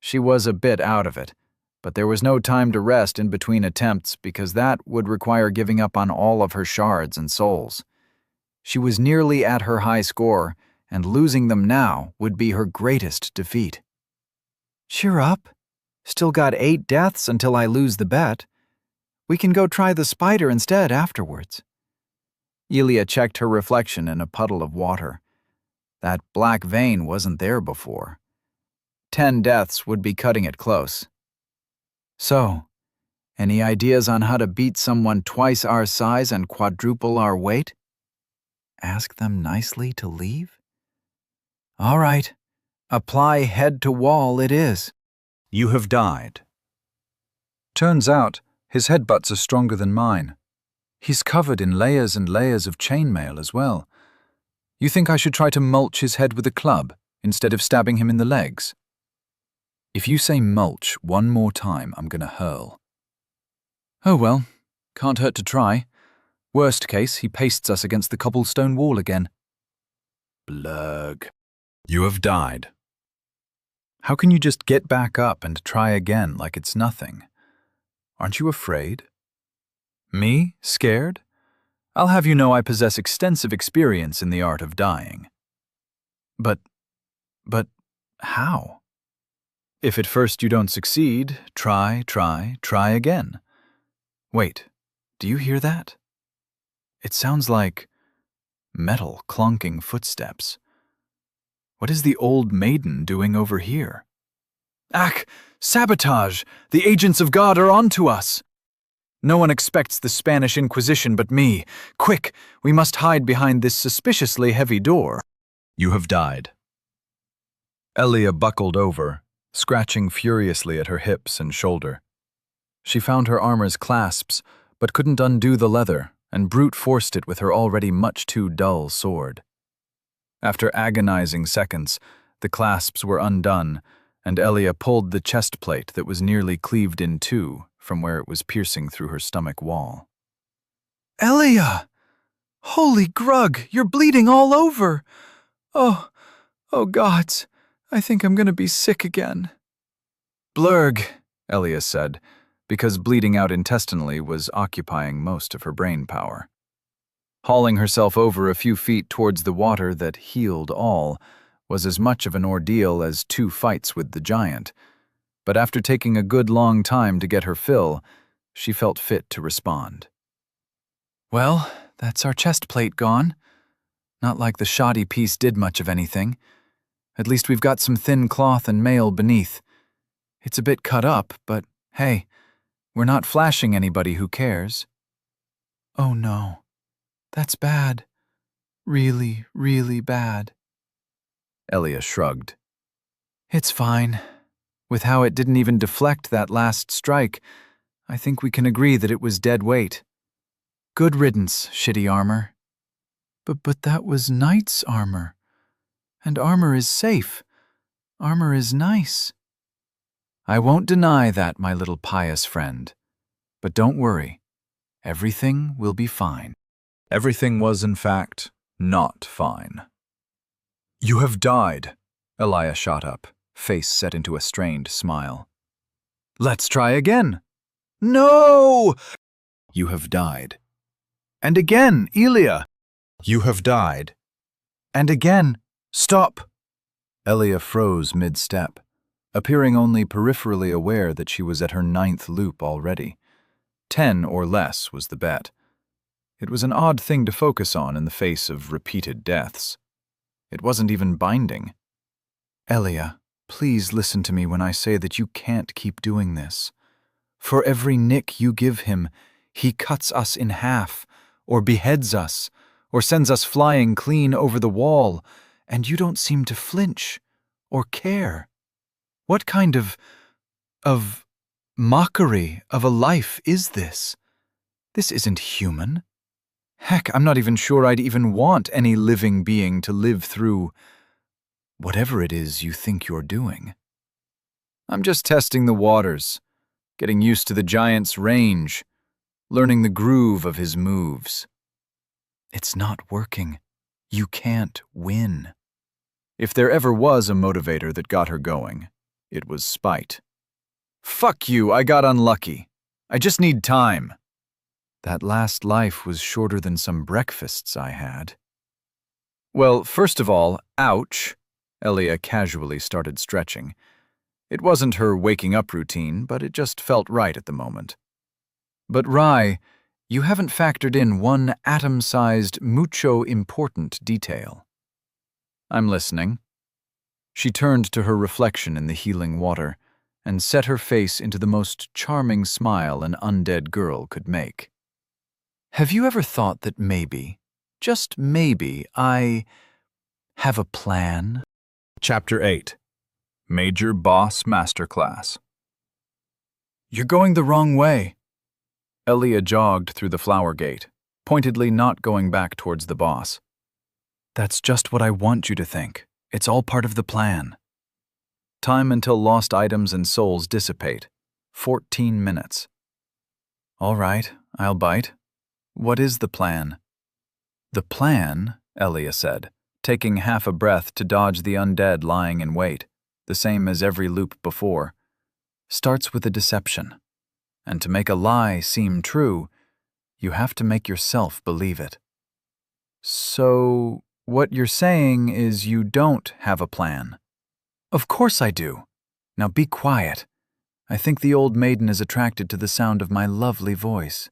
She was a bit out of it, But there was no time to rest in between attempts because that would require giving up on all of her shards and souls. She was nearly at her high score, and losing them now would be her greatest defeat. Cheer up. Still got 8 deaths until I lose the bet. We can go try the spider instead afterwards. Elia checked her reflection in a puddle of water. That black vein wasn't there before. 10 deaths would be cutting it close. So, any ideas on how to beat someone twice our size and quadruple our weight? Ask them nicely to leave? All right. Apply head to wall it is. You have died. Turns out, his headbutts are stronger than mine. He's covered in layers and layers of chainmail as well. You think I should try to mulch his head with a club instead of stabbing him in the legs? If you say mulch one more time, I'm gonna hurl. Oh well, can't hurt to try. Worst case, he pastes us against the cobblestone wall again. Blurg. You have died. How can you just get back up and try again like it's nothing? Aren't you afraid? Me? Scared? I'll have you know I possess extensive experience in the art of dying. But how? If at first you don't succeed, try again. Wait, do you hear that? It sounds like metal clunking footsteps. What is the old maiden doing over here? Ach, sabotage! The agents of God are onto us! No one expects the Spanish Inquisition but me. Quick, we must hide behind this suspiciously heavy door. You have died. Elia buckled over, scratching furiously at her hips and shoulder. She found her armor's clasps, but couldn't undo the leather, and brute forced it with her already much too dull sword. After agonizing seconds, the clasps were undone, and Elia pulled the chest plate that was nearly cleaved in two from where it was piercing through her stomach wall. Elia! Holy grug, you're bleeding all over! Oh gods, I think I'm gonna be sick again. Blurg, Elia said, because bleeding out intestinally was occupying most of her brain power. Hauling herself over a few feet towards the water that healed all was as much of an ordeal as 2 fights with the giant, but after taking a good long time to get her fill, she felt fit to respond. Well, that's our chest plate gone. Not like the shoddy piece did much of anything. At least we've got some thin cloth and mail beneath. It's a bit cut up, but hey, we're not flashing anybody who cares. Oh no. That's bad. Really, really bad. Elia shrugged. It's fine. With how it didn't even deflect that last strike, I think we can agree that it was dead weight. Good riddance, shitty armor. But that was knight's armor. And armor is safe. Armor is nice. I won't deny that, my little pious friend. But don't worry. Everything will be fine. Everything was, in fact, not fine. You have died, Elia shot up, face set into a strained smile. Let's try again. No! You have died. And again, Elia. You have died. And again, stop. Elia froze mid-step, appearing only peripherally aware that she was at her 9th loop already. 10 or less was the bet. It was an odd thing to focus on in the face of repeated deaths. It wasn't even binding. Elia, please listen to me when I say that you can't keep doing this. For every nick you give him, he cuts us in half, or beheads us, or sends us flying clean over the wall, and you don't seem to flinch or care. What kind of mockery of a life is this? This isn't human. Heck, I'm not even sure I'd even want any living being to live through whatever it is you think you're doing. I'm just testing the waters, getting used to the giant's range, learning the groove of his moves. It's not working. You can't win. If there ever was a motivator that got her going, it was spite. Fuck you, I got unlucky. I just need time. That last life was shorter than some breakfasts I had. Well, first of all, ouch. Elia casually started stretching. It wasn't her waking up routine, but it just felt right at the moment. But Rai, you haven't factored in one atom-sized, mucho important detail. I'm listening. She turned to her reflection in the healing water and set her face into the most charming smile an undead girl could make. Have you ever thought that maybe, just maybe, I have a plan? Chapter 8. Major Boss Masterclass. You're going the wrong way. Elia jogged through the flower gate, pointedly not going back towards the boss. That's just what I want you to think. It's all part of the plan. Time until lost items and souls dissipate. 14 minutes. All right, I'll bite. What is the plan? The plan, Elia said, taking half a breath to dodge the undead lying in wait, the same as every loop before, starts with a deception. And to make a lie seem true, you have to make yourself believe it. So, what you're saying is you don't have a plan. Of course I do. Now be quiet. I think the old maiden is attracted to the sound of my lovely voice.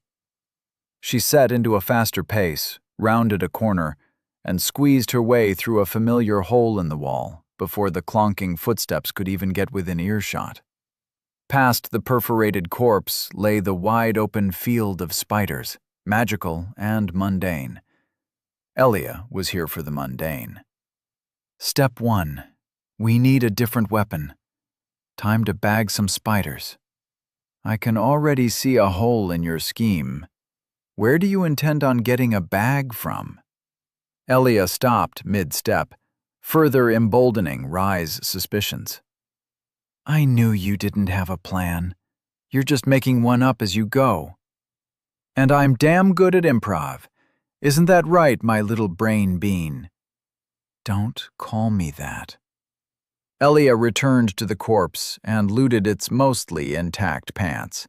She set into a faster pace, rounded a corner, and squeezed her way through a familiar hole in the wall before the clonking footsteps could even get within earshot. Past the perforated corpse lay the wide-open field of spiders, magical and mundane. Elia was here for the mundane. Step 1. We need a different weapon. Time to bag some spiders. I can already see a hole in your scheme. Where do you intend on getting a bag from? Elia stopped mid-step, further emboldening Rai's suspicions. I knew you didn't have a plan. You're just making one up as you go. And I'm damn good at improv. Isn't that right, my little brain bean? Don't call me that. Elia returned to the corpse and looted its mostly intact pants.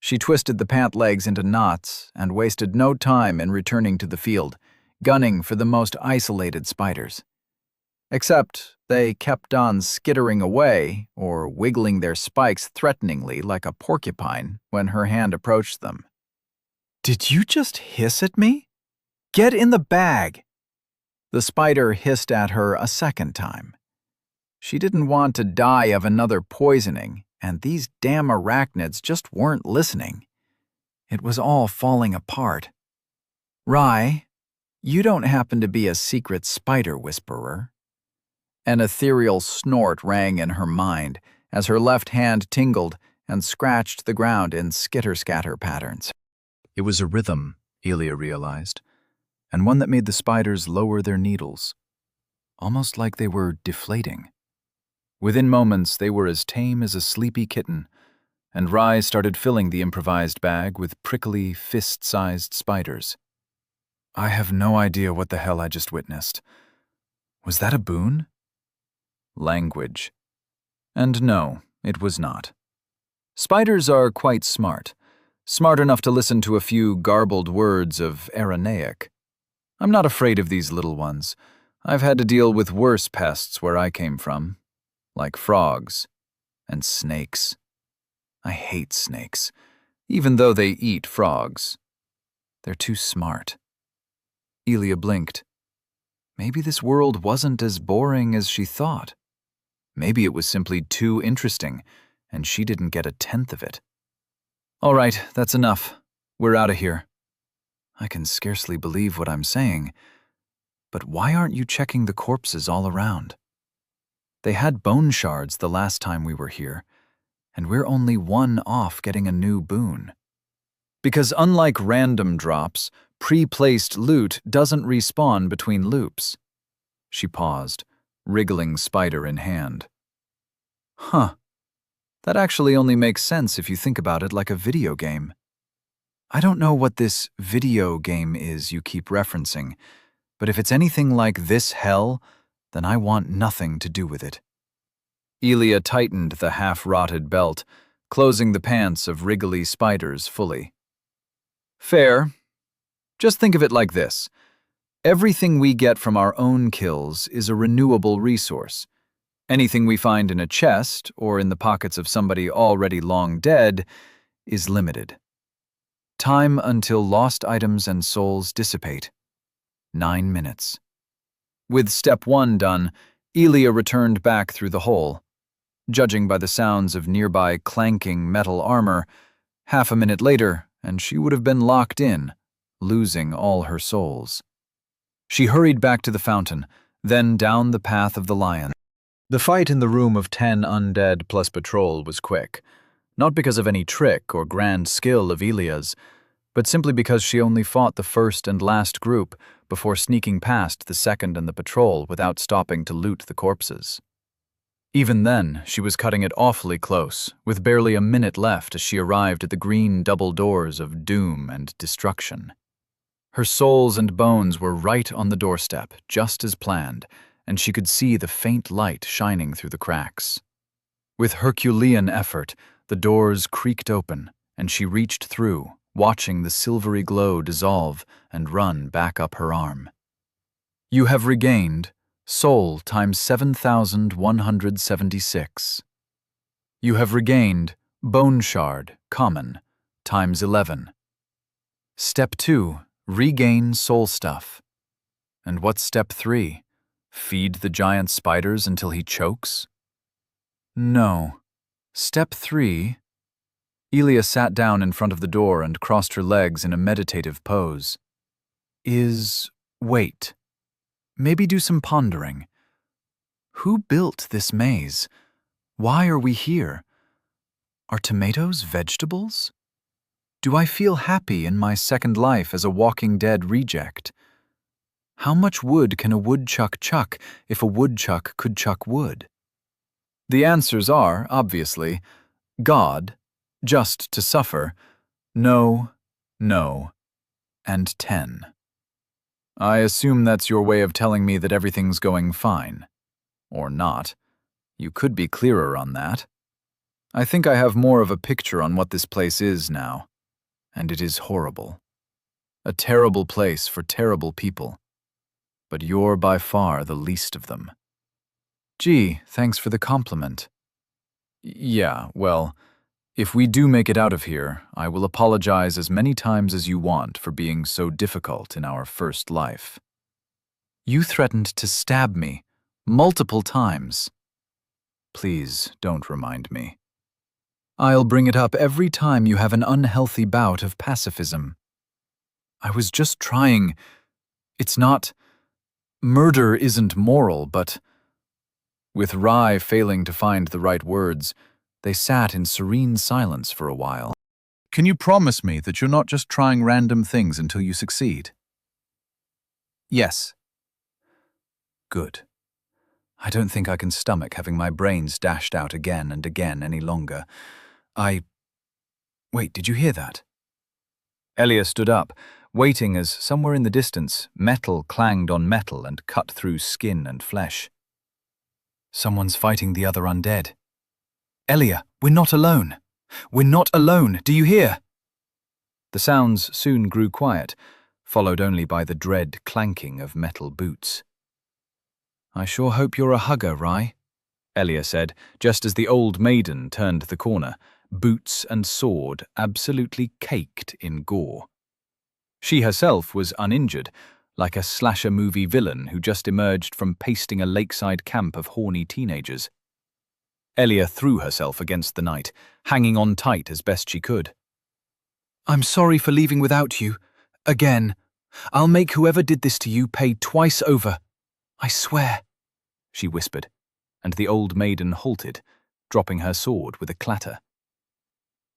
She twisted the pant legs into knots and wasted no time in returning to the field, gunning for the most isolated spiders. Except they kept on skittering away or wiggling their spikes threateningly like a porcupine when her hand approached them. Did you just hiss at me? Get in the bag! The spider hissed at her a second time. She didn't want to die of another poisoning, and these damn arachnids just weren't listening. It was all falling apart. Rai, you don't happen to be a secret spider whisperer? An ethereal snort rang in her mind as her left hand tingled and scratched the ground in skitter-scatter patterns. It was a rhythm, Elia realized, and one that made the spiders lower their needles, almost like they were deflating. Within moments, they were as tame as a sleepy kitten, and Rai started filling the improvised bag with prickly, fist-sized spiders. I have no idea what the hell I just witnessed. Was that a boon? Language. And no, it was not. Spiders are quite smart enough to listen to a few garbled words of Aramaic. I'm not afraid of these little ones. I've had to deal with worse pests where I came from, like frogs and snakes. I hate snakes, even though they eat frogs. They're too smart. Elia blinked. Maybe this world wasn't as boring as she thought. Maybe it was simply too interesting, and she didn't get a tenth of it. All right, that's enough. We're out of here. I can scarcely believe what I'm saying, but why aren't you checking the corpses all around? They had bone shards the last time we were here, and we're only one off getting a new boon. Because unlike random drops, pre-placed loot doesn't respawn between loops. She paused, wriggling spider in hand. Huh. That actually only makes sense if you think about it like a video game. I don't know what this video game is you keep referencing, but if it's anything like this hell, then I want nothing to do with it. Elia tightened the half-rotted belt, closing the pants of wriggly spiders fully. Fair. Just think of it like this. Everything we get from our own kills is a renewable resource. Anything we find in a chest or in the pockets of somebody already long dead is limited. Time until lost items and souls dissipate. 9 minutes. With step 1 done, Elia returned back through the hole. Judging by the sounds of nearby clanking metal armor, half a minute later, and she would have been locked in, losing all her souls. She hurried back to the fountain, then down the path of the lion. The fight in the room of 10 undead plus patrol was quick, not because of any trick or grand skill of Elia's, but simply because she only fought the first and last group before sneaking past the second and the patrol without stopping to loot the corpses. Even then, she was cutting it awfully close, with barely a minute left as she arrived at the green double doors of doom and destruction. Her souls and bones were right on the doorstep, just as planned, and she could see the faint light shining through the cracks. With Herculean effort, the doors creaked open, and she reached through, watching the silvery glow dissolve and run back up her arm. You have regained soul times 7,176. You have regained bone shard, common, times 11. Step 2, regain soul stuff. And what's step 3? Feed the giant spiders until he chokes? No. Step 3. Elia sat down in front of the door and crossed her legs in a meditative pose. Wait. Maybe do some pondering. Who built this maze? Why are we here? Are tomatoes vegetables? Do I feel happy in my second life as a Walking Dead reject? How much wood can a woodchuck chuck if a woodchuck could chuck wood? The answers are, obviously, God, just to suffer, no, and 10. I assume that's your way of telling me that everything's going fine. Or not. You could be clearer on that. I think I have more of a picture on what this place is now. And it is horrible. A terrible place for terrible people. But you're by far the least of them. Gee, thanks for the compliment. Yeah, well, if we do make it out of here, I will apologize as many times as you want for being so difficult in our first life. You threatened to stab me multiple times. Please don't remind me. I'll bring it up every time you have an unhealthy bout of pacifism. I was just trying. It's not. Murder isn't moral, but. With Rye failing to find the right words, they sat in serene silence for a while. Can you promise me that you're not just trying random things until you succeed? Yes. Good. I don't think I can stomach having my brains dashed out again and again any longer. Wait, did you hear that? Elia stood up, waiting as, somewhere in the distance, metal clanged on metal and cut through skin and flesh. Someone's fighting the other undead. Elia, we're not alone. We're not alone, do you hear? The sounds soon grew quiet, followed only by the dread clanking of metal boots. I sure hope you're a hugger, Rye, Elia said, just as the old maiden turned the corner, boots and sword absolutely caked in gore. She herself was uninjured, like a slasher movie villain who just emerged from pasting a lakeside camp of horny teenagers. Elia threw herself against the knight, hanging on tight as best she could. I'm sorry for leaving without you. Again. I'll make whoever did this to you pay twice over. I swear, she whispered, and the old maiden halted, dropping her sword with a clatter.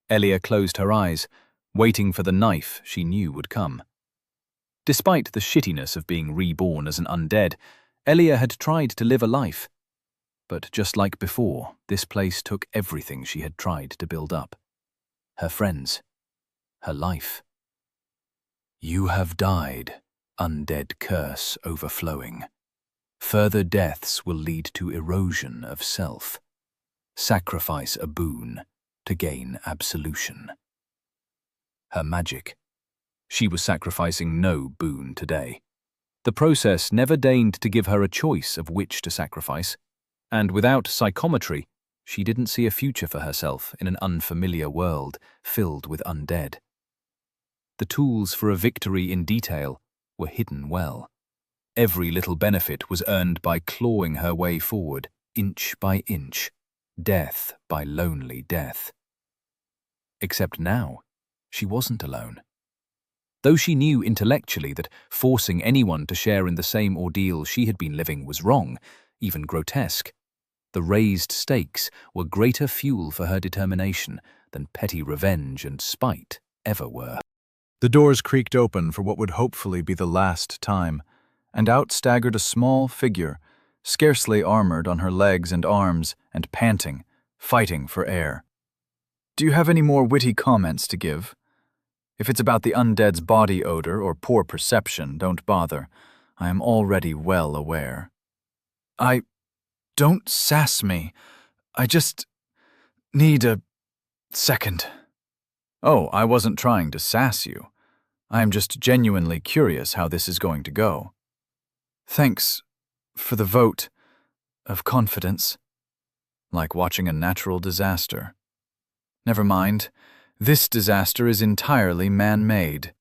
Elia closed her eyes, waiting for the knife she knew would come. Despite the shittiness of being reborn as an undead, Elia had tried to live a life. But just like before, this place took everything she had tried to build up. Her friends. Her life. You have died, undead curse overflowing. Further deaths will lead to erosion of self. Sacrifice a boon to gain absolution. Her magic. She was sacrificing no boon today. The process never deigned to give her a choice of which to sacrifice, and without psychometry, she didn't see a future for herself in an unfamiliar world filled with undead. The tools for a victory in detail were hidden well. Every little benefit was earned by clawing her way forward, inch by inch, death by lonely death. Except now, she wasn't alone. Though she knew intellectually that forcing anyone to share in the same ordeal she had been living was wrong, even grotesque, the raised stakes were greater fuel for her determination than petty revenge and spite ever were. The doors creaked open for what would hopefully be the last time, and out staggered a small figure, scarcely armored on her legs and arms, and panting, fighting for air. "Do you have any more witty comments to give? If it's about the undead's body odor or poor perception, don't bother. I am already well aware." Don't sass me. I just need a second." "Oh, I wasn't trying to sass you. I am just genuinely curious how this is going to go." "Thanks for the vote of confidence." Like watching a natural disaster. "Never mind. This disaster is entirely man-made."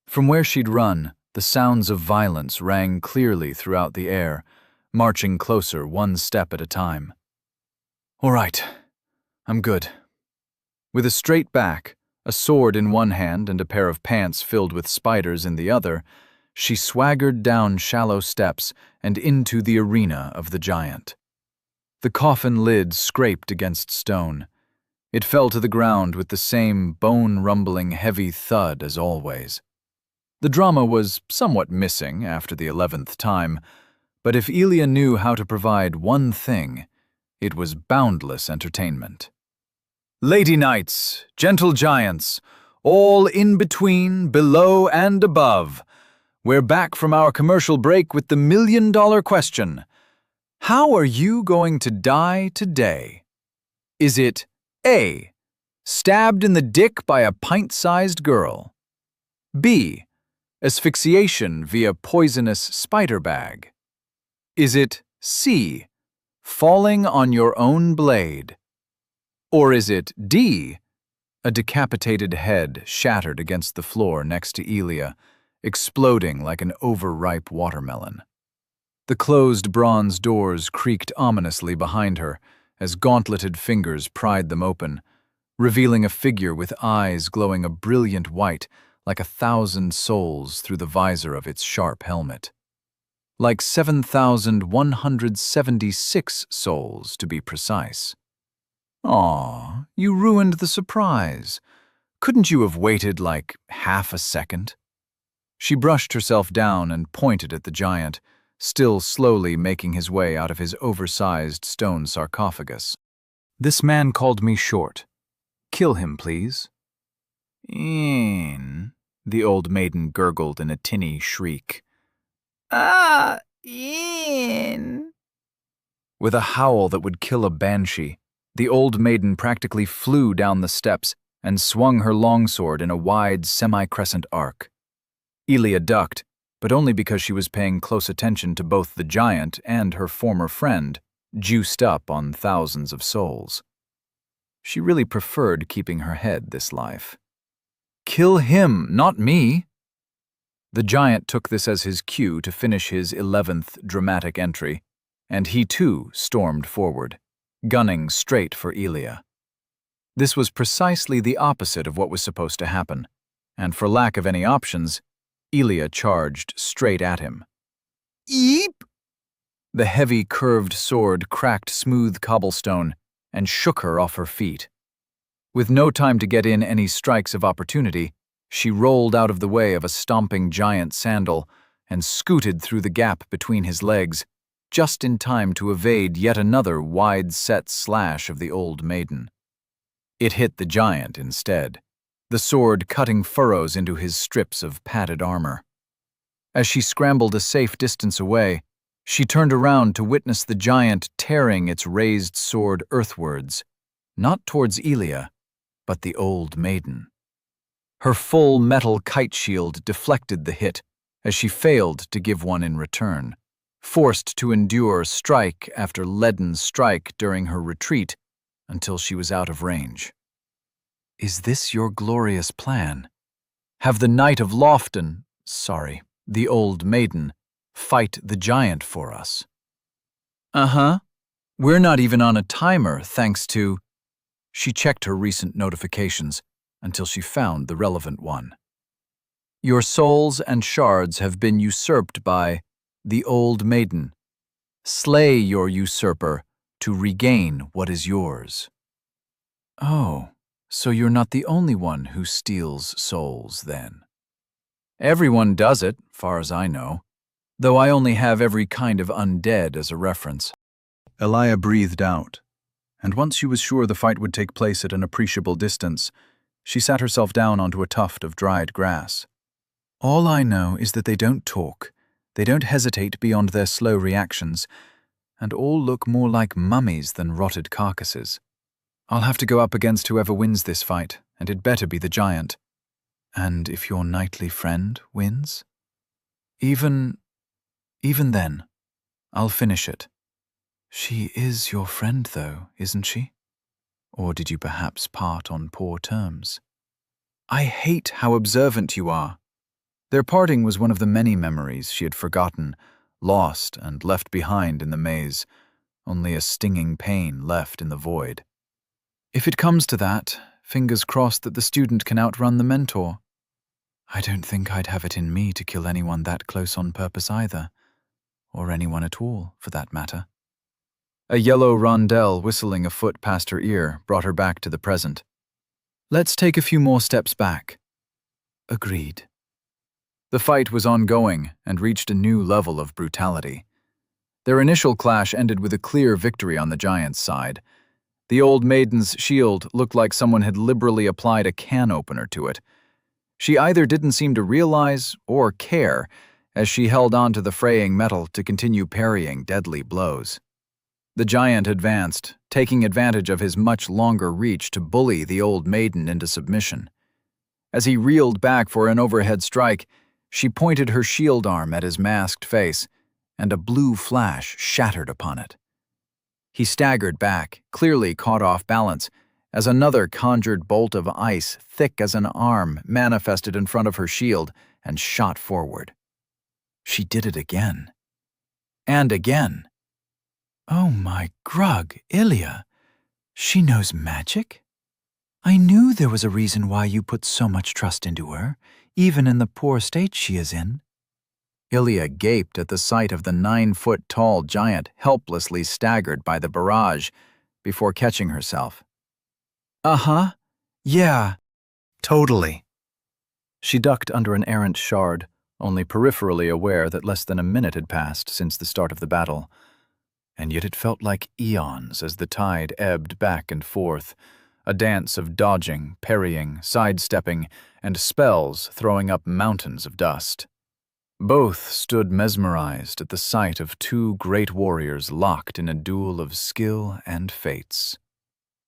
From where she'd run, the sounds of violence rang clearly throughout the air, marching closer one step at a time. "All right, I'm good." With a straight back, a sword in one hand and a pair of pants filled with spiders in the other, she swaggered down shallow steps and into the arena of the giant. The coffin lid scraped against stone. It fell to the ground with the same bone-rumbling heavy thud as always. The drama was somewhat missing after the 11th time, but if Elia knew how to provide one thing, it was boundless entertainment. "Lady knights, gentle giants, all in between, below, and above, we're back from our commercial break with the million-dollar question. How are you going to die today? Is it A. Stabbed in the dick by a pint-sized girl? B. Asphyxiation via poisonous spider bag? Is it C. Falling on your own blade? Or is it D. A decapitated head shattered against the floor next to Elia, exploding like an overripe watermelon?" The closed bronze doors creaked ominously behind her as gauntleted fingers pried them open, revealing a figure with eyes glowing a brilliant white like 1,000 souls through the visor of its sharp helmet. Like 7,176 souls, to be precise. "Aw, you ruined the surprise. Couldn't you have waited like half a second?" She brushed herself down and pointed at the giant, still slowly making his way out of his oversized stone sarcophagus. "This man called me short. Kill him, please." "In," the old maiden gurgled in a tinny shriek. In." With a howl that would kill a banshee, the old maiden practically flew down the steps and swung her longsword in a wide semi-crescent arc. Elia ducked, but only because she was paying close attention to both the giant and her former friend, juiced up on thousands of souls. She really preferred keeping her head this life. "Kill him, not me." The giant took this as his cue to finish his 11th dramatic entry, and he too stormed forward, gunning straight for Elia. This was precisely the opposite of what was supposed to happen, and for lack of any options, Elia charged straight at him. "Eep!" The heavy, curved sword cracked smooth cobblestone and shook her off her feet. With no time to get in any strikes of opportunity, she rolled out of the way of a stomping giant sandal and scooted through the gap between his legs, just in time to evade yet another wide-set slash of the old maiden. It hit the giant instead, the sword cutting furrows into his strips of padded armor. As she scrambled a safe distance away, she turned around to witness the giant tearing its raised sword earthwards, not towards Elia, but the old maiden. Her full metal kite shield deflected the hit as she failed to give one in return, forced to endure strike after leaden strike during her retreat until she was out of range. "Is this your glorious plan? Have the Knight of Lofton, the old maiden, fight the giant for us?" "Uh-huh. We're not even on a timer, thanks to—" She checked her recent notifications until she found the relevant one. "Your souls and shards have been usurped by the old maiden. Slay your usurper to regain what is yours." "Oh, so you're not the only one who steals souls, then?" "Everyone does it, far as I know, though I only have every kind of undead as a reference." Elia breathed out, and once she was sure the fight would take place at an appreciable distance, she sat herself down onto a tuft of dried grass. "All I know is that they don't talk, they don't hesitate beyond their slow reactions, and all look more like mummies than rotted carcasses. I'll have to go up against whoever wins this fight, and it better be the giant. And if your knightly friend wins? Even then, I'll finish it. She is your friend, though, isn't she? Or did you perhaps part on poor terms? I hate how observant you are." Their parting was one of the many memories she had forgotten, lost and left behind in the maze, only a stinging pain left in the void. "If it comes to that, fingers crossed that the student can outrun the mentor. I don't think I'd have it in me to kill anyone that close on purpose either, or anyone at all, for that matter." A yellow rondelle whistling a foot past her ear brought her back to the present. "Let's take a few more steps back." "Agreed." The fight was ongoing and reached a new level of brutality. Their initial clash ended with a clear victory on the giant's side. The old maiden's shield looked like someone had liberally applied a can opener to it. She either didn't seem to realize or care as she held onto the fraying metal to continue parrying deadly blows. The giant advanced, taking advantage of his much longer reach to bully the old maiden into submission. As he reeled back for an overhead strike, she pointed her shield arm at his masked face, and a blue flash shattered upon it. He staggered back, clearly caught off balance, as another conjured bolt of ice, thick as an arm, manifested in front of her shield and shot forward. She did it again. And again. "Oh my grug, Ilia! She knows magic? I knew there was a reason why you put so much trust into her, even in the poor state she is in." Ilia gaped at the sight of the 9-foot-tall giant helplessly staggered by the barrage before catching herself. "Uh-huh. Yeah. Totally." She ducked under an errant shard, only peripherally aware that less than a minute had passed since the start of the battle. And yet it felt like eons as the tide ebbed back and forth, a dance of dodging, parrying, sidestepping, and spells throwing up mountains of dust. Both stood mesmerized at the sight of two great warriors locked in a duel of skill and fates.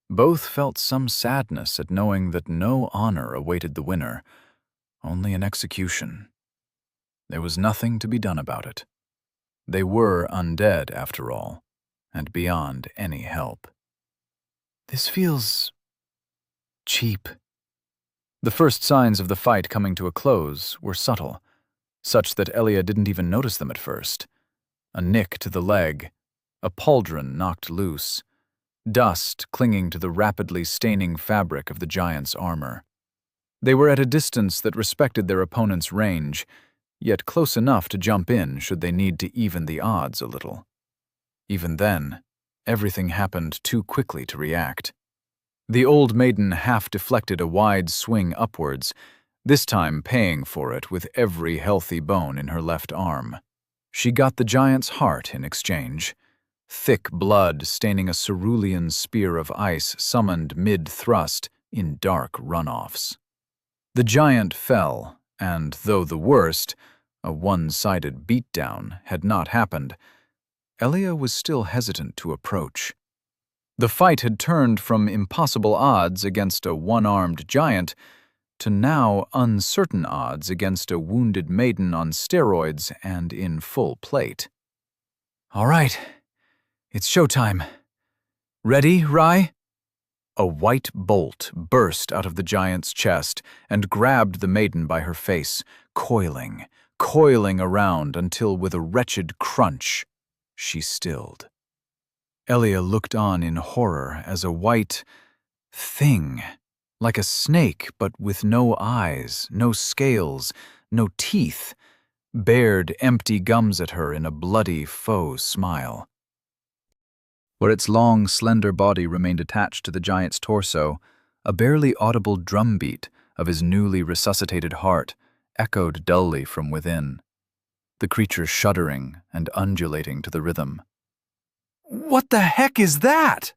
Both felt some sadness at knowing that no honor awaited the winner, only an execution. There was nothing to be done about it. They were undead, after all, and beyond any help. This feels cheap. The first signs of the fight coming to a close were subtle, such that Elia didn't even notice them at first. A nick to the leg, a pauldron knocked loose, dust clinging to the rapidly staining fabric of the giant's armor. They were at a distance that respected their opponent's range, yet close enough to jump in should they need to even the odds a little. Even then, everything happened too quickly to react. The old maiden half deflected a wide swing upwards, this time paying for it with every healthy bone in her left arm. She got the giant's heart in exchange, thick blood staining a cerulean spear of ice summoned mid-thrust in dark runoffs. The giant fell, and though the worst, a one-sided beatdown, had not happened, Elia was still hesitant to approach. The fight had turned from impossible odds against a one-armed giant to now uncertain odds against a wounded maiden on steroids and in full plate. "All right, it's showtime. Ready, Rai?" A white bolt burst out of the giant's chest and grabbed the maiden by her face, coiling around until with a wretched crunch, she stilled. Elia looked on in horror as a white thing, like a snake but with no eyes, no scales, no teeth, bared empty gums at her in a bloody faux smile. Where its long, slender body remained attached to the giant's torso, a barely audible drumbeat of his newly resuscitated heart echoed dully from within, the creature shuddering and undulating to the rhythm. "What the heck is that?"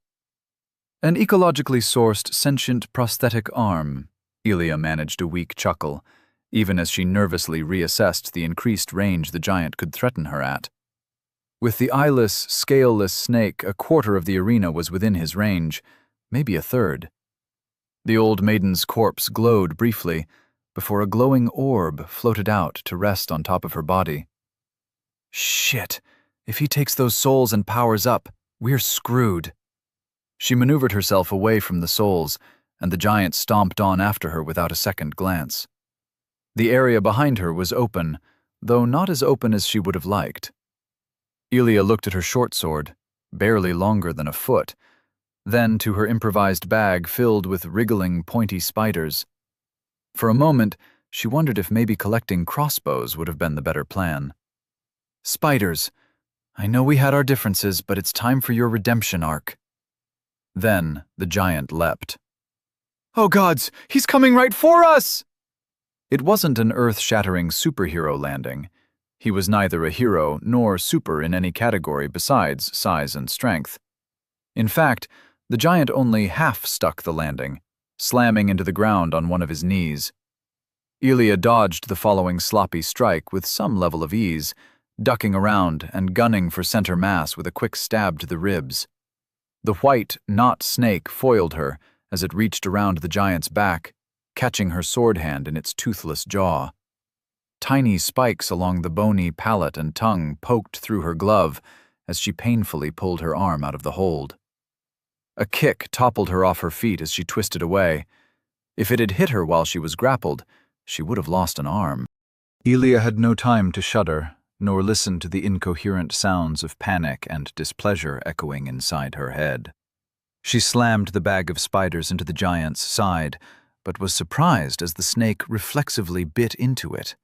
An ecologically sourced sentient prosthetic arm, Elia managed a weak chuckle, even as she nervously reassessed the increased range the giant could threaten her at. With the eyeless, scaleless snake, a quarter of the arena was within his range, maybe a third. The old maiden's corpse glowed briefly, before a glowing orb floated out to rest on top of her body. Shit, if he takes those souls and powers up, we're screwed. She maneuvered herself away from the souls, and the giant stomped on after her without a second glance. The area behind her was open, though not as open as she would have liked. Elia looked at her short sword, barely longer than a foot, then to her improvised bag filled with wriggling, pointy spiders. For a moment, she wondered if maybe collecting crossbows would have been the better plan. "Spiders, I know we had our differences, but it's time for your redemption arc." Then the giant leapt. "Oh gods, he's coming right for us!" It wasn't an earth-shattering superhero landing. He was neither a hero nor super in any category besides size and strength. In fact, the giant only half stuck the landing, slamming into the ground on one of his knees. Elia dodged the following sloppy strike with some level of ease, ducking around and gunning for center mass with a quick stab to the ribs. The white, not snake foiled her as it reached around the giant's back, catching her sword hand in its toothless jaw. Tiny spikes along the bony palate and tongue poked through her glove as she painfully pulled her arm out of the hold. A kick toppled her off her feet as she twisted away. If it had hit her while she was grappled, she would have lost an arm. Elia had no time to shudder, nor listen to the incoherent sounds of panic and displeasure echoing inside her head. She slammed the bag of spiders into the giant's side, but was surprised as the snake reflexively bit into it.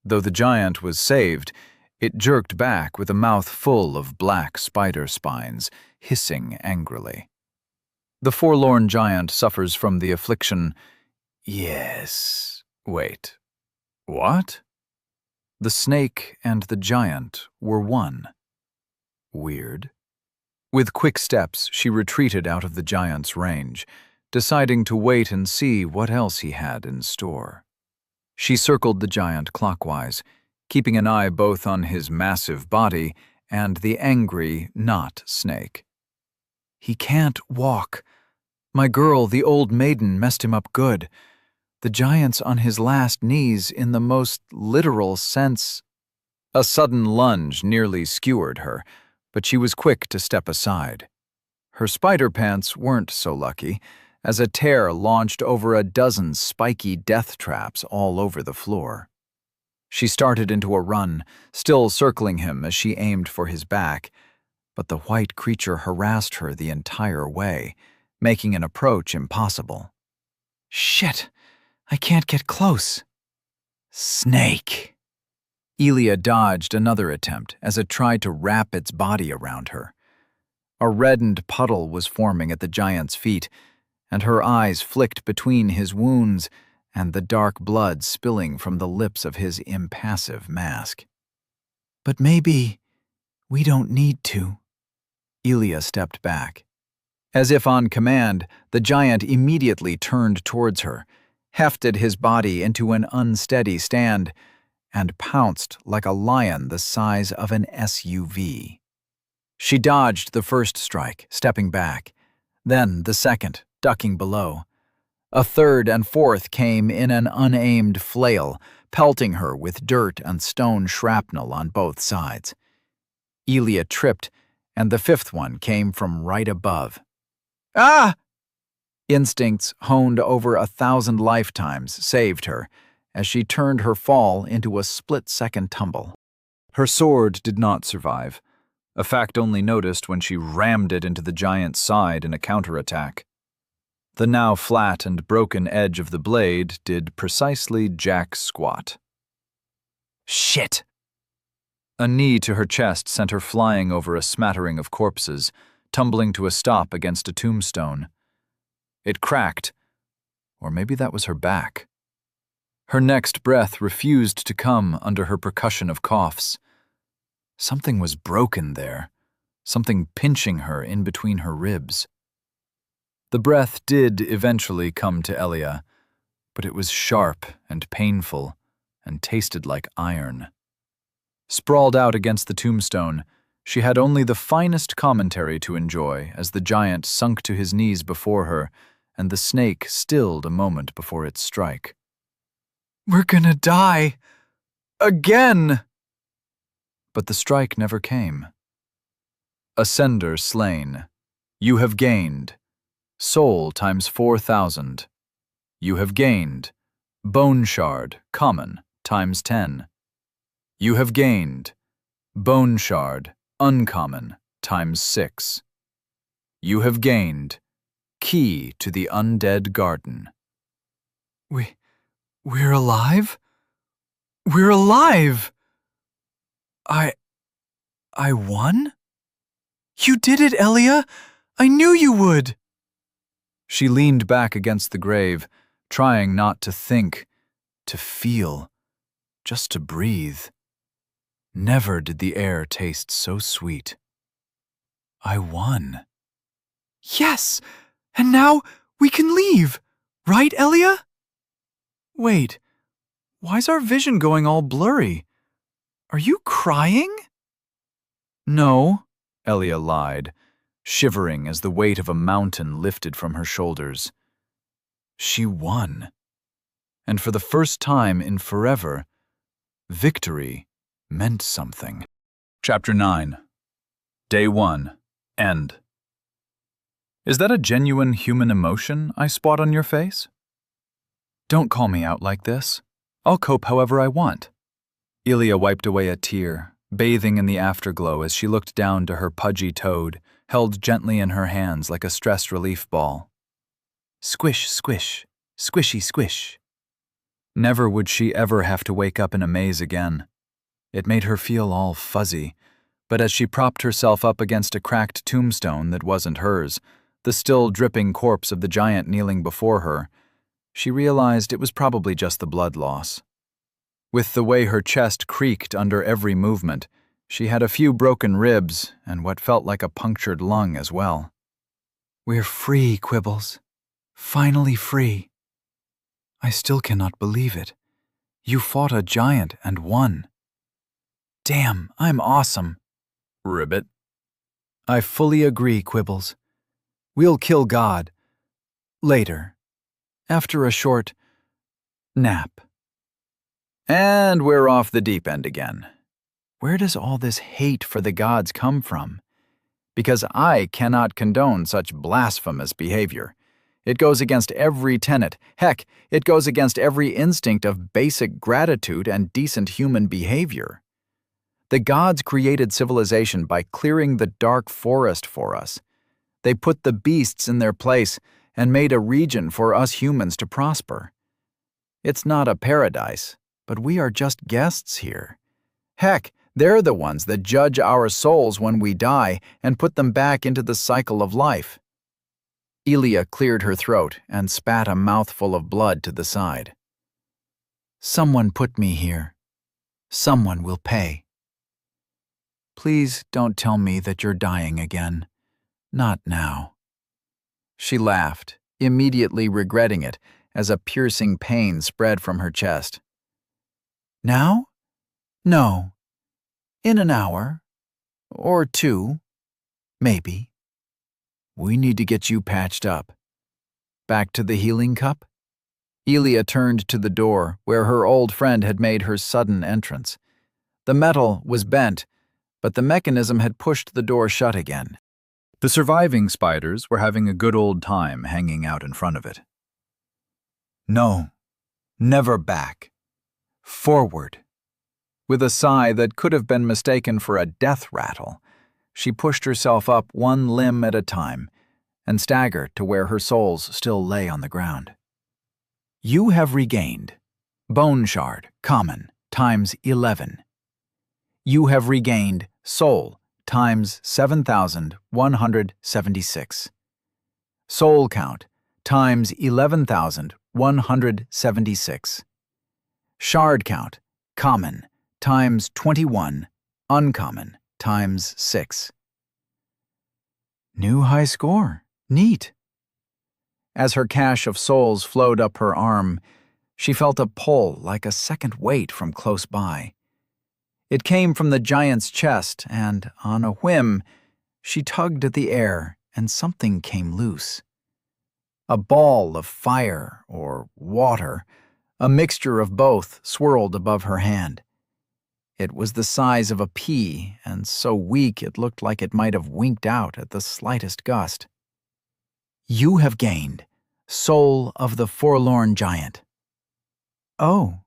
Though the giant was saved, it jerked back with a mouth full of black spider spines, hissing angrily. The forlorn giant suffers from the affliction. Yes. Wait. What? The snake and the giant were one. Weird. With quick steps, she retreated out of the giant's range, deciding to wait and see what else he had in store. She circled the giant clockwise, keeping an eye both on his massive body and the angry, not snake. He can't walk. My girl, the old maiden, messed him up good. The giant's on his last knees in the most literal sense. A sudden lunge nearly skewered her, but she was quick to step aside. Her spider pants weren't so lucky, as a tear launched over a dozen spiky death traps all over the floor. She started into a run, still circling him as she aimed for his back, but the white creature harassed her the entire way, making an approach impossible. Shit! I can't get close. Snake! Elia dodged another attempt as it tried to wrap its body around her. A reddened puddle was forming at the giant's feet, and her eyes flicked between his wounds and the dark blood spilling from the lips of his impassive mask. But maybe we don't need to. Elia stepped back. As if on command, the giant immediately turned towards her, hefted his body into an unsteady stand, and pounced like a lion the size of an SUV. She dodged the first strike, stepping back, Then the second, ducking below. A third and fourth came in an unaimed flail, pelting her with dirt and stone shrapnel on both sides. Elia tripped, and the fifth one came from right above. Ah! Instincts honed over 1,000 lifetimes saved her as she turned her fall into a split-second tumble. Her sword did not survive, a fact only noticed when she rammed it into the giant's side in a counterattack. The now flat and broken edge of the blade did precisely jack squat. Shit! A knee to her chest sent her flying over a smattering of corpses, tumbling to a stop against a tombstone. It cracked, or maybe that was her back. Her next breath refused to come under her percussion of coughs. Something was broken there, something pinching her in between her ribs. The breath did eventually come to Elia, but it was sharp and painful and tasted like iron. Sprawled out against the tombstone, she had only the finest commentary to enjoy as the giant sunk to his knees before her and the snake stilled a moment before its strike. We're gonna die. Again! But the strike never came. Ascender slain. You have gained. Soul times 4,000. You have gained. Bone shard, common, times 10. You have gained. Bone shard, uncommon, times 6. You have gained. Key to the undead garden. We're alive? We're alive! I won? You did it, Elia! I knew you would! She leaned back against the grave, trying not to think, to feel, just to breathe. Never did the air taste so sweet. I won. Yes! And now we can leave, right, Elia? Wait, why's our vision going all blurry? Are you crying? No, Elia lied, shivering as the weight of a mountain lifted from her shoulders. She won. And for the first time in forever, victory meant something. Chapter 9. Day 1. End. Is that a genuine human emotion I spot on your face? Don't call me out like this. I'll cope however I want. Elia wiped away a tear, bathing in the afterglow as she looked down to her pudgy toad, held gently in her hands like a stress relief ball. Squish, squish, squishy, squish. Never would she ever have to wake up in a maze again. It made her feel all fuzzy, but as she propped herself up against a cracked tombstone that wasn't hers, the still dripping corpse of the giant kneeling before her, she realized it was probably just the blood loss. With the way her chest creaked under every movement, she had a few broken ribs and what felt like a punctured lung as well. We're free, Quibbles. Finally free. I still cannot believe it. You fought a giant and won. Damn, I'm awesome. Ribbit. I fully agree, Quibbles. We'll kill God. Later. After a short nap. And we're off the deep end again. Where does all this hate for the gods come from? Because I cannot condone such blasphemous behavior. It goes against every tenet. Heck, it goes against every instinct of basic gratitude and decent human behavior. The gods created civilization by clearing the dark forest for us. They put the beasts in their place and made a region for us humans to prosper. It's not a paradise, but we are just guests here. Heck, they're the ones that judge our souls when we die and put them back into the cycle of life. Elia cleared her throat and spat a mouthful of blood to the side. Someone put me here. Someone will pay. Please don't tell me that you're dying again. Not now. She laughed, immediately regretting it as a piercing pain spread from her chest. Now? No. In an hour. Or 2. Maybe. We need to get you patched up. Back to the healing cup? Elia turned to the door where her old friend had made her sudden entrance. The metal was bent, but the mechanism had pushed the door shut again. The surviving spiders were having a good old time hanging out in front of it. No, never back. Forward. With a sigh that could have been mistaken for a death rattle, she pushed herself up one limb at a time and staggered to where her souls still lay on the ground. You have regained Bone Shard, common, times 11. You have regained Soul, times 7,176. Soul count, times 11,176. Shard count, common, times 21, uncommon, times 6. New high score. Neat. As her cache of souls flowed up her arm, she felt a pull like a second weight from close by. It came from the giant's chest, and, on a whim, she tugged at the air, and something came loose. A ball of fire or water, a mixture of both, swirled above her hand. It was the size of a pea, and so weak it looked like it might have winked out at the slightest gust. You have gained Soul of the Forlorn Giant. Oh.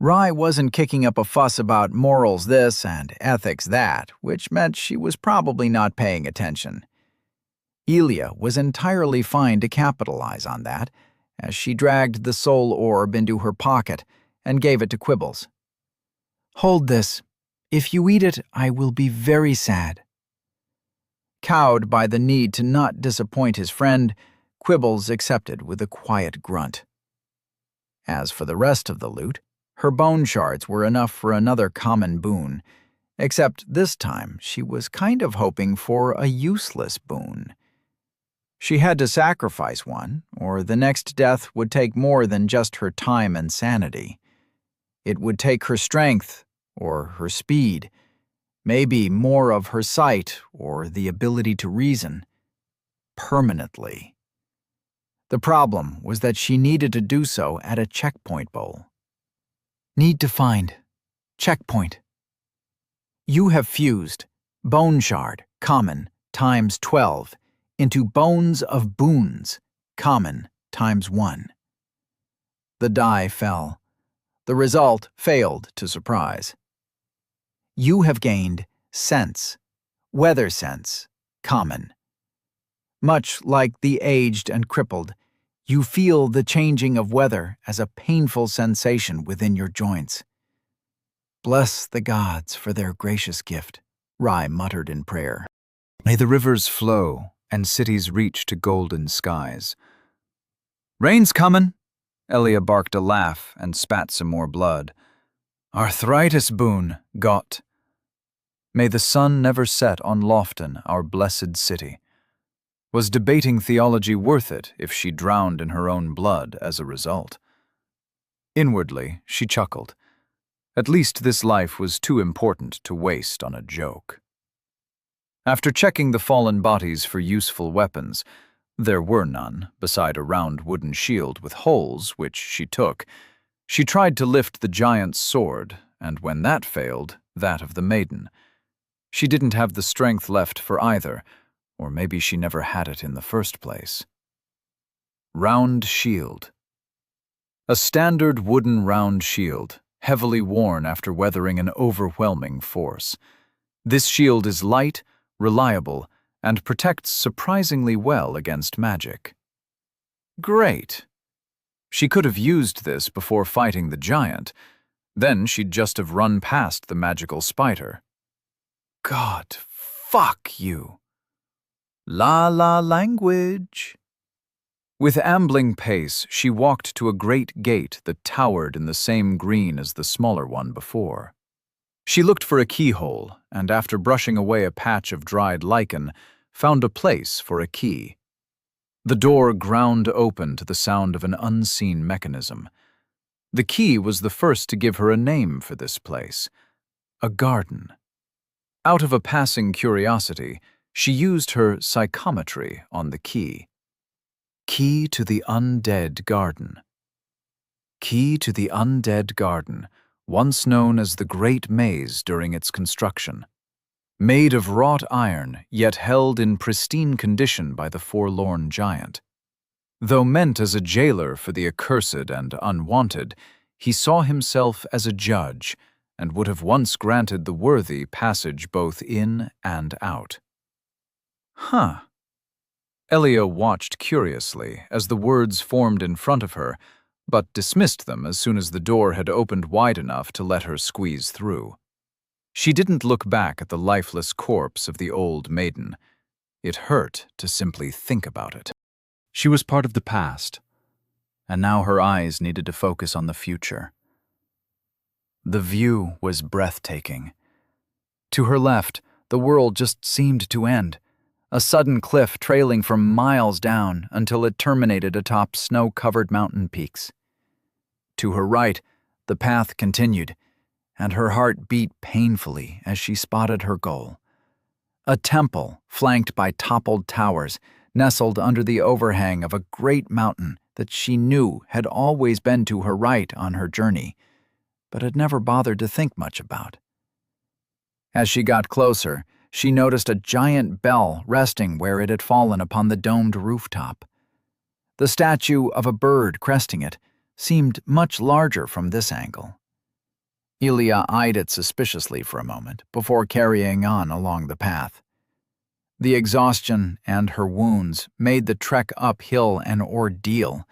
Rye wasn't kicking up a fuss about morals this and ethics that, which meant she was probably not paying attention. Elia was entirely fine to capitalize on that, as she dragged the soul orb into her pocket and gave it to Quibbles. Hold this. If you eat it, I will be very sad. Cowed by the need to not disappoint his friend, Quibbles accepted with a quiet grunt. As for the rest of the loot, her bone shards were enough for another common boon, except this time she was kind of hoping for a useless boon. She had to sacrifice one, or the next death would take more than just her time and sanity. It would take her strength, or her speed, maybe more of her sight or the ability to reason. Permanently. The problem was that she needed to do so at a checkpoint bowl. Need to find. Checkpoint. You have fused Bone Shard, common, times 12, into Bones of Boons, common, times 1. The die fell. The result failed to surprise. You have gained Sense, Weather Sense, common. Much like the aged and crippled, you feel the changing of weather as a painful sensation within your joints. Bless the gods for their gracious gift, Rye muttered in prayer. May the rivers flow and cities reach to golden skies. Rain's comin', Elia barked a laugh and spat some more blood. Arthritis boon, got. May the sun never set on Lofton, our blessed city. Was debating theology worth it if she drowned in her own blood as a result? Inwardly, she chuckled. At least this life was too important to waste on a joke. After checking the fallen bodies for useful weapons, there were none beside a round wooden shield with holes, which she took. She tried to lift the giant's sword, and when that failed, that of the maiden. She didn't have the strength left for either, or maybe she never had it in the first place. Round shield. A standard wooden round shield, heavily worn after weathering an overwhelming force. This shield is light, reliable, and protects surprisingly well against magic. Great. She could have used this before fighting the giant. Then she'd just have run past the magical spider. God, fuck you. La language. With ambling pace, she walked to a great gate that towered in the same green as the smaller one before. She looked for a keyhole, and after brushing away a patch of dried lichen, found a place for a key. The door ground open to the sound of an unseen mechanism. The key was the first to give her a name for this place. A garden. Out of a passing curiosity, She used her psychometry on the key. Key to the undead garden. Key to the undead garden, once known as the Great Maze during its construction. Made of wrought iron, yet held in pristine condition by the forlorn giant. Though meant as a jailer for the accursed and unwanted, he saw himself as a judge, and would have once granted the worthy passage both in and out. Huh. Elia watched curiously as the words formed in front of her, but dismissed them as soon as the door had opened wide enough to let her squeeze through. She didn't look back at the lifeless corpse of the old maiden. It hurt to simply think about it. She was part of the past, and now her eyes needed to focus on the future. The view was breathtaking. To her left, the world just seemed to end, a sudden cliff trailing for miles down until it terminated atop snow-covered mountain peaks. To her right, the path continued, and her heart beat painfully as she spotted her goal. A temple flanked by toppled towers, nestled under the overhang of a great mountain that she knew had always been to her right on her journey, but had never bothered to think much about. As she got closer, she noticed a giant bell resting where it had fallen upon the domed rooftop. The statue of a bird cresting it seemed much larger from this angle. Elia eyed it suspiciously for a moment before carrying on along the path. The exhaustion and her wounds made the trek uphill an ordeal,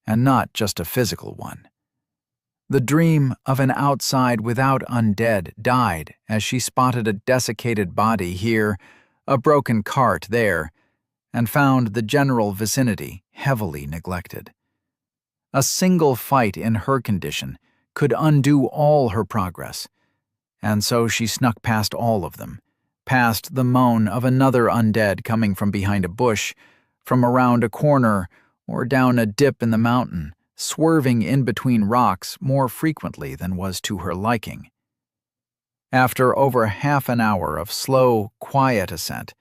and not just a physical one. The dream of an outside without undead died as she spotted a desiccated body here, a broken cart there, and found the general vicinity heavily neglected. A single fight in her condition could undo all her progress, and so she snuck past all of them, past the moan of another undead coming from behind a bush, from around a corner, or down a dip in the mountain, swerving in between rocks more frequently than was to her liking. After over half an hour of slow, quiet ascent,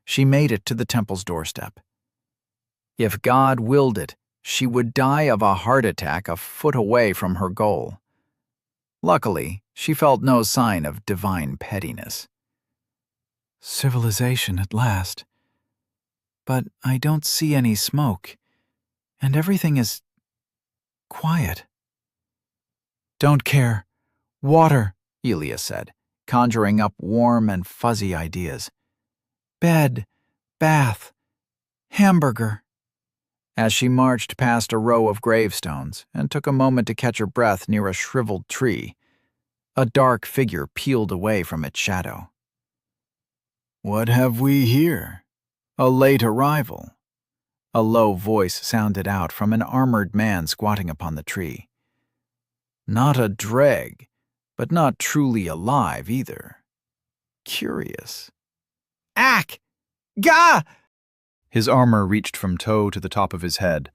she made it to the temple's doorstep. If God willed it, she would die of a heart attack a foot away from her goal. Luckily, she felt no sign of divine pettiness. Civilization at last. But I don't see any smoke, and everything is quiet. Don't care. Water, Elia said, conjuring up warm and fuzzy ideas. Bed, bath, hamburger. As she marched past a row of gravestones and took a moment to catch her breath near a shriveled tree, a dark figure peeled away from its shadow. What have we here? A late arrival. A low voice sounded out from an armored man squatting upon the tree. Not a dreg, but not truly alive either. Curious. Ack! Gah! His armor reached from toe to the top of his head,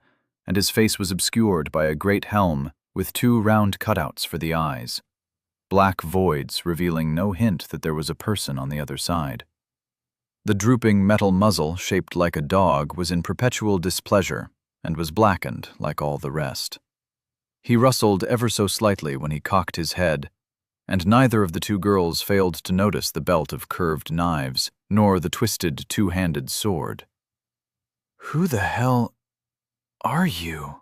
and his face was obscured by a great helm with two round cutouts for the eyes, black voids revealing no hint that there was a person on the other side. The drooping metal muzzle, shaped like a dog, was in perpetual displeasure and was blackened like all the rest. He rustled ever so slightly when he cocked his head, and neither of the two girls failed to notice the belt of curved knives, nor the twisted two-handed sword. Who the hell are you?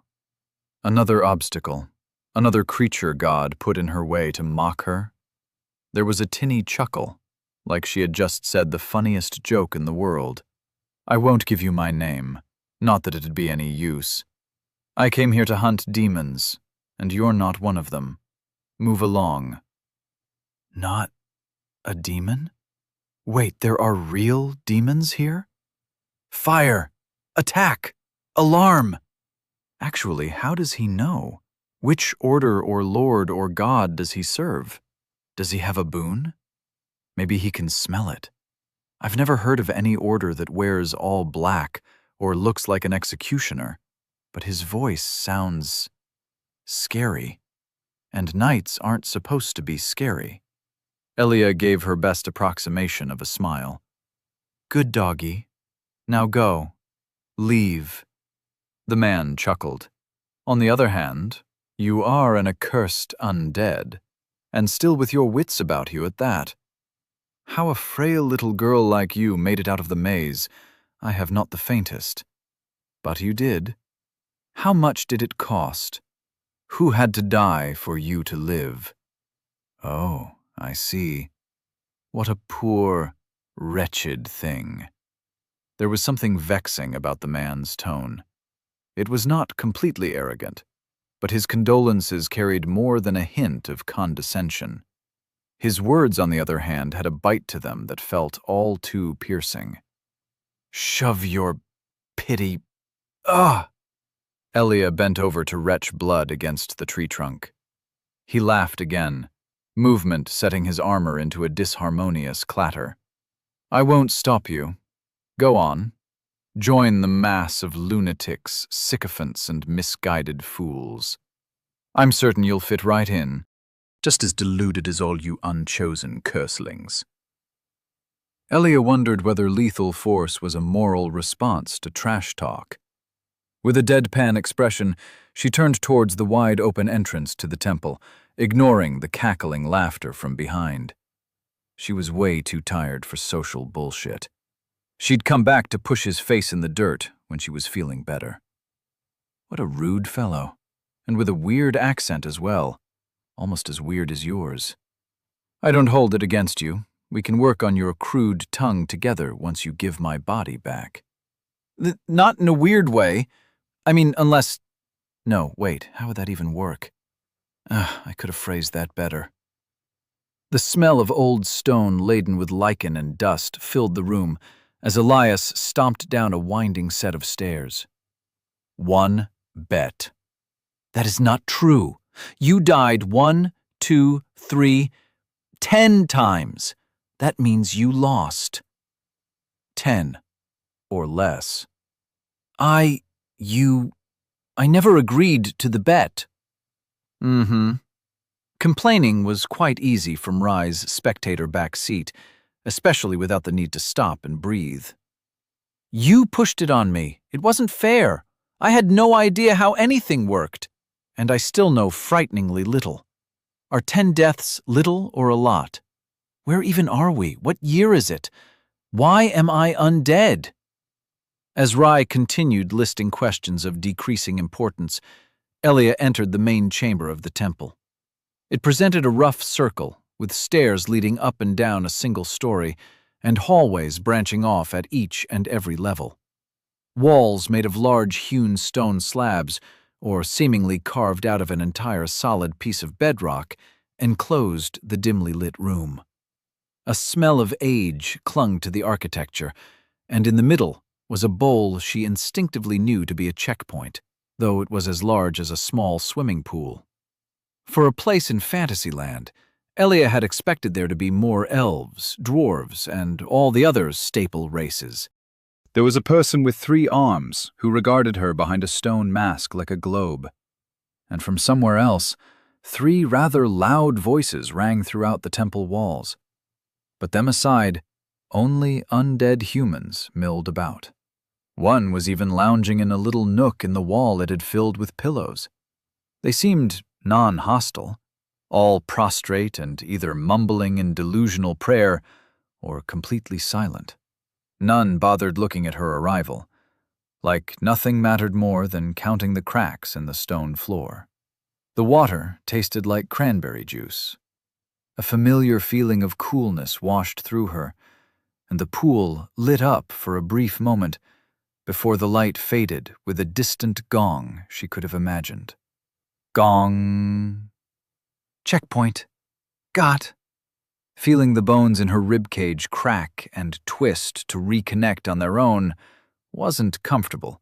Another obstacle, another creature God put in her way to mock her. There was a tinny chuckle, like she had just said the funniest joke in the world. I won't give you my name, not that it'd be any use. I came here to hunt demons, and you're not one of them. Move along. Not a demon? Wait, there are real demons here? Fire! Attack! Alarm! Actually, how does he know? Which order or lord or god does he serve? Does he have a boon? Maybe he can smell it. I've never heard of any order that wears all black or looks like an executioner, but his voice sounds scary, and knights aren't supposed to be scary. Elia gave her best approximation of a smile. Good doggy. Now go. Leave. The man chuckled. On the other hand, you are an accursed undead, and still with your wits about you at that. How a frail little girl like you made it out of the maze, I have not the faintest. But you did. How much did it cost? Who had to die for you to live? Oh, I see. What a poor, wretched thing. There was something vexing about the man's tone. It was not completely arrogant, but his condolences carried more than a hint of condescension. His words, on the other hand, had a bite to them that felt all too piercing. Shove your pity. Ah! Elia bent over to retch blood against the tree trunk. He laughed again, movement setting his armor into a disharmonious clatter. I won't stop you. Go on. Join the mass of lunatics, sycophants, and misguided fools. I'm certain you'll fit right in, just as deluded as all you unchosen curselings. Elia wondered whether lethal force was a moral response to trash talk. With a deadpan expression, she turned towards the wide-open entrance to the temple, ignoring the cackling laughter from behind. She was way too tired for social bullshit. She'd come back to push his face in the dirt when she was feeling better. What a rude fellow, and with a weird accent as well, almost as weird as yours. I don't hold it against you. We can work on your crude tongue together once you give my body back. Not in a weird way. I mean, unless... No, wait, how would that even work? I could have phrased that better. The smell of old stone laden with lichen and dust filled the room as Elias stomped down a winding set of stairs. 1 bet. That is not true. You died 1, 2, 3, 10 times. That means you lost. 10 or less. I never agreed to the bet. Complaining was quite easy from Rye's spectator back seat, especially without the need to stop and breathe. You pushed it on me. It wasn't fair. I had no idea how anything worked, and I still know frighteningly little. Are 10 deaths little or a lot? Where even are we? What year is it? Why am I undead? As Rye continued listing questions of decreasing importance, Elia entered the main chamber of the temple. It presented a rough circle, with stairs leading up and down a single story, and hallways branching off at each and every level. Walls made of large hewn stone slabs, or seemingly carved out of an entire solid piece of bedrock, enclosed the dimly lit room. A smell of age clung to the architecture, and in the middle was a bowl she instinctively knew to be a checkpoint, though it was as large as a small swimming pool. For a place in Fantasyland, Elia had expected there to be more elves, dwarves, and all the other staple races. There was a person with 3 arms who regarded her behind a stone mask like a globe. And from somewhere else, 3 rather loud voices rang throughout the temple walls. But them aside, only undead humans milled about. One was even lounging in a little nook in the wall it had filled with pillows. They seemed non-hostile, all prostrate and either mumbling in delusional prayer or completely silent. None bothered looking at her arrival, like nothing mattered more than counting the cracks in the stone floor. The water tasted like cranberry juice. A familiar feeling of coolness washed through her, and the pool lit up for a brief moment before the light faded with a distant gong she could have imagined. Gong. Checkpoint. Got. Feeling the bones in her ribcage crack and twist to reconnect on their own wasn't comfortable,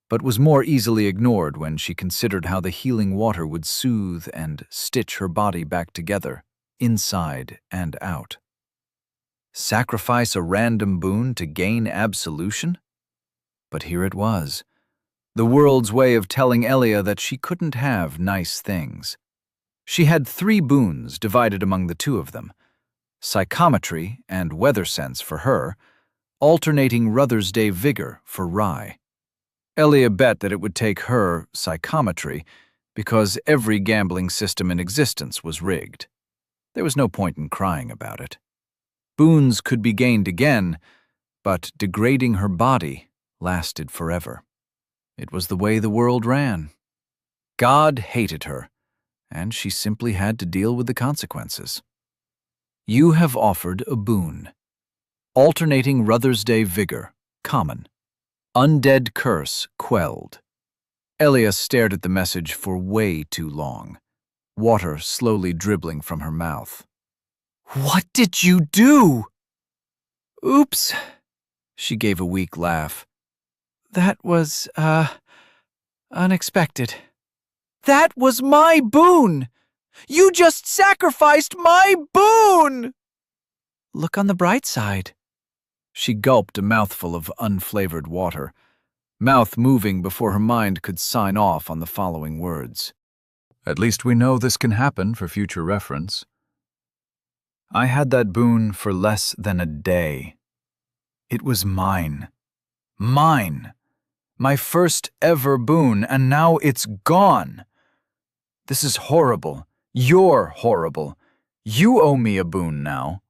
but was more easily ignored when she considered how the healing water would soothe and stitch her body back together, inside and out. Sacrifice a random boon to gain absolution? But here it was, the world's way of telling Elia that she couldn't have nice things. She had 3 boons divided among the 2 of them, psychometry and weather sense for her, alternating Ruther's Day vigor for rye. Elia bet that it would take her psychometry because every gambling system in existence was rigged. There was no point in crying about it. Boons could be gained again, but degrading her body lasted forever. It was the way the world ran. God hated her, and she simply had to deal with the consequences. You have offered a boon. Alternating Ruther's Day vigor, common. Undead curse, quelled. Elia stared at the message for way too long, water slowly dribbling from her mouth. What did you do? Oops, she gave a weak laugh. That was, unexpected. That was my boon! You just sacrificed my boon! Look on the bright side. She gulped a mouthful of unflavored water, mouth moving before her mind could sign off on the following words. At least we know this can happen for future reference. I had that boon for less than a day. It was mine. Mine. My first ever boon, and now it's gone. This is horrible. You're horrible. You owe me a boon now.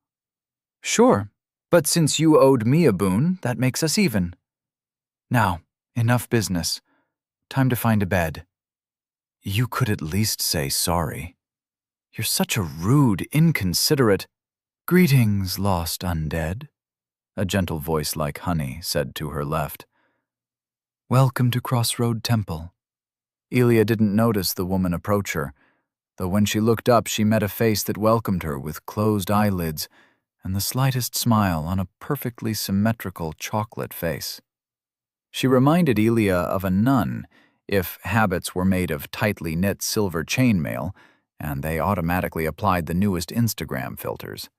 Sure, but since you owed me a boon, that makes us even. Now, enough business. Time to find a bed. You could at least say sorry. You're such a rude, inconsiderate— Greetings, lost undead, a gentle voice like honey said to her left. Welcome to Crossroad Temple. Elia didn't notice the woman approach her, though when she looked up she met a face that welcomed her with closed eyelids and the slightest smile on a perfectly symmetrical chocolate face. She reminded Elia of a nun, if habits were made of tightly knit silver chainmail, and they automatically applied the newest Instagram filters.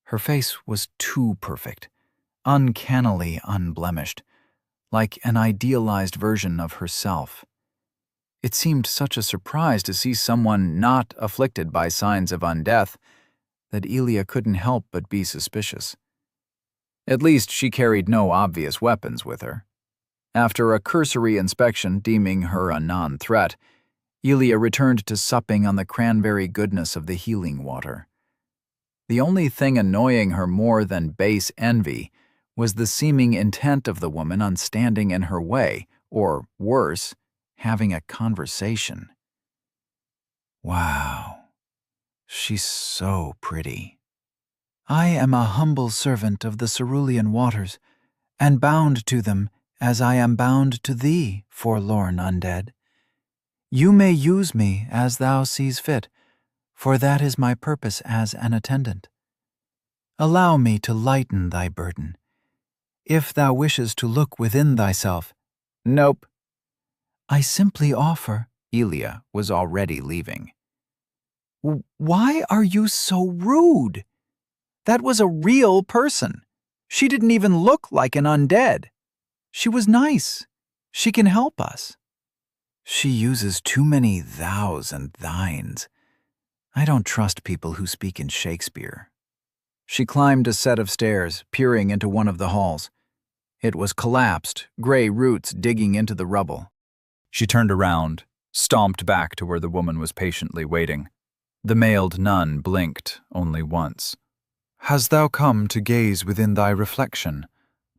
Her face was too perfect, uncannily unblemished, like an idealized version of herself. It seemed such a surprise to see someone not afflicted by signs of undeath that Elia couldn't help but be suspicious. At least she carried no obvious weapons with her. After a cursory inspection deeming her a non-threat, Elia returned to supping on the cranberry goodness of the healing water. The only thing annoying her more than base envy was the seeming intent of the woman on standing in her way, or worse, having a conversation. Wow, she's so pretty. I am a humble servant of the cerulean waters, and bound to them as I am bound to thee, forlorn undead. You may use me as thou sees fit, for that is my purpose as an attendant. Allow me to lighten thy burden. If thou wishes to look within thyself— Nope. I simply offer— Elia was already leaving. Why are you so rude? That was a real person. She didn't even look like an undead. She was nice. She can help us. She uses too many thous and thines. I don't trust people who speak in Shakespeare. She climbed a set of stairs, peering into one of the halls. It was collapsed, gray roots digging into the rubble. She turned around, stomped back to where the woman was patiently waiting. The mailed nun blinked only once. Hast thou come to gaze within thy reflection,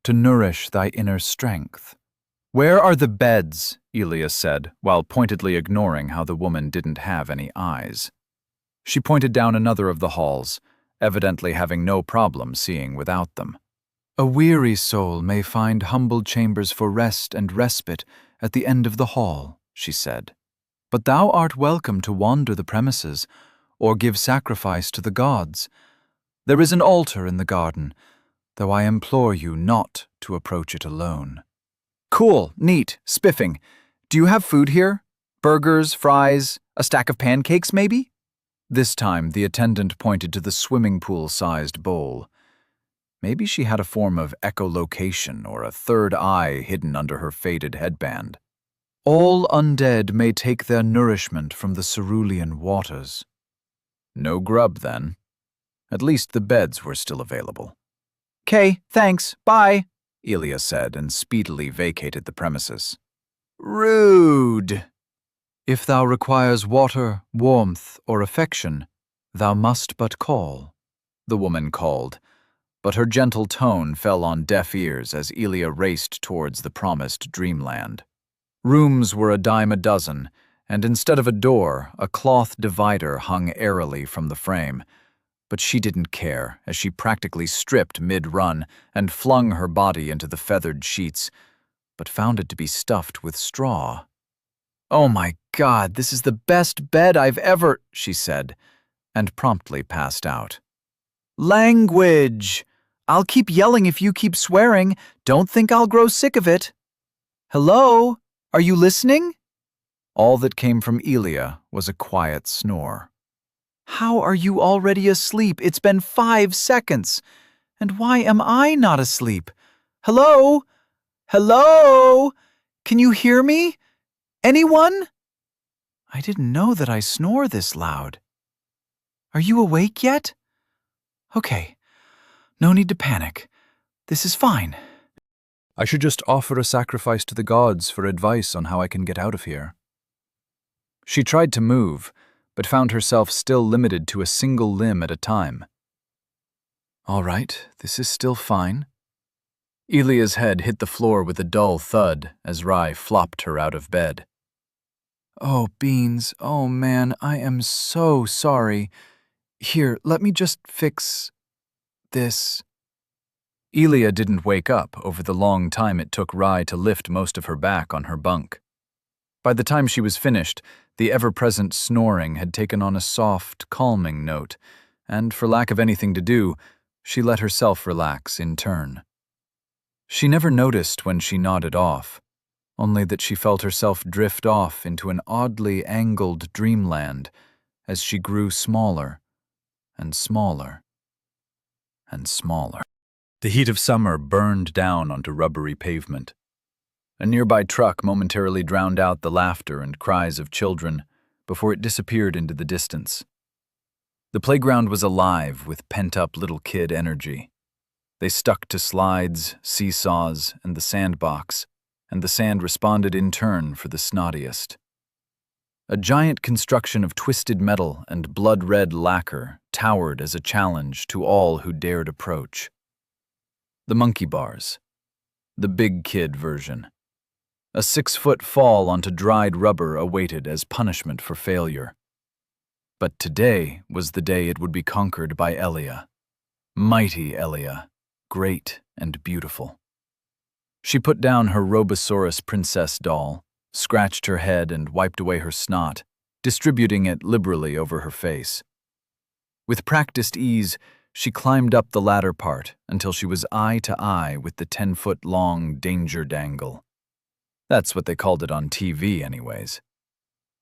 to nourish thy inner strength? Where are the beds? Elia said, while pointedly ignoring how the woman didn't have any eyes. She pointed down another of the halls, evidently having no problem seeing without them. A weary soul may find humble chambers for rest and respite at the end of the hall, she said. But thou art welcome to wander the premises, or give sacrifice to the gods. There is an altar in the garden, though I implore you not to approach it alone. Cool, neat, spiffing. Do you have food here? Burgers, fries, a stack of pancakes, maybe? This time, the attendant pointed to the swimming pool-sized bowl. Maybe she had a form of echolocation or a third eye hidden under her faded headband. All undead may take their nourishment from the cerulean waters. No grub, then. At least the beds were still available. "'Kay, thanks, bye," Elia said and speedily vacated the premises. "Rude." "If thou requires water, warmth, or affection, thou must but call," the woman called, but her gentle tone fell on deaf ears as Elia raced towards the promised dreamland. Rooms were a dime a dozen, and instead of a door, a cloth divider hung airily from the frame. But she didn't care as she practically stripped mid-run and flung her body into the feathered sheets, but found it to be stuffed with straw. "Oh my God, this is the best bed I've ever," she said, and promptly passed out. "Language! I'll keep yelling if you keep swearing. Don't think I'll grow sick of it. Hello? Are you listening?" All that came from Elia was a quiet snore. "How are you already asleep? It's been 5 seconds. And why am I not asleep? Hello? Hello? Can you hear me? Anyone? I didn't know that I snore this loud. Are you awake yet? Okay, no need to panic. This is fine." I should just offer a sacrifice to the gods for advice on how I can get out of here. She tried to move, but found herself still limited to a single limb at a time. All right, this is still fine. Elia's head hit the floor with a dull thud as Rai flopped her out of bed. "Oh, Beans, oh man, I am so sorry. Here, let me just fix this." Elia didn't wake up over the long time it took Rai to lift most of her back on her bunk. By the time she was finished, the ever-present snoring had taken on a soft, calming note, and for lack of anything to do, she let herself relax in turn. She never noticed when she nodded off, only that she felt herself drift off into an oddly angled dreamland as she grew smaller and smaller and smaller. The heat of summer burned down onto rubbery pavement. A nearby truck momentarily drowned out the laughter and cries of children before it disappeared into the distance. The playground was alive with pent-up little kid energy. They stuck to slides, seesaws, and the sandbox, and the sand responded in turn for the snottiest. A giant construction of twisted metal and blood-red lacquer towered as a challenge to all who dared approach. The monkey bars. The big kid version. A 6-foot fall onto dried rubber awaited as punishment for failure. But today was the day it would be conquered by Elia. Mighty Elia, great and beautiful. She put down her Robosaurus princess doll, scratched her head and wiped away her snot, distributing it liberally over her face. With practiced ease, she climbed up the ladder part until she was eye to eye with the 10-foot-long danger dangle. That's what they called it on TV anyways.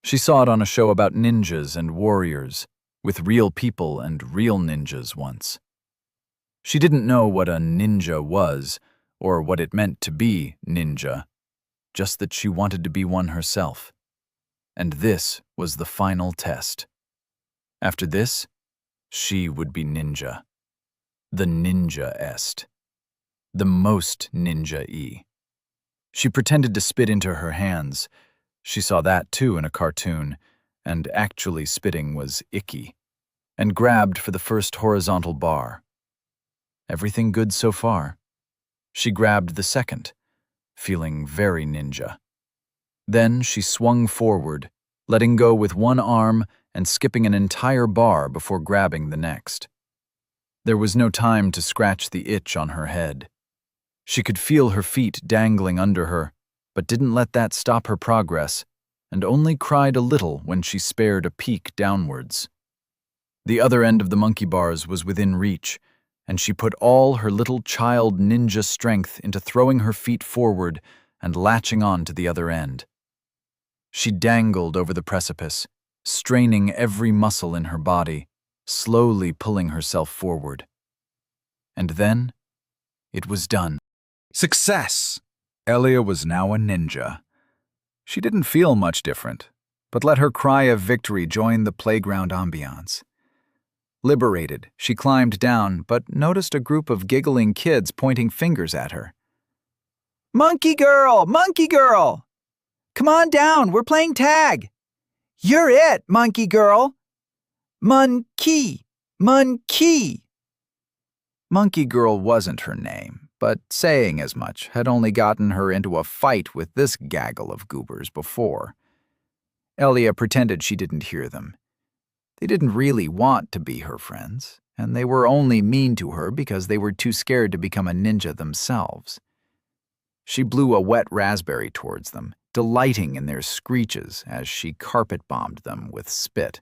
She saw it on a show about ninjas and warriors, with real people and real ninjas once. She didn't know what a ninja was, or what it meant to be ninja, just that she wanted to be one herself. And this was the final test. After this, she would be ninja. The ninja-est. The most ninja-y. She pretended to spit into her hands. She saw that too in a cartoon, and actually spitting was icky, and grabbed for the first horizontal bar. Everything good so far. She grabbed the second, feeling very ninja. Then she swung forward, letting go with one arm and skipping an entire bar before grabbing the next. There was no time to scratch the itch on her head. She could feel her feet dangling under her, but didn't let that stop her progress, and only cried a little when she spared a peek downwards. The other end of the monkey bars was within reach, and she put all her little child ninja strength into throwing her feet forward and latching on to the other end. She dangled over the precipice, straining every muscle in her body, slowly pulling herself forward. And then, it was done. Success! Elia was now a ninja. She didn't feel much different, but let her cry of victory join the playground ambiance. Liberated, she climbed down, but noticed a group of giggling kids pointing fingers at her. "Monkey girl! Monkey girl! Come on down, we're playing tag! You're it, monkey girl! Monkey! Monkey!" Monkey Girl wasn't her name, but saying as much had only gotten her into a fight with this gaggle of goobers before. Elia pretended she didn't hear them. They didn't really want to be her friends, and they were only mean to her because they were too scared to become a ninja themselves. She blew a wet raspberry towards them, delighting in their screeches as she carpet-bombed them with spit.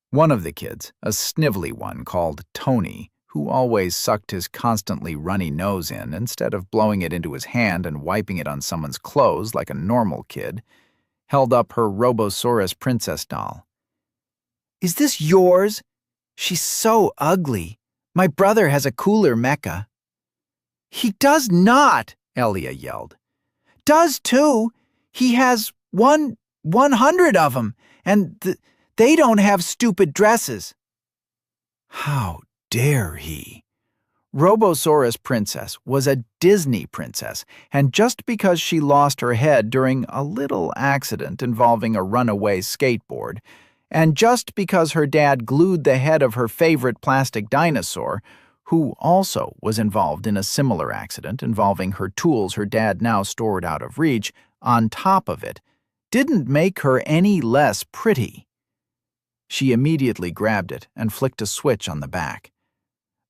One of the kids, a snivelly one called Tony, who always sucked his constantly runny nose in instead of blowing it into his hand and wiping it on someone's clothes like a normal kid, held up her Robosaurus princess doll. "Is this yours? She's so ugly. My brother has a cooler mecha." "He does not," Elia yelled. "Does too. He has 100 of them, and they don't have stupid dresses." How dare he? Robosaurus Princess was a Disney princess, and just because she lost her head during a little accident involving a runaway skateboard, and just because her dad glued the head of her favorite plastic dinosaur, who also was involved in a similar accident involving her tools her dad now stored out of reach, on top of it, didn't make her any less pretty. She immediately grabbed it and flicked a switch on the back.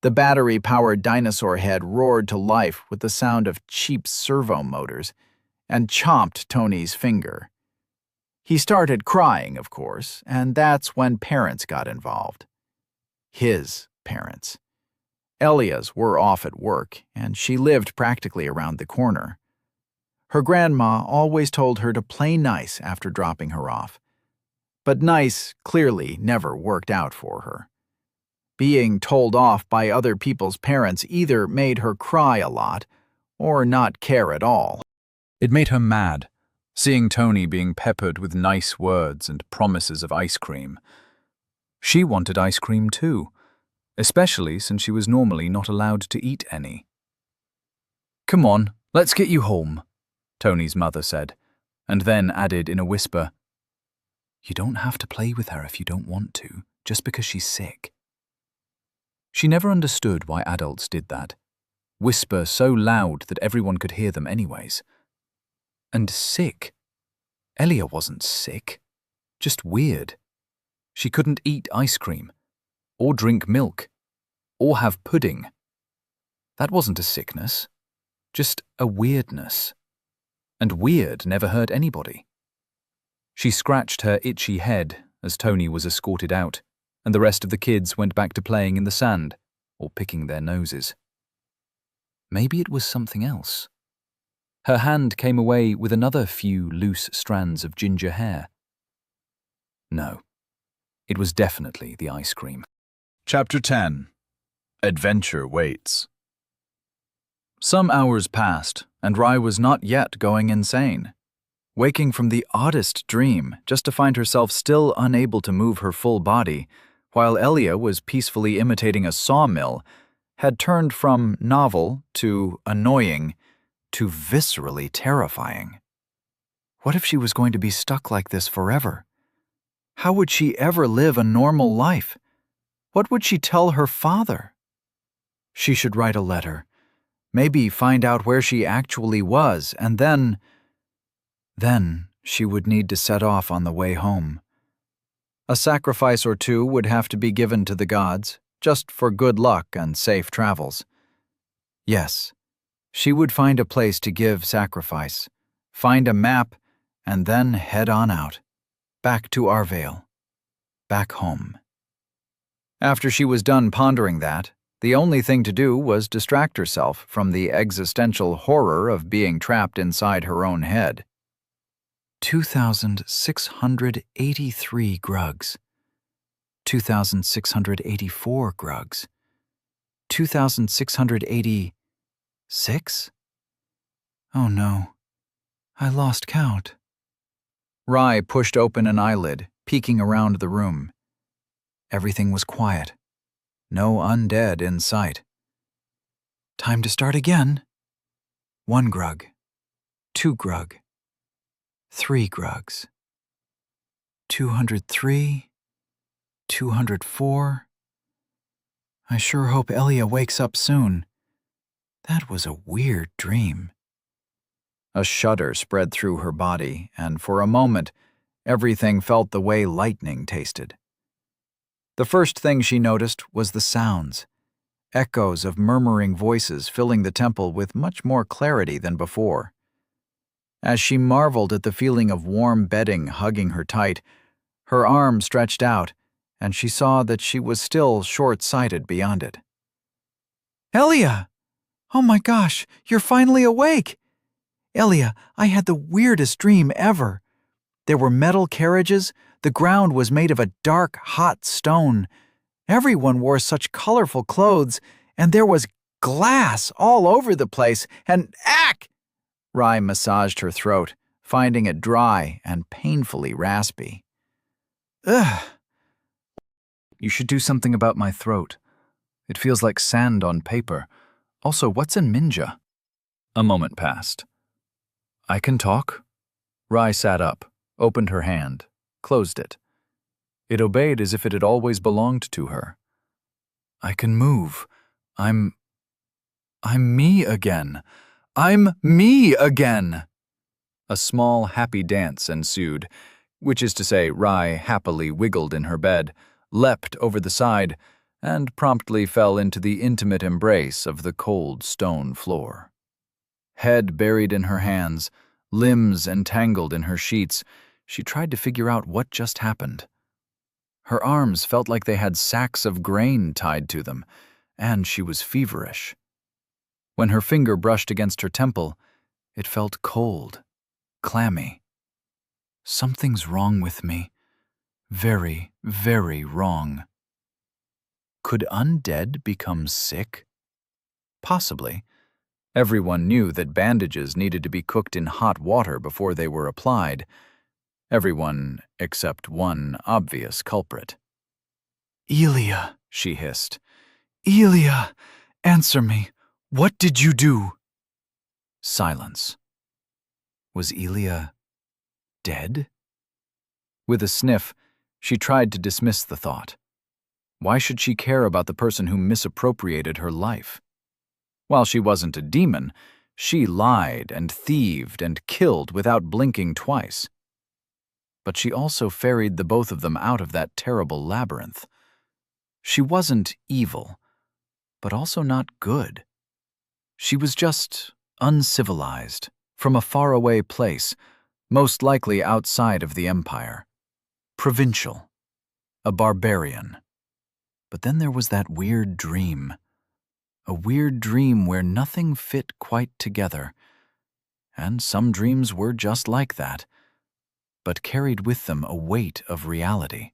The battery-powered dinosaur head roared to life with the sound of cheap servo motors and chomped Tony's finger. He started crying, of course, and that's when parents got involved. His parents. Elia's were off at work, and she lived practically around the corner. Her grandma always told her to play nice after dropping her off. But nice clearly never worked out for her. Being told off by other people's parents either made her cry a lot or not care at all. It made her mad, seeing Tony being peppered with nice words and promises of ice cream. She wanted ice cream too, especially since she was normally not allowed to eat any. "Come on, let's get you home," Tony's mother said, and then added in a whisper, "You don't have to play with her if you don't want to, just because she's sick." She never understood why adults did that, whisper so loud that everyone could hear them anyways. And sick. Elia wasn't sick, just weird. She couldn't eat ice cream, or drink milk, or have pudding. That wasn't a sickness, just a weirdness. And weird never hurt anybody. She scratched her itchy head as Tony was escorted out, and the rest of the kids went back to playing in the sand or picking their noses. Maybe it was something else. Her hand came away with another few loose strands of ginger hair. No, it was definitely the ice cream. Chapter 10. Adventure Waits. Some hours passed, and Rai was not yet going insane. Waking from the oddest dream just to find herself still unable to move her full body, while Elia was peacefully imitating a sawmill, had turned from novel to annoying to viscerally terrifying. What if she was going to be stuck like this forever? How would she ever live a normal life? What would she tell her father? She should write a letter, maybe find out where she actually was, and then she would need to set off on the way home. A sacrifice or two would have to be given to the gods, just for good luck and safe travels. Yes, she would find a place to give sacrifice, find a map, and then head on out, back to Arvale, back home. After she was done pondering that, the only thing to do was distract herself from the existential horror of being trapped inside her own head. 2,683 grugs. 2,684 grugs. 2,686? Oh no, I lost count. Rai pushed open an eyelid, peeking around the room. Everything was quiet, No undead in sight. Time to start again. 1 grug. 2 grug. 3 grugs. 203. 204. I sure hope Elia wakes up soon. That was a weird dream. A shudder spread through her body, and for a moment, everything felt the way lightning tasted. The first thing she noticed was the sounds, echoes of murmuring voices filling the temple with much more clarity than before. As she marveled at the feeling of warm bedding hugging her tight, her arm stretched out, and she saw that she was still short-sighted beyond it. Elia! Oh my gosh, you're finally awake! Elia, I had the weirdest dream ever. There were metal carriages, the ground was made of a dark, hot stone. Everyone wore such colorful clothes, and there was glass all over the place, and ack! Rai massaged her throat, finding it dry and painfully raspy. Ugh. You should do something about my throat. It feels like sand on paper. Also, what's in Minja? A moment passed. I can talk? Rai sat up, opened her hand, closed it. It obeyed as if it had always belonged to her. I can move. I'm me again. I'm me again! A small, happy dance ensued, which is to say, Rai happily wiggled in her bed, leapt over the side, and promptly fell into the intimate embrace of the cold stone floor. Head buried in her hands, limbs entangled in her sheets, she tried to figure out what just happened. Her arms felt like they had sacks of grain tied to them, and she was feverish. When her finger brushed against her temple, it felt cold, clammy. Something's wrong with me. Very, very wrong. Could undead become sick? Possibly. Everyone knew that bandages needed to be cooked in hot water before they were applied. Everyone except one obvious culprit. Elia, she hissed. Elia, answer me. What did you do? Silence. Was Elia dead? With a sniff, she tried to dismiss the thought. Why should she care about the person who misappropriated her life? While she wasn't a demon, she lied and thieved and killed without blinking twice. But she also ferried the both of them out of that terrible labyrinth. She wasn't evil, but also not good. She was just uncivilized, from a faraway place, most likely outside of the Empire. Provincial. A barbarian. But then there was that weird dream. A weird dream where nothing fit quite together. And some dreams were just like that, but carried with them a weight of reality.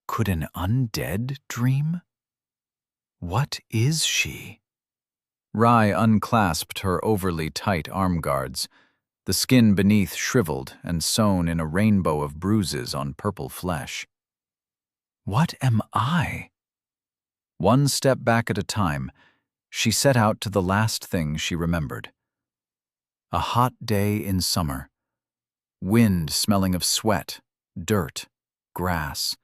Could an undead dream? What is she? Rai unclasped her overly tight arm guards, the skin beneath shriveled and sewn in a rainbow of bruises on purple flesh. What am I? One step back at a time, she set out to the last thing she remembered. A hot day in summer. Wind smelling of sweat, dirt, grass.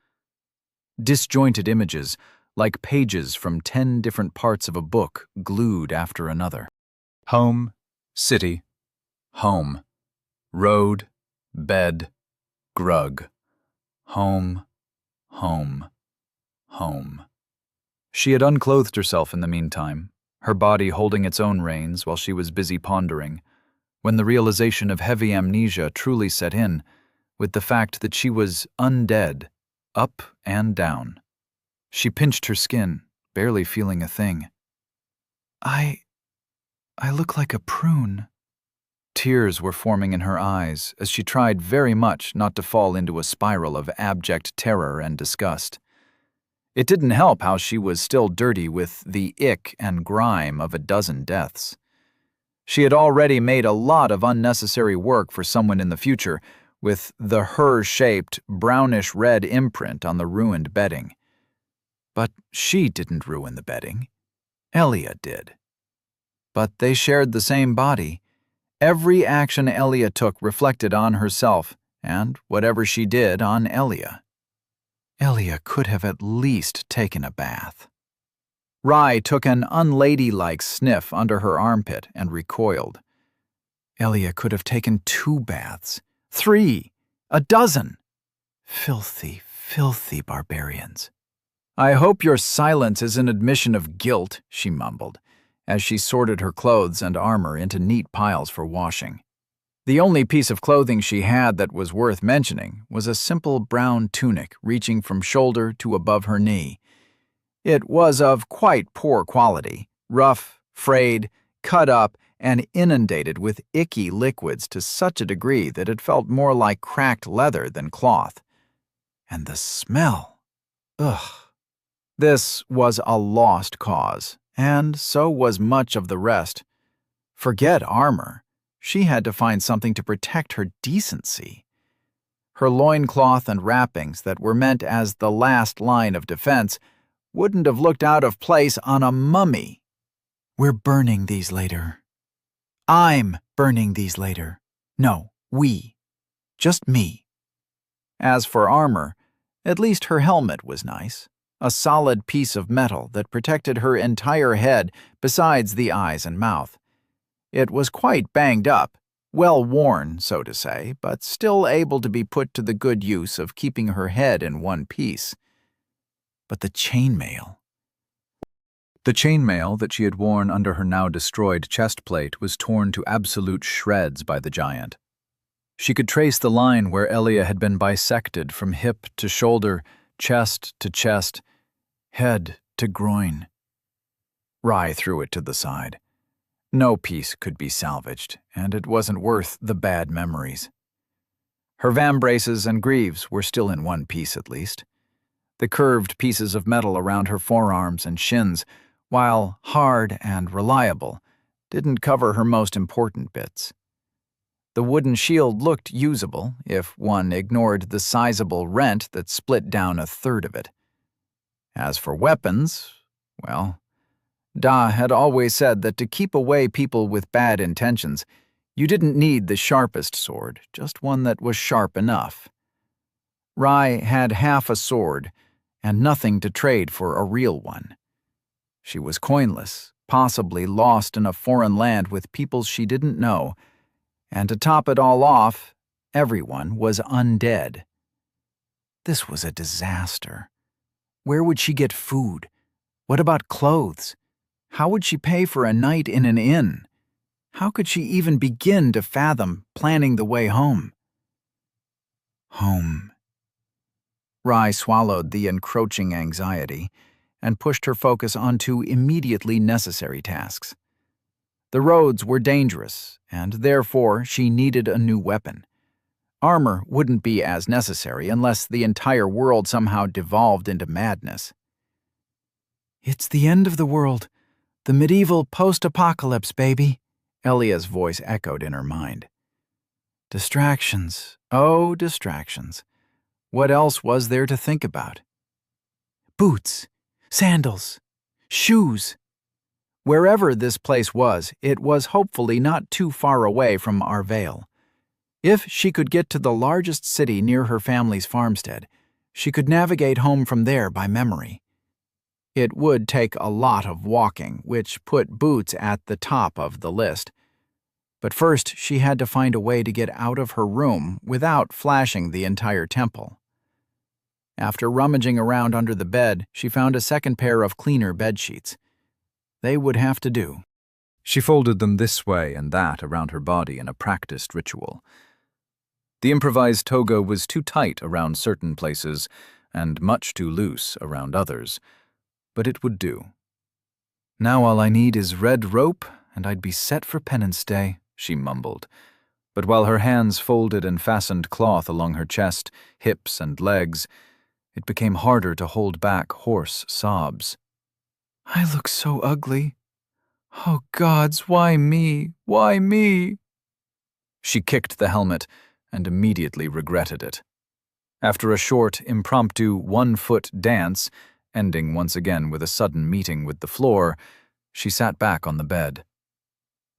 Disjointed images, like pages from 10 different parts of a book glued after another. Home, city, home, road, bed, grug. Home, home, home. She had unclothed herself in the meantime, her body holding its own reins while she was busy pondering, when the realization of heavy amnesia truly set in, with the fact that she was undead, up and down. She pinched her skin, barely feeling a thing. I look like a prune. Tears were forming in her eyes as she tried very much not to fall into a spiral of abject terror and disgust. It didn't help how she was still dirty with the ick and grime of a dozen deaths. She had already made a lot of unnecessary work for someone in the future with the her-shaped, brownish-red imprint on the ruined bedding. But she didn't ruin the bedding. Elia did. But they shared the same body. Every action Elia took reflected on herself, and whatever she did on Elia. Elia could have at least taken a bath. Rye took an unladylike sniff under her armpit and recoiled. Elia could have taken 2 baths, 3, a dozen. Filthy, filthy barbarians. I hope your silence is an admission of guilt, she mumbled, as she sorted her clothes and armor into neat piles for washing. The only piece of clothing she had that was worth mentioning was a simple brown tunic reaching from shoulder to above her knee. It was of quite poor quality, rough, frayed, cut up, and inundated with icky liquids to such a degree that it felt more like cracked leather than cloth. And the smell! Ugh! This was a lost cause, and so was much of the rest. Forget armor. She had to find something to protect her decency. Her loincloth and wrappings that were meant as the last line of defense wouldn't have looked out of place on a mummy. We're burning these later. I'm burning these later. No, we. Just me. As for armor, at least her helmet was nice. A solid piece of metal that protected her entire head besides the eyes and mouth. It was quite banged up, well worn, so to say, but still able to be put to the good use of keeping her head in one piece. But the chainmail. The chainmail that she had worn under her now destroyed chestplate was torn to absolute shreds by the giant. She could trace the line where Elia had been bisected from hip to shoulder, chest to chest, head to groin. Rye threw it to the side. No piece could be salvaged, and it wasn't worth the bad memories. Her vambraces and greaves were still in one piece at least. The curved pieces of metal around her forearms and shins, while hard and reliable, didn't cover her most important bits. The wooden shield looked usable if one ignored the sizable rent that split down a third of it. As for weapons, well, Da had always said that to keep away people with bad intentions, you didn't need the sharpest sword, just one that was sharp enough. Rye had half a sword, and nothing to trade for a real one. She was coinless, possibly lost in a foreign land with peoples she didn't know, and to top it all off, everyone was undead. This was a disaster. Where would she get food? What about clothes? How would she pay for a night in an inn? How could she even begin to fathom planning the way home? Home. Rye swallowed the encroaching anxiety and pushed her focus onto immediately necessary tasks. The roads were dangerous, and therefore she needed a new weapon. Armor wouldn't be as necessary unless the entire world somehow devolved into madness. It's the end of the world. The medieval post-apocalypse, baby, Elia's voice echoed in her mind. Distractions. Oh, distractions. What else was there to think about? Boots, sandals, shoes. Wherever this place was, it was hopefully not too far away from Arvale. If she could get to the largest city near her family's farmstead, she could navigate home from there by memory. It would take a lot of walking, which put boots at the top of the list. But first, she had to find a way to get out of her room without flashing the entire temple. After rummaging around under the bed, she found a second pair of cleaner bedsheets. They would have to do. She folded them this way and that around her body in a practiced ritual. The improvised toga was too tight around certain places and much too loose around others, but it would do. Now all I need is red rope, and I'd be set for penance day, she mumbled. But while her hands folded and fastened cloth along her chest, hips, and legs, it became harder to hold back hoarse sobs. I look so ugly. Oh, gods, why me? Why me? She kicked the helmet and immediately regretted it. After a short, impromptu, one-foot dance, ending once again with a sudden meeting with the floor, she sat back on the bed.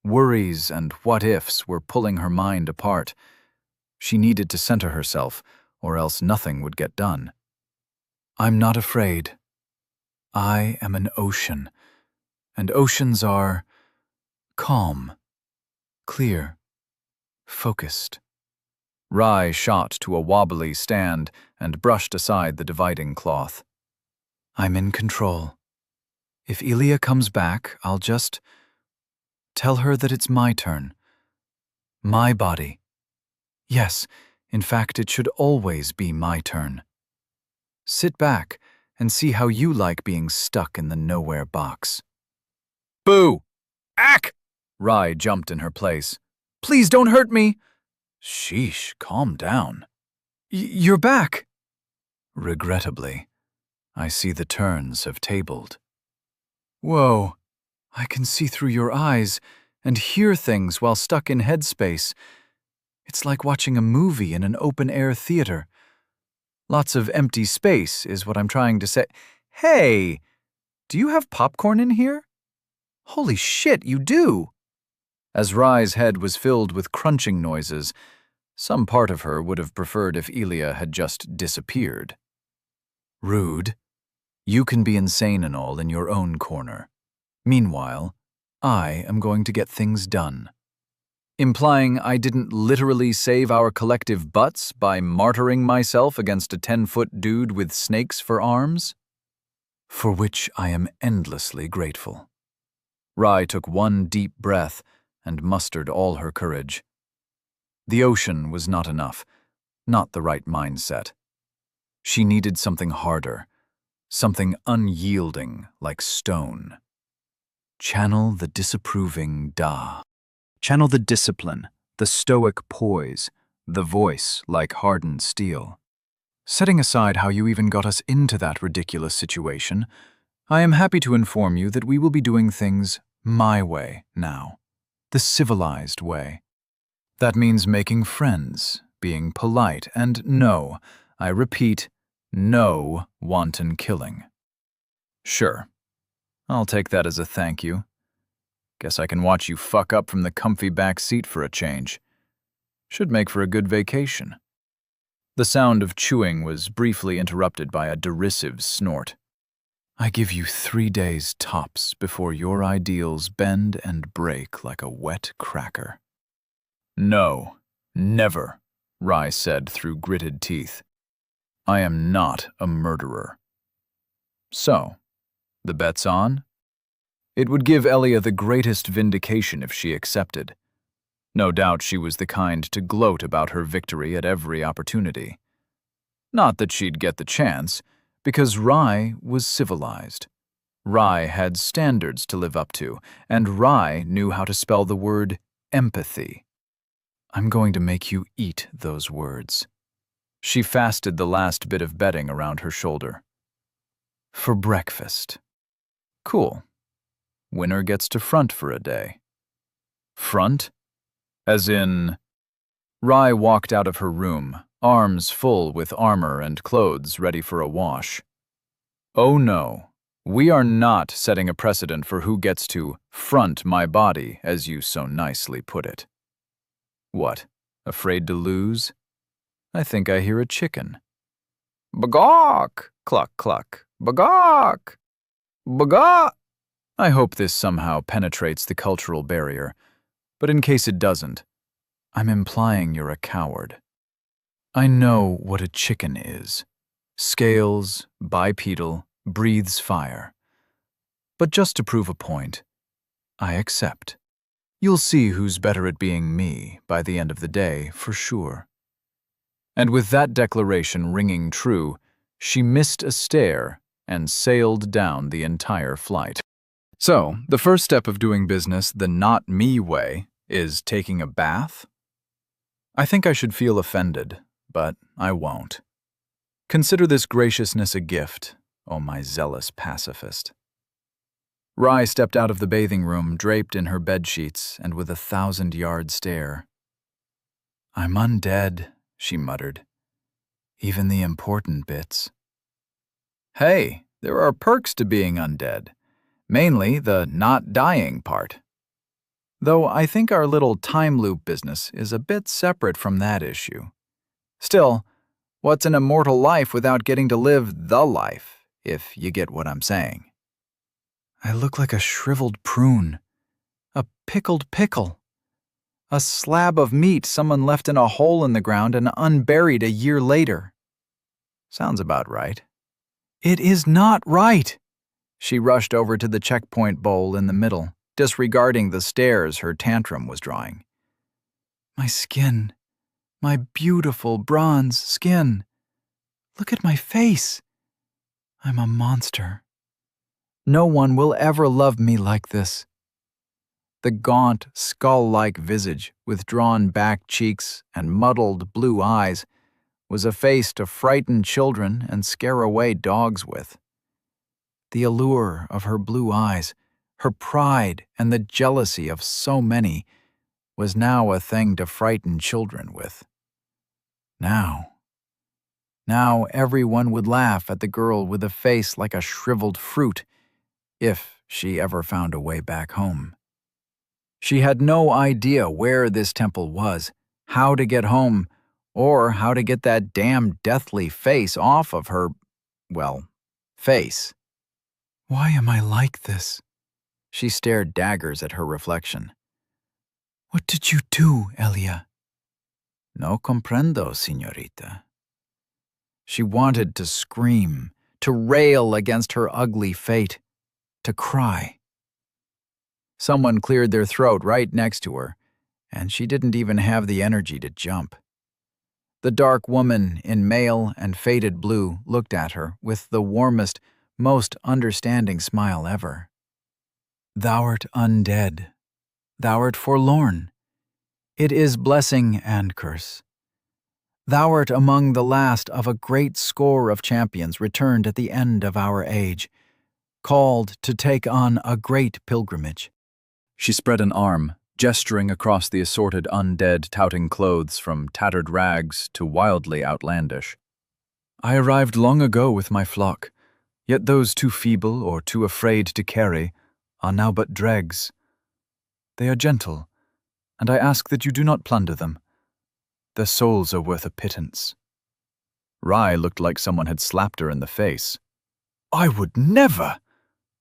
Worries and what-ifs were pulling her mind apart. She needed to center herself, or else nothing would get done. I'm not afraid. I am an ocean, and oceans are calm, clear, focused. Rai shot to a wobbly stand and brushed aside the dividing cloth. I'm in control. If Elia comes back, I'll just tell her that it's my turn. My body. Yes, in fact, it should always be my turn. Sit back and see how you like being stuck in the nowhere box. Boo! Ack! Rai jumped in her place. Please don't hurt me! Sheesh, calm down. You're back! Regrettably, I see the turns have tabled. Whoa, I can see through your eyes and hear things while stuck in headspace. It's like watching a movie in an open-air theater. Lots of empty space is what I'm trying to say. Hey, do you have popcorn in here? Holy shit, you do! As Rai's head was filled with crunching noises, some part of her would have preferred if Elia had just disappeared. Rude. You can be insane and all in your own corner. Meanwhile, I am going to get things done. Implying I didn't literally save our collective butts by martyring myself against a 10-foot dude with snakes for arms? For which I am endlessly grateful. Rai took one deep breath and mustered all her courage. The ocean was not enough, not the right mindset. She needed something harder, something unyielding like stone. Channel the disapproving Da. Channel the discipline, the stoic poise, the voice like hardened steel. Setting aside how you even got us into that ridiculous situation, I am happy to inform you that we will be doing things my way now, the civilized way. That means making friends, being polite, and no, I repeat, no wanton killing. Sure, I'll take that as a thank you. Guess I can watch you fuck up from the comfy back seat for a change. Should make for a good vacation. The sound of chewing was briefly interrupted by a derisive snort. I give you 3 days tops before your ideals bend and break like a wet cracker. No, never, Rai said through gritted teeth. I am not a murderer. So, the bet's on? It would give Elia the greatest vindication if she accepted. No doubt she was the kind to gloat about her victory at every opportunity. Not that she'd get the chance, because Rai was civilized. Rai had standards to live up to, and Rai knew how to spell the word empathy. I'm going to make you eat those words. She fasted the last bit of bedding around her shoulder. For breakfast. Cool. Winner gets to front for a day. Front? As in... Rai walked out of her room, arms full with armor and clothes ready for a wash. Oh no, we are not setting a precedent for who gets to front my body, as you so nicely put it. What, afraid to lose? I think I hear a chicken. Bagawk! Cluck, cluck. Bagawk! Bagawk! I hope this somehow penetrates the cultural barrier, but in case it doesn't, I'm implying you're a coward. I know what a chicken is. Scales, bipedal, breathes fire. But just to prove a point, I accept. You'll see who's better at being me by the end of the day, for sure. And with that declaration ringing true, she missed a stare and sailed down the entire flight. So, the first step of doing business the not me way is taking a bath? I think I should feel offended, but I won't. Consider this graciousness a gift, oh my zealous pacifist. Rai stepped out of the bathing room, draped in her bedsheets and with a 1,000-yard stare. I'm undead, she muttered. Even the important bits. Hey, There are perks to being undead, mainly the not dying part. Though I think our little time loop business is a bit separate from that issue. Still, what's an immortal life without getting to live the life, if you get what I'm saying? I look like a shriveled prune, a pickled pickle, a slab of meat someone left in a hole in the ground and unburied a year later. Sounds about right. It is not right. She rushed over to the checkpoint bowl in the middle, disregarding the stares her tantrum was drawing. My skin, my beautiful bronze skin. Look at my face. I'm a monster. No one will ever love me like this. The gaunt, skull-like visage with drawn-back cheeks and muddled blue eyes was a face to frighten children and scare away dogs with. The allure of her blue eyes, her pride and the jealousy of so many was now a thing to frighten children with. Now everyone would laugh at the girl with a face like a shriveled fruit, if she ever found a way back home. She had no idea where this temple was, how to get home, or how to get that damn deathly face off of her, face. Why am I like this? She stared daggers at her reflection. What did you do, Elia? No comprendo, señorita. She wanted to scream, to rail against her ugly fate, to cry. Someone cleared their throat right next to her, and she didn't even have the energy to jump. The dark woman in mail and faded blue looked at her with the warmest, most understanding smile ever. Thou'rt undead. Thou'rt forlorn. It is blessing and curse. Thou'rt among the last of a great score of champions returned at the end of our age, called to take on a great pilgrimage. She spread an arm, gesturing across the assorted undead touting clothes from tattered rags to wildly outlandish. I arrived long ago with my flock, yet those too feeble or too afraid to carry are now but dregs. They are gentle, and I ask that you do not plunder them. Their souls are worth a pittance. Rai looked like someone had slapped her in the face. I would never!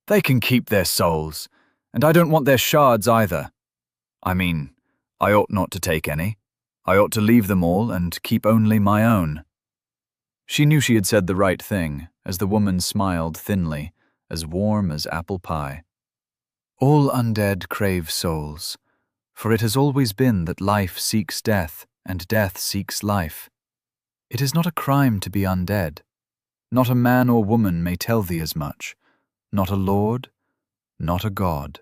They can keep their souls, and I don't want their shards either. I mean, I ought not to take any. I ought to leave them all and keep only my own. She knew she had said the right thing, as the woman smiled thinly, as warm as apple pie. All undead crave souls, for it has always been that life seeks death, and death seeks life. It is not a crime to be undead. Not a man or woman may tell thee as much. Not a lord, not a god.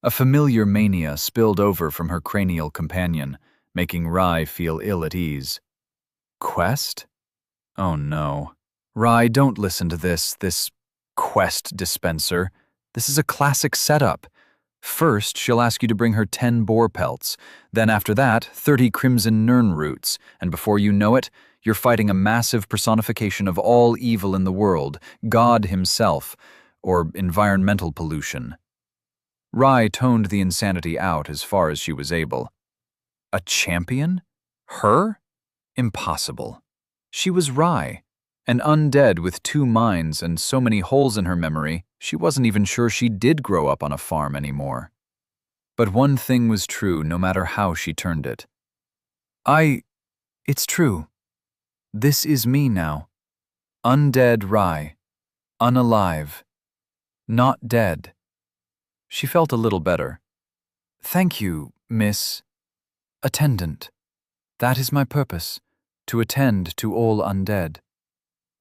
A familiar mania spilled over from her cranial companion, making Rai feel ill at ease. Quest? Oh no. Rai, don't listen to this quest dispenser. This is a classic setup. First, she'll ask you to bring her 10 boar pelts. Then after that, 30 crimson nern roots. And before you know it, you're fighting a massive personification of all evil in the world, God himself, or environmental pollution. Rai toned the insanity out as far as she was able. A champion? Her? Impossible. She was Rai, an undead with 2 minds and so many holes in her memory, she wasn't even sure she did grow up on a farm anymore. But one thing was true no matter how she turned it. It's true. This is me now. Undead Rai. Unalive. Not dead. She felt a little better. Thank you, Miss Attendant. That is my purpose, to attend to all undead.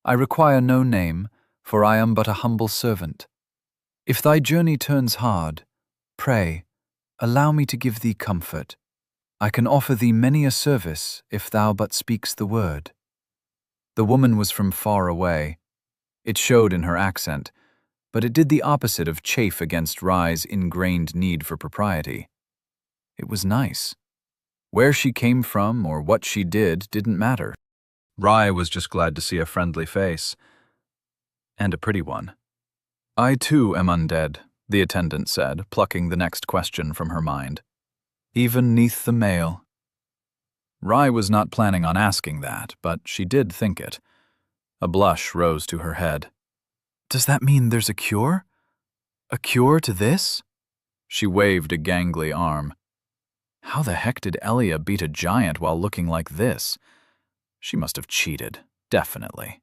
I require no name, for I am but a humble servant. If thy journey turns hard, pray, allow me to give thee comfort. I can offer thee many a service if thou but speaks the word. The woman was from far away. It showed in her accent, but it did the opposite of chafe against Rai's ingrained need for propriety. It was nice. Where she came from or what she did didn't matter. Rai was just glad to see a friendly face. And a pretty one. I too am undead, the attendant said, plucking the next question from her mind. Even 'neath the mail. Rye was not planning on asking that, but she did think it. A blush rose to her head. Does that mean there's a cure? A cure to this? She waved a gangly arm. How the heck did Elia beat a giant while looking like this? She must have cheated, definitely.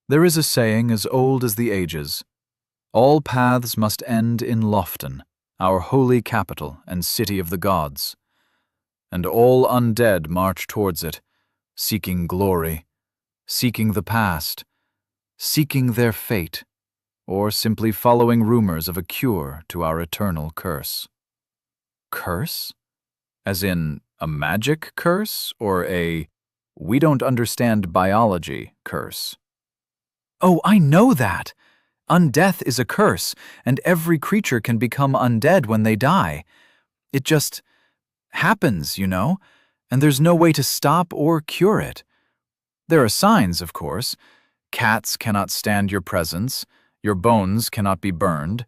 There is a saying as old as the ages. All paths must end in Lofton, our holy capital and city of the gods. And all undead march towards it, seeking glory, seeking the past, seeking their fate, or simply following rumors of a cure to our eternal curse. Curse? As in a magic curse, or a we don't understand biology curse? Oh, I know that! Undeath is a curse, and every creature can become undead when they die. It just happens, you know, and there's no way to stop or cure it. There are signs, of course. Cats cannot stand your presence, your bones cannot be burned,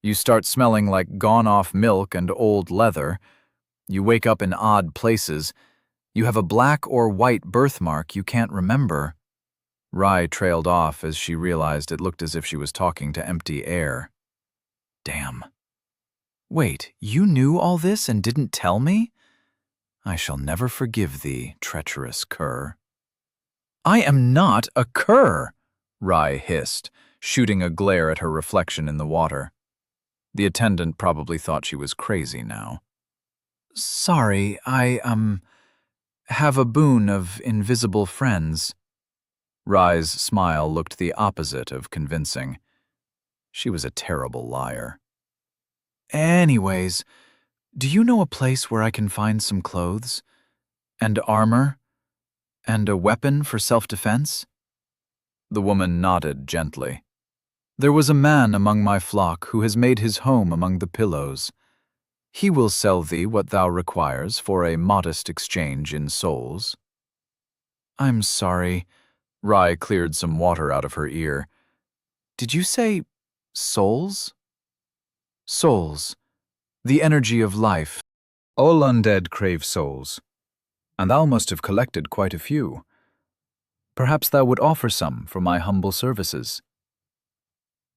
you start smelling like gone-off milk and old leather, you wake up in odd places, you have a black or white birthmark you can't remember. Rye trailed off as she realized it looked as if she was talking to empty air. Damn. Wait, you knew all this and didn't tell me? I shall never forgive thee, treacherous cur. I am not a cur, Rye hissed, shooting a glare at her reflection in the water. The attendant probably thought she was crazy now. Sorry, I, have a boon of invisible friends. Rye's smile looked the opposite of convincing. She was a terrible liar. Anyways, do you know a place where I can find some clothes? And armor? And a weapon for self-defense? The woman nodded gently. There was a man among my flock who has made his home among the pillows. He will sell thee what thou requires for a modest exchange in souls. I'm sorry. Rye cleared some water out of her ear. Did you say souls? Souls. The energy of life. All undead crave souls, and thou must have collected quite a few. Perhaps thou would offer some for my humble services.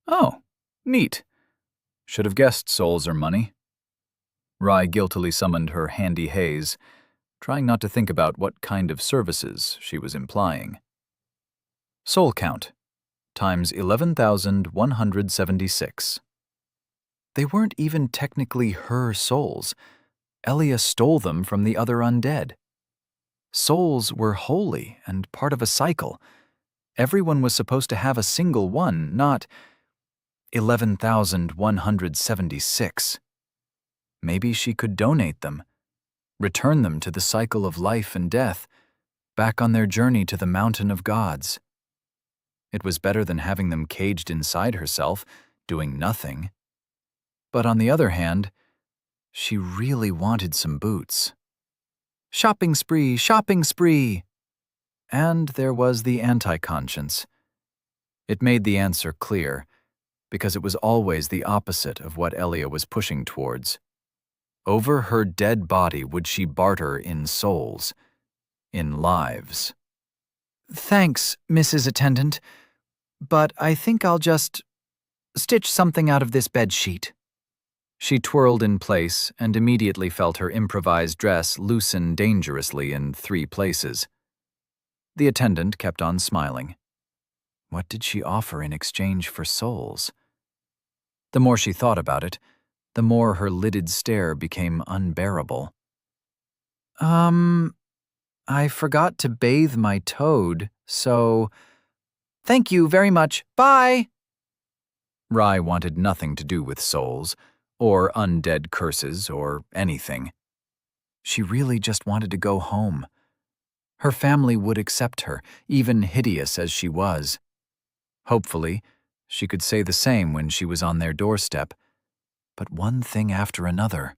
Oh, neat. Should have guessed souls are money. Rye guiltily summoned her handy haze, trying not to think about what kind of services she was implying. Soul count, times 11,176. They weren't even technically her souls. Elia stole them from the other undead. Souls were holy and part of a cycle. Everyone was supposed to have a single one, not 11,176. Maybe she could donate them, return them to the cycle of life and death, back on their journey to the mountain of gods. It was better than having them caged inside herself, doing nothing. But on the other hand, she really wanted some boots. Shopping spree, shopping spree! And there was the anti-conscience. It made the answer clear, because it was always the opposite of what Elia was pushing towards. Over her dead body would she barter in souls, in lives. Thanks, Mrs. Attendant, but I think I'll just stitch something out of this bedsheet. She twirled in place and immediately felt her improvised dress loosen dangerously in 3 places. The attendant kept on smiling. What did she offer in exchange for souls? The more she thought about it, the more her lidded stare became unbearable. I forgot to bathe my toad, so... Thank you very much. Bye! Rye wanted nothing to do with souls, or undead curses, or anything. She really just wanted to go home. Her family would accept her, even hideous as she was. Hopefully, she could say the same when she was on their doorstep. But one thing after another.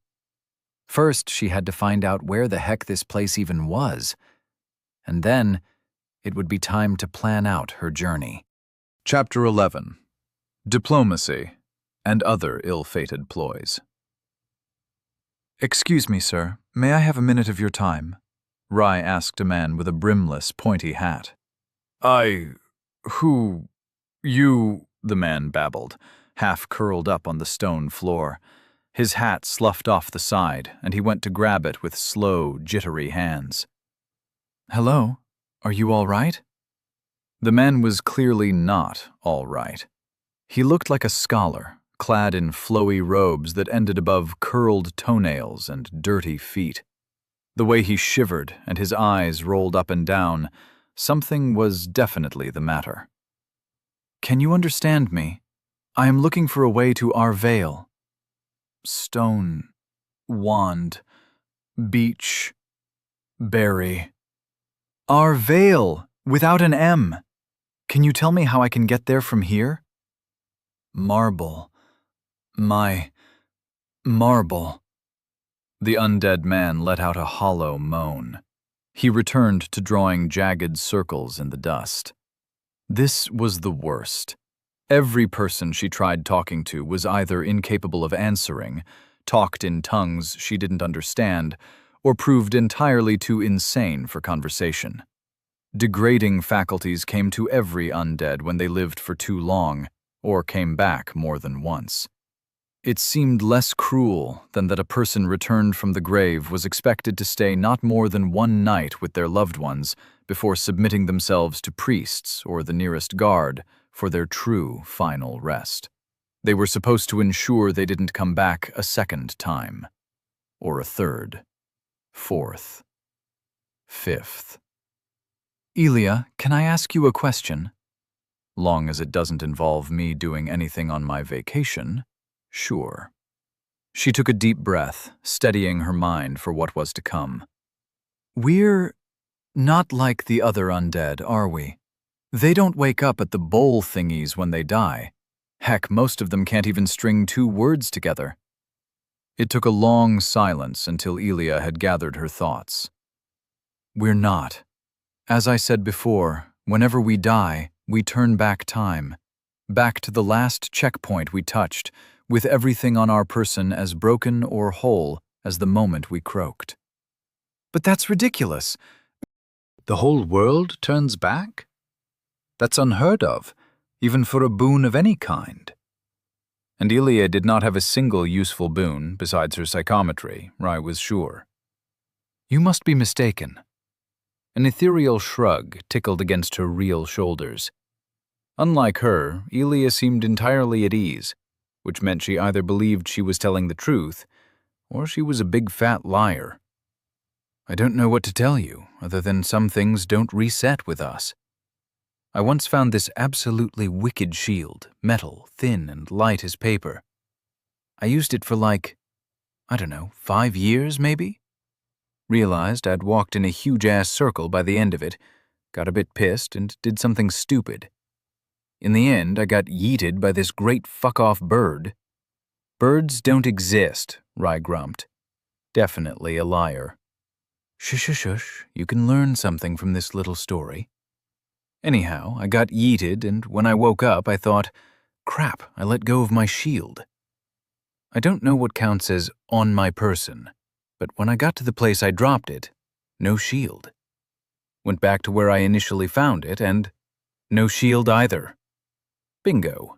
First, she had to find out where the heck this place even was. And then, it would be time to plan out her journey. Chapter 11. Diplomacy and Other Ill-Fated Ploys. Excuse me, sir. May I have a minute of your time? Rye asked a man with a brimless, pointy hat. You, the man babbled, half curled up on the stone floor. His hat sloughed off the side, and he went to grab it with slow, jittery hands. Hello? Are you all right? The man was clearly not all right. He looked like a scholar, clad in flowy robes that ended above curled toenails and dirty feet. The way he shivered and his eyes rolled up and down, something was definitely the matter. Can you understand me? I am looking for a way to our vale. Stone, wand, beach, berry. Our vale, without an M. Can you tell me how I can get there from here? Marble. My marble. The undead man let out a hollow moan. He returned to drawing jagged circles in the dust. This was the worst. Every person she tried talking to was either incapable of answering, talked in tongues she didn't understand, or proved entirely too insane for conversation. Degrading faculties came to every undead when they lived for too long, or came back more than once. It seemed less cruel than that a person returned from the grave was expected to stay not more than one night with their loved ones before submitting themselves to priests or the nearest guard for their true final rest. They were supposed to ensure they didn't come back a second time, or a third, fourth, fifth. Elia, can I ask you a question? Long as it doesn't involve me doing anything on my vacation, sure. She took a deep breath, steadying her mind for what was to come. We're not like the other undead, are we? They don't wake up at the bowl thingies when they die. Heck, most of them can't even string two words together. It took a long silence until Elia had gathered her thoughts. We're not. As I said before, whenever we die, we turn back time, back to the last checkpoint we touched, with everything on our person as broken or whole as the moment we croaked. But that's ridiculous. The whole world turns back? That's unheard of, even for a boon of any kind. And Elia did not have a single useful boon besides her psychometry, Rye was sure. You must be mistaken. An ethereal shrug tickled against her real shoulders. Unlike her, Elia seemed entirely at ease, which meant she either believed she was telling the truth, or she was a big fat liar. I don't know what to tell you, other than some things don't reset with us. I once found this absolutely wicked shield, metal, thin and light as paper. I used it for 5 years maybe? Realized I'd walked in a huge-ass circle by the end of it, got a bit pissed, and did something stupid. In the end, I got yeeted by this great fuck-off bird. Birds don't exist, Rye grumped. Definitely a liar. Shush, you can learn something from this little story. Anyhow, I got yeeted, and when I woke up, I thought, crap, I let go of my shield. I don't know what counts as on my person, but when I got to the place I dropped it, no shield. Went back to where I initially found it, and no shield either. Bingo.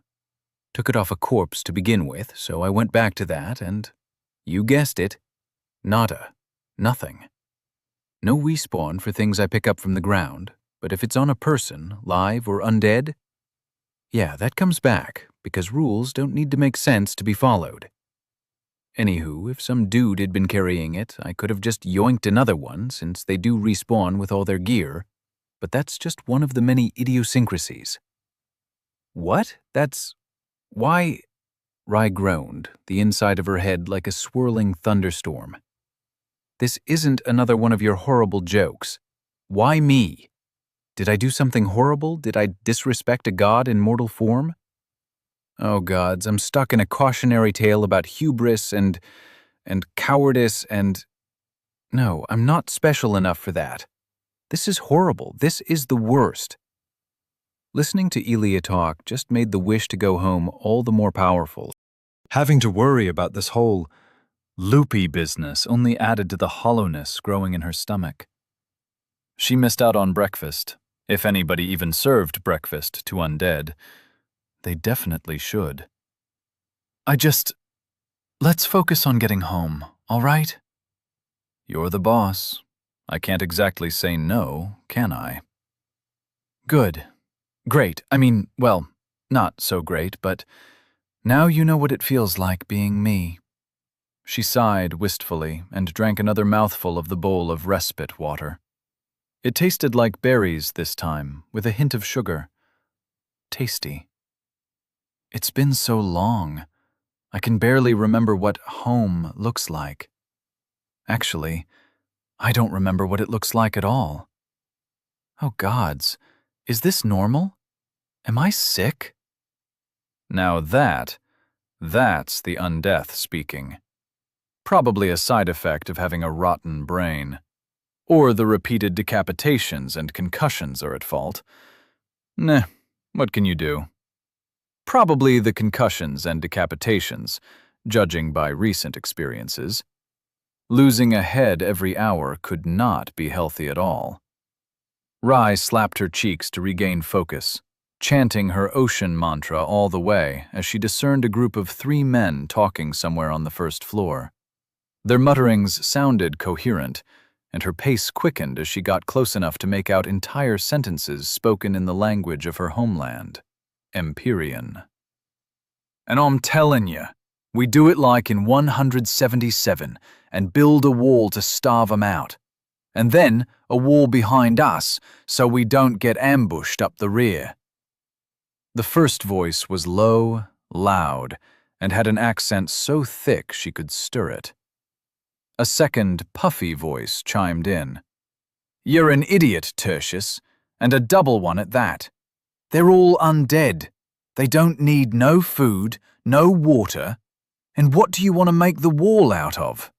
Took it off a corpse to begin with, so I went back to that, and you guessed it, nada, nothing. No respawn for things I pick up from the ground, but if it's on a person, live or undead, yeah, that comes back, because rules don't need to make sense to be followed. Anywho, if some dude had been carrying it, I could have just yoinked another one, since they do respawn with all their gear, but that's just one of the many idiosyncrasies. What? Why? Rye groaned, the inside of her head like a swirling thunderstorm. This isn't another one of your horrible jokes. Why me? Did I do something horrible? Did I disrespect a god in mortal form? Oh gods, I'm stuck in a cautionary tale about hubris and cowardice and... No, I'm not special enough for that. This is horrible. This is the worst. Listening to Elia talk just made the wish to go home all the more powerful. Having to worry about this whole Loopy business only added to the hollowness growing in her stomach. She missed out on breakfast, if anybody even served breakfast to undead. They definitely should. Let's focus on getting home, all right? You're the boss. I can't exactly say no, can I? Good. Great. I mean, well, not so great, but now you know what it feels like being me. She sighed wistfully and drank another mouthful of the bowl of respite water. It tasted like berries this time, with a hint of sugar. Tasty. It's been so long. I can barely remember what home looks like. Actually, I don't remember what it looks like at all. Oh gods, is this normal? Am I sick? Now that's the undeath speaking. Probably a side effect of having a rotten brain. Or the repeated decapitations and concussions are at fault. Nah, what can you do? Probably the concussions and decapitations, judging by recent experiences. Losing a head every hour could not be healthy at all. Rai slapped her cheeks to regain focus, chanting her ocean mantra all the way as she discerned a group of 3 men talking somewhere on the first floor. Their mutterings sounded coherent, and her pace quickened as she got close enough to make out entire sentences spoken in the language of her homeland, Empyrean. And I'm telling you, we do it like in 177 and build a wall to starve them out. And then a wall behind us so we don't get ambushed up the rear. The first voice was low, loud, and had an accent so thick she could stir it. A second, puffy voice chimed in. You're an idiot, Tertius, and a double one at that. They're all undead. They don't need no food, no water. And what do you want to make the wall out of?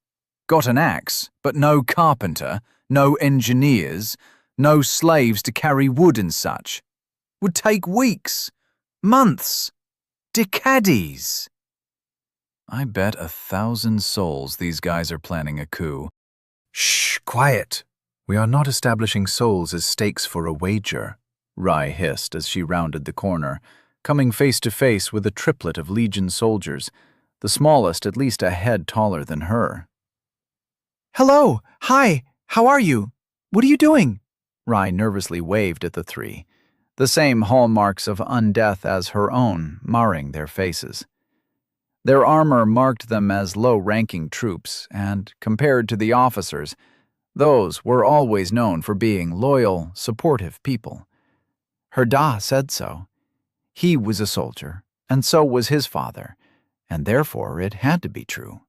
Got an axe, but no carpenter, no engineers, no slaves to carry wood and such. Would take weeks, months, decades. I bet 1,000 souls these guys are planning a coup. Shh, quiet. We are not establishing souls as stakes for a wager, Rai hissed as she rounded the corner, coming face to face with a triplet of Legion soldiers, the smallest at least a head taller than her. Hello, hi, how are you? What are you doing? Rai nervously waved at the 3, the same hallmarks of undeath as her own marring their faces. Their armor marked them as low-ranking troops, and, compared to the officers, those were always known for being loyal, supportive people. Her Da said so. He was a soldier, and so was his father, and therefore it had to be true.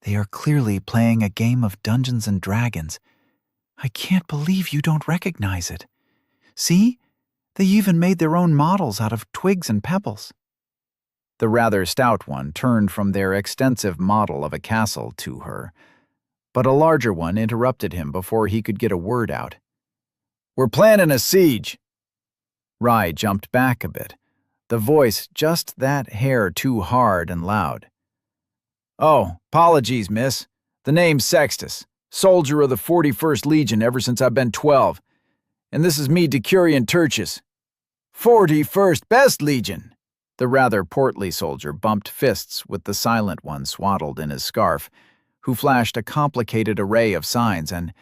They are clearly playing a game of Dungeons and Dragons. I can't believe you don't recognize it. See? They even made their own models out of twigs and pebbles. The rather stout one turned from their extensive model of a castle to her, but a larger one interrupted him before he could get a word out. We're planning a siege. Rai jumped back a bit, the voice just that hair too hard and loud. Oh, apologies, miss. The name's Sextus, soldier of the 41st Legion ever since I've been 12. And this is me, Decurion Tertius. 41st Best Legion! The rather portly soldier bumped fists with the silent one swaddled in his scarf, who flashed a complicated array of signs and...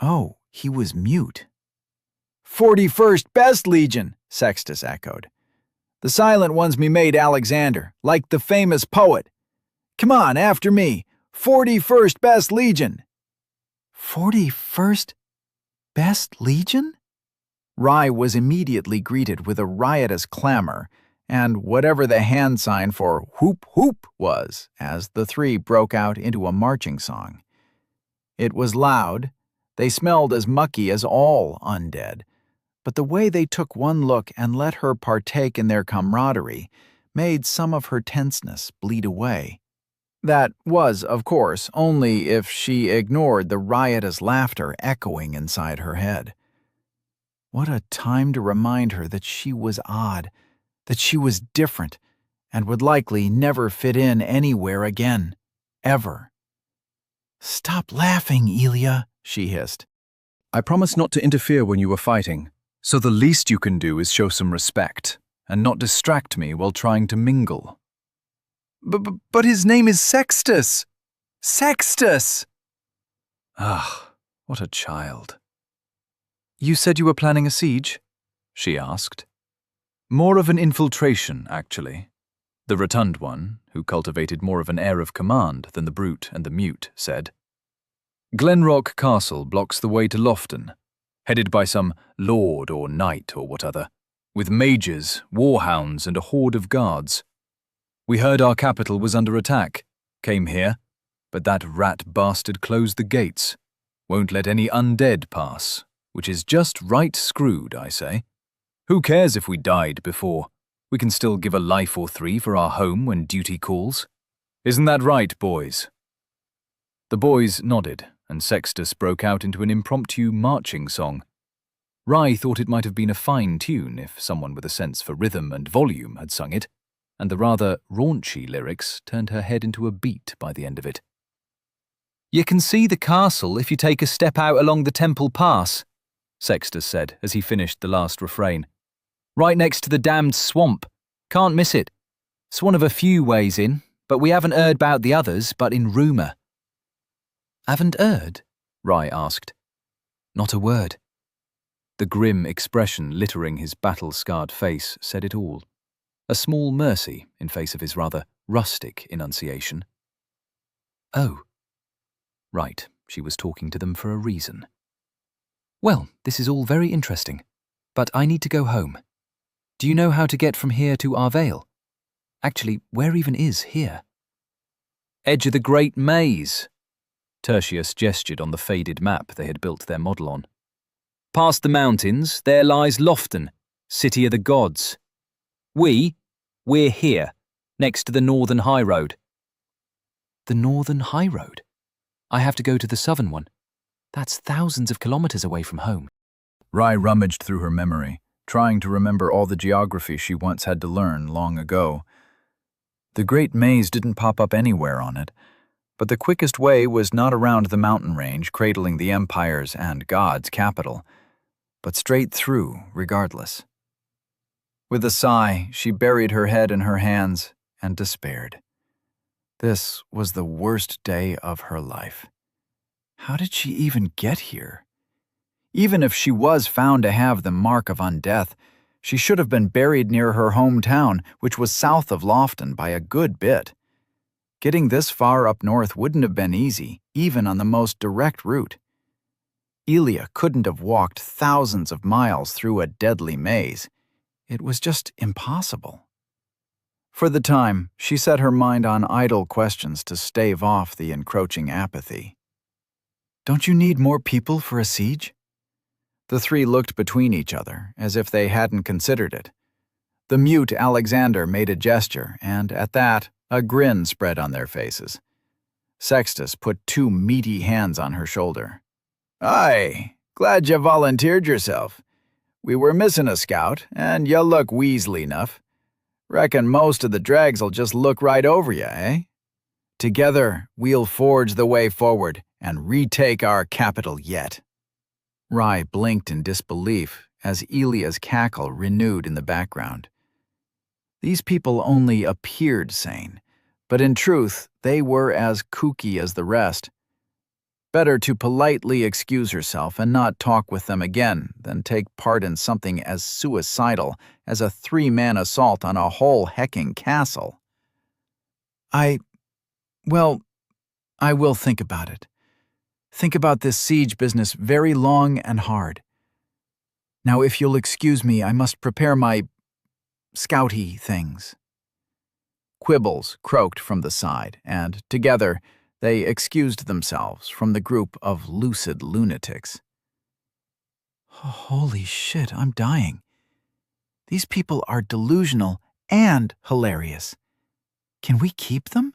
Oh, he was mute. 41st Best Legion, Sextus echoed. The silent one's me mate Alexander, like the famous poet. Come on, after me. 41st Best Legion. 41st Best Legion? Rai was immediately greeted with a riotous clamor, and whatever the hand sign for whoop whoop was, as the 3 broke out into a marching song. It was loud, they smelled as mucky as all undead, but the way they took one look and let her partake in their camaraderie made some of her tenseness bleed away. That was, of course, only if she ignored the riotous laughter echoing inside her head. What a time to remind her that she was odd, that she was different, and would likely never fit in anywhere again. Ever. "Stop laughing, Elia," she hissed. I promised not to interfere when you were fighting, so the least you can do is show some respect, and not distract me while trying to mingle. But his name is Sextus! Sextus! Ah, what a child. You said you were planning a siege? She asked. More of an infiltration, actually. The rotund one, who cultivated more of an air of command than the brute and the mute, said. Glenrock Castle blocks the way to Lofton, headed by some lord or knight or what other, with mages, warhounds, and a horde of guards. We heard our capital was under attack, came here, but that rat bastard closed the gates, won't let any undead pass, which is just right screwed, I say. Who cares if we died before? We can still give a life or three for our home when duty calls. Isn't that right, boys? The boys nodded, and Sextus broke out into an impromptu marching song. Rye thought it might have been a fine tune if someone with a sense for rhythm and volume had sung it, and the rather raunchy lyrics turned her head into a beat by the end of it. You can see the castle if you take a step out along the Temple Pass, Sextus said as he finished the last refrain. Right next to the damned swamp. Can't miss it. It's one of a few ways in, but we haven't heard about the others but in rumour. Haven't heard? Rye asked. Not a word. The grim expression littering his battle-scarred face said it all. A small mercy in face of his rather rustic enunciation. Oh. Right, she was talking to them for a reason. Well, this is all very interesting, but I need to go home. Do you know how to get from here to Arvale? Actually, where even is here? Edge of the Great Maze. Tertius gestured on the faded map they had built their model on. Past the mountains, there lies Lofton, city of the gods. We're here, next to the Northern High Road. The Northern High Road? I have to go to the southern one. That's thousands of kilometers away from home. Rye rummaged through her memory, trying to remember all the geography she once had to learn long ago. The Great Maze didn't pop up anywhere on it, but the quickest way was not around the mountain range cradling the Empire's and God's capital, but straight through regardless. With a sigh, she buried her head in her hands and despaired. This was the worst day of her life. How did she even get here? Even if she was found to have the mark of undeath, she should have been buried near her hometown, which was south of Lofton by a good bit. Getting this far up north wouldn't have been easy, even on the most direct route. Elia couldn't have walked thousands of miles through a deadly maze. It was just impossible. For the time, she set her mind on idle questions to stave off the encroaching apathy. Don't you need more people for a siege? The three looked between each other, as if they hadn't considered it. The mute Alexander made a gesture, and at that, a grin spread on their faces. Sextus put two meaty hands on her shoulder. Aye, glad you volunteered yourself. We were missing a scout, and you look weaselly enough. Reckon most of the drags'll just look right over you, eh? Together, we'll forge the way forward and retake our capital yet. Rye blinked in disbelief as Elia's cackle renewed in the background. These people only appeared sane, but in truth, they were as kooky as the rest. Better to politely excuse herself and not talk with them again than take part in something as suicidal as a three-man assault on a whole hecking castle. I will think about it. Think about this siege business very long and hard. Now, if you'll excuse me, I must prepare my scouty things. Quibbles croaked from the side, and, together, they excused themselves from the group of lucid lunatics. Holy shit, I'm dying. These people are delusional and hilarious. Can we keep them?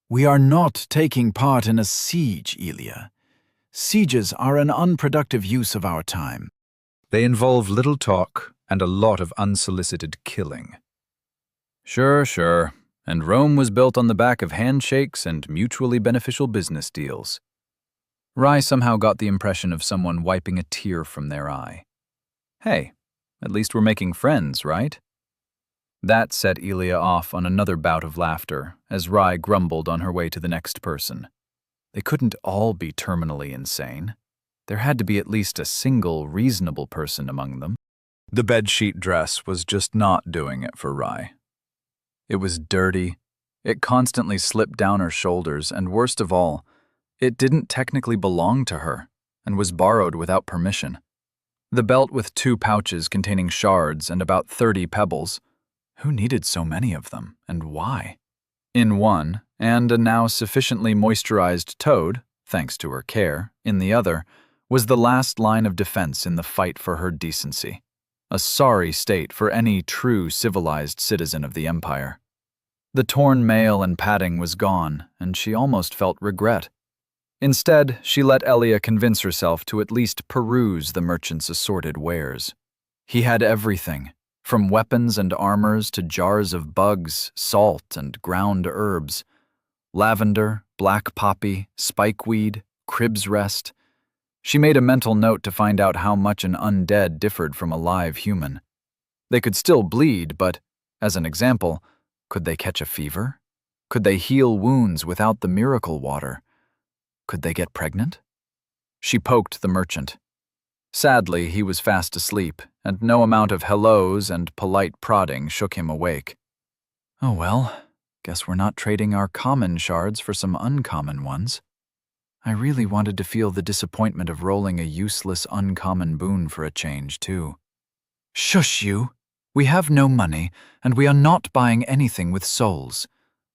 We are not taking part in a siege, Elia. Sieges are an unproductive use of our time. They involve little talk and a lot of unsolicited killing. Sure. And Rome was built on the back of handshakes and mutually beneficial business deals. Rai somehow got the impression of someone wiping a tear from their eye. Hey, at least we're making friends, right? That set Elia off on another bout of laughter as Rai grumbled on her way to the next person. They couldn't all be terminally insane. There had to be at least a single reasonable person among them. The bedsheet dress was just not doing it for Rai. It was dirty, it constantly slipped down her shoulders, and worst of all, it didn't technically belong to her and was borrowed without permission. The belt with 2 pouches containing shards and about 30 pebbles. Who needed so many of them, and why? In one, and a now sufficiently moisturized toad, thanks to her care, in the other, was the last line of defense in the fight for her decency. A sorry state for any true civilized citizen of the Empire. The torn mail and padding was gone, and she almost felt regret. Instead, she let Elia convince herself to at least peruse the merchant's assorted wares. He had everything, from weapons and armors to jars of bugs, salt, and ground herbs. Lavender, black poppy, spikeweed, crib's rest. She made a mental note to find out how much an undead differed from a live human. They could still bleed, but, as an example, could they catch a fever? Could they heal wounds without the miracle water? Could they get pregnant? She poked the merchant. Sadly, he was fast asleep, and no amount of hellos and polite prodding shook him awake. Oh well, guess we're not trading our common shards for some uncommon ones. I really wanted to feel the disappointment of rolling a useless uncommon boon for a change, too. Shush you! We have no money, and we are not buying anything with souls.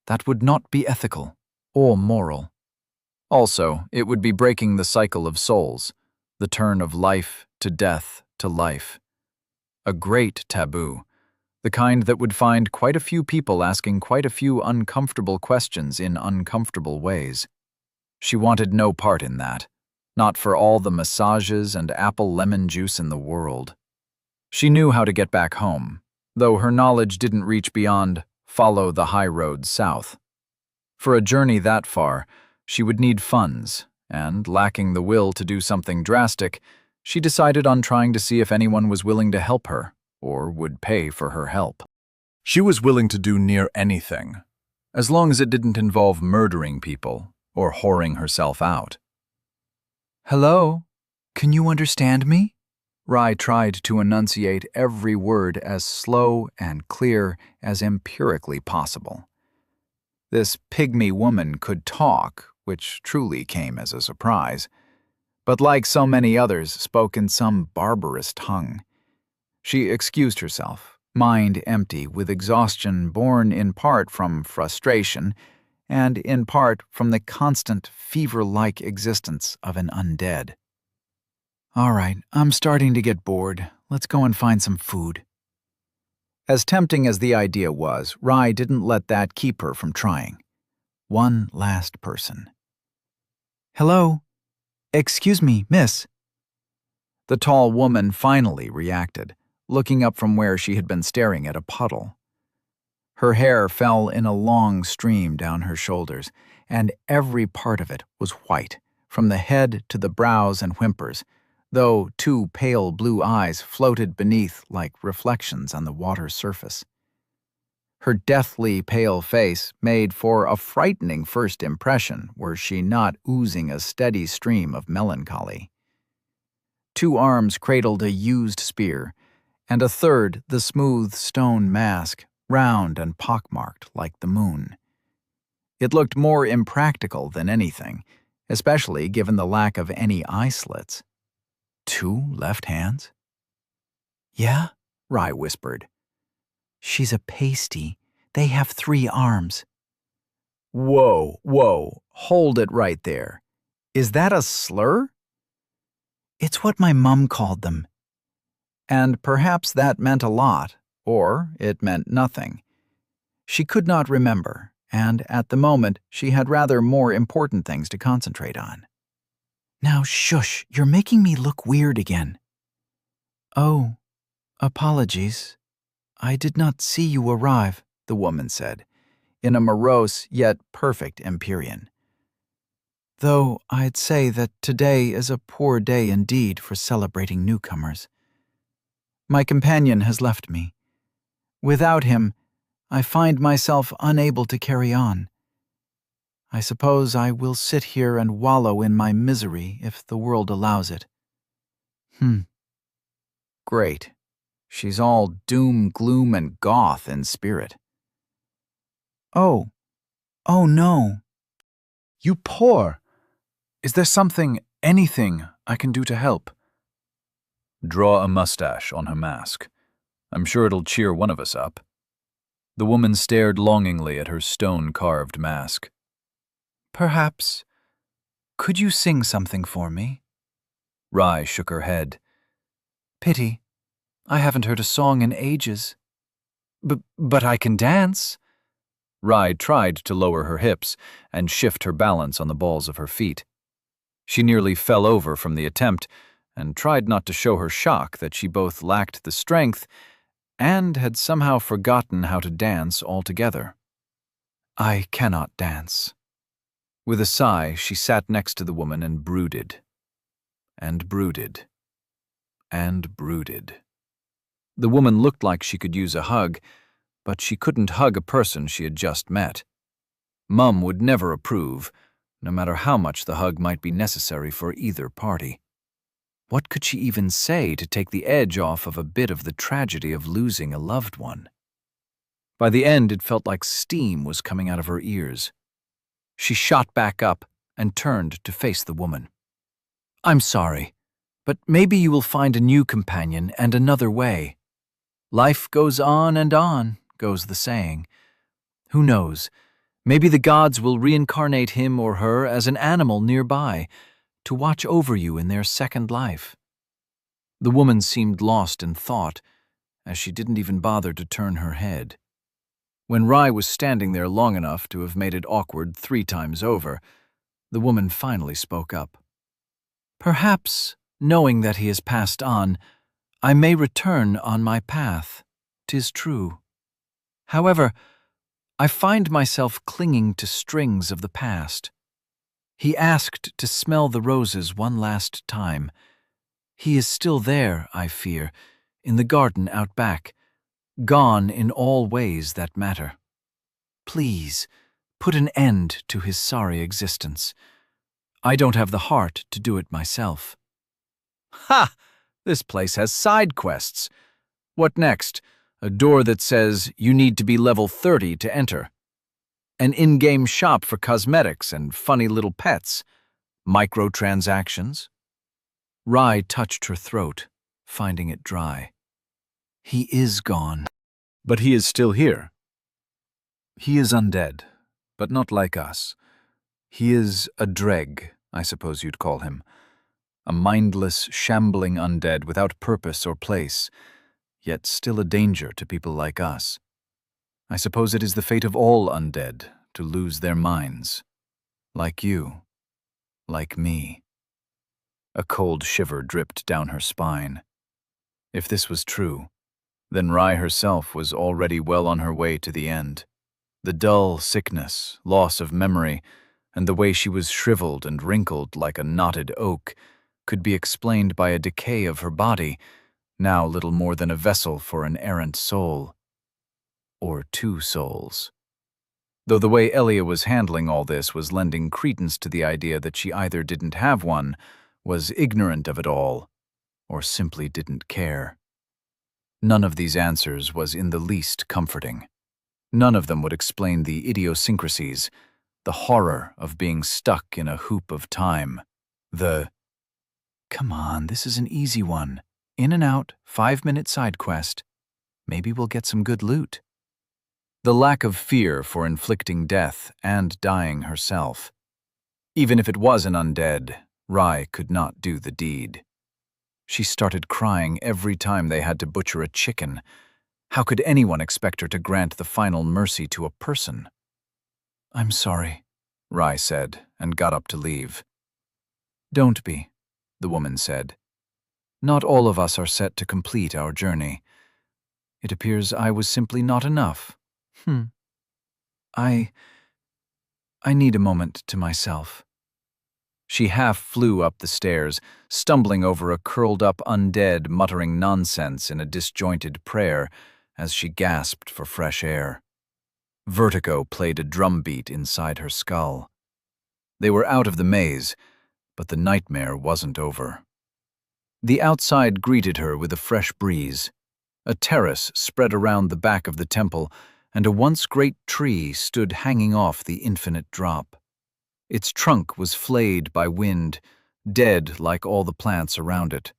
That would not be ethical or moral. Also, it would be breaking the cycle of souls, the turn of life to death to life. A great taboo, the kind that would find quite a few people asking quite a few uncomfortable questions in uncomfortable ways. She wanted no part in that, not for all the massages and apple lemon juice in the world. She knew how to get back home, though her knowledge didn't reach beyond follow the high road south. For a journey that far, she would need funds, and, lacking the will to do something drastic, she decided on trying to see if anyone was willing to help her, or would pay for her help. She was willing to do near anything, as long as it didn't involve murdering people or whoring herself out. Hello? Can you understand me? Rai tried to enunciate every word as slow and clear as empirically possible. This pygmy woman could talk, which truly came as a surprise, but like so many others, spoke in some barbarous tongue. She excused herself, mind empty with exhaustion born in part from frustration and in part from the constant fever-like existence of an undead. All right, I'm starting to get bored. Let's go and find some food. As tempting as the idea was, Rai didn't let that keep her from trying. One last person. Hello? Excuse me, miss. The tall woman finally reacted, looking up from where she had been staring at a puddle. Her hair fell in a long stream down her shoulders, and every part of it was white, from the head to the brows and whimpers, though 2 pale blue eyes floated beneath like reflections on the water's surface. Her deathly pale face made for a frightening first impression were she not oozing a steady stream of melancholy. 2 arms cradled a used spear, and a third the smooth stone mask, round and pockmarked like the moon. It looked more impractical than anything, especially given the lack of any eye slits. 2 left hands? Yeah, Rai whispered. She's a pasty. They have 3 arms. Whoa, hold it right there. Is that a slur? It's what my mum called them. And perhaps that meant a lot, or it meant nothing. She could not remember, and at the moment she had rather more important things to concentrate on. Now shush, you're making me look weird again. Oh, apologies. I did not see you arrive, the woman said, in a morose yet perfect Empyrean. Though I'd say that today is a poor day indeed for celebrating newcomers. My companion has left me. Without him, I find myself unable to carry on. I suppose I will sit here and wallow in my misery if the world allows it. Great. She's all doom, gloom, and goth in spirit. Oh no. You poor! Is there something, anything, I can do to help? Draw a mustache on her mask. I'm sure it'll cheer one of us up. The woman stared longingly at her stone-carved mask. Perhaps. Could you sing something for me? Rye shook her head. Pity. I haven't heard a song in ages. But I can dance. Rye tried to lower her hips and shift her balance on the balls of her feet. She nearly fell over from the attempt and tried not to show her shock that she both lacked the strength and had somehow forgotten how to dance altogether. I cannot dance. With a sigh, she sat next to the woman and brooded. And brooded. And brooded. The woman looked like she could use a hug, but she couldn't hug a person she had just met. Mum would never approve, no matter how much the hug might be necessary for either party. What could she even say to take the edge off of a bit of the tragedy of losing a loved one? By the end, it felt like steam was coming out of her ears. She shot back up and turned to face the woman. I'm sorry, but maybe you will find a new companion and another way. Life goes on, goes the saying. Who knows? Maybe the gods will reincarnate him or her as an animal nearby to watch over you in their second life. The woman seemed lost in thought, as she didn't even bother to turn her head. When Rye was standing there long enough to have made it awkward 3 times over, the woman finally spoke up. Perhaps, knowing that he has passed on, I may return on my path. 'Tis true. However, I find myself clinging to strings of the past. He asked to smell the roses one last time. He is still there, I fear, in the garden out back, gone in all ways that matter. Please, put an end to his sorry existence. I don't have the heart to do it myself. Ha! This place has side quests. What next? A door that says you need to be level 30 to enter. An in-game shop for cosmetics and funny little pets. Microtransactions. Rye touched her throat, finding it dry. He is gone. But he is still here. He is undead, but not like us. He is a dreg, I suppose you'd call him. A mindless, shambling undead without purpose or place, yet still a danger to people like us. I suppose it is the fate of all undead to lose their minds. Like you. Like me. A cold shiver dripped down her spine. If this was true, then Rye herself was already well on her way to the end. The dull sickness, loss of memory, and the way she was shriveled and wrinkled like a knotted oak could be explained by a decay of her body, now little more than a vessel for an errant soul. Or 2 souls. Though the way Elia was handling all this was lending credence to the idea that she either didn't have one, was ignorant of it all, or simply didn't care. None of these answers was in the least comforting. None of them would explain the idiosyncrasies, the horror of being stuck in a hoop of time, Come on, this is an easy one. In and out, 5-minute side quest. Maybe we'll get some good loot. The lack of fear for inflicting death and dying herself. Even if it was an undead, Rye could not do the deed. She started crying every time they had to butcher a chicken. How could anyone expect her to grant the final mercy to a person? I'm sorry, Rye said, and got up to leave. Don't be, the woman said. Not all of us are set to complete our journey. It appears I was simply not enough. I need a moment to myself. She half flew up the stairs, stumbling over a curled-up undead muttering nonsense in a disjointed prayer as she gasped for fresh air. Vertigo played a drumbeat inside her skull. They were out of the maze, but the nightmare wasn't over. The outside greeted her with a fresh breeze. A terrace spread around the back of the temple, and a once great tree stood hanging off the infinite drop. Its trunk was flayed by wind, dead like all the plants around it.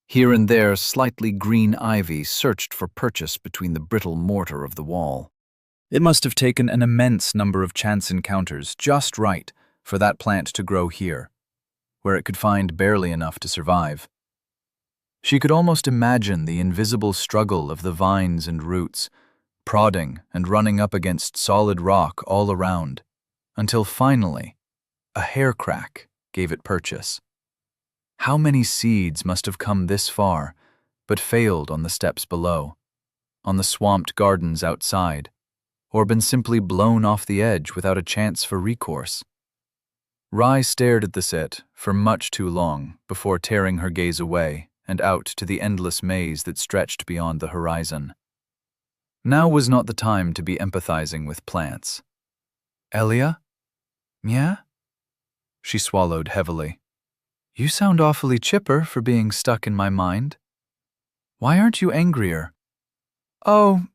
Here and there, slightly green ivy searched for purchase between the brittle mortar of the wall. It must have taken an immense number of chance encounters just right for that plant to grow here, where it could find barely enough to survive. She could almost imagine the invisible struggle of the vines and roots, prodding and running up against solid rock all around, until finally, a hair crack gave it purchase. How many seeds must have come this far, but failed on the steps below, on the swamped gardens outside, or been simply blown off the edge without a chance for recourse? Rye stared at the set for much too long before tearing her gaze away and out to the endless maze that stretched beyond the horizon. Now was not the time to be empathizing with plants. Elia? Yeah? She swallowed heavily. You sound awfully chipper for being stuck in my mind. Why aren't you angrier? Oh,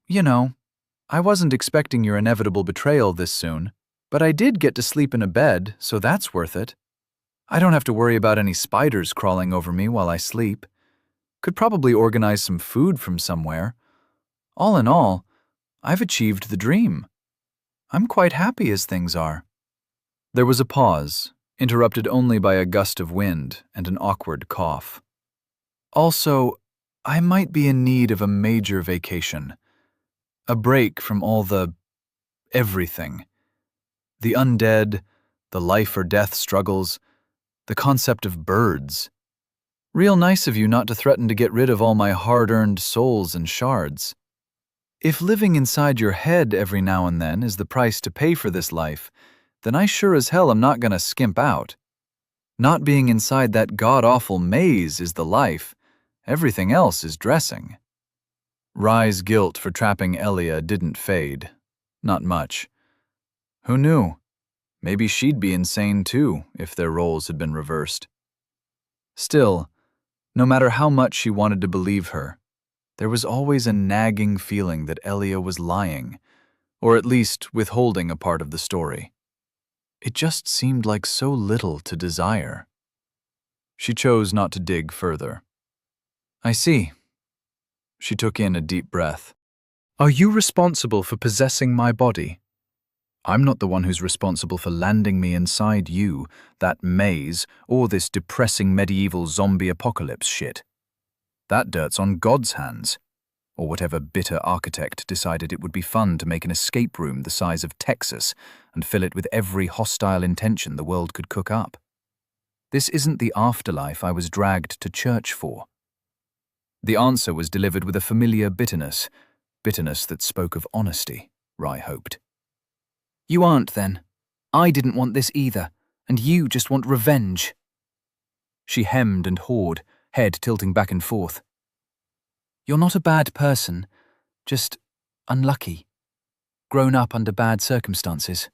I wasn't expecting your inevitable betrayal this soon, but I did get to sleep in a bed, so that's worth it. I don't have to worry about any spiders crawling over me while I sleep. Could probably organize some food from somewhere. All in all, I've achieved the dream. I'm quite happy as things are. There was a pause, interrupted only by a gust of wind and an awkward cough. Also, I might be in need of a major vacation. A break from all the everything. The undead, the life or death struggles, the concept of birds. Real nice of you not to threaten to get rid of all my hard-earned souls and shards. If living inside your head every now and then is the price to pay for this life, then I sure as hell am not gonna skimp out. Not being inside that god-awful maze is the life. Everything else is dressing. Rye's guilt for trapping Elia didn't fade. Not much. Who knew? Maybe she'd be insane too if their roles had been reversed. Still, no matter how much she wanted to believe her, there was always a nagging feeling that Elia was lying, or at least withholding a part of the story. It just seemed like so little to desire. She chose not to dig further. I see. She took in a deep breath. Are you responsible for possessing my body? I'm not the one who's responsible for landing me inside you, that maze, or this depressing medieval zombie apocalypse shit. That dirt's on God's hands, or whatever bitter architect decided it would be fun to make an escape room the size of Texas and fill it with every hostile intention the world could cook up. This isn't the afterlife I was dragged to church for. The answer was delivered with a familiar bitterness that spoke of honesty, Rye hoped. You aren't, then. I didn't want this either, and you just want revenge. She hemmed and hawed, head tilting back and forth. You're not a bad person, just unlucky. Grown up under bad circumstances.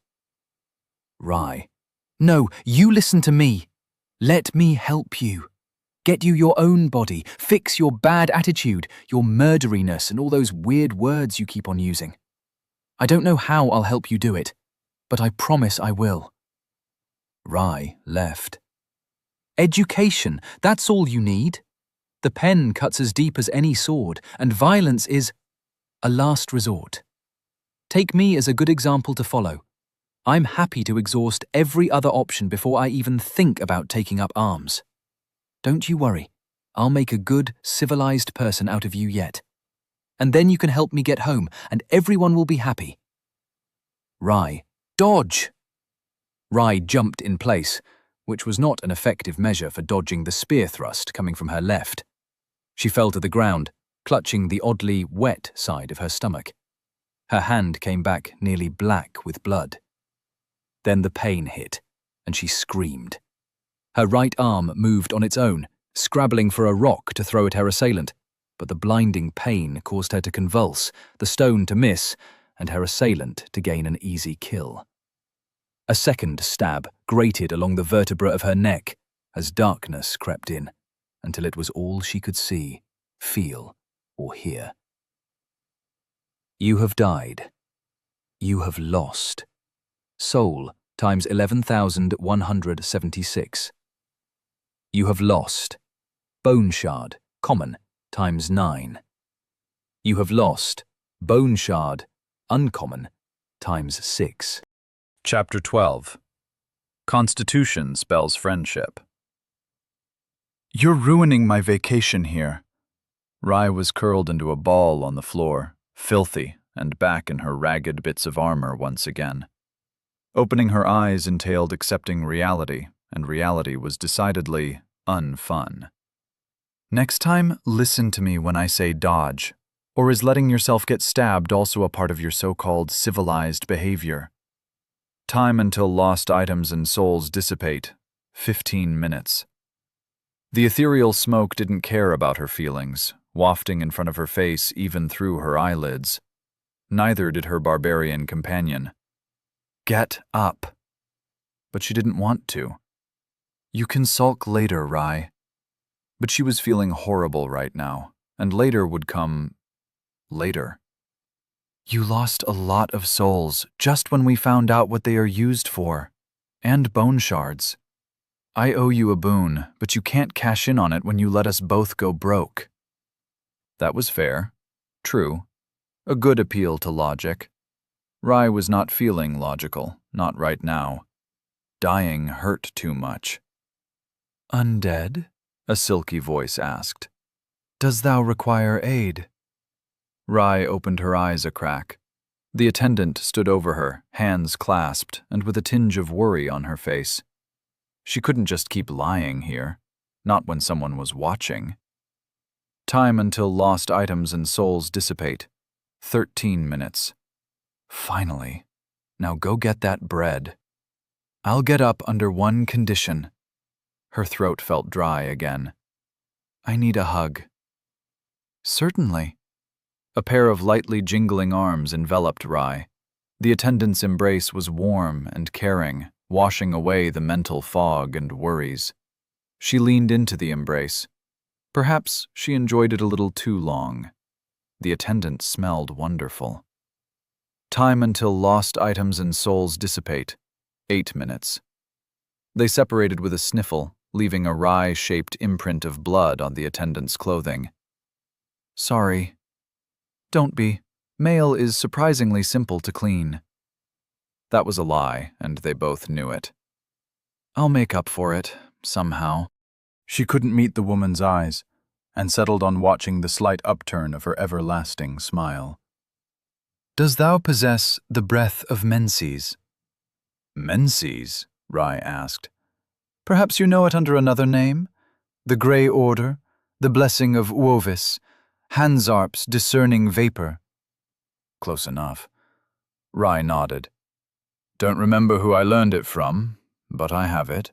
Rye. No, you listen to me. Let me help you. Get you your own body, fix your bad attitude, your murderiness, and all those weird words you keep on using. I don't know how I'll help you do it, but I promise I will. Rye left. Education, that's all you need. The pen cuts as deep as any sword, and violence is a last resort. Take me as a good example to follow. I'm happy to exhaust every other option before I even think about taking up arms. Don't you worry, I'll make a good, civilized person out of you yet. And then you can help me get home, and everyone will be happy. Rye. Dodge! Rye jumped in place, which was not an effective measure for dodging the spear thrust coming from her left. She fell to the ground, clutching the oddly wet side of her stomach. Her hand came back nearly black with blood. Then the pain hit, and she screamed. Her right arm moved on its own, scrabbling for a rock to throw at her assailant, but the blinding pain caused her to convulse, the stone to miss, and her assailant to gain an easy kill. A second stab grated along the vertebra of her neck as darkness crept in, until it was all she could see, feel, or hear. You have died. You have lost. Soul times 11,176. You have lost. Bone shard, common, times 9. You have lost. Bone shard, uncommon, times 6. Chapter 12. Constitution spells friendship. You're ruining my vacation here. Rye was curled into a ball on the floor, filthy and back in her ragged bits of armor once again. Opening her eyes entailed accepting reality, and reality was decidedly unfun. Next time, listen to me when I say dodge. Or is letting yourself get stabbed also a part of your so-called civilized behavior? Time until lost items and souls dissipate. 15 minutes. The ethereal smoke didn't care about her feelings, wafting in front of her face even through her eyelids. Neither did her barbarian companion. Get up. But she didn't want to. You can sulk later, Rye. But she was feeling horrible right now, and later would come later. You lost a lot of souls just when we found out what they are used for, and bone shards. I owe you a boon, but you can't cash in on it when you let us both go broke. That was fair. True. A good appeal to logic. Rye was not feeling logical, not right now. Dying hurt too much. Undead? A silky voice asked. Does thou require aid? Rye opened her eyes a crack. The attendant stood over her, hands clasped, and with a tinge of worry on her face. She couldn't just keep lying here, not when someone was watching. Time until lost items and souls dissipate. 13 minutes. Finally. Now go get that bread. I'll get up under one condition. Her throat felt dry again. I need a hug. Certainly. A pair of lightly jingling arms enveloped Rye. The attendant's embrace was warm and caring, washing away the mental fog and worries. She leaned into the embrace. Perhaps she enjoyed it a little too long. The attendant smelled wonderful. Time until lost items and souls dissipate. 8 minutes. They separated with a sniffle, leaving a Rye-shaped imprint of blood on the attendant's clothing. Sorry. Don't be. Mail is surprisingly simple to clean. That was a lie, and they both knew it. I'll make up for it, somehow. She couldn't meet the woman's eyes, and settled on watching the slight upturn of her everlasting smile. Does thou possess the breath of Menses? Menses? Rye asked. Perhaps you know it under another name? The Grey Order, the Blessing of Uovis, Hansarp's discerning vapor. Close enough. Rye nodded. Don't remember who I learned it from, but I have it.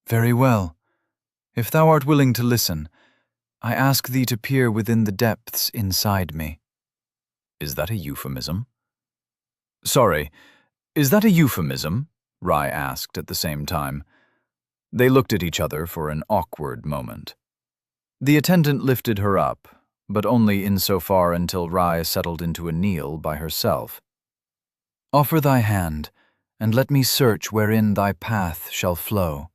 Very well. If thou art willing to listen, I ask thee to peer within the depths inside me. Is that a euphemism? Sorry, is that a euphemism? Rye asked at the same time. They looked at each other for an awkward moment. The attendant lifted her up, but only insofar until Rye settled into a kneel by herself. Offer thy hand, and let me search wherein thy path shall flow.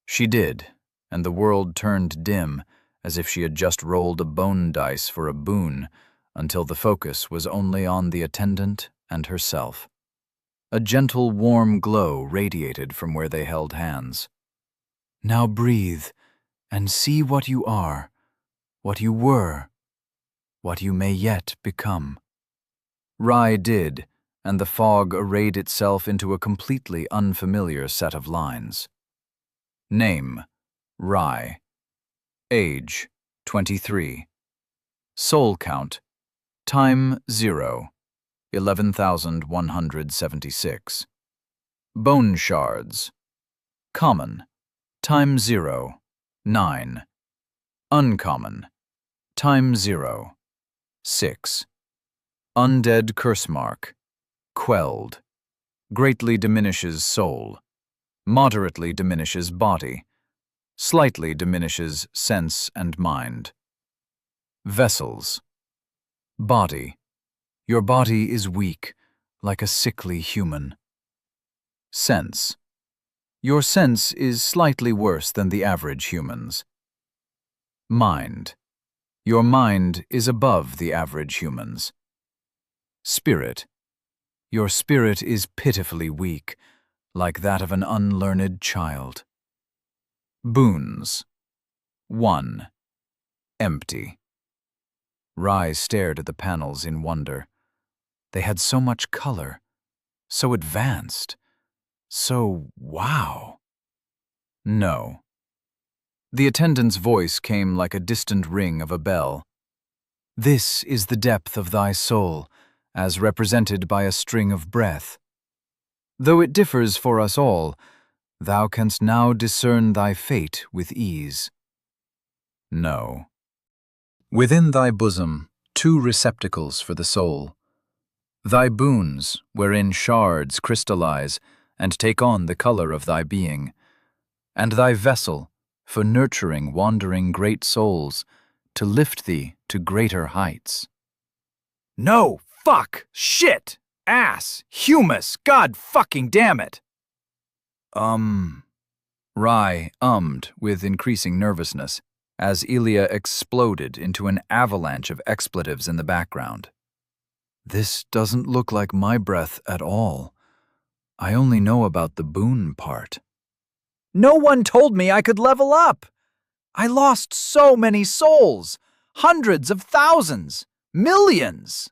She did, and the world turned dim, as if she had just rolled a bone dice for a boon, until the focus was only on the attendant and herself. A gentle, warm glow radiated from where they held hands. Now breathe, and see what you are, what you were, what you may yet become. Rye did, and the fog arrayed itself into a completely unfamiliar set of lines. Name, Rye. Age, 23. Soul count. Time 0. 11,176. Bone shards. Common. Time 0. 9. Uncommon. Time 0. 6. Undead curse mark. Quelled. Greatly diminishes soul. Moderately diminishes body. Slightly diminishes sense and mind. Vessels. Body. Your body is weak, like a sickly human. Sense. Your sense is slightly worse than the average human's. Mind. Your mind is above the average human's. Spirit. Your spirit is pitifully weak, like that of an unlearned child. Boons. 1. Empty. Rai stared at the panels in wonder. They had so much color, so advanced, so wow. No. The attendant's voice came like a distant ring of a bell. This is the depth of thy soul, as represented by a string of breath. Though it differs for us all, thou canst now discern thy fate with ease. No. Within thy bosom, 2 receptacles for the soul. Thy boons, wherein shards crystallize and take on the color of thy being, and thy vessel, for nurturing wandering great souls, to lift thee to greater heights. No, fuck, shit, ass, humus, god fucking damn it. Rai ummed with increasing nervousness as Ilya exploded into an avalanche of expletives in the background. This doesn't look like my breath at all. I only know about the boon part. No one told me I could level up. I lost so many souls, hundreds of thousands, millions.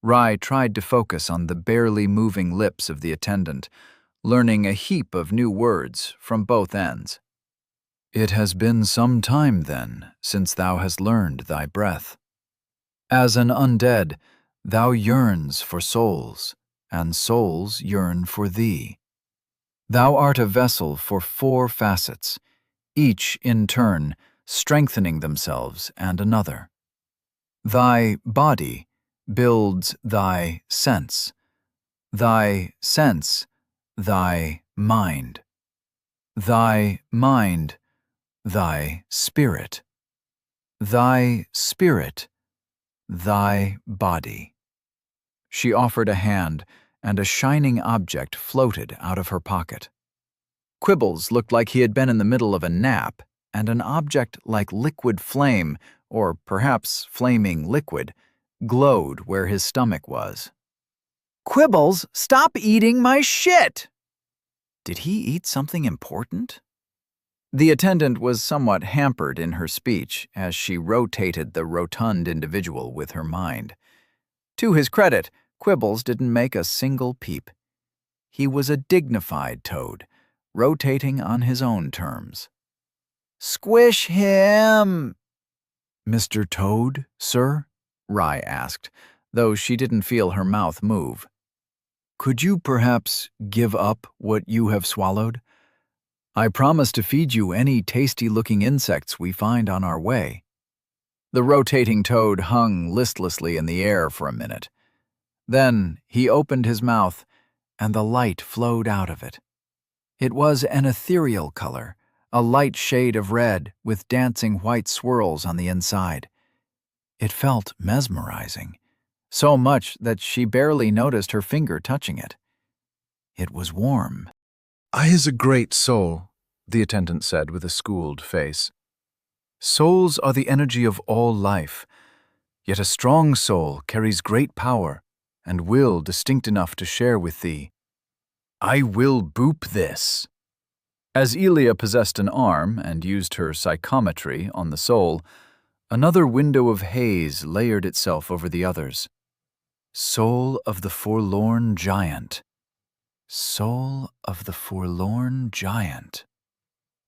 Rai tried to focus on the barely moving lips of the attendant, learning a heap of new words from both ends. It has been some time, then, since thou hast learned thy breath. As an undead, thou yearns for souls, and souls yearn for thee. Thou art a vessel for 4 facets, each in turn strengthening themselves and another. Thy body builds thy sense, thy mind, thy mind, thy spirit, thy body. She offered a hand, and a shining object floated out of her pocket. Quibbles looked like he had been in the middle of a nap, and an object like liquid flame, or perhaps flaming liquid, glowed where his stomach was. Quibbles, stop eating my shit! Did he eat something important? The attendant was somewhat hampered in her speech as she rotated the rotund individual with her mind. To his credit, Quibbles didn't make a single peep. He was a dignified toad, rotating on his own terms. Squish him! Mr. Toad, sir? Rai asked, though she didn't feel her mouth move. Could you perhaps give up what you have swallowed? I promise to feed you any tasty-looking insects we find on our way. The rotating toad hung listlessly in the air for a minute. Then he opened his mouth, and the light flowed out of it. It was an ethereal color, a light shade of red with dancing white swirls on the inside. It felt mesmerizing, so much that she barely noticed her finger touching it. It was warm. "I is a great soul," the attendant said with a schooled face. "Souls are the energy of all life, yet a strong soul carries great power and will distinct enough to share with thee. I will boop this." As Ilya possessed an arm and used her psychometry on the soul, another window of haze layered itself over the others. Soul of the forlorn giant. Soul of the forlorn giant.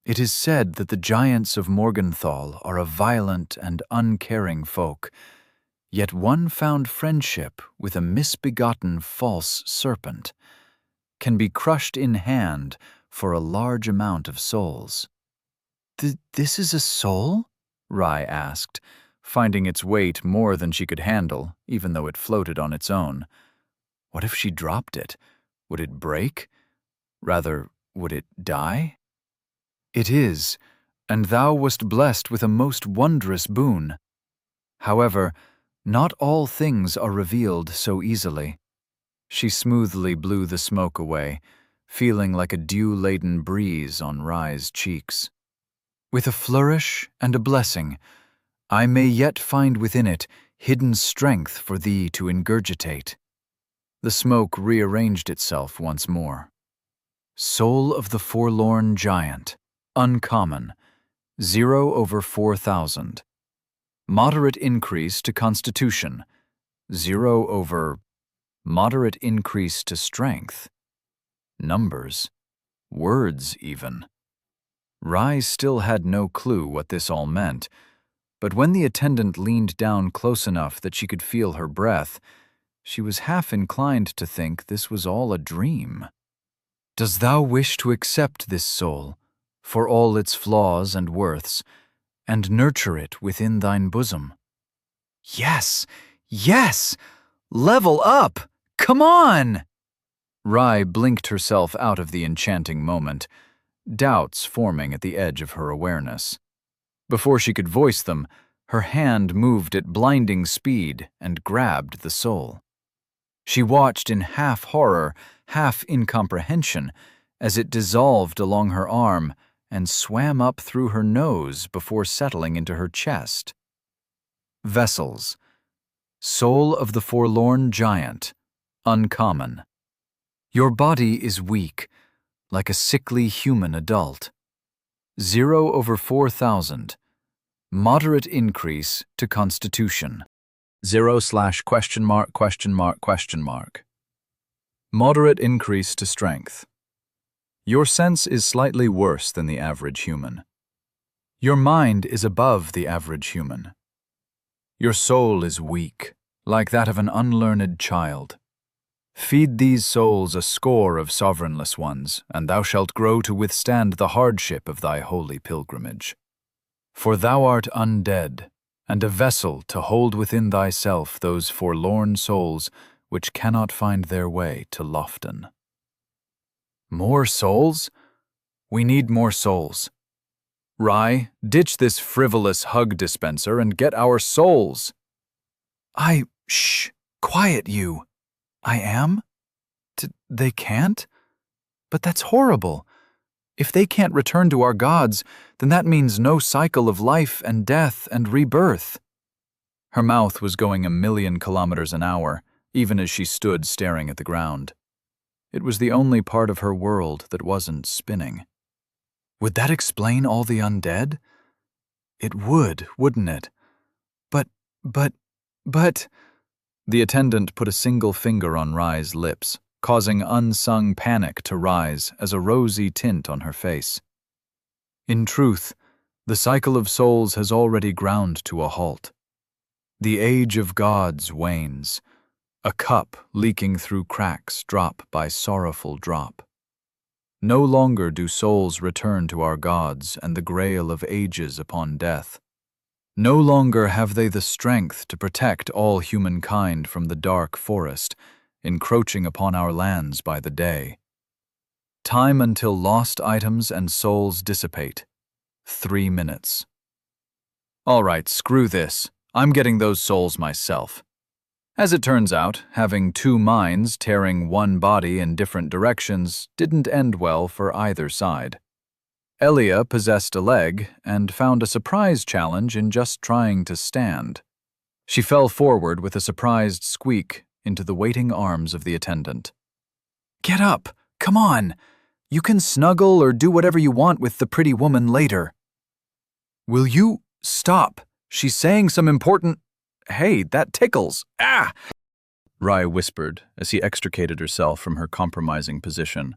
It is said that the giants of Morgenthau are a violent and uncaring folk, yet one found friendship with a misbegotten false serpent can be crushed in hand for a large amount of souls. This is a soul? Rai asked, finding its weight more than she could handle, even though it floated on its own. What if she dropped it? Would it break? Rather, would it die? It is, and thou wast blessed with a most wondrous boon. However, not all things are revealed so easily. She smoothly blew the smoke away, feeling like a dew-laden breeze on Rai's cheeks. With a flourish and a blessing, I may yet find within it hidden strength for thee to ingurgitate. The smoke rearranged itself once more. Soul of the Forlorn Giant, uncommon, 0/4,000. Moderate increase to constitution, 0/. Moderate increase to strength. Numbers. Words, even. Rai still had no clue what this all meant, but when the attendant leaned down close enough that she could feel her breath, she was half inclined to think this was all a dream. Does thou wish to accept this soul, for all its flaws and worths, and nurture it within thine bosom? Yes, yes! Level up! Come on! Rai blinked herself out of the enchanting moment, doubts forming at the edge of her awareness. Before she could voice them, her hand moved at blinding speed and grabbed the soul. She watched in half horror, half incomprehension, as it dissolved along her arm and swam up through her nose before settling into her chest. Vessels. Soul of the Forlorn Giant, uncommon. Your body is weak, like a sickly human adult. 0/4,000. Moderate increase to constitution. 0/????? Moderate increase to strength. Your sense is slightly worse than the average human. Your mind is above the average human. Your soul is weak, like that of an unlearned child. Feed these souls a score of sovereignless ones, and thou shalt grow to withstand the hardship of thy holy pilgrimage. For thou art undead, and a vessel to hold within thyself those forlorn souls which cannot find their way to Lofton. More souls? We need more souls. Rai, ditch this frivolous hug dispenser and get our souls. Shh, quiet you. I am? They can't? But that's horrible. If they can't return to our gods, then that means no cycle of life and death and rebirth. Her mouth was going 1,000,000 kilometers an hour, even as she stood staring at the ground. It was the only part of her world that wasn't spinning. Would that explain all the undead? It would, wouldn't it? But... The attendant put a single finger on Rai's lips, causing unsung panic to rise as a rosy tint on her face. In truth, the cycle of souls has already ground to a halt. The age of gods wanes, a cup leaking through cracks drop by sorrowful drop. No longer do souls return to our gods and the grail of ages upon death. No longer have they the strength to protect all humankind from the dark forest, encroaching upon our lands by the day. Time until lost items and souls dissipate. 3 minutes. All right, screw this. I'm getting those souls myself. As it turns out, having 2 minds tearing one body in different directions didn't end well for either side. Elia possessed a leg and found a surprise challenge in just trying to stand. She fell forward with a surprised squeak into the waiting arms of the attendant. Get up! Come on! You can snuggle or do whatever you want with the pretty woman later. Will you stop? She's saying some important... Hey, that tickles! Ah! Rai whispered as he extricated herself from her compromising position.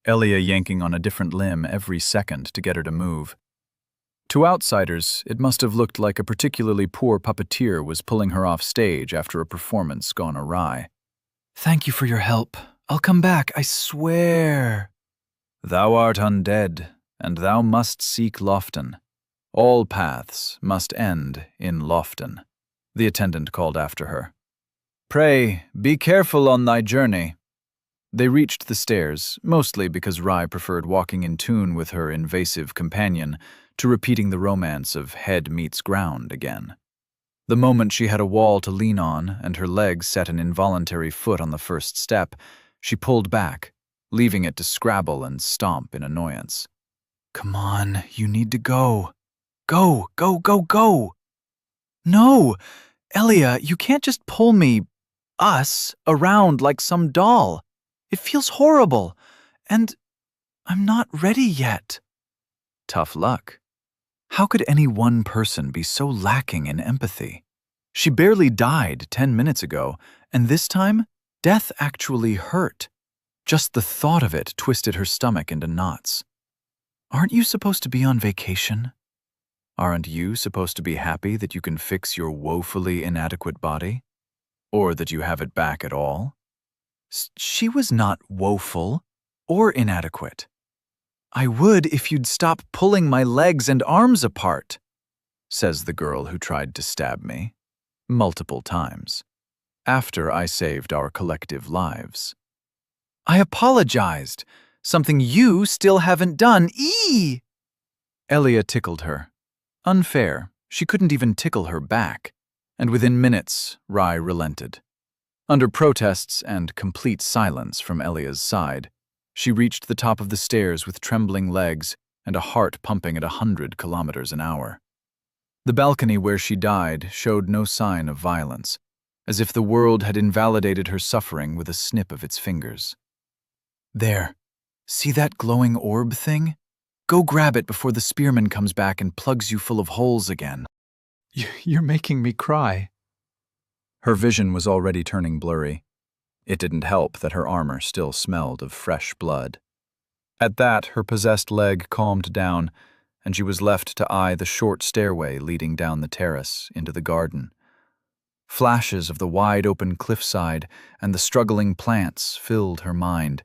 Elia yanking on a different limb every second to get her to move. To outsiders, it must have looked like a particularly poor puppeteer was pulling her off stage after a performance gone awry. Thank you for your help. I'll come back, I swear. Thou art undead, and thou must seek Lofton. All paths must end in Lofton, the attendant called after her. Pray, be careful on thy journey. They reached the stairs, mostly because Rye preferred walking in tune with her invasive companion to repeating the romance of head meets ground again. The moment she had a wall to lean on and her legs set an involuntary foot on the first step, she pulled back, leaving it to scrabble and stomp in annoyance. Come on, you need to go. Go, go, go, go! No! Elia, you can't just pull us, around like some doll. It feels horrible, and I'm not ready yet. Tough luck. How could any one person be so lacking in empathy? She barely died 10 minutes ago, and this time, death actually hurt. Just the thought of it twisted her stomach into knots. Aren't you supposed to be on vacation? Aren't you supposed to be happy that you can fix your woefully inadequate body? Or that you have it back at all? She was not woeful or inadequate. I would if you'd stop pulling my legs and arms apart, says the girl who tried to stab me, multiple times, after I saved our collective lives. I apologized, something you still haven't done. Eee! Elia tickled her. Unfair, she couldn't even tickle her back, and within minutes, Rye relented. Under protests and complete silence from Elia's side, she reached the top of the stairs with trembling legs and a heart pumping at 100 kilometers an hour. The balcony where she died showed no sign of violence, as if the world had invalidated her suffering with a snip of its fingers. There, see that glowing orb thing? Go grab it before the spearman comes back and plugs you full of holes again. You're making me cry. Her vision was already turning blurry. It didn't help that her armor still smelled of fresh blood. At that, her possessed leg calmed down, and she was left to eye the short stairway leading down the terrace into the garden. Flashes of the wide-open cliffside and the struggling plants filled her mind.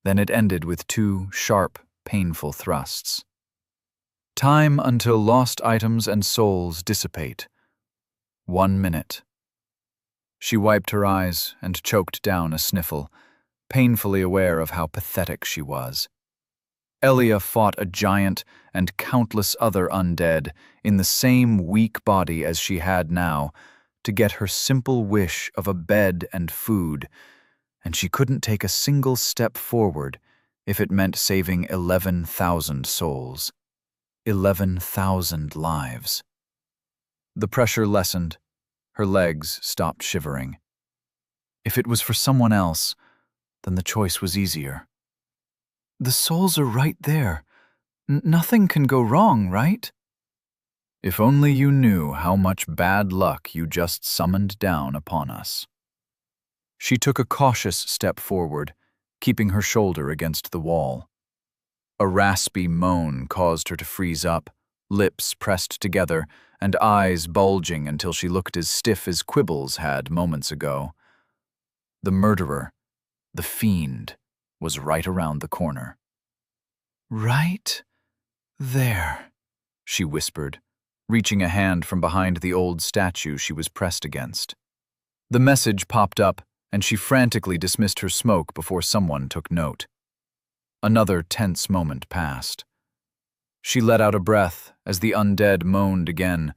Then it ended with 2 sharp, painful thrusts. Time until lost items and souls dissipate. 1 minute. She wiped her eyes and choked down a sniffle, painfully aware of how pathetic she was. Elia fought a giant and countless other undead in the same weak body as she had now to get her simple wish of a bed and food, and she couldn't take a single step forward if it meant saving 11,000 souls. 11,000 lives. The pressure lessened. Her legs stopped shivering. If it was for someone else, then the choice was easier. The souls are right there. Nothing can go wrong, right? If only you knew how much bad luck you just summoned down upon us. She took a cautious step forward, keeping her shoulder against the wall. A raspy moan caused her to freeze up, lips pressed together, and eyes bulging until she looked as stiff as Quibbles had moments ago. The murderer, the fiend, was right around the corner. Right there, she whispered, reaching a hand from behind the old statue she was pressed against. The message popped up, and she frantically dismissed her smoke before someone took note. Another tense moment passed. She let out a breath as the undead moaned again,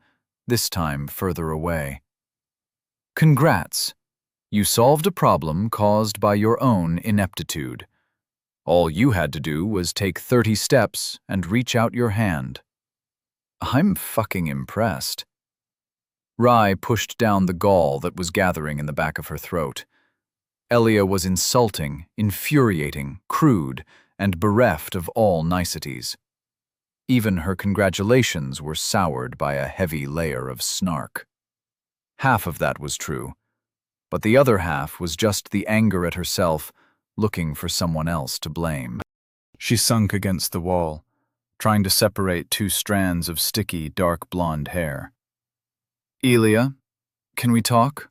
this time further away. Congrats! You solved a problem caused by your own ineptitude. All you had to do was take 30 steps and reach out your hand. I'm fucking impressed. Rye pushed down the gall that was gathering in the back of her throat. Elia was insulting, infuriating, crude, and bereft of all niceties. Even her congratulations were soured by a heavy layer of snark. Half of that was true, but the other half was just the anger at herself, looking for someone else to blame. She sunk against the wall, trying to separate two strands of sticky, dark blonde hair. "Elia, can we talk?"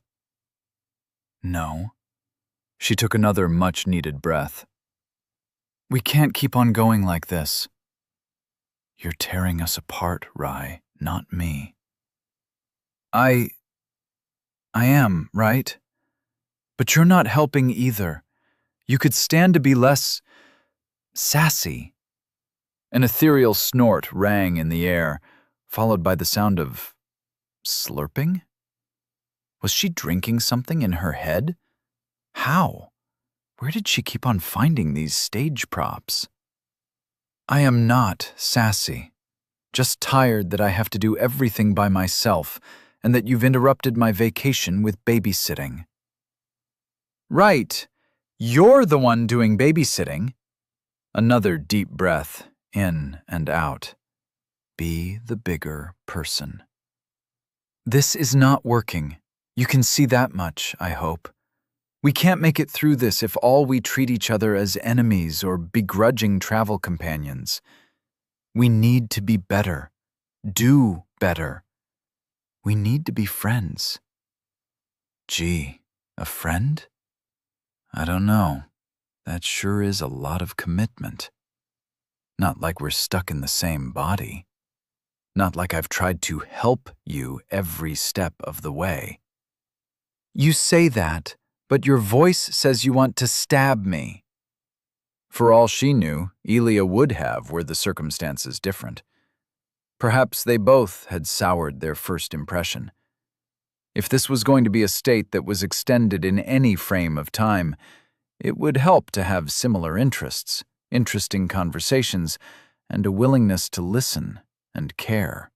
"No." She took another much-needed breath. "We can't keep on going like this." "You're tearing us apart, Rai, not me." I am, right? But you're not helping either. You could stand to be less sassy." An ethereal snort rang in the air, followed by the sound of slurping? Was she drinking something in her head? How? Where did she keep on finding these stage props? "I am not sassy. Just tired that I have to do everything by myself and that you've interrupted my vacation with babysitting." "Right. You're the one doing babysitting." Another deep breath, in and out. Be the bigger person. "This is not working. You can see that much, I hope. We can't make it through this if all we treat each other as enemies or begrudging travel companions. We need to be better. Do better. We need to be friends." Gee, a friend? I don't know. That sure is a lot of commitment. Not like we're stuck in the same body. Not like I've tried to help you every step of the way. "You say that, but your voice says you want to stab me." For all she knew, Elia would have were the circumstances different. Perhaps they both had soured their first impression. If this was going to be a state that was extended in any frame of time, it would help to have similar interests, interesting conversations, and a willingness to listen and care.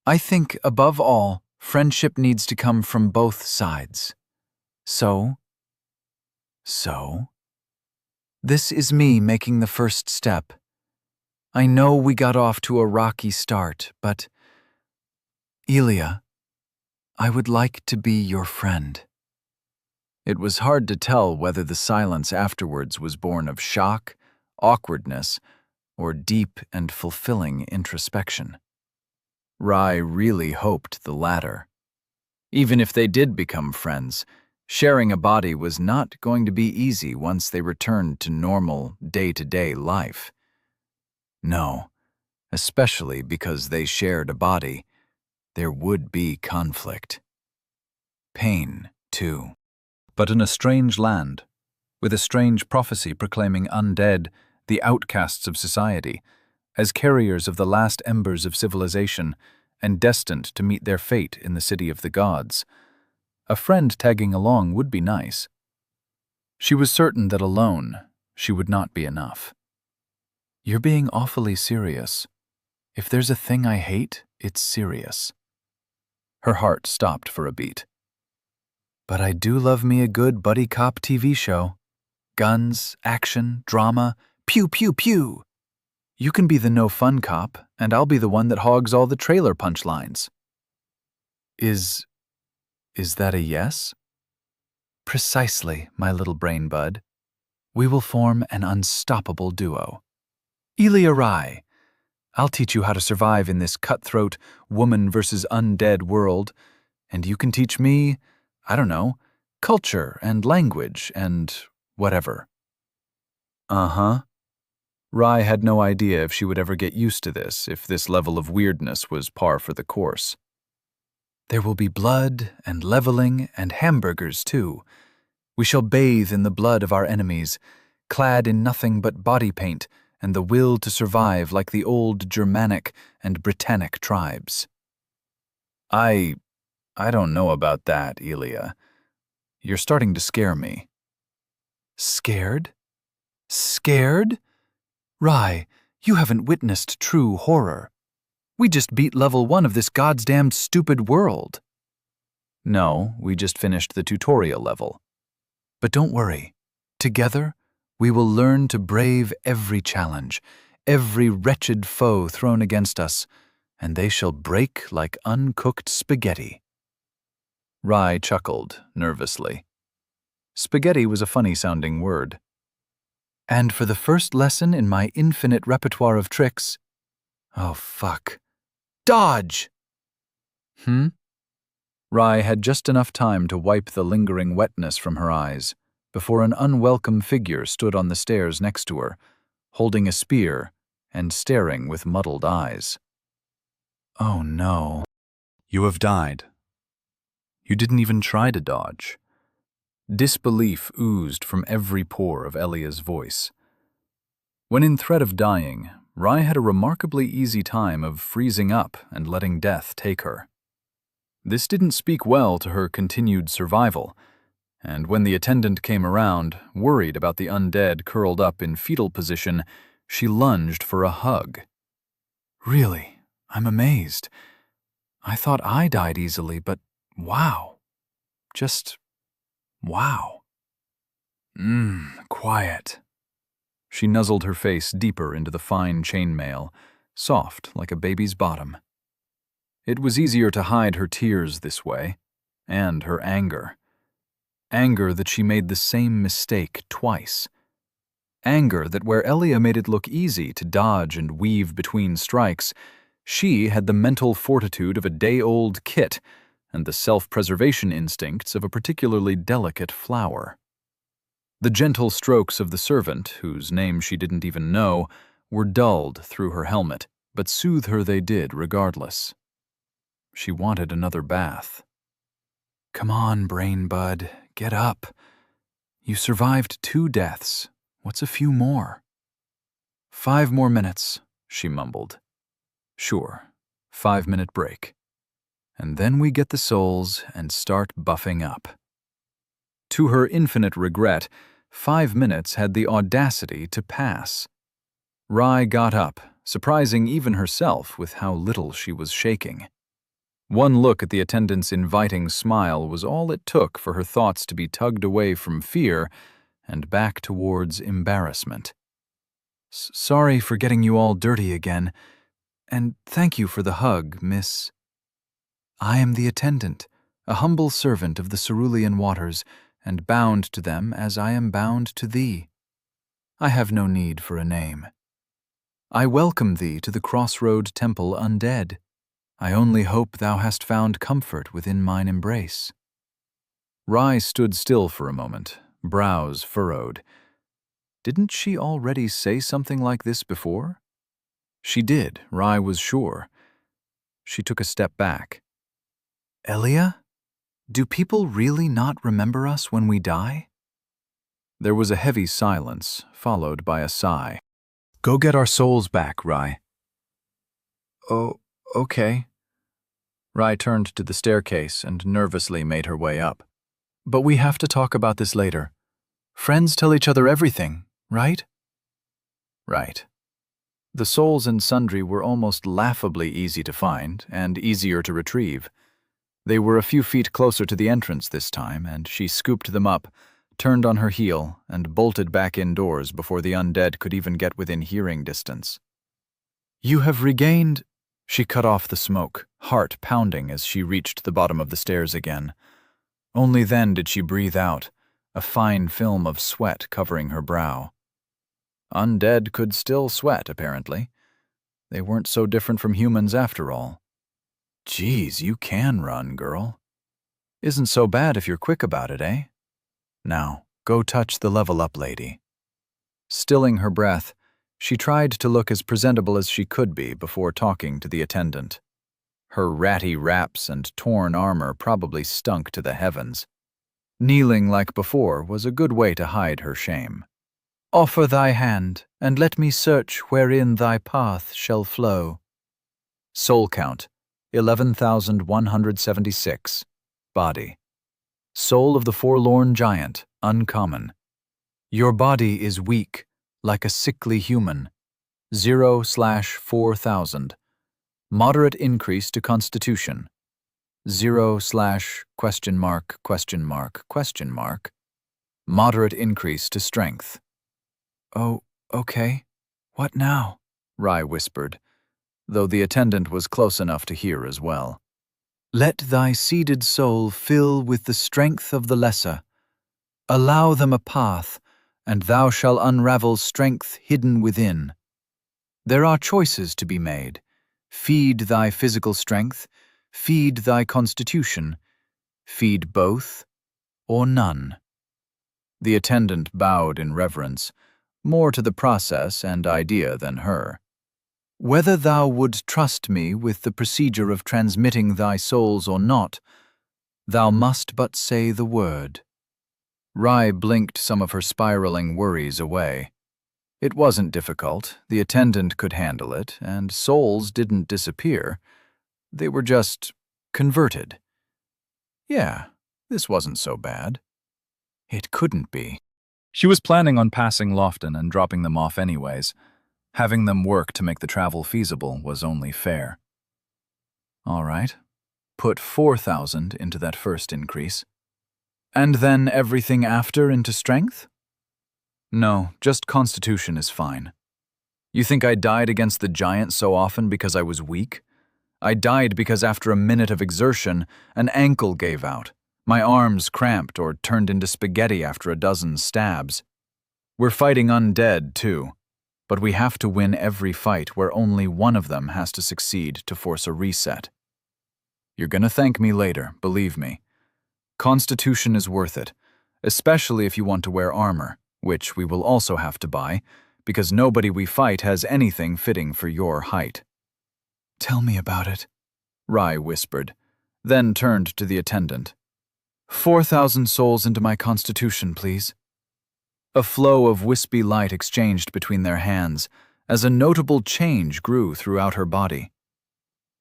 "I think, above all, friendship needs to come from both sides. So? This is me making the first step. I know we got off to a rocky start, but Elia, I would like to be your friend." It was hard to tell whether the silence afterwards was born of shock, awkwardness, or deep and fulfilling introspection. Rai really hoped the latter. Even if they did become friends, sharing a body was not going to be easy once they returned to normal, day-to-day life. No, especially because they shared a body, there would be conflict. Pain, too. But in a strange land, with a strange prophecy proclaiming undead, the outcasts of society, as carriers of the last embers of civilization and destined to meet their fate in the city of the gods, a friend tagging along would be nice. She was certain that alone, she would not be enough. "You're being awfully serious. If there's a thing I hate, it's serious." Her heart stopped for a beat. "But I do love me a good buddy cop TV show. Guns, action, drama, pew pew pew. You can be the no-fun cop, and I'll be the one that hogs all the trailer punchlines." Is that a yes?" "Precisely, my little brain bud. We will form an unstoppable duo. Elia Rai, I'll teach you how to survive in this cutthroat, woman versus undead world, and you can teach me, I don't know, culture and language and whatever." Uh-huh. Rai had no idea if she would ever get used to this, if this level of weirdness was par for the course. "There will be blood and leveling and hamburgers, too. We shall bathe in the blood of our enemies, clad in nothing but body paint and the will to survive like the old Germanic and Britannic tribes." I don't know about that, Elia. You're starting to scare me." "Scared? Scared? Rai, you haven't witnessed true horror. We just beat level 1 of this goddamned stupid world." "No, we just finished the tutorial level." "But don't worry. Together, we will learn to brave every challenge, every wretched foe thrown against us, and they shall break like uncooked spaghetti." Rai chuckled nervously. Spaghetti was a funny-sounding word. And for the first lesson in my infinite repertoire of tricks... Oh, fuck. Dodge! Rye had just enough time to wipe the lingering wetness from her eyes before an unwelcome figure stood on the stairs next to her, holding a spear and staring with muddled eyes. Oh no. You have died. You didn't even try to dodge. Disbelief oozed from every pore of Elia's voice. When in threat of dying, Rye had a remarkably easy time of freezing up and letting death take her. This didn't speak well to her continued survival, and when the attendant came around, worried about the undead curled up in fetal position, she lunged for a hug. Really, I'm amazed. I thought I died easily, but wow. Just wow. Quiet. She nuzzled her face deeper into the fine chainmail, soft like a baby's bottom. It was easier to hide her tears this way, and her anger. Anger that she made the same mistake twice. Anger that where Elia made it look easy to dodge and weave between strikes, she had the mental fortitude of a day-old kit and the self-preservation instincts of a particularly delicate flower. The gentle strokes of the servant, whose name she didn't even know, were dulled through her helmet, but soothe her they did regardless. She wanted another bath. Come on, brain bud, get up. You survived 2 deaths. What's a few more? 5 more minutes, she mumbled. Sure, 5-minute break. And then we get the souls and start buffing up. To her infinite regret, 5 minutes had the audacity to pass. Rye got up, surprising even herself with how little she was shaking. One look at the attendant's inviting smile was all it took for her thoughts to be tugged away from fear and back towards embarrassment. Sorry for getting you all dirty again, and thank you for the hug, miss. I am the attendant, a humble servant of the cerulean waters, and bound to them as I am bound to thee. I have no need for a name. I welcome thee to the crossroad temple undead. I only hope thou hast found comfort within mine embrace. Rye stood still for a moment, brows furrowed. Didn't she already say something like this before? She did, Rye was sure. She took a step back. Elia? Do people really not remember us when we die? There was a heavy silence, followed by a sigh. Go get our souls back, Rye. Oh, okay. Rye turned to the staircase and nervously made her way up. But we have to talk about this later. Friends tell each other everything, right? Right. The souls in Sundry were almost laughably easy to find and easier to retrieve. They were a few feet closer to the entrance this time, and she scooped them up, turned on her heel, and bolted back indoors before the undead could even get within hearing distance. You have regained... She cut off the smoke, heart pounding as she reached the bottom of the stairs again. Only then did she breathe out, a fine film of sweat covering her brow. Undead could still sweat, apparently. They weren't so different from humans after all. Geez, you can run, girl. Isn't so bad if you're quick about it, eh? Now, go touch the level-up lady. Stilling her breath, she tried to look as presentable as she could be before talking to the attendant. Her ratty wraps and torn armor probably stunk to the heavens. Kneeling like before was a good way to hide her shame. Offer thy hand, and let me search wherein thy path shall flow. Soul count, 11,176. Body. Soul of the forlorn giant, uncommon. Your body is weak, like a sickly human. 0/4,000. Moderate increase to constitution. 0/? Moderate increase to strength. Oh, okay. What now? Rye whispered, though the attendant was close enough to hear as well. Let thy seeded soul fill with the strength of the lesser. Allow them a path, and thou shalt unravel strength hidden within. There are choices to be made. Feed thy physical strength, feed thy constitution, feed both or none. The attendant bowed in reverence, more to the process and idea than her. Whether thou would trust me with the procedure of transmitting thy souls or not, thou must but say the word. Rai blinked some of her spiraling worries away. It wasn't difficult, the attendant could handle it, and souls didn't disappear. They were just converted. Yeah, this wasn't so bad. It couldn't be. She was planning on passing Lofton and dropping them off anyways. Having them work to make the travel feasible was only fair. All right, put 4,000 into that first increase. And then everything after into strength? No, just constitution is fine. You think I died against the giant so often because I was weak? I died because after a minute of exertion, an ankle gave out. My arms cramped or turned into spaghetti after a dozen stabs. We're fighting undead, too. But we have to win every fight where only one of them has to succeed to force a reset. You're gonna thank me later, believe me. Constitution is worth it, especially if you want to wear armor, which we will also have to buy, because nobody we fight has anything fitting for your height. Tell me about it, Rai whispered, then turned to the attendant. 4,000 souls into my constitution, please. A flow of wispy light exchanged between their hands as a notable change grew throughout her body.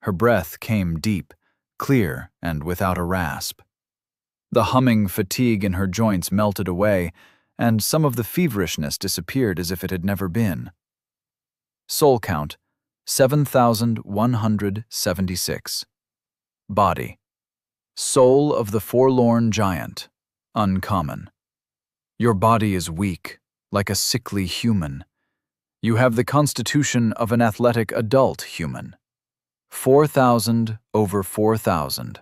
Her breath came deep, clear, and without a rasp. The humming fatigue in her joints melted away, and some of the feverishness disappeared as if it had never been. Soul count, 7,176. Body. Soul of the forlorn giant, uncommon. Your body is weak, like a sickly human. You have the constitution of an athletic adult human. 4,000 over 4,000.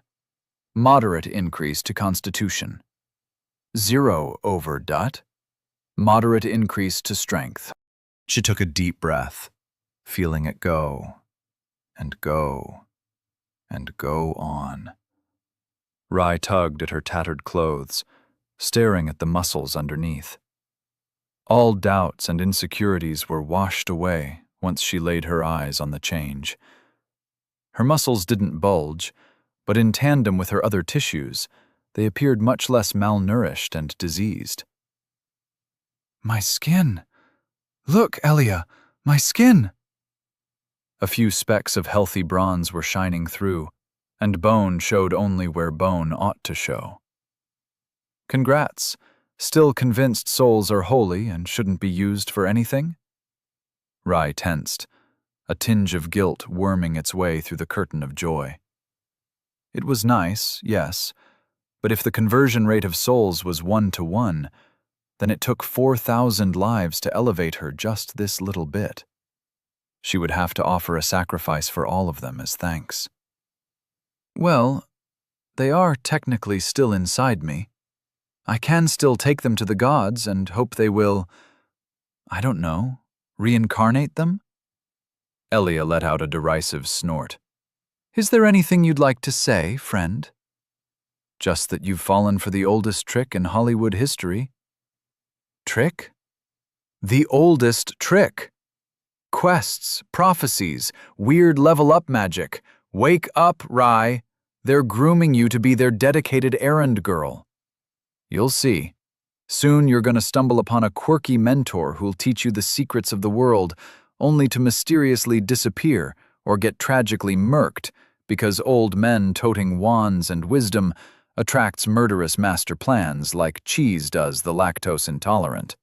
Moderate increase to constitution. 0 over dot. Moderate increase to strength. She took a deep breath, feeling it go, and go, and go on. Rai tugged at her tattered clothes, staring at the muscles underneath. All doubts and insecurities were washed away once she laid her eyes on the change. Her muscles didn't bulge, but in tandem with her other tissues, they appeared much less malnourished and diseased. My skin! Look, Elia, my skin! A few specks of healthy bronze were shining through, and bone showed only where bone ought to show. Congrats. Still convinced souls are holy and shouldn't be used for anything? Rai tensed, a tinge of guilt worming its way through the curtain of joy. It was nice, yes, but if the conversion rate of souls was 1-to-1, then it took 4,000 lives to elevate her just this little bit. She would have to offer a sacrifice for all of them as thanks. Well, they are technically still inside me. I can still take them to the gods and hope they will, I don't know, reincarnate them? Elia let out a derisive snort. Is there anything you'd like to say, friend? Just that you've fallen for the oldest trick in Hollywood history. Trick? The oldest trick. Quests, prophecies, weird level-up magic. Wake up, Rai. They're grooming you to be their dedicated errand girl. You'll see. Soon you're going to stumble upon a quirky mentor who'll teach you the secrets of the world, only to mysteriously disappear or get tragically murked because old men toting wands and wisdom attracts murderous master plans like cheese does the lactose intolerant.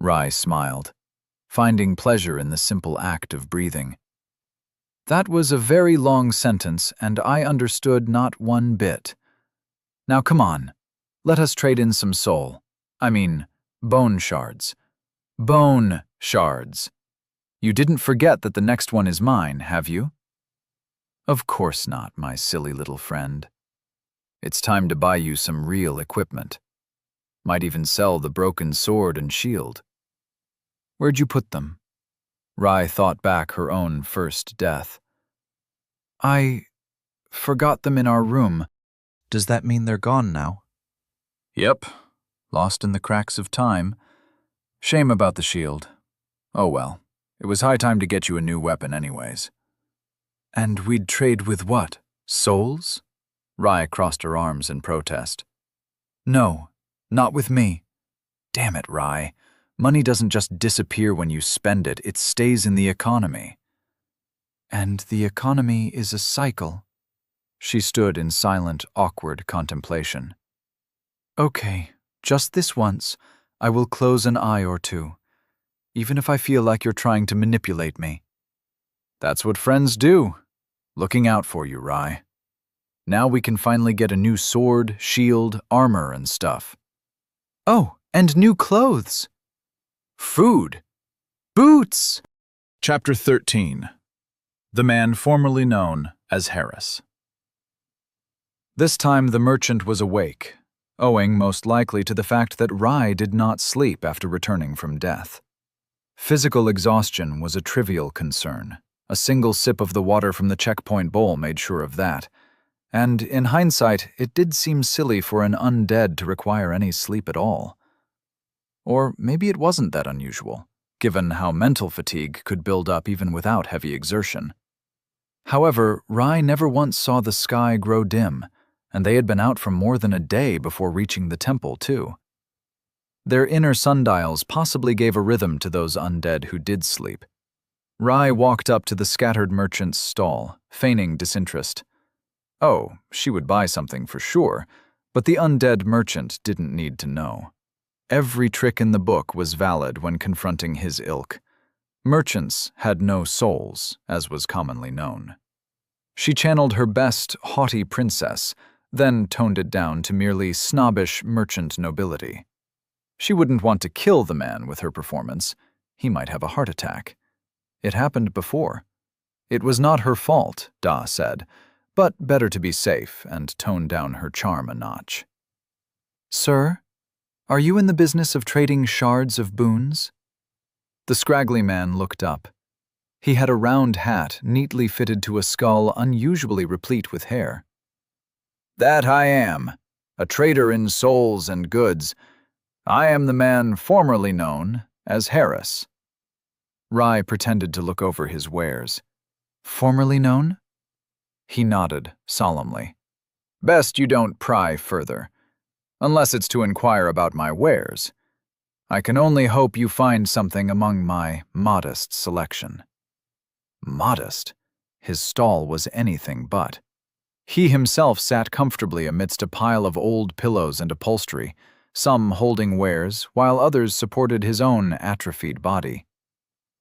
Rai smiled, finding pleasure in the simple act of breathing. That was a very long sentence, and I understood not one bit. Now come on, let us trade in some soul. I mean, bone shards. Bone shards. You didn't forget that the next one is mine, have you? Of course not, my silly little friend. It's time to buy you some real equipment. Might even sell the broken sword and shield. Where'd you put them? Rai thought back her own first death. I forgot them in our room. Does that mean they're gone now? Yep. Lost in the cracks of time. Shame about the shield. Oh well. It was high time to get you a new weapon anyways. And we'd trade with what? Souls? Rai crossed her arms in protest. No, not with me. Damn it, Rai. Money doesn't just disappear when you spend it, it stays in the economy. And the economy is a cycle. She stood in silent, awkward contemplation. Okay, just this once, I will close an eye or two, even if I feel like you're trying to manipulate me. That's what friends do. Looking out for you, Rai. Now we can finally get a new sword, shield, armor, and stuff. Oh, and new clothes. Food. Boots. Chapter 13. The man formerly known as Harris. This time the merchant was awake, owing most likely to the fact that Rai did not sleep after returning from death. Physical exhaustion was a trivial concern. A single sip of the water from the checkpoint bowl made sure of that. And in hindsight, it did seem silly for an undead to require any sleep at all. Or maybe it wasn't that unusual, given how mental fatigue could build up even without heavy exertion. However, Rai never once saw the sky grow dim, and they had been out for more than a day before reaching the temple, too. Their inner sundials possibly gave a rhythm to those undead who did sleep. Rai walked up to the scattered merchant's stall, feigning disinterest. Oh, she would buy something for sure, but the undead merchant didn't need to know. Every trick in the book was valid when confronting his ilk. Merchants had no souls, as was commonly known. She channeled her best haughty princess, then toned it down to merely snobbish merchant nobility. She wouldn't want to kill the man with her performance. He might have a heart attack. It happened before. It was not her fault, Da said, but better to be safe and tone down her charm a notch. Sir, are you in the business of trading shards of boons? The scraggly man looked up. He had a round hat neatly fitted to a skull unusually replete with hair. That I am, a trader in souls and goods. I am the man formerly known as Harris. Rai pretended to look over his wares. Formerly known? He nodded solemnly. Best you don't pry further, unless it's to inquire about my wares. I can only hope you find something among my modest selection. Modest? His stall was anything but. He himself sat comfortably amidst a pile of old pillows and upholstery, some holding wares, while others supported his own atrophied body.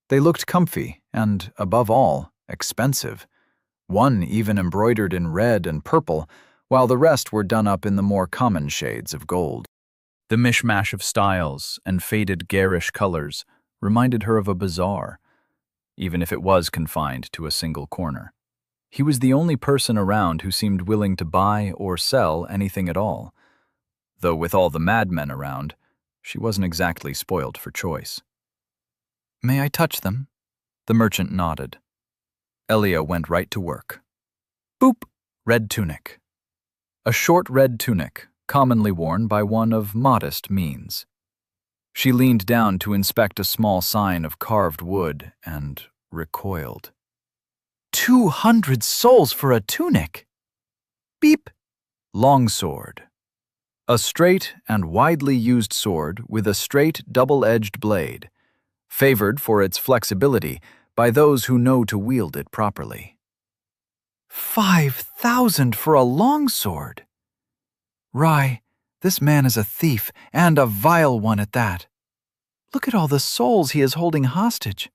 They looked comfy and, above all, expensive. One even embroidered in red and purple, while the rest were done up in the more common shades of gold. The mishmash of styles and faded garish colors reminded her of a bazaar, even if it was confined to a single corner. He was the only person around who seemed willing to buy or sell anything at all. Though with all the madmen around, she wasn't exactly spoiled for choice. May I touch them? The merchant nodded. Elia went right to work. Boop! Red tunic. A short red tunic, commonly worn by one of modest means. She leaned down to inspect a small sign of carved wood and recoiled. 200 souls for a tunic! Beep! Longsword. A straight and widely used sword with a straight double-edged blade, favored for its flexibility by those who know to wield it properly. 5,000 for a longsword! Rai, this man is a thief, and a vile one at that. Look at all the souls he is holding hostage.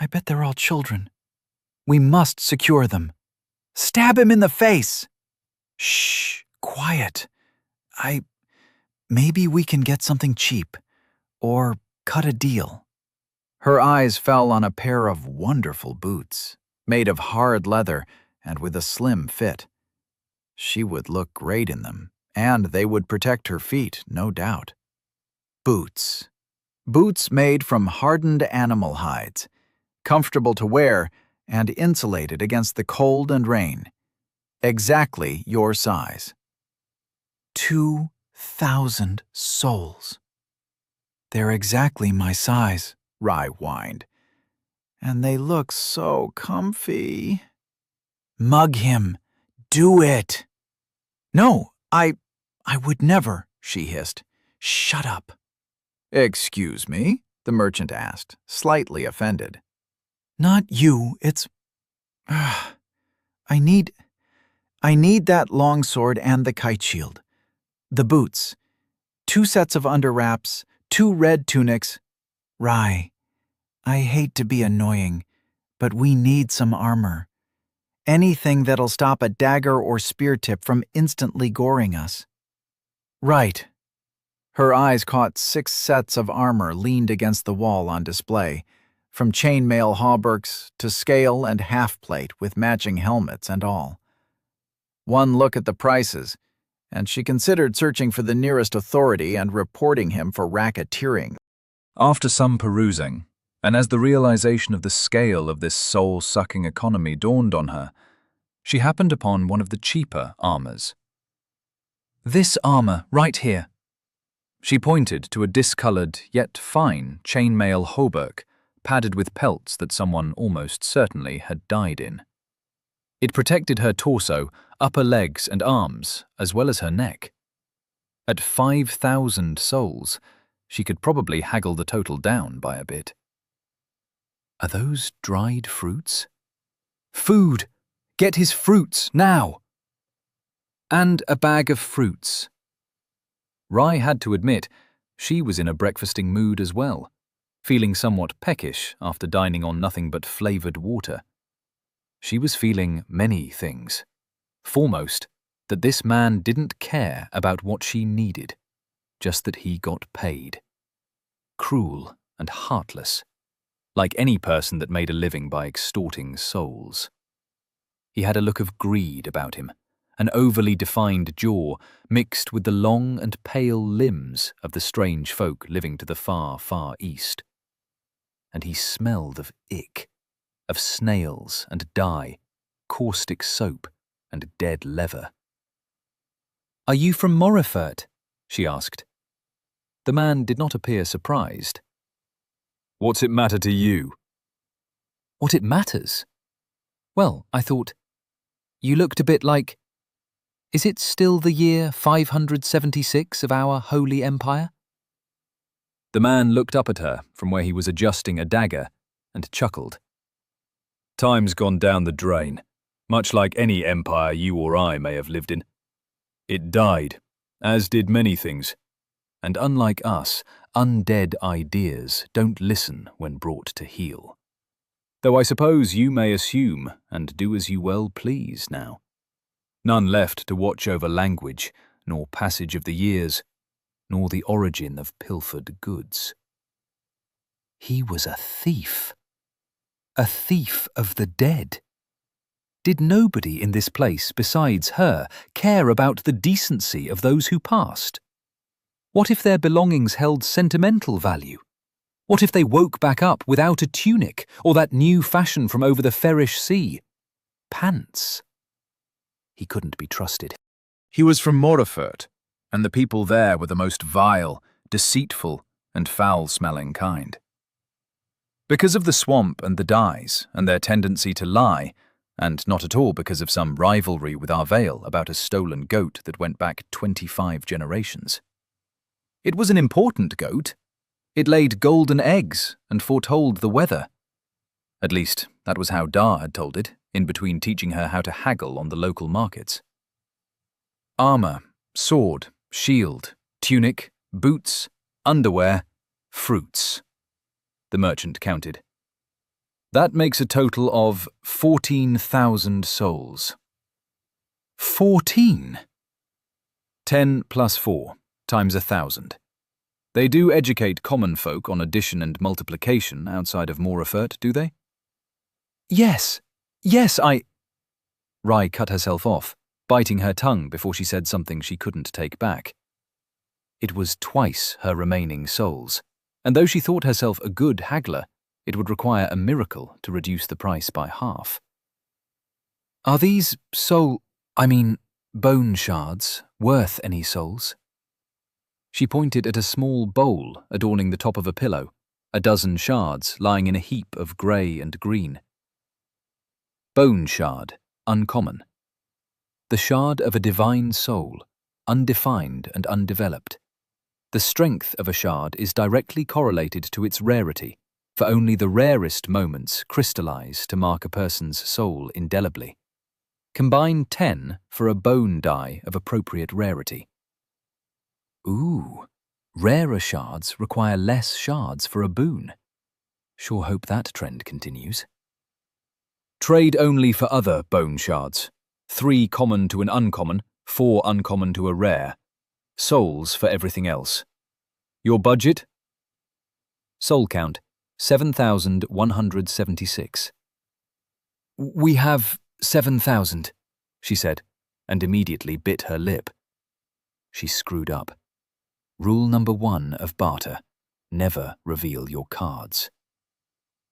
I bet they're all children. We must secure them. Stab him in the face! Shh, quiet. Maybe we can get something cheap, or cut a deal. Her eyes fell on a pair of wonderful boots, made of hard leather and with a slim fit. She would look great in them, and they would protect her feet, no doubt. Boots. Boots made from hardened animal hides, comfortable to wear and insulated against the cold and rain. Exactly your size. 2,000 souls. They're exactly my size, Rye whined. And they look so comfy. Mug him. Do it. No, I would never, she hissed. Shut up. Excuse me? The merchant asked, slightly offended. Not you, it's... I need that longsword and the kite shield. The boots. 2 sets of underwraps, 2 red tunics. Rye, I hate to be annoying, but we need some armor. Anything that'll stop a dagger or spear tip from instantly goring us. Right. Her eyes caught 6 sets of armor leaned against the wall on display, from chainmail hauberks to scale and half-plate with matching helmets and all. One look at the prices, and she considered searching for the nearest authority and reporting him for racketeering. After some perusing, and as the realization of the scale of this soul-sucking economy dawned on her, she happened upon one of the cheaper armors. This armor, right here. She pointed to a discolored yet fine chainmail hauberk, padded with pelts that someone almost certainly had died in. It protected her torso, upper legs and arms, as well as her neck. At 5,000 souls, she could probably haggle the total down by a bit. Are those dried fruits? Food! Get his fruits, now! And a bag of fruits. Rye had to admit, she was in a breakfasting mood as well, feeling somewhat peckish after dining on nothing but flavoured water. She was feeling many things. Foremost, that this man didn't care about what she needed, just that he got paid. Cruel and heartless, like any person that made a living by extorting souls. He had a look of greed about him, an overly defined jaw mixed with the long and pale limbs of the strange folk living to the far, far east. And he smelled of ick, of snails and dye, caustic soap and dead leather. "Are you from Morefurt?" she asked. The man did not appear surprised. "What's it matter to you?" "What it matters? Well, I thought, you looked a bit like... Is it still the year 576 of our holy empire?" The man looked up at her from where he was adjusting a dagger and chuckled. "Time's gone down the drain, much like any empire you or I may have lived in. It died, as did many things, and unlike us, undead ideas don't listen when brought to heel. Though I suppose you may assume and do as you well please now. None left to watch over language, nor passage of the years, nor the origin of pilfered goods." He was a thief of the dead. Did nobody in this place besides her care about the decency of those who passed? What if their belongings held sentimental value? What if they woke back up without a tunic or that new fashion from over the Ferrish Sea? Pants. He couldn't be trusted. He was from Morefurt, and the people there were the most vile, deceitful, and foul-smelling kind. Because of the swamp and the dyes and their tendency to lie, and not at all because of some rivalry with our Vale about a stolen goat that went back 25 generations. It was an important goat. It laid golden eggs and foretold the weather. At least, that was how Dar had told it, in between teaching her how to haggle on the local markets. Armor, sword, shield, tunic, boots, underwear, fruits. The merchant counted. That makes a total of 14,000 souls. 14? 10 plus 4 times 1,000. They do educate common folk on addition and multiplication outside of Morefurt, do they? Yes, Rye cut herself off, biting her tongue before she said something she couldn't take back. It was twice her remaining souls, and though she thought herself a good haggler, it would require a miracle to reduce the price by half. Are these bone shards worth any souls? She pointed at a small bowl adorning the top of a pillow, a dozen shards lying in a heap of grey and green. Bone shard, uncommon. The shard of a divine soul, undefined and undeveloped. The strength of a shard is directly correlated to its rarity, for only the rarest moments crystallize to mark a person's soul indelibly. Combine 10 for a bone die of appropriate rarity. Ooh, rarer shards require less shards for a boon. Sure hope that trend continues. Trade only for other bone shards. 3 common to an uncommon, 4 uncommon to a rare. Souls for everything else. Your budget? Soul count, 7,176. We have 7,000, she said, and immediately bit her lip. She screwed up. Rule number 1 of barter: never reveal your cards.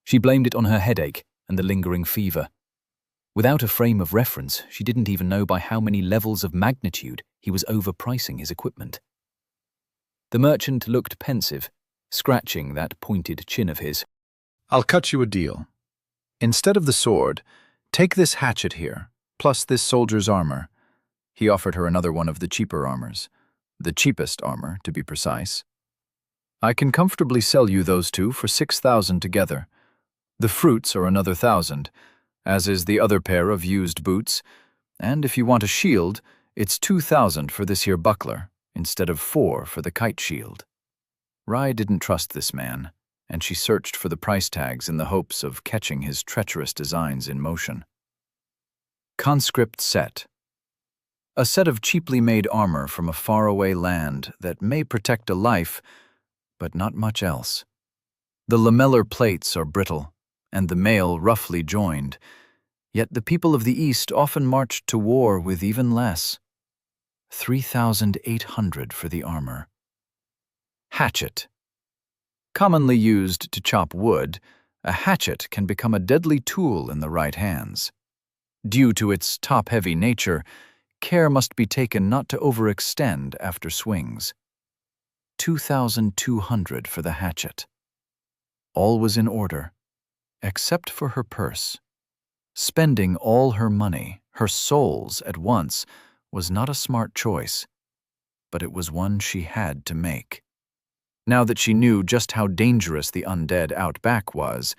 She blamed it on her headache and the lingering fever. Without a frame of reference, she didn't even know by how many levels of magnitude he was overpricing his equipment. The merchant looked pensive, scratching that pointed chin of his. I'll cut you a deal. Instead of the sword, take this hatchet here, plus this soldier's armor. He offered her another one of the cheaper armors. The cheapest armor, to be precise. I can comfortably sell you those two for 6,000 together. The fruits are another 1,000, as is the other pair of used boots, and if you want a shield, it's 2,000 for this here buckler, instead of 4 for the kite shield. Rai didn't trust this man, and she searched for the price tags in the hopes of catching his treacherous designs in motion. Conscript set. A set of cheaply made armor from a faraway land that may protect a life, but not much else. The lamellar plates are brittle, and the mail roughly joined, yet the people of the East often marched to war with even less. 3,800 for the armor. Hatchet. Commonly used to chop wood, a hatchet can become a deadly tool in the right hands. Due to its top-heavy nature, care must be taken not to overextend after swings. 2,200 for the hatchet. All was in order, except for her purse. Spending all her money, her souls at once, was not a smart choice, but it was one she had to make. Now that she knew just how dangerous the undead out back was,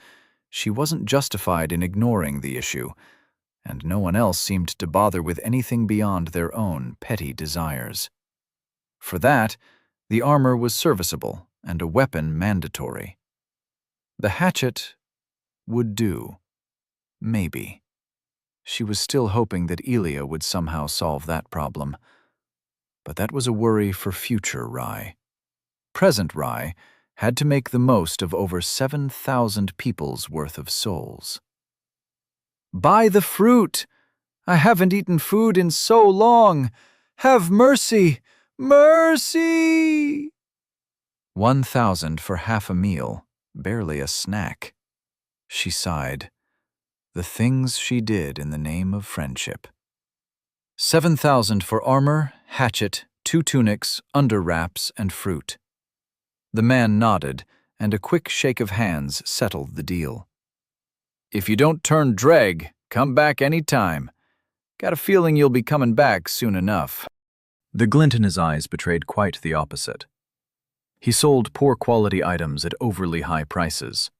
she wasn't justified in ignoring the issue, and no one else seemed to bother with anything beyond their own petty desires. For that, the armor was serviceable and a weapon mandatory. The hatchet would do. Maybe. She was still hoping that Elia would somehow solve that problem. But that was a worry for future Rai. Present Rai had to make the most of over 7,000 people's worth of souls. Buy the fruit! I haven't eaten food in so long! Have mercy! Mercy! 1,000 for half a meal, barely a snack. She sighed. The things she did in the name of friendship. 7,000 for armor, hatchet, 2 tunics, underwraps, and fruit. The man nodded, and a quick shake of hands settled the deal. If you don't turn dreg, come back any time. Got a feeling you'll be coming back soon enough. The glint in his eyes betrayed quite the opposite. He sold poor-quality items at overly high prices.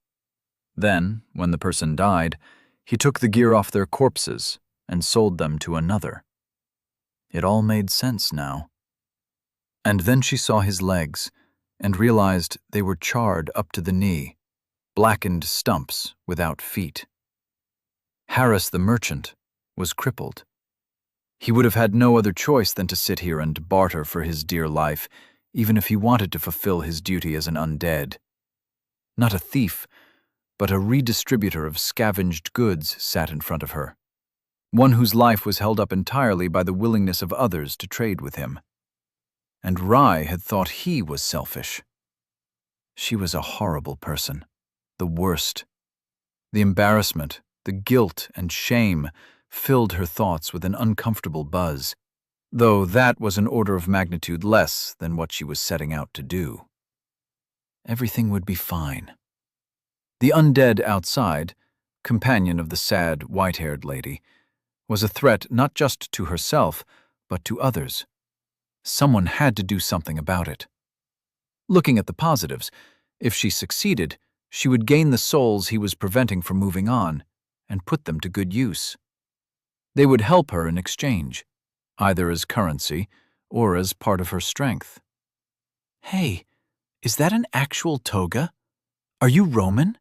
Then, when the person died, he took the gear off their corpses and sold them to another. It all made sense now. And then she saw his legs and realized they were charred up to the knee, blackened stumps without feet. Harris the merchant was crippled. He would have had no other choice than to sit here and barter for his dear life, even if he wanted to fulfill his duty as an undead. Not a thief, but a redistributor of scavenged goods sat in front of her, one whose life was held up entirely by the willingness of others to trade with him. and Rai had thought he was selfish. She was a horrible person, the worst. The embarrassment, the guilt and shame filled her thoughts with an uncomfortable buzz, though that was an order of magnitude less than what she was setting out to do. Everything would be fine. The undead outside, companion of the sad, white-haired lady, was a threat not just to herself, but to others. Someone had to do something about it. Looking at the positives, if she succeeded, she would gain the souls he was preventing from moving on and put them to good use. They would help her in exchange, either as currency or as part of her strength. Hey, is that an actual toga? Are you Roman?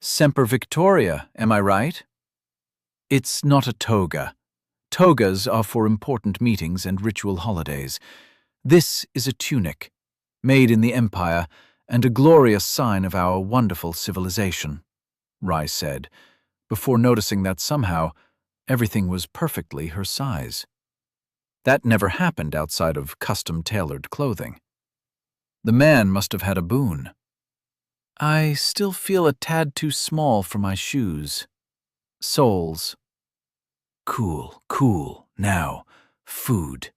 Semper Victoria, am I right? It's not a toga. Togas are for important meetings and ritual holidays. This is a tunic, made in the Empire and a glorious sign of our wonderful civilization, Rai said, before noticing that somehow everything was perfectly her size. That never happened outside of custom-tailored clothing. The man must have had a boon. I still feel a tad too small for my shoes. Soles. Cool. Now, food.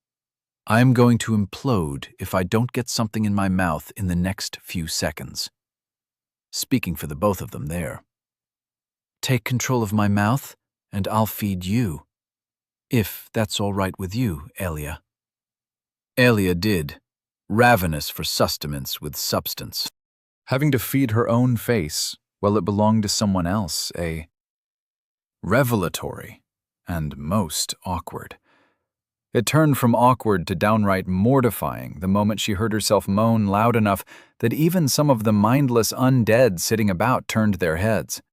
I'm going to implode if I don't get something in my mouth in the next few seconds. Speaking for the both of them there. Take control of my mouth, and I'll feed you. If that's all right with you, Elia. Elia did, ravenous for sustenance with substance. Having to feed her own face while it belonged to someone else, revelatory and most awkward. It turned from awkward to downright mortifying the moment she heard herself moan loud enough that even some of the mindless undead sitting about turned their heads.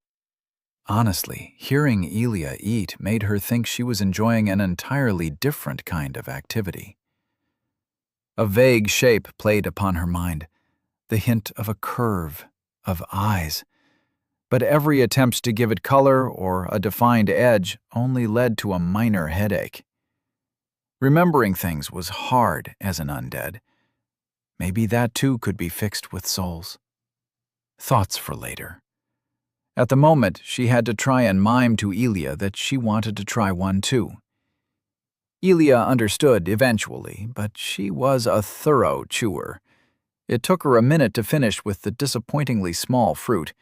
Honestly, hearing Elia eat made her think she was enjoying an entirely different kind of activity. A vague shape played upon her mind, the hint of a curve, of eyes. But every attempt to give it color or a defined edge only led to a minor headache. Remembering things was hard as an undead. Maybe that too could be fixed with souls. Thoughts for later. At the moment, she had to try and mime to Elia that she wanted to try one too. Elia understood eventually, but she was a thorough chewer. It took her a minute to finish with the disappointingly small fruit,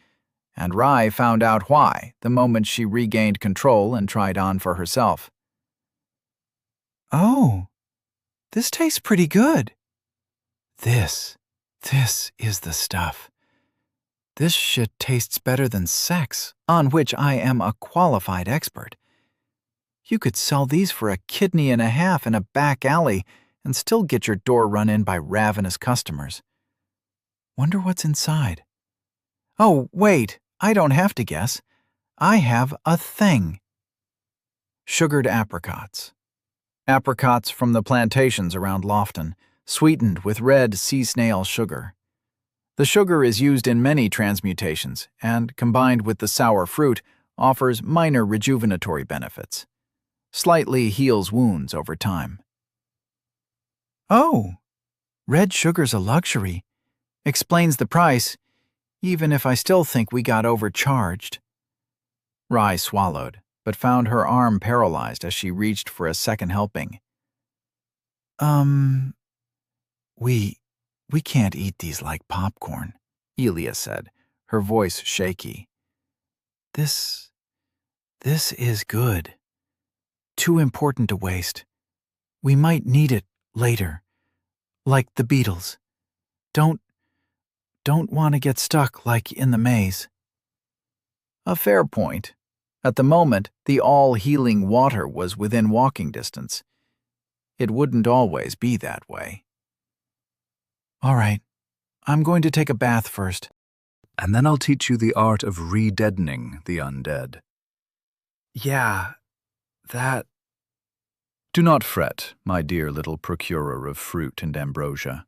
and Rai found out why the moment she regained control and tried on for herself. Oh, this tastes pretty good. This is the stuff. This shit tastes better than sex, on which I am a qualified expert. You could sell these for a kidney and a half in a back alley and still get your door run in by ravenous customers. Wonder what's inside. Oh, wait, I don't have to guess. I have a thing. Sugared apricots. Apricots from the plantations around Lofton, sweetened with red sea snail sugar. The sugar is used in many transmutations and, combined with the sour fruit, offers minor rejuvenatory benefits. Slightly heals wounds over time. Oh, red sugar's a luxury. Explains the price, even if I still think we got overcharged. Rai swallowed, but found her arm paralyzed as she reached for a second helping. We can't eat these like popcorn, Elia said, her voice shaky. This is good. Too important to waste. We might need it later, like the Beatles. Don't want to get stuck like in the maze. A fair point. At the moment, the all-healing water was within walking distance. It wouldn't always be that way. All right, I'm going to take a bath first. And then I'll teach you the art of re-deadening the undead. Yeah, that... Do not fret, my dear little procurer of fruit and ambrosia.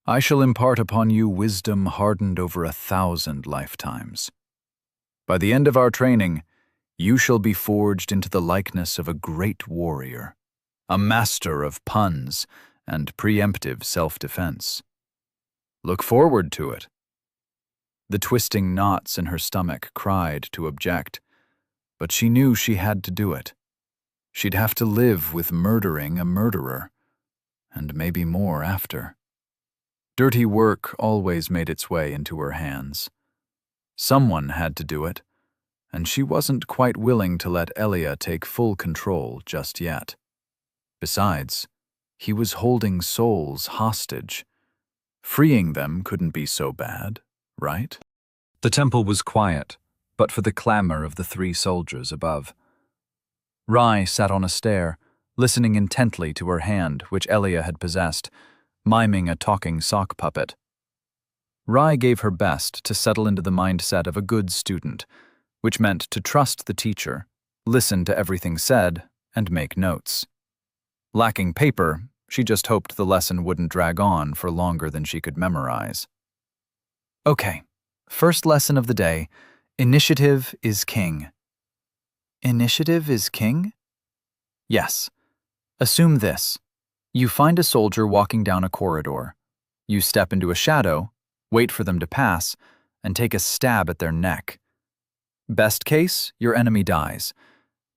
I shall impart upon you wisdom hardened over 1,000 lifetimes. By the end of our training, you shall be forged into the likeness of a great warrior, a master of puns, and preemptive self-defense. Look forward to it. The twisting knots in her stomach cried to object, but she knew she had to do it. She'd have to live with murdering a murderer, and maybe more after. Dirty work always made its way into her hands. Someone had to do it, and she wasn't quite willing to let Elia take full control just yet. Besides, he was holding souls hostage. Freeing them couldn't be so bad, right? The temple was quiet, but for the clamor of the 3 soldiers above. Rai sat on a stair, listening intently to her hand, which Elia had possessed, miming a talking sock puppet. Rai gave her best to settle into the mindset of a good student, which meant to trust the teacher, listen to everything said, and make notes. Lacking paper, she just hoped the lesson wouldn't drag on for longer than she could memorize. Okay, first lesson of the day, initiative is king. Initiative is king? Yes. Assume this. You find a soldier walking down a corridor. You step into a shadow, wait for them to pass, and take a stab at their neck. Best case, your enemy dies.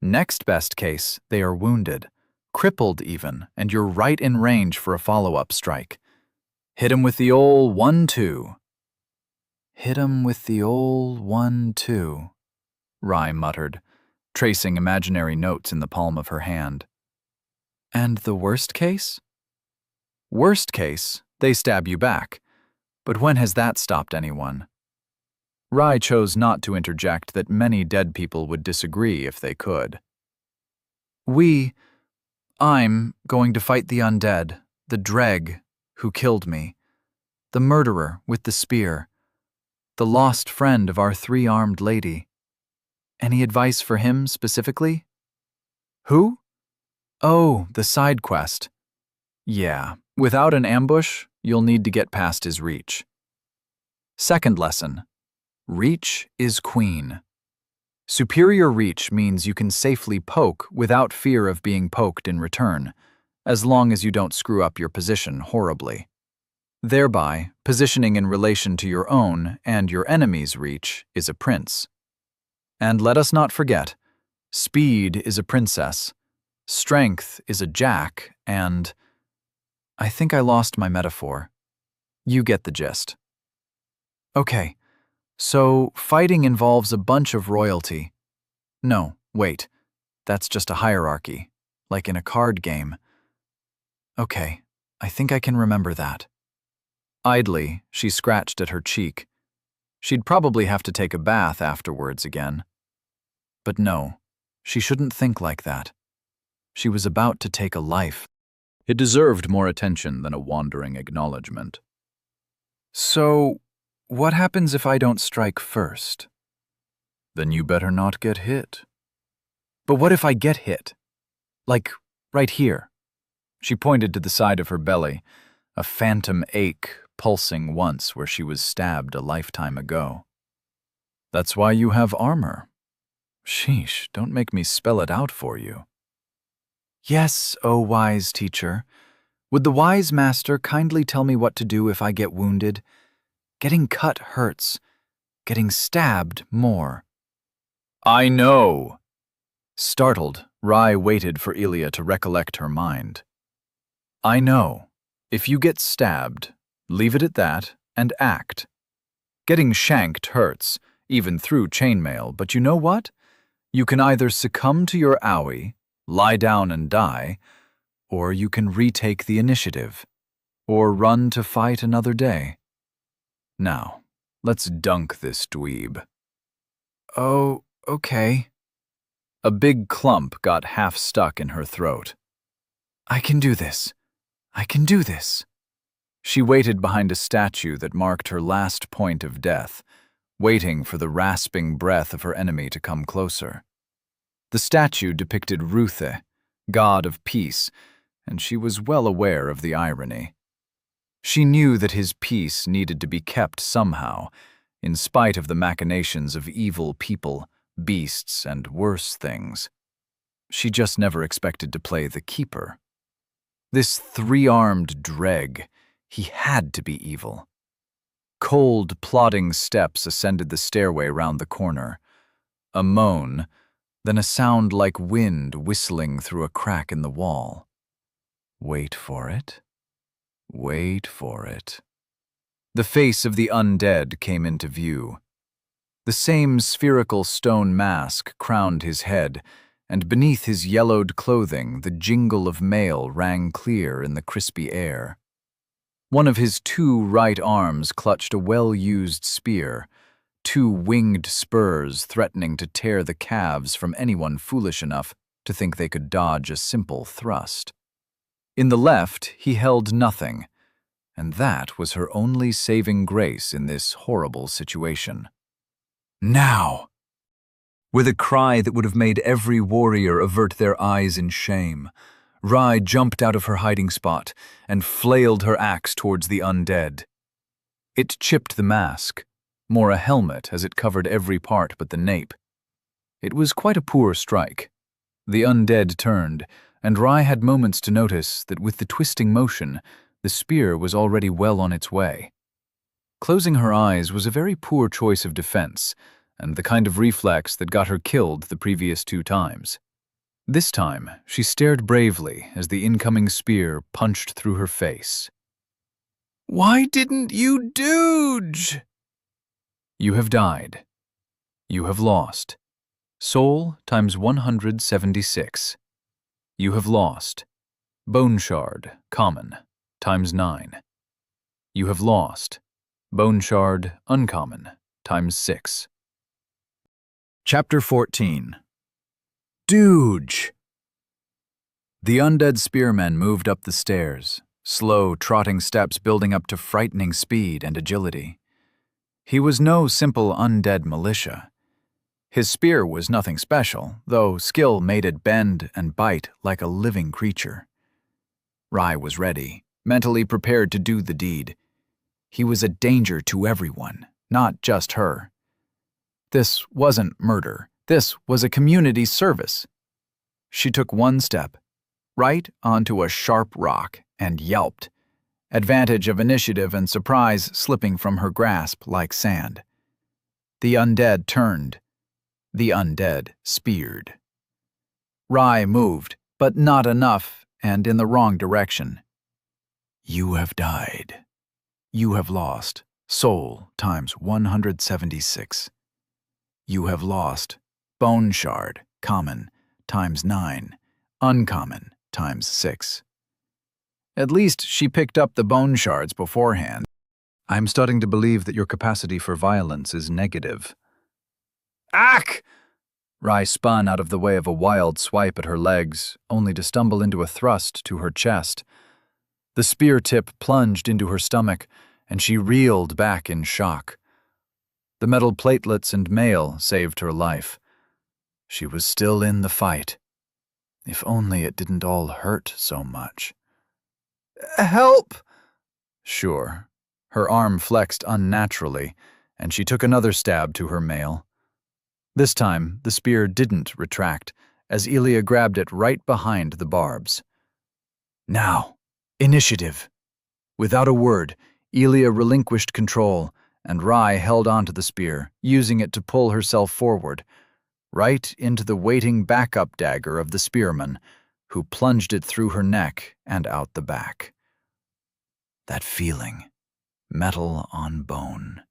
Next best case, they are wounded, crippled even, and you're right in range for a follow-up strike. Hit 'em with the ol' 1-2. Hit 'em with the ol' 1-2, Rai muttered, tracing imaginary notes in the palm of her hand. And the worst case? Worst case, they stab you back. But when has that stopped anyone? Rai chose not to interject that many dead people would disagree if they could. I'm going to fight the undead, the dreg who killed me, the murderer with the spear, the lost friend of our 3-armed lady. Any advice for him specifically? Who? Oh, the side quest. Yeah, without an ambush, you'll need to get past his reach. Second lesson. Reach is queen. Superior reach means you can safely poke without fear of being poked in return, as long as you don't screw up your position horribly. Thereby, positioning in relation to your own and your enemy's reach is a prince. And let us not forget, speed is a princess, strength is a jack, and I think I lost my metaphor. You get the gist. Okay, so fighting involves a bunch of royalty. No, wait, that's just a hierarchy, like in a card game. Okay, I think I can remember that. Idly, she scratched at her cheek. She'd probably have to take a bath afterwards again. But no, she shouldn't think like that. She was about to take a life. It deserved more attention than a wandering acknowledgement. So, what happens if I don't strike first? Then you better not get hit. But what if I get hit? Like, right here. She pointed to the side of her belly, a phantom ache pulsing once where she was stabbed a lifetime ago. That's why you have armor. Sheesh, don't make me spell it out for you. Yes, O wise teacher. Would the wise master kindly tell me what to do if I get wounded? Getting cut hurts. Getting stabbed more. I know. Startled, Rai waited for Elia to recollect her mind. I know. If you get stabbed, leave it at that and act. Getting shanked hurts, even through chainmail, but you know what? You can either succumb to your owie, lie down and die, or you can retake the initiative, or run to fight another day. Now, let's dunk this dweeb. Oh, okay. A big clump got half stuck in her throat. I can do this. I can do this. She waited behind a statue that marked her last point of death, waiting for the rasping breath of her enemy to come closer. The statue depicted Ruthe, god of peace, and she was well aware of the irony. She knew that his peace needed to be kept somehow, in spite of the machinations of evil people, beasts, and worse things. She just never expected to play the keeper. This three-armed dreg, he had to be evil. Cold, plodding steps ascended the stairway round the corner. A moan, then a sound like wind whistling through a crack in the wall. Wait for it. Wait for it. The face of the undead came into view. The same spherical stone mask crowned his head, and beneath his yellowed clothing the jingle of mail rang clear in the crispy air. One of his two right arms clutched a well-used spear, two winged spurs threatening to tear the calves from anyone foolish enough to think they could dodge a simple thrust. In the left he held nothing, and that was her only saving grace in this horrible situation. Now! With a cry that would have made every warrior avert their eyes in shame, Rai jumped out of her hiding spot and flailed her axe towards the undead. It chipped the mask, more a helmet as it covered every part but the nape. It was quite a poor strike. The undead turned, and Rai had moments to notice that with the twisting motion, the spear was already well on its way. Closing her eyes was a very poor choice of defense, and the kind of reflex that got her killed the previous 2 times. This time, she stared bravely as the incoming spear punched through her face. "Why didn't you dodge?" You have died. You have lost. Soul times 176. You have lost. Bone shard, common, times 9. You have lost. Bone shard, uncommon, times 6. Chapter 14. Dooge! The undead spearmen moved up the stairs, slow, trotting steps building up to frightening speed and agility. He was no simple undead militia. His spear was nothing special, though skill made it bend and bite like a living creature. Rai was ready, mentally prepared to do the deed. He was a danger to everyone, not just her. This wasn't murder. This was a community service. She took one step, right onto a sharp rock, and yelped, advantage of initiative and surprise slipping from her grasp like sand. The undead turned. The undead speared. Rai moved, but not enough, and in the wrong direction. You have died. You have lost. Soul times 176. You have lost. Bone shard, common, times 9. Uncommon, times 6. At least she picked up the bone shards beforehand. I'm starting to believe that your capacity for violence is negative. Ack! Rai spun out of the way of a wild swipe at her legs, only to stumble into a thrust to her chest. The spear tip plunged into her stomach, and she reeled back in shock. The metal platelets and mail saved her life. She was still in the fight. If only it didn't all hurt so much. Help! Sure. Her arm flexed unnaturally, and she took another stab to her mail. This time, the spear didn't retract, as Ilya grabbed it right behind the barbs. Now, initiative. Without a word, Ilya relinquished control, and Rai held onto the spear, using it to pull herself forward, right into the waiting backup dagger of the spearman, who plunged it through her neck and out the back. That feeling, metal on bone.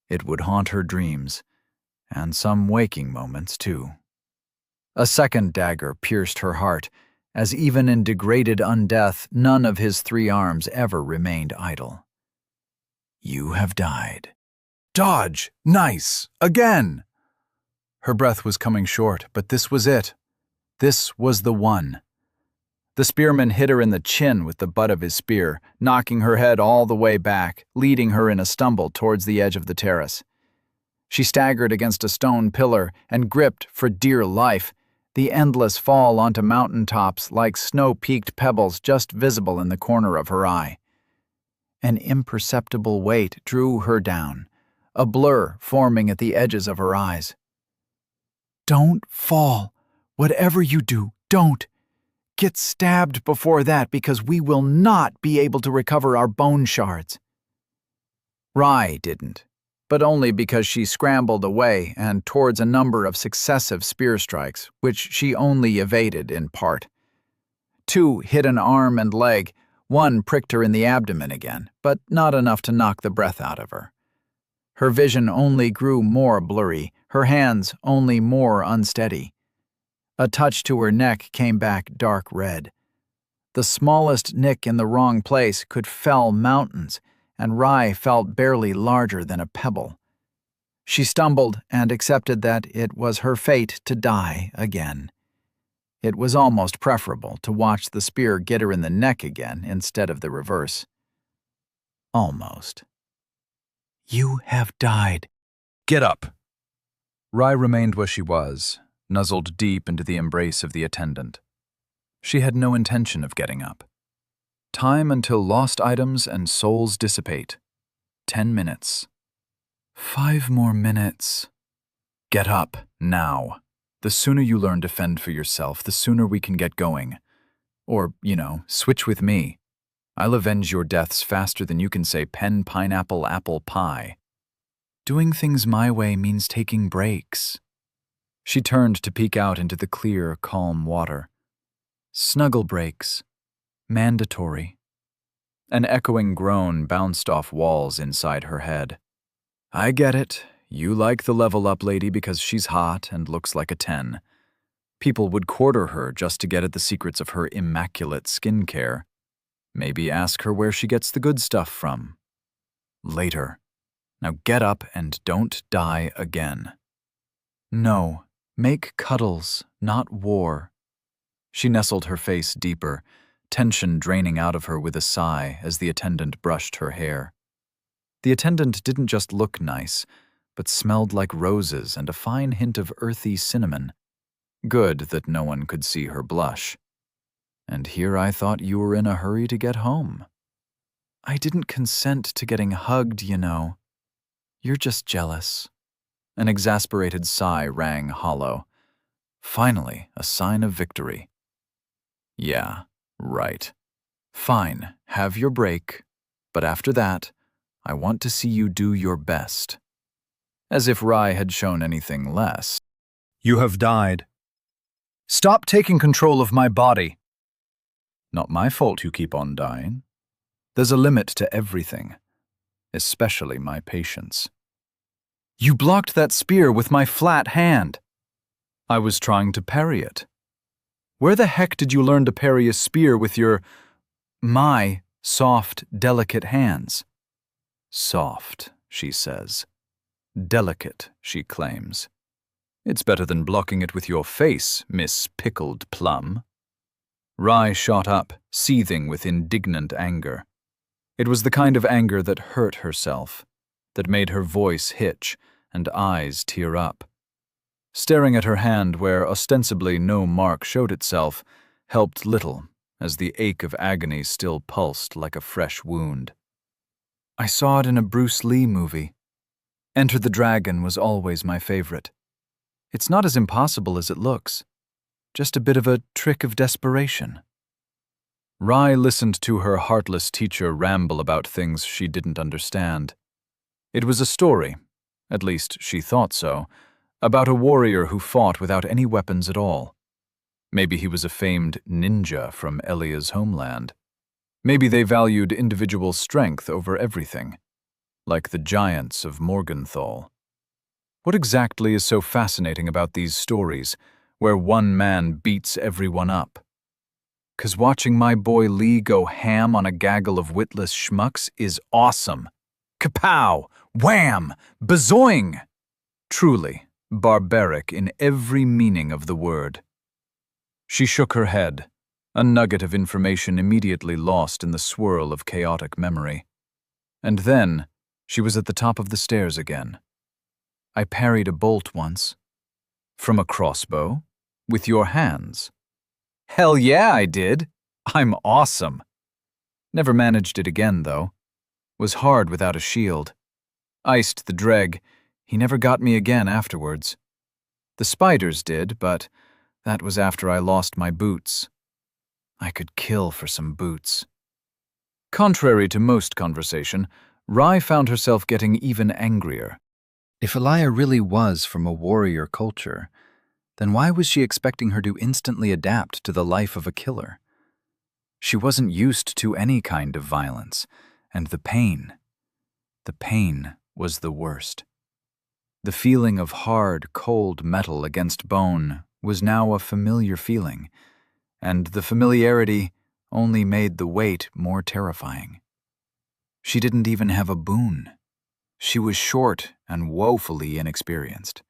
It would haunt her dreams, and some waking moments, too. A second dagger pierced her heart, as even in degraded undeath, none of his 3 arms ever remained idle. You have died. Dodge! Nice! Again! Her breath was coming short, but this was it. This was the one. The spearman hit her in the chin with the butt of his spear, knocking her head all the way back, leading her in a stumble towards the edge of the terrace. She staggered against a stone pillar and gripped for dear life, the endless fall onto mountaintops like snow-peaked pebbles just visible in the corner of her eye. An imperceptible weight drew her down, a blur forming at the edges of her eyes. Don't fall. Whatever you do, don't. get stabbed before that because we will not be able to recover our bone shards." Rye didn't, but only because she scrambled away and towards a number of successive spear strikes, which she only evaded in part. 2 hit an arm and leg, 1 pricked her in the abdomen again, but not enough to knock the breath out of her. Her vision only grew more blurry, her hands only more unsteady. A touch to her neck came back dark red. The smallest nick in the wrong place could fell mountains, and Rye felt barely larger than a pebble. She stumbled and accepted that it was her fate to die again. It was almost preferable to watch the spear get her in the neck again instead of the reverse. Almost. "You have died." Get up. Rye remained where she was, nuzzled deep into the embrace of the attendant. She had no intention of getting up. Time until lost items and souls dissipate. 10 minutes. 5 more minutes. Get up, now. The sooner you learn to fend for yourself, the sooner we can get going. Or, switch with me. I'll avenge your deaths faster than you can say pen, pineapple, apple pie. Doing things my way means taking breaks. She turned to peek out into the clear, calm water. Snuggle breaks. Mandatory. An echoing groan bounced off walls inside her head. I get it. You like the level-up lady because she's hot and looks like a 10. People would quarter her just to get at the secrets of her immaculate skincare. Maybe ask her where she gets the good stuff from. Later. Now get up and don't die again. No, make cuddles, not war. She nestled her face deeper, tension draining out of her with a sigh as the attendant brushed her hair. The attendant didn't just look nice, but smelled like roses and a fine hint of earthy cinnamon. Good that no one could see her blush. And here I thought you were in a hurry to get home. I didn't consent to getting hugged, You're just jealous. An exasperated sigh rang hollow. Finally, a sign of victory. Yeah, right. Fine, have your break. But after that, I want to see you do your best. As if Rye had shown anything less. You have died. Stop taking control of my body. Not my fault you keep on dying. There's a limit to everything, especially my patience. You blocked that spear with my flat hand. I was trying to parry it. Where the heck did you learn to parry a spear with my soft, delicate hands? Soft, she says. Delicate, she claims. It's better than blocking it with your face, Miss Pickled Plum. Rye shot up, seething with indignant anger. It was the kind of anger that hurt herself, that made her voice hitch and eyes tear up. Staring at her hand where ostensibly no mark showed itself helped little, as the ache of agony still pulsed like a fresh wound. I saw it in a Bruce Lee movie. Enter the Dragon was always my favorite. It's not as impossible as it looks, just a bit of a trick of desperation. Rye listened to her heartless teacher ramble about things she didn't understand. It was a story, at least she thought so, about a warrior who fought without any weapons at all. Maybe he was a famed ninja from Elia's homeland. Maybe they valued individual strength over everything, like the giants of Morgenthau. What exactly is so fascinating about these stories, where one man beats everyone up? 'Cause watching my boy Lee go ham on a gaggle of witless schmucks is awesome. Kapow! Wham! Bazoing! Truly, barbaric in every meaning of the word. She shook her head, a nugget of information immediately lost in the swirl of chaotic memory. And then, she was at the top of the stairs again. I parried a bolt once. From a crossbow? With your hands? Hell yeah, I did. I'm awesome. Never managed it again, though. Was hard without a shield. Iced the Dreg. He never got me again afterwards. The spiders did, but that was after I lost my boots. I could kill for some boots. Contrary to most conversation, Rai found herself getting even angrier. If Elia really was from a warrior culture, then why was she expecting her to instantly adapt to the life of a killer? She wasn't used to any kind of violence, and the pain was the worst. The feeling of hard, cold metal against bone was now a familiar feeling, and the familiarity only made the weight more terrifying. She didn't even have a boon. She was short and woefully inexperienced.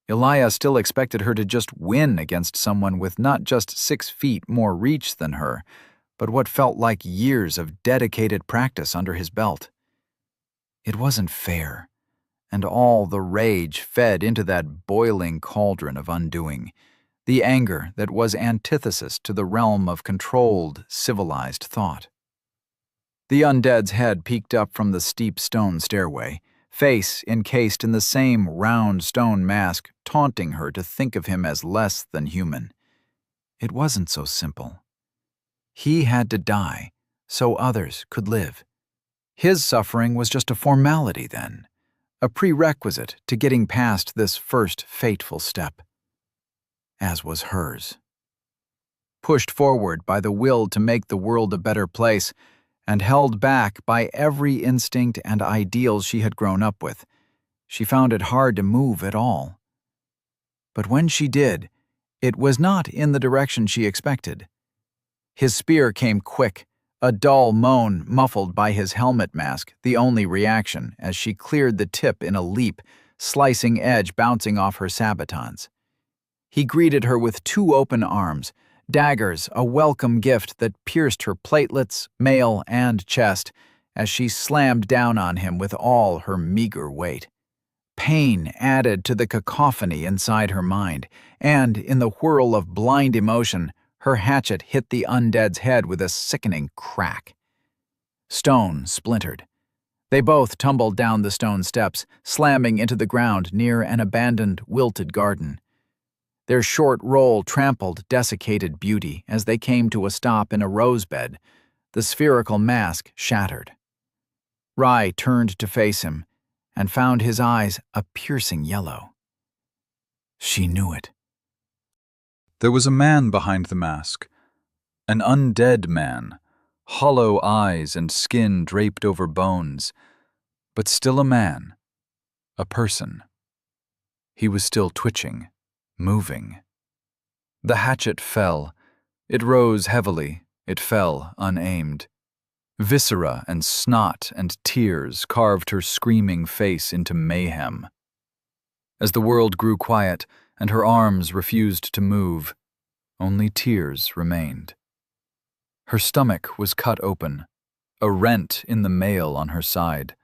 Elia still expected her to just win against someone with not just 6 feet more reach than her, but what felt like years of dedicated practice under his belt. It wasn't fair, and all the rage fed into that boiling cauldron of undoing, the anger that was antithesis to the realm of controlled, civilized thought. The undead's head peeked up from the steep stone stairway, face encased in the same round stone mask, taunting her to think of him as less than human. It wasn't so simple. He had to die so others could live. His suffering was just a formality then, a prerequisite to getting past this first fateful step. As was hers. Pushed forward by the will to make the world a better place, and held back by every instinct and ideal she had grown up with, she found it hard to move at all. But when she did, it was not in the direction she expected. His spear came quick, a dull moan muffled by his helmet mask, the only reaction as she cleared the tip in a leap, slicing edge bouncing off her sabatons. He greeted her with 2 open arms, daggers a welcome gift that pierced her platelets, mail, and chest as she slammed down on him with all her meager weight. Pain added to the cacophony inside her mind, and in the whirl of blind emotion, her hatchet hit the undead's head with a sickening crack. Stone splintered. They both tumbled down the stone steps, slamming into the ground near an abandoned, wilted garden. Their short roll trampled desiccated beauty as they came to a stop in a rosebed, the spherical mask shattered. Rai turned to face him and found his eyes a piercing yellow. She knew it. There was a man behind the mask, an undead man, hollow eyes and skin draped over bones, but still a man, a person. He was still twitching, moving. The hatchet fell. It rose heavily. It fell unaimed. Viscera and snot and tears carved her screaming face into mayhem. As the world grew quiet and her arms refused to move, only tears remained. Her stomach was cut open, a rent in the mail on her side.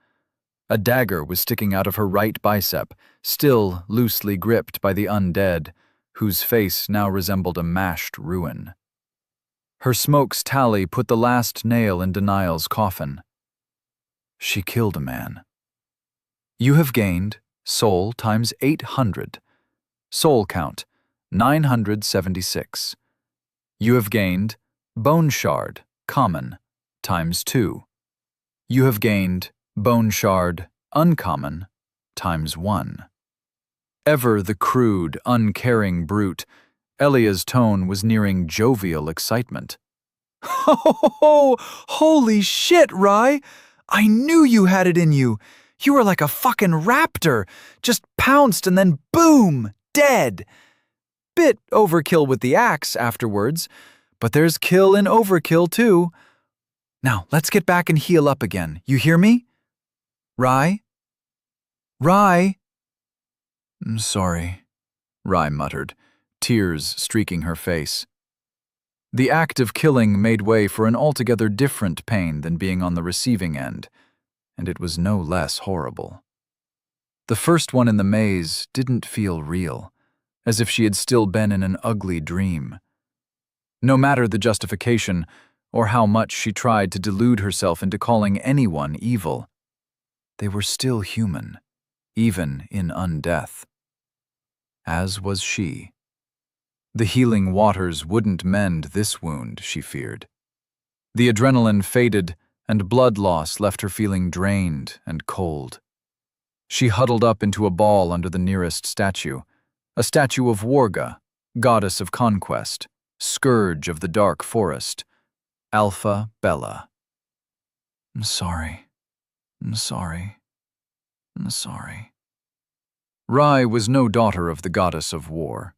A dagger was sticking out of her right bicep, still loosely gripped by the undead, whose face now resembled a mashed ruin. Her smoke's tally put the last nail in Denial's coffin. She killed a man. You have gained soul times 800. Soul count, 976. You have gained bone shard, common, times 2. You have gained bone shard, uncommon, times 1. Ever the crude, uncaring brute, Elia's tone was nearing jovial excitement. Oh, holy shit, Rai! I knew you had it in you. You were like a fucking raptor. Just pounced and then boom, dead. Bit overkill with the axe afterwards, but there's kill in overkill too. Now, let's get back and heal up again. You hear me? Rai? Rai? I'm sorry, Rai muttered, tears streaking her face. The act of killing made way for an altogether different pain than being on the receiving end, and it was no less horrible. The first one in the maze didn't feel real, as if she had still been in an ugly dream. No matter the justification, or how much she tried to delude herself into calling anyone evil, they were still human, even in undeath. As was she. The healing waters wouldn't mend this wound, she feared. The adrenaline faded, and blood loss left her feeling drained and cold. She huddled up into a ball under the nearest statue, a statue of Warga, goddess of conquest, scourge of the dark forest, Alpha Bella. I'm sorry. I'm sorry. I'm sorry. Rai was no daughter of the goddess of war.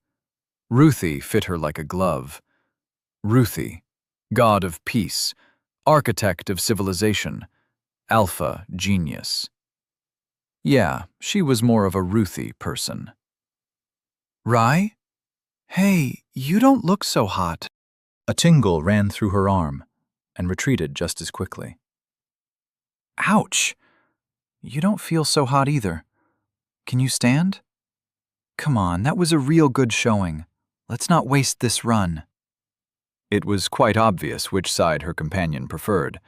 Ruthie fit her like a glove. Ruthie, god of peace, architect of civilization, alpha genius. Yeah, she was more of a Ruthie person. Rai? Hey, you don't look so hot. A tingle ran through her arm and retreated just as quickly. Ouch! You don't feel so hot either. Can you stand? Come on, that was a real good showing. Let's not waste this run. It was quite obvious which side her companion preferred.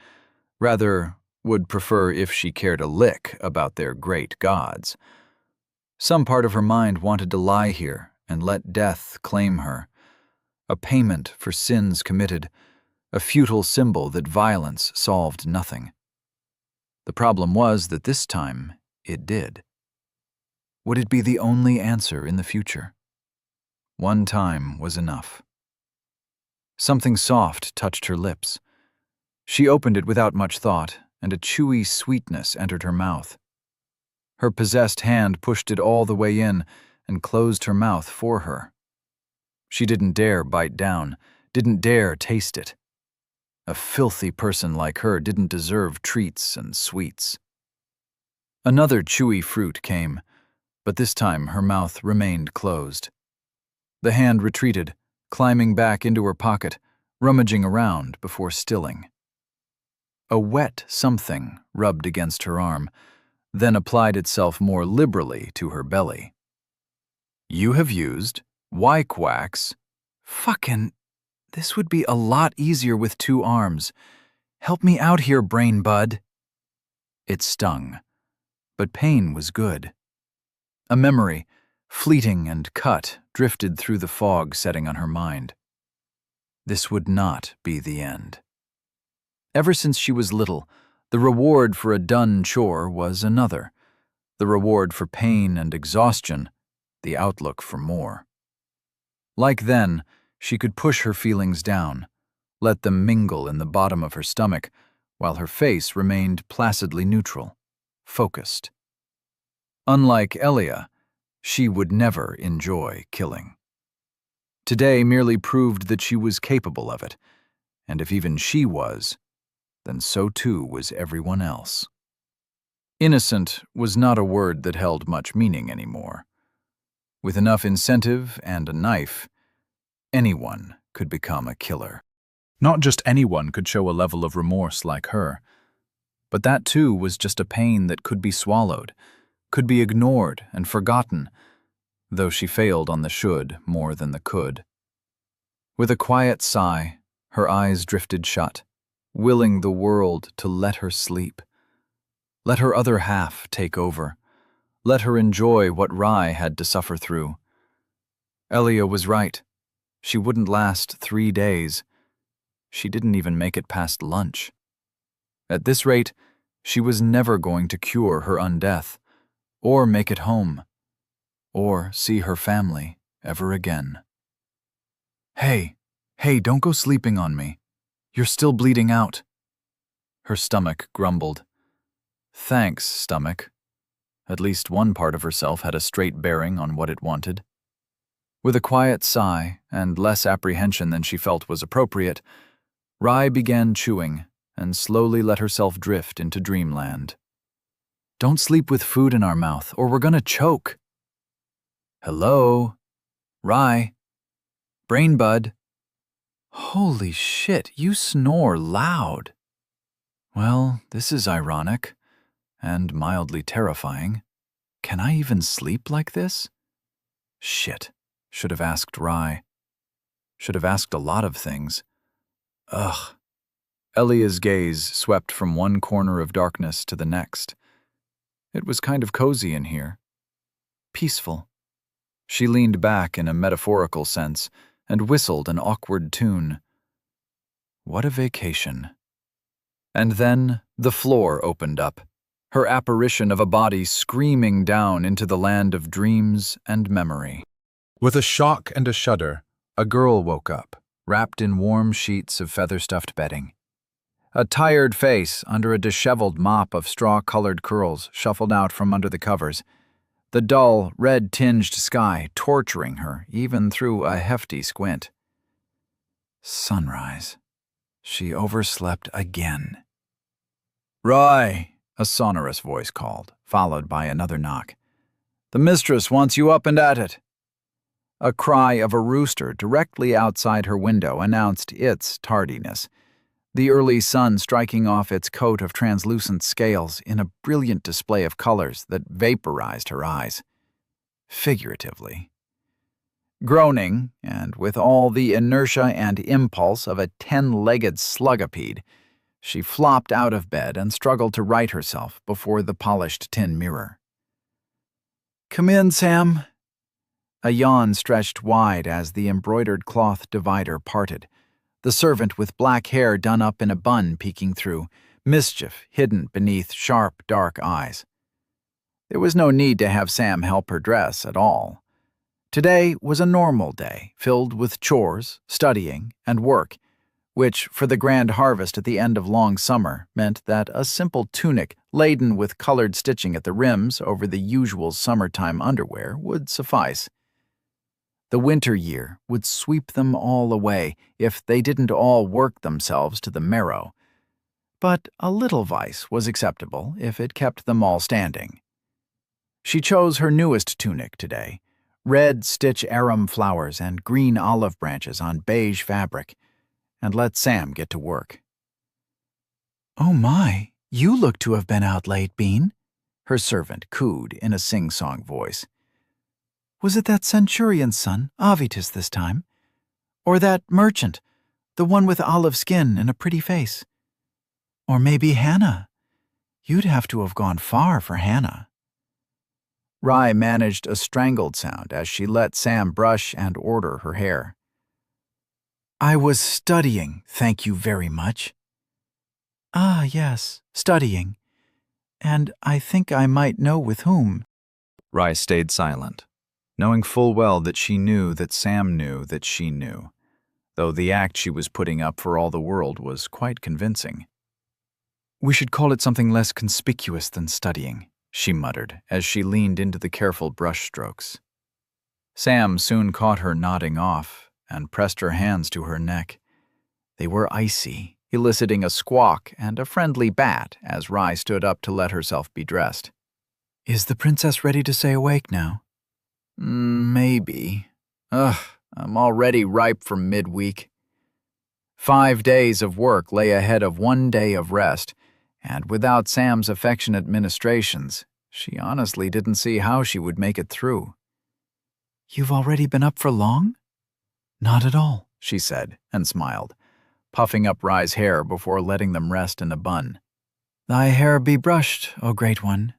Rather, would prefer if she cared a lick about their great gods. Some part of her mind wanted to lie here and let death claim her. A payment for sins committed, a futile symbol that violence solved nothing. The problem was that this time it did. Would it be the only answer in the future? One time was enough. Something soft touched her lips. She opened it without much thought, and a chewy sweetness entered her mouth. Her possessed hand pushed it all the way in and closed her mouth for her. She didn't dare bite down, didn't dare taste it. A filthy person like her didn't deserve treats and sweets. Another chewy fruit came, but this time her mouth remained closed. The hand retreated, climbing back into her pocket, rummaging around before stilling. A wet something rubbed against her arm, then applied itself more liberally to her belly. You have used wax. Fucking, this would be a lot easier with 2 arms. Help me out here, brain bud. It stung, but pain was good. A memory, fleeting and cut, drifted through the fog setting on her mind. This would not be the end. Ever since she was little, the reward for a done chore was another. The reward for pain and exhaustion, the outlook for more. Like then, she could push her feelings down, let them mingle in the bottom of her stomach, while her face remained placidly neutral, focused. Unlike Elia, she would never enjoy killing. Today merely proved that she was capable of it, and if even she was, then so too was everyone else. Innocent was not a word that held much meaning anymore. With enough incentive and a knife, anyone could become a killer. Not just anyone could show a level of remorse like her, but that too was just a pain that could be swallowed, could be ignored and forgotten, though she failed on the should more than the could. With a quiet sigh, her eyes drifted shut, willing the world to let her sleep. Let her other half take over. Let her enjoy what Rai had to suffer through. Elia was right. She wouldn't last 3 days. She didn't even make it past lunch. At this rate, she was never going to cure her undeath, or make it home, or see her family ever again. Hey, don't go sleeping on me. You're still bleeding out. Her stomach grumbled. Thanks, stomach. At least one part of herself had a straight bearing on what it wanted. With a quiet sigh and less apprehension than she felt was appropriate, Rai began chewing and slowly let herself drift into dreamland. Don't sleep with food in our mouth, or we're gonna choke. Hello? Rai? Brain bud? Holy shit, you snore loud. Well, this is ironic, and mildly terrifying. Can I even sleep like this? Shit, should have asked Rai. Should have asked a lot of things. Ugh. Elia's gaze swept from one corner of darkness to the next. It was kind of cozy in here. Peaceful. She leaned back in a metaphorical sense, and whistled an awkward tune. What a vacation. And then the floor opened up, her apparition of a body screaming down into the land of dreams and memory. With a shock and a shudder, a girl woke up, wrapped in warm sheets of feather-stuffed bedding. A tired face under a disheveled mop of straw-colored curls shuffled out from under the covers, the dull, red-tinged sky torturing her even through a hefty squint. Sunrise. She overslept again. "Rye," a sonorous voice called, followed by another knock. "The mistress wants you up and at it." A cry of a rooster directly outside her window announced its tardiness, the early sun striking off its coat of translucent scales in a brilliant display of colors that vaporized her eyes. Figuratively. Groaning, and with all the inertia and impulse of a 10-legged slugopede, she flopped out of bed and struggled to right herself before the polished tin mirror. "Come in, Sam." A yawn stretched wide as the embroidered cloth divider parted, the servant with black hair done up in a bun peeking through, mischief hidden beneath sharp, dark eyes. There was no need to have Sam help her dress at all. Today was a normal day, filled with chores, studying, and work, which, for the grand harvest at the end of long summer, meant that a simple tunic laden with colored stitching at the rims over the usual summertime underwear would suffice. The winter year would sweep them all away if they didn't all work themselves to the marrow. But a little vice was acceptable if it kept them all standing. She chose her newest tunic today, red stitch arum flowers and green olive branches on beige fabric, and let Sam get to work. "Oh my, you look to have been out late, Bean," her servant cooed in a sing-song voice. "Was it that centurion's son, Avitus, this time? Or that merchant, the one with olive skin and a pretty face? Or maybe Hannah? You'd have to have gone far for Hannah." Rye managed a strangled sound as she let Sam brush and order her hair. "I was studying, thank you very much." "Ah, yes, studying. And I think I might know with whom." Rye stayed silent, knowing full well that she knew that Sam knew that she knew, though the act she was putting up for all the world was quite convincing. "We should call it something less conspicuous than studying," she muttered as she leaned into the careful brush strokes. Sam soon caught her nodding off and pressed her hands to her neck. They were icy, eliciting a squawk and a friendly bat as Rye stood up to let herself be dressed. "Is the princess ready to stay awake now?" "Maybe. I'm already ripe for midweek." 5 days of work lay ahead of 1 day of rest, and without Sam's affectionate ministrations, she honestly didn't see how she would make it through. "You've already been up for long?" "Not at all," she said, and smiled, puffing up Rye's hair before letting them rest in a bun. "Thy hair be brushed, O great one."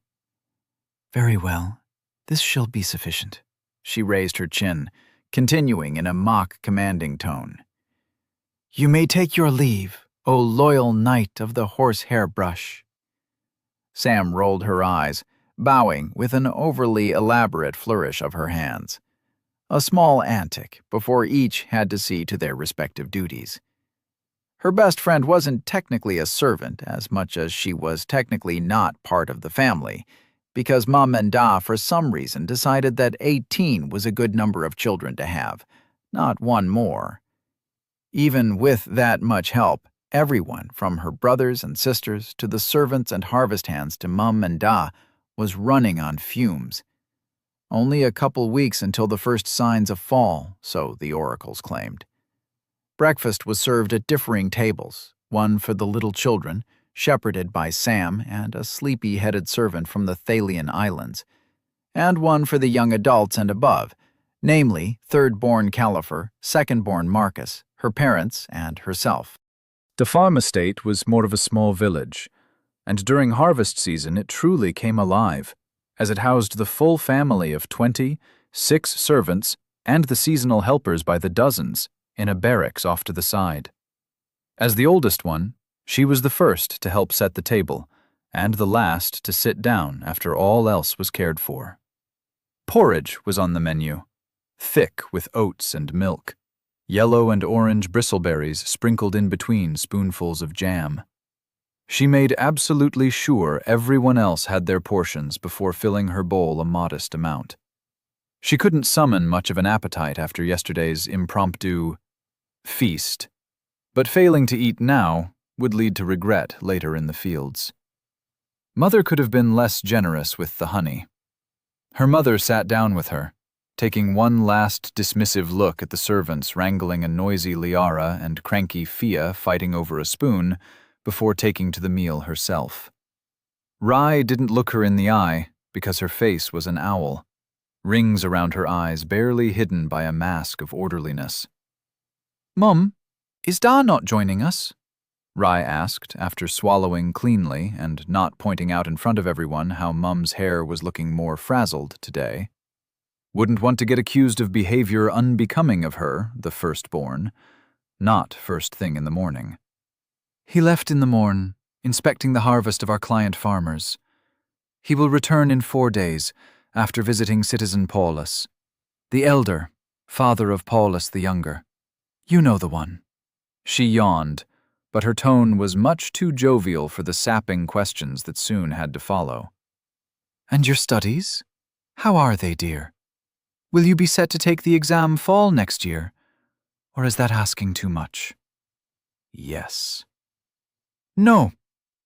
"Very well. This shall be sufficient." She raised her chin, continuing in a mock commanding tone. "You may take your leave, O loyal knight of the horsehair brush." Sam rolled her eyes, bowing with an overly elaborate flourish of her hands. A small antic before each had to see to their respective duties. Her best friend wasn't technically a servant as much as she was technically not part of the family, because Mom and Da for some reason decided that 18 was a good number of children to have, not one more. Even with that much help, everyone, from her brothers and sisters to the servants and harvest hands to Mum and Da, was running on fumes. Only a couple weeks until the first signs of fall, so the oracles claimed. Breakfast was served at differing tables, one for the little children, shepherded by Sam and a sleepy-headed servant from the Thalian Islands, and one for the young adults and above, namely third-born Califer, second-born Marcus, her parents, and herself. The farm estate was more of a small village, and during harvest season it truly came alive, as it housed the full family of 20, 6 servants, and the seasonal helpers by the dozens in a barracks off to the side. As the oldest one, she was the first to help set the table, and the last to sit down after all else was cared for. Porridge was on the menu, thick with oats and milk, yellow and orange bristleberries sprinkled in between spoonfuls of jam. She made absolutely sure everyone else had their portions before filling her bowl a modest amount. She couldn't summon much of an appetite after yesterday's impromptu feast, but failing to eat now would lead to regret later in the fields. Mother could have been less generous with the honey. Her mother sat down with her, taking one last dismissive look at the servants wrangling a noisy Liara and cranky Fia fighting over a spoon before taking to the meal herself. Rai didn't look her in the eye because her face was an owl, rings around her eyes barely hidden by a mask of orderliness. "Mum, is Da not joining us?" Rai asked after swallowing cleanly and not pointing out in front of everyone how Mum's hair was looking more frazzled today. Wouldn't want to get accused of behavior unbecoming of her, the firstborn. Not first thing in the morning. "He left in the morn, inspecting the harvest of our client farmers. He will return in 4 days, after visiting citizen Paulus, the elder, father of Paulus the younger. You know the one." She yawned, but her tone was much too jovial for the sapping questions that soon had to follow. "And your studies? How are they, dear? Will you be set to take the exam fall next year? Or is that asking too much?" "Yes." "No,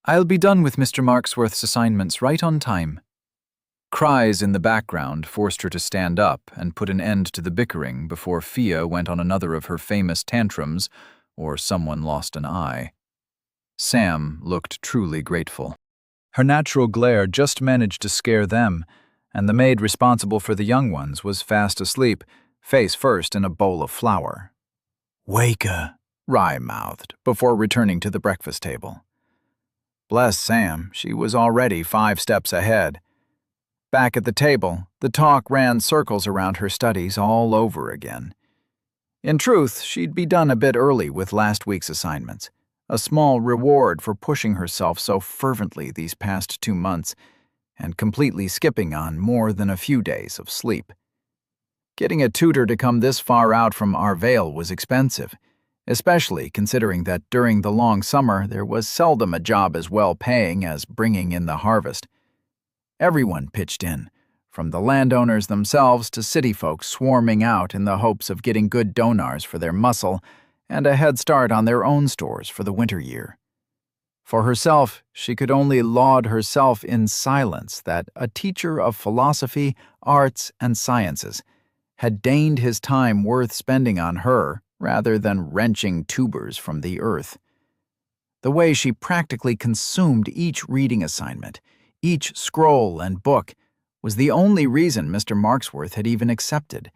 I'll be done with Mr. Marksworth's assignments right on time." Cries in the background forced her to stand up and put an end to the bickering before Fia went on another of her famous tantrums, or someone lost an eye. Sam looked truly grateful. Her natural glare just managed to scare them, and the maid responsible for the young ones was fast asleep, face first in a bowl of flour. "Wake-a," Rai mouthed, before returning to the breakfast table. Bless Sam, she was already 5 steps ahead. Back at the table, the talk ran circles around her studies all over again. In truth, she'd be done a bit early with last week's assignments, a small reward for pushing herself so fervently these past 2 months, and completely skipping on more than a few days of sleep. Getting a tutor to come this far out from Arvale was expensive, especially considering that during the long summer there was seldom a job as well-paying as bringing in the harvest. Everyone pitched in, from the landowners themselves to city folks swarming out in the hopes of getting good donors for their muscle and a head start on their own stores for the winter year. For herself, she could only laud herself in silence that a teacher of philosophy, arts, and sciences had deigned his time worth spending on her rather than wrenching tubers from the earth. The way she practically consumed each reading assignment, each scroll and book, was the only reason Mr. Marksworth had even accepted,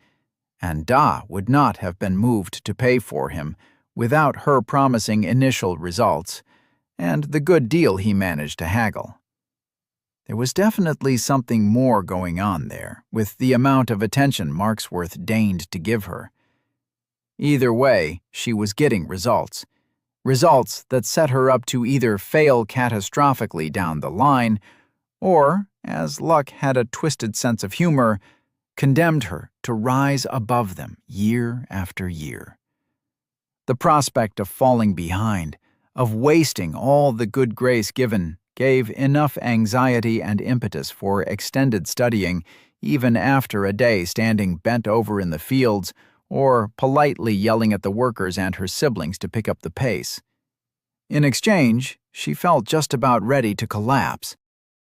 and Da would not have been moved to pay for him without her promising initial results and the good deal he managed to haggle. There was definitely something more going on there with the amount of attention Marksworth deigned to give her. Either way, she was getting results that set her up to either fail catastrophically down the line or, as luck had a twisted sense of humor, condemned her to rise above them year after year. The prospect of falling behind, of wasting all the good grace given, gave enough anxiety and impetus for extended studying even after a day standing bent over in the fields or politely yelling at the workers and her siblings to pick up the pace. In exchange, she felt just about ready to collapse.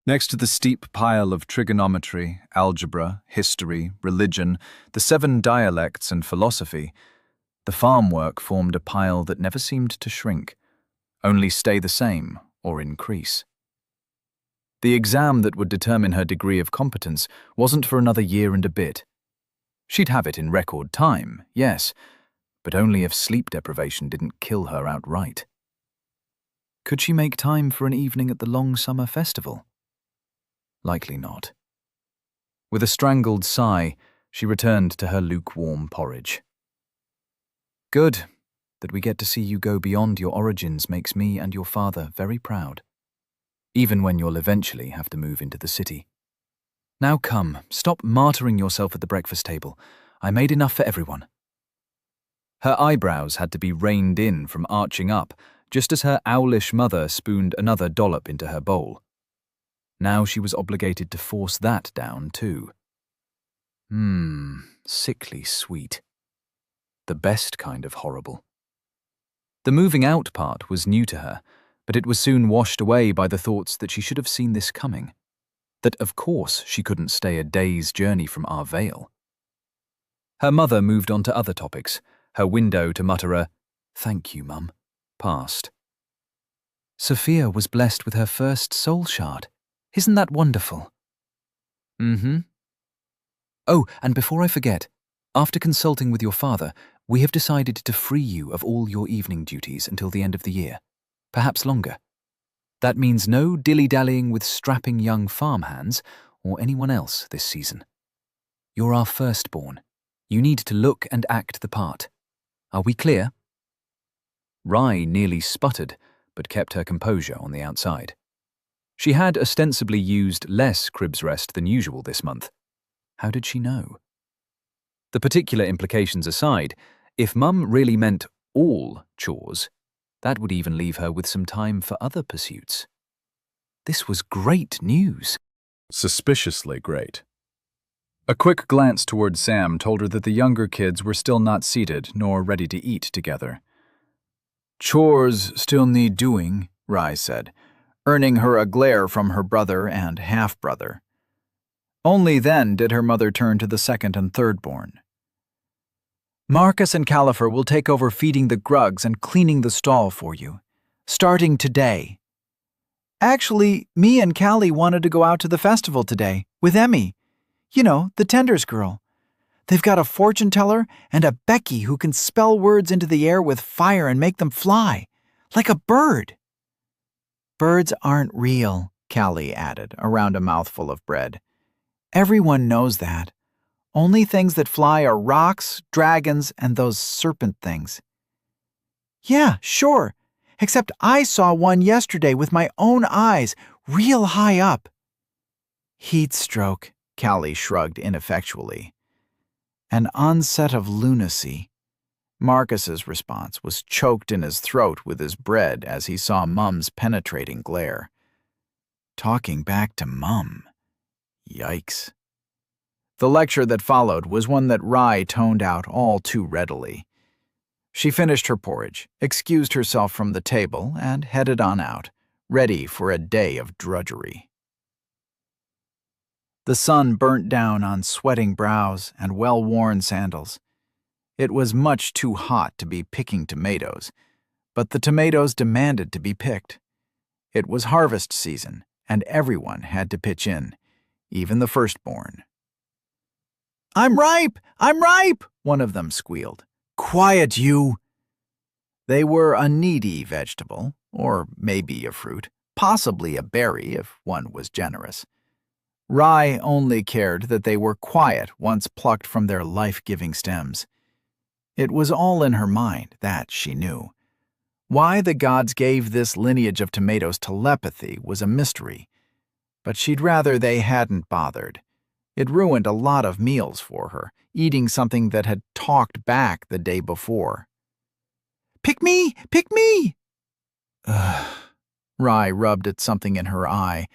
Next to the steep pile of trigonometry, algebra, history, religion, the 7 dialects and philosophy, the farm work formed a pile that never seemed to shrink, only stay the same or increase. The exam that would determine her degree of competence wasn't for another year and a bit. She'd have it in record time, yes, but only if sleep deprivation didn't kill her outright. Could she make time for an evening at the long summer festival? Likely not. With a strangled sigh, She returned to her lukewarm porridge. Good. That we get to see you go beyond your origins makes me and your father very proud. Even when you'll eventually have to move into the city. Now come, stop martyring yourself at the breakfast table. I made enough for everyone. Her eyebrows had to be reined in from arching up, just as her owlish mother spooned another dollop into her bowl. Now she was obligated to force that down too. Sickly sweet. The best kind of horrible. The moving out part was new to her, but it was soon washed away by the thoughts that she should have seen this coming. That of course she couldn't stay a day's journey from our Vale. Her mother moved on to other topics, her window to mutter a, "Thank you, Mum," passed. Sophia was blessed with her first soul shard. Isn't that wonderful? Oh, and before I forget, after consulting with your father, we have decided to free you of all your evening duties until the end of the year, perhaps longer. That means no dilly-dallying with strapping young farmhands or anyone else this season. You're our firstborn. You need to look and act the part. Are we clear? Rye nearly sputtered, but kept her composure on the outside. She had ostensibly used less cribs rest than usual this month. How did she know? The particular implications aside, if Mum really meant all chores, that would even leave her with some time for other pursuits. This was great news. Suspiciously great. A quick glance toward Sam told her that the younger kids were still not seated nor ready to eat together. Chores still need doing, Rye said, earning her a glare from her brother and half-brother. Only then did her mother turn to the second and third-born. Marcus and Califer will take over feeding the grugs and cleaning the stall for you, starting today. Actually, me and Callie wanted to go out to the festival today, with Emmy. You know, the Tenders girl. They've got a fortune teller and a Becky who can spell words into the air with fire and make them fly, like a bird. Birds aren't real, Callie added, around a mouthful of bread. Everyone knows that. Only things that fly are rocks, dragons, and those serpent things. Yeah, sure. Except I saw one yesterday with my own eyes, real high up. Heat stroke, Callie shrugged ineffectually. An onset of lunacy. Marcus's response was choked in his throat with his bread as he saw Mum's penetrating glare. Talking back to Mum. Yikes. The lecture that followed was one that Rye toned out all too readily. She finished her porridge, excused herself from the table, and headed on out, ready for a day of drudgery. The sun burnt down on sweating brows and well-worn sandals. It was much too hot to be picking tomatoes, but the tomatoes demanded to be picked. It was harvest season, and everyone had to pitch in, even the firstborn. "I'm ripe! I'm ripe!" one of them squealed. "Quiet, you!" They were a needy vegetable, or maybe a fruit, possibly a berry if one was generous. Rye only cared that they were quiet once plucked from their life-giving stems. It was all in her mind, that she knew. Why the gods gave this lineage of tomatoes telepathy was a mystery, but she'd rather they hadn't bothered. It ruined a lot of meals for her, eating something that had talked back the day before. "Pick me! Pick me!" Rye rubbed at something in her eye,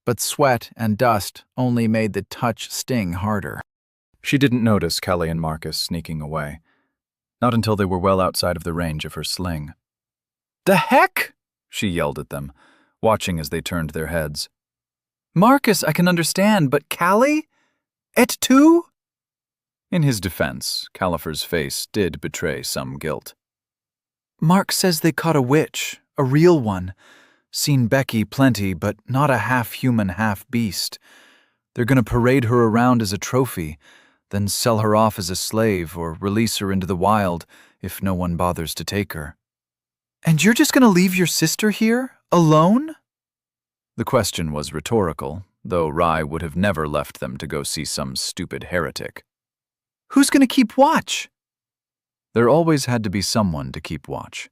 but sweat and dust only made the touch sting harder. She didn't notice Kelly and Marcus sneaking away. Not until they were well outside of the range of her sling. "The heck?" she yelled at them, watching as they turned their heads. "Marcus, I can understand, but Callie? Et tu?" In his defense, Califer's face did betray some guilt. "Mark says they caught a witch, a real one. Seen Becky plenty, but not a half-human, half-beast. They're going to parade her around as a trophy, then sell her off as a slave or release her into the wild if no one bothers to take her." "And you're just going to leave your sister here, alone?" The question was rhetorical, though Rye would have never left them to go see some stupid heretic. Who's going to keep watch? There always had to be someone to keep watch.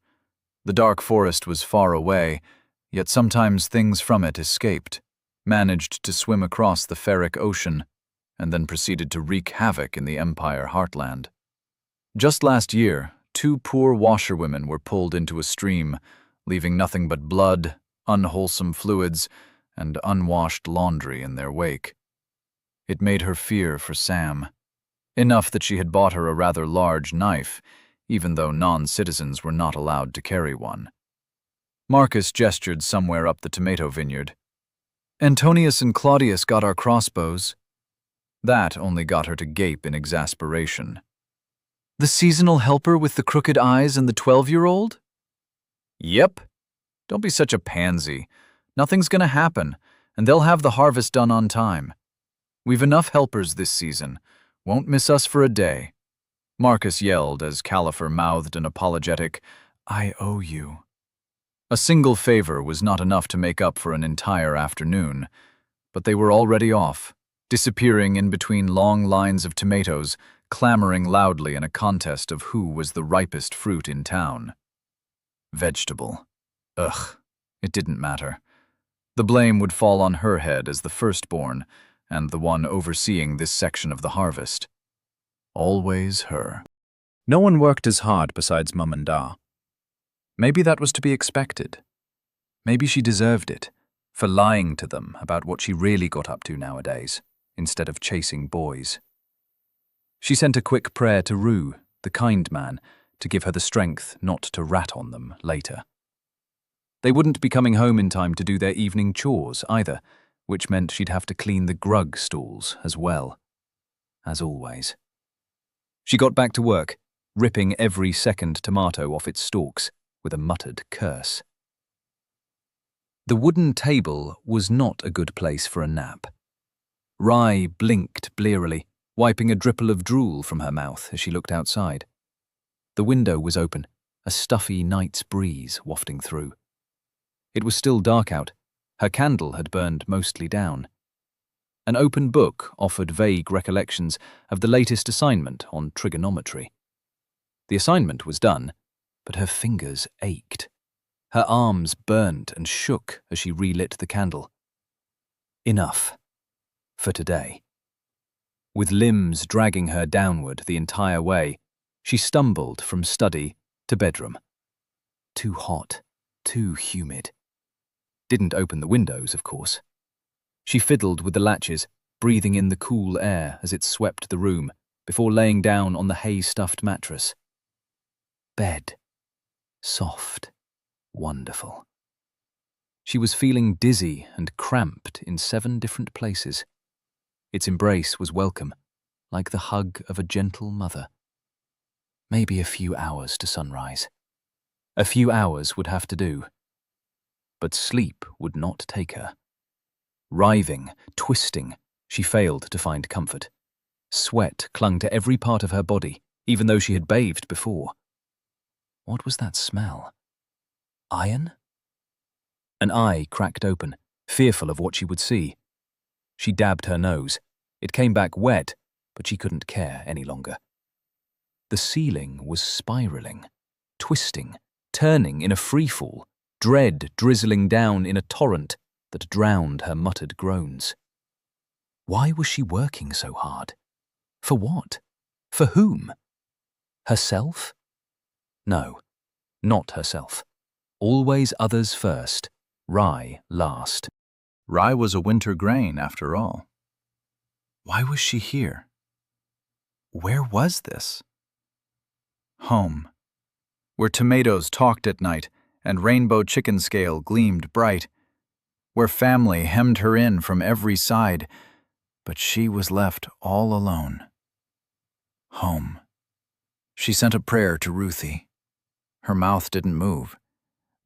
The dark forest was far away, yet sometimes things from it escaped, managed to swim across the ferric ocean, and then proceeded to wreak havoc in the Empire heartland. Just last year, 2 poor washerwomen were pulled into a stream, leaving nothing but blood, unwholesome fluids, and unwashed laundry in their wake. It made her fear for Sam, enough that she had bought her a rather large knife, even though non-citizens were not allowed to carry one. Marcus gestured somewhere up the tomato vineyard. Antonius and Claudius got our crossbows. That only got her to gape in exasperation. The seasonal helper with the crooked eyes and the 12-year-old? Yep. Don't be such a pansy. Nothing's gonna happen, and they'll have the harvest done on time. We've enough helpers this season. Won't miss us for a day. Marcus yelled as Califer mouthed an apologetic, "I owe you." A single favor was not enough to make up for an entire afternoon, but they were already off, disappearing in between long lines of tomatoes, clamoring loudly in a contest of who was the ripest fruit in town. Vegetable. Ugh, it didn't matter. The blame would fall on her head as the firstborn, and the one overseeing this section of the harvest. Always her. No one worked as hard besides Mum and Da. Maybe that was to be expected. Maybe she deserved it, for lying to them about what she really got up to nowadays, instead of chasing boys. She sent a quick prayer to Rue, the kind man, to give her the strength not to rat on them later. They wouldn't be coming home in time to do their evening chores either, which meant she'd have to clean the grug stools as well. As always. She got back to work, ripping every second tomato off its stalks with a muttered curse. The wooden table was not a good place for a nap. Rye blinked blearily, wiping a dripple of drool from her mouth as she looked outside. The window was open, a stuffy night's breeze wafting through. It was still dark out. Her candle had burned mostly down. An open book offered vague recollections of the latest assignment on trigonometry. The assignment was done, but her fingers ached. Her arms burned and shook as she relit the candle. Enough. For today. With limbs dragging her downward the entire way, she stumbled from study to bedroom. Too hot, too humid. Didn't open the windows, of course. She fiddled with the latches, breathing in the cool air as it swept the room, before laying down on the hay-stuffed mattress. Bed. Soft. Wonderful. She was feeling dizzy and cramped in 7 different places. Its embrace was welcome, like the hug of a gentle mother. Maybe a few hours to sunrise. A few hours would have to do. But sleep would not take her. Writhing, twisting, she failed to find comfort. Sweat clung to every part of her body, even though she had bathed before. What was that smell? Iron? An eye cracked open, fearful of what she would see. She dabbed her nose. It came back wet, but she couldn't care any longer. The ceiling was spiraling, twisting, turning in a freefall, dread drizzling down in a torrent that drowned her muttered groans. Why was she working so hard? For what? For whom? Herself? No, not herself. Always others first, rye last. Rye was a winter grain, after all. Why was she here? Where was this? Home, where tomatoes talked at night and rainbow chicken scale gleamed bright, where family hemmed her in from every side, but she was left all alone. Home. She sent a prayer to Ruthie. Her mouth didn't move.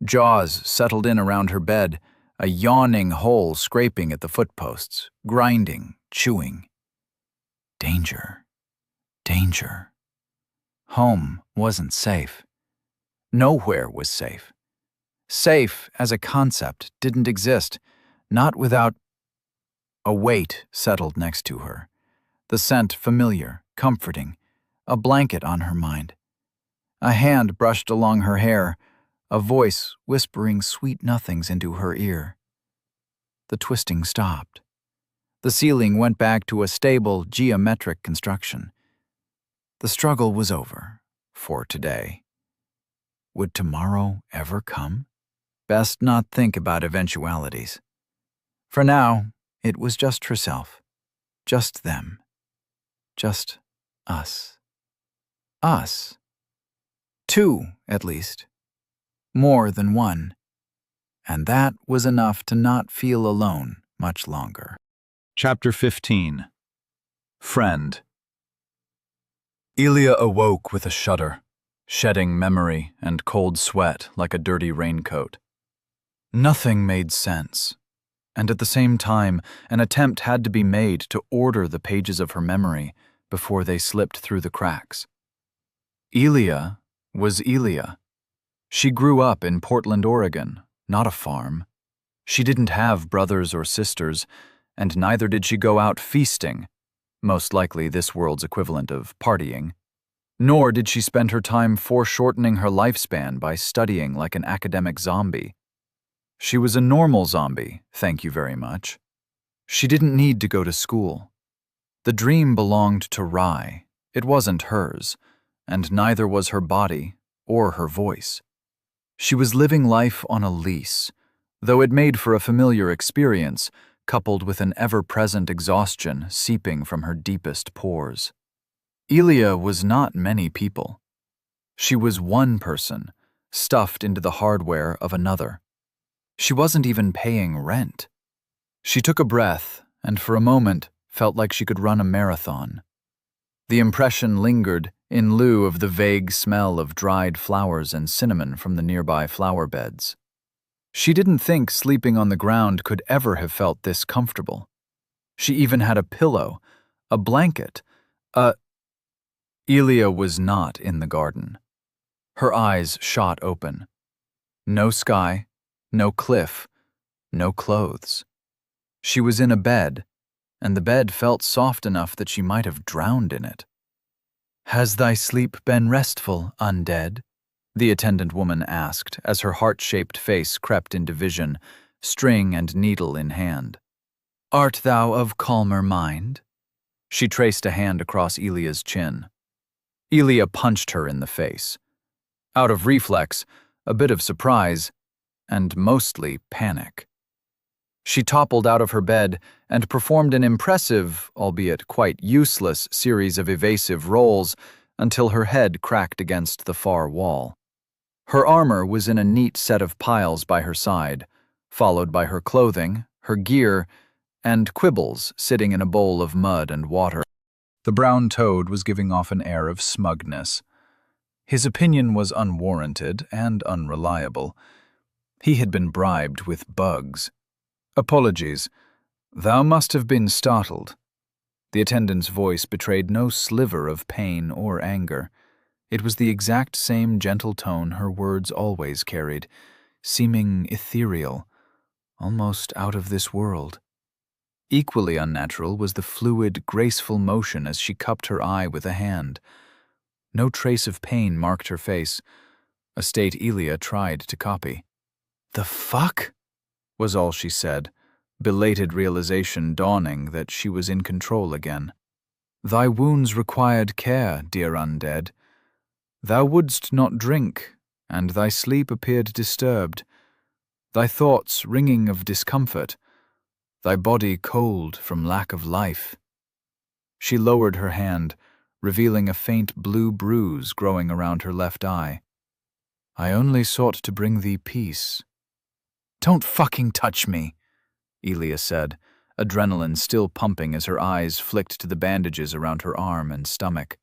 Jaws settled in around her bed, a yawning hole scraping at the footposts, grinding, chewing. Danger. Danger. Home wasn't safe. Nowhere was safe. Safe as a concept didn't exist, not without... A weight settled next to her, the scent familiar, comforting, a blanket on her mind. A hand brushed along her hair, a voice whispering sweet nothings into her ear. The twisting stopped. The ceiling went back to a stable, geometric construction. The struggle was over, for today. Would tomorrow ever come? Best not think about eventualities. For now, it was just herself. Just them. Just us. Us. Two, at least. More than one. And that was enough to not feel alone much longer. Chapter 15. Friend. Elia awoke with a shudder, shedding memory and cold sweat like a dirty raincoat. Nothing made sense, and at the same time, an attempt had to be made to order the pages of her memory before they slipped through the cracks. Elia was Elia. She grew up in Portland, Oregon, not a farm. She didn't have brothers or sisters, and neither did she go out feasting, most likely this world's equivalent of partying. Nor did she spend her time foreshortening her lifespan by studying like an academic zombie. She was a normal zombie, thank you very much. She didn't need to go to school. The dream belonged to Rye. It wasn't hers, and neither was her body or her voice. She was living life on a lease, though it made for a familiar experience, coupled with an ever-present exhaustion seeping from her deepest pores. Elia was not many people. She was one person, stuffed into the hardware of another. She wasn't even paying rent. She took a breath, and for a moment felt like she could run a marathon. The impression lingered in lieu of the vague smell of dried flowers and cinnamon from the nearby flower beds. She didn't think sleeping on the ground could ever have felt this comfortable. She even had a pillow, a blanket, Elia was not in the garden. Her eyes shot open. No sky, no cliff, no clothes. She was in a bed, and the bed felt soft enough that she might have drowned in it. "Has thy sleep been restful, undead?" the attendant woman asked as her heart-shaped face crept into vision, string and needle in hand. "Art thou of calmer mind?" She traced a hand across Elia's chin. Elia punched her in the face. Out of reflex, a bit of surprise, and mostly panic. She toppled out of her bed and performed an impressive, albeit quite useless, series of evasive rolls until her head cracked against the far wall. Her armor was in a neat set of piles by her side, followed by her clothing, her gear, and Quibbles sitting in a bowl of mud and water. The brown toad was giving off an air of smugness. His opinion was unwarranted and unreliable. He had been bribed with bugs. "Apologies. Thou must have been startled." The attendant's voice betrayed no sliver of pain or anger. It was the exact same gentle tone her words always carried, seeming ethereal, almost out of this world. Equally unnatural was the fluid, graceful motion as she cupped her eye with a hand. No trace of pain marked her face, a state Elia tried to copy. "The fuck?" was all she said, belated realization dawning that she was in control again. "Thy wounds required care, dear undead. Thou wouldst not drink, and thy sleep appeared disturbed. Thy thoughts ringing of discomfort, thy body cold from lack of life." She lowered her hand, revealing a faint blue bruise growing around her left eye. "I only sought to bring thee peace." "Don't fucking touch me," Elia said, adrenaline still pumping as her eyes flicked to the bandages around her arm and stomach.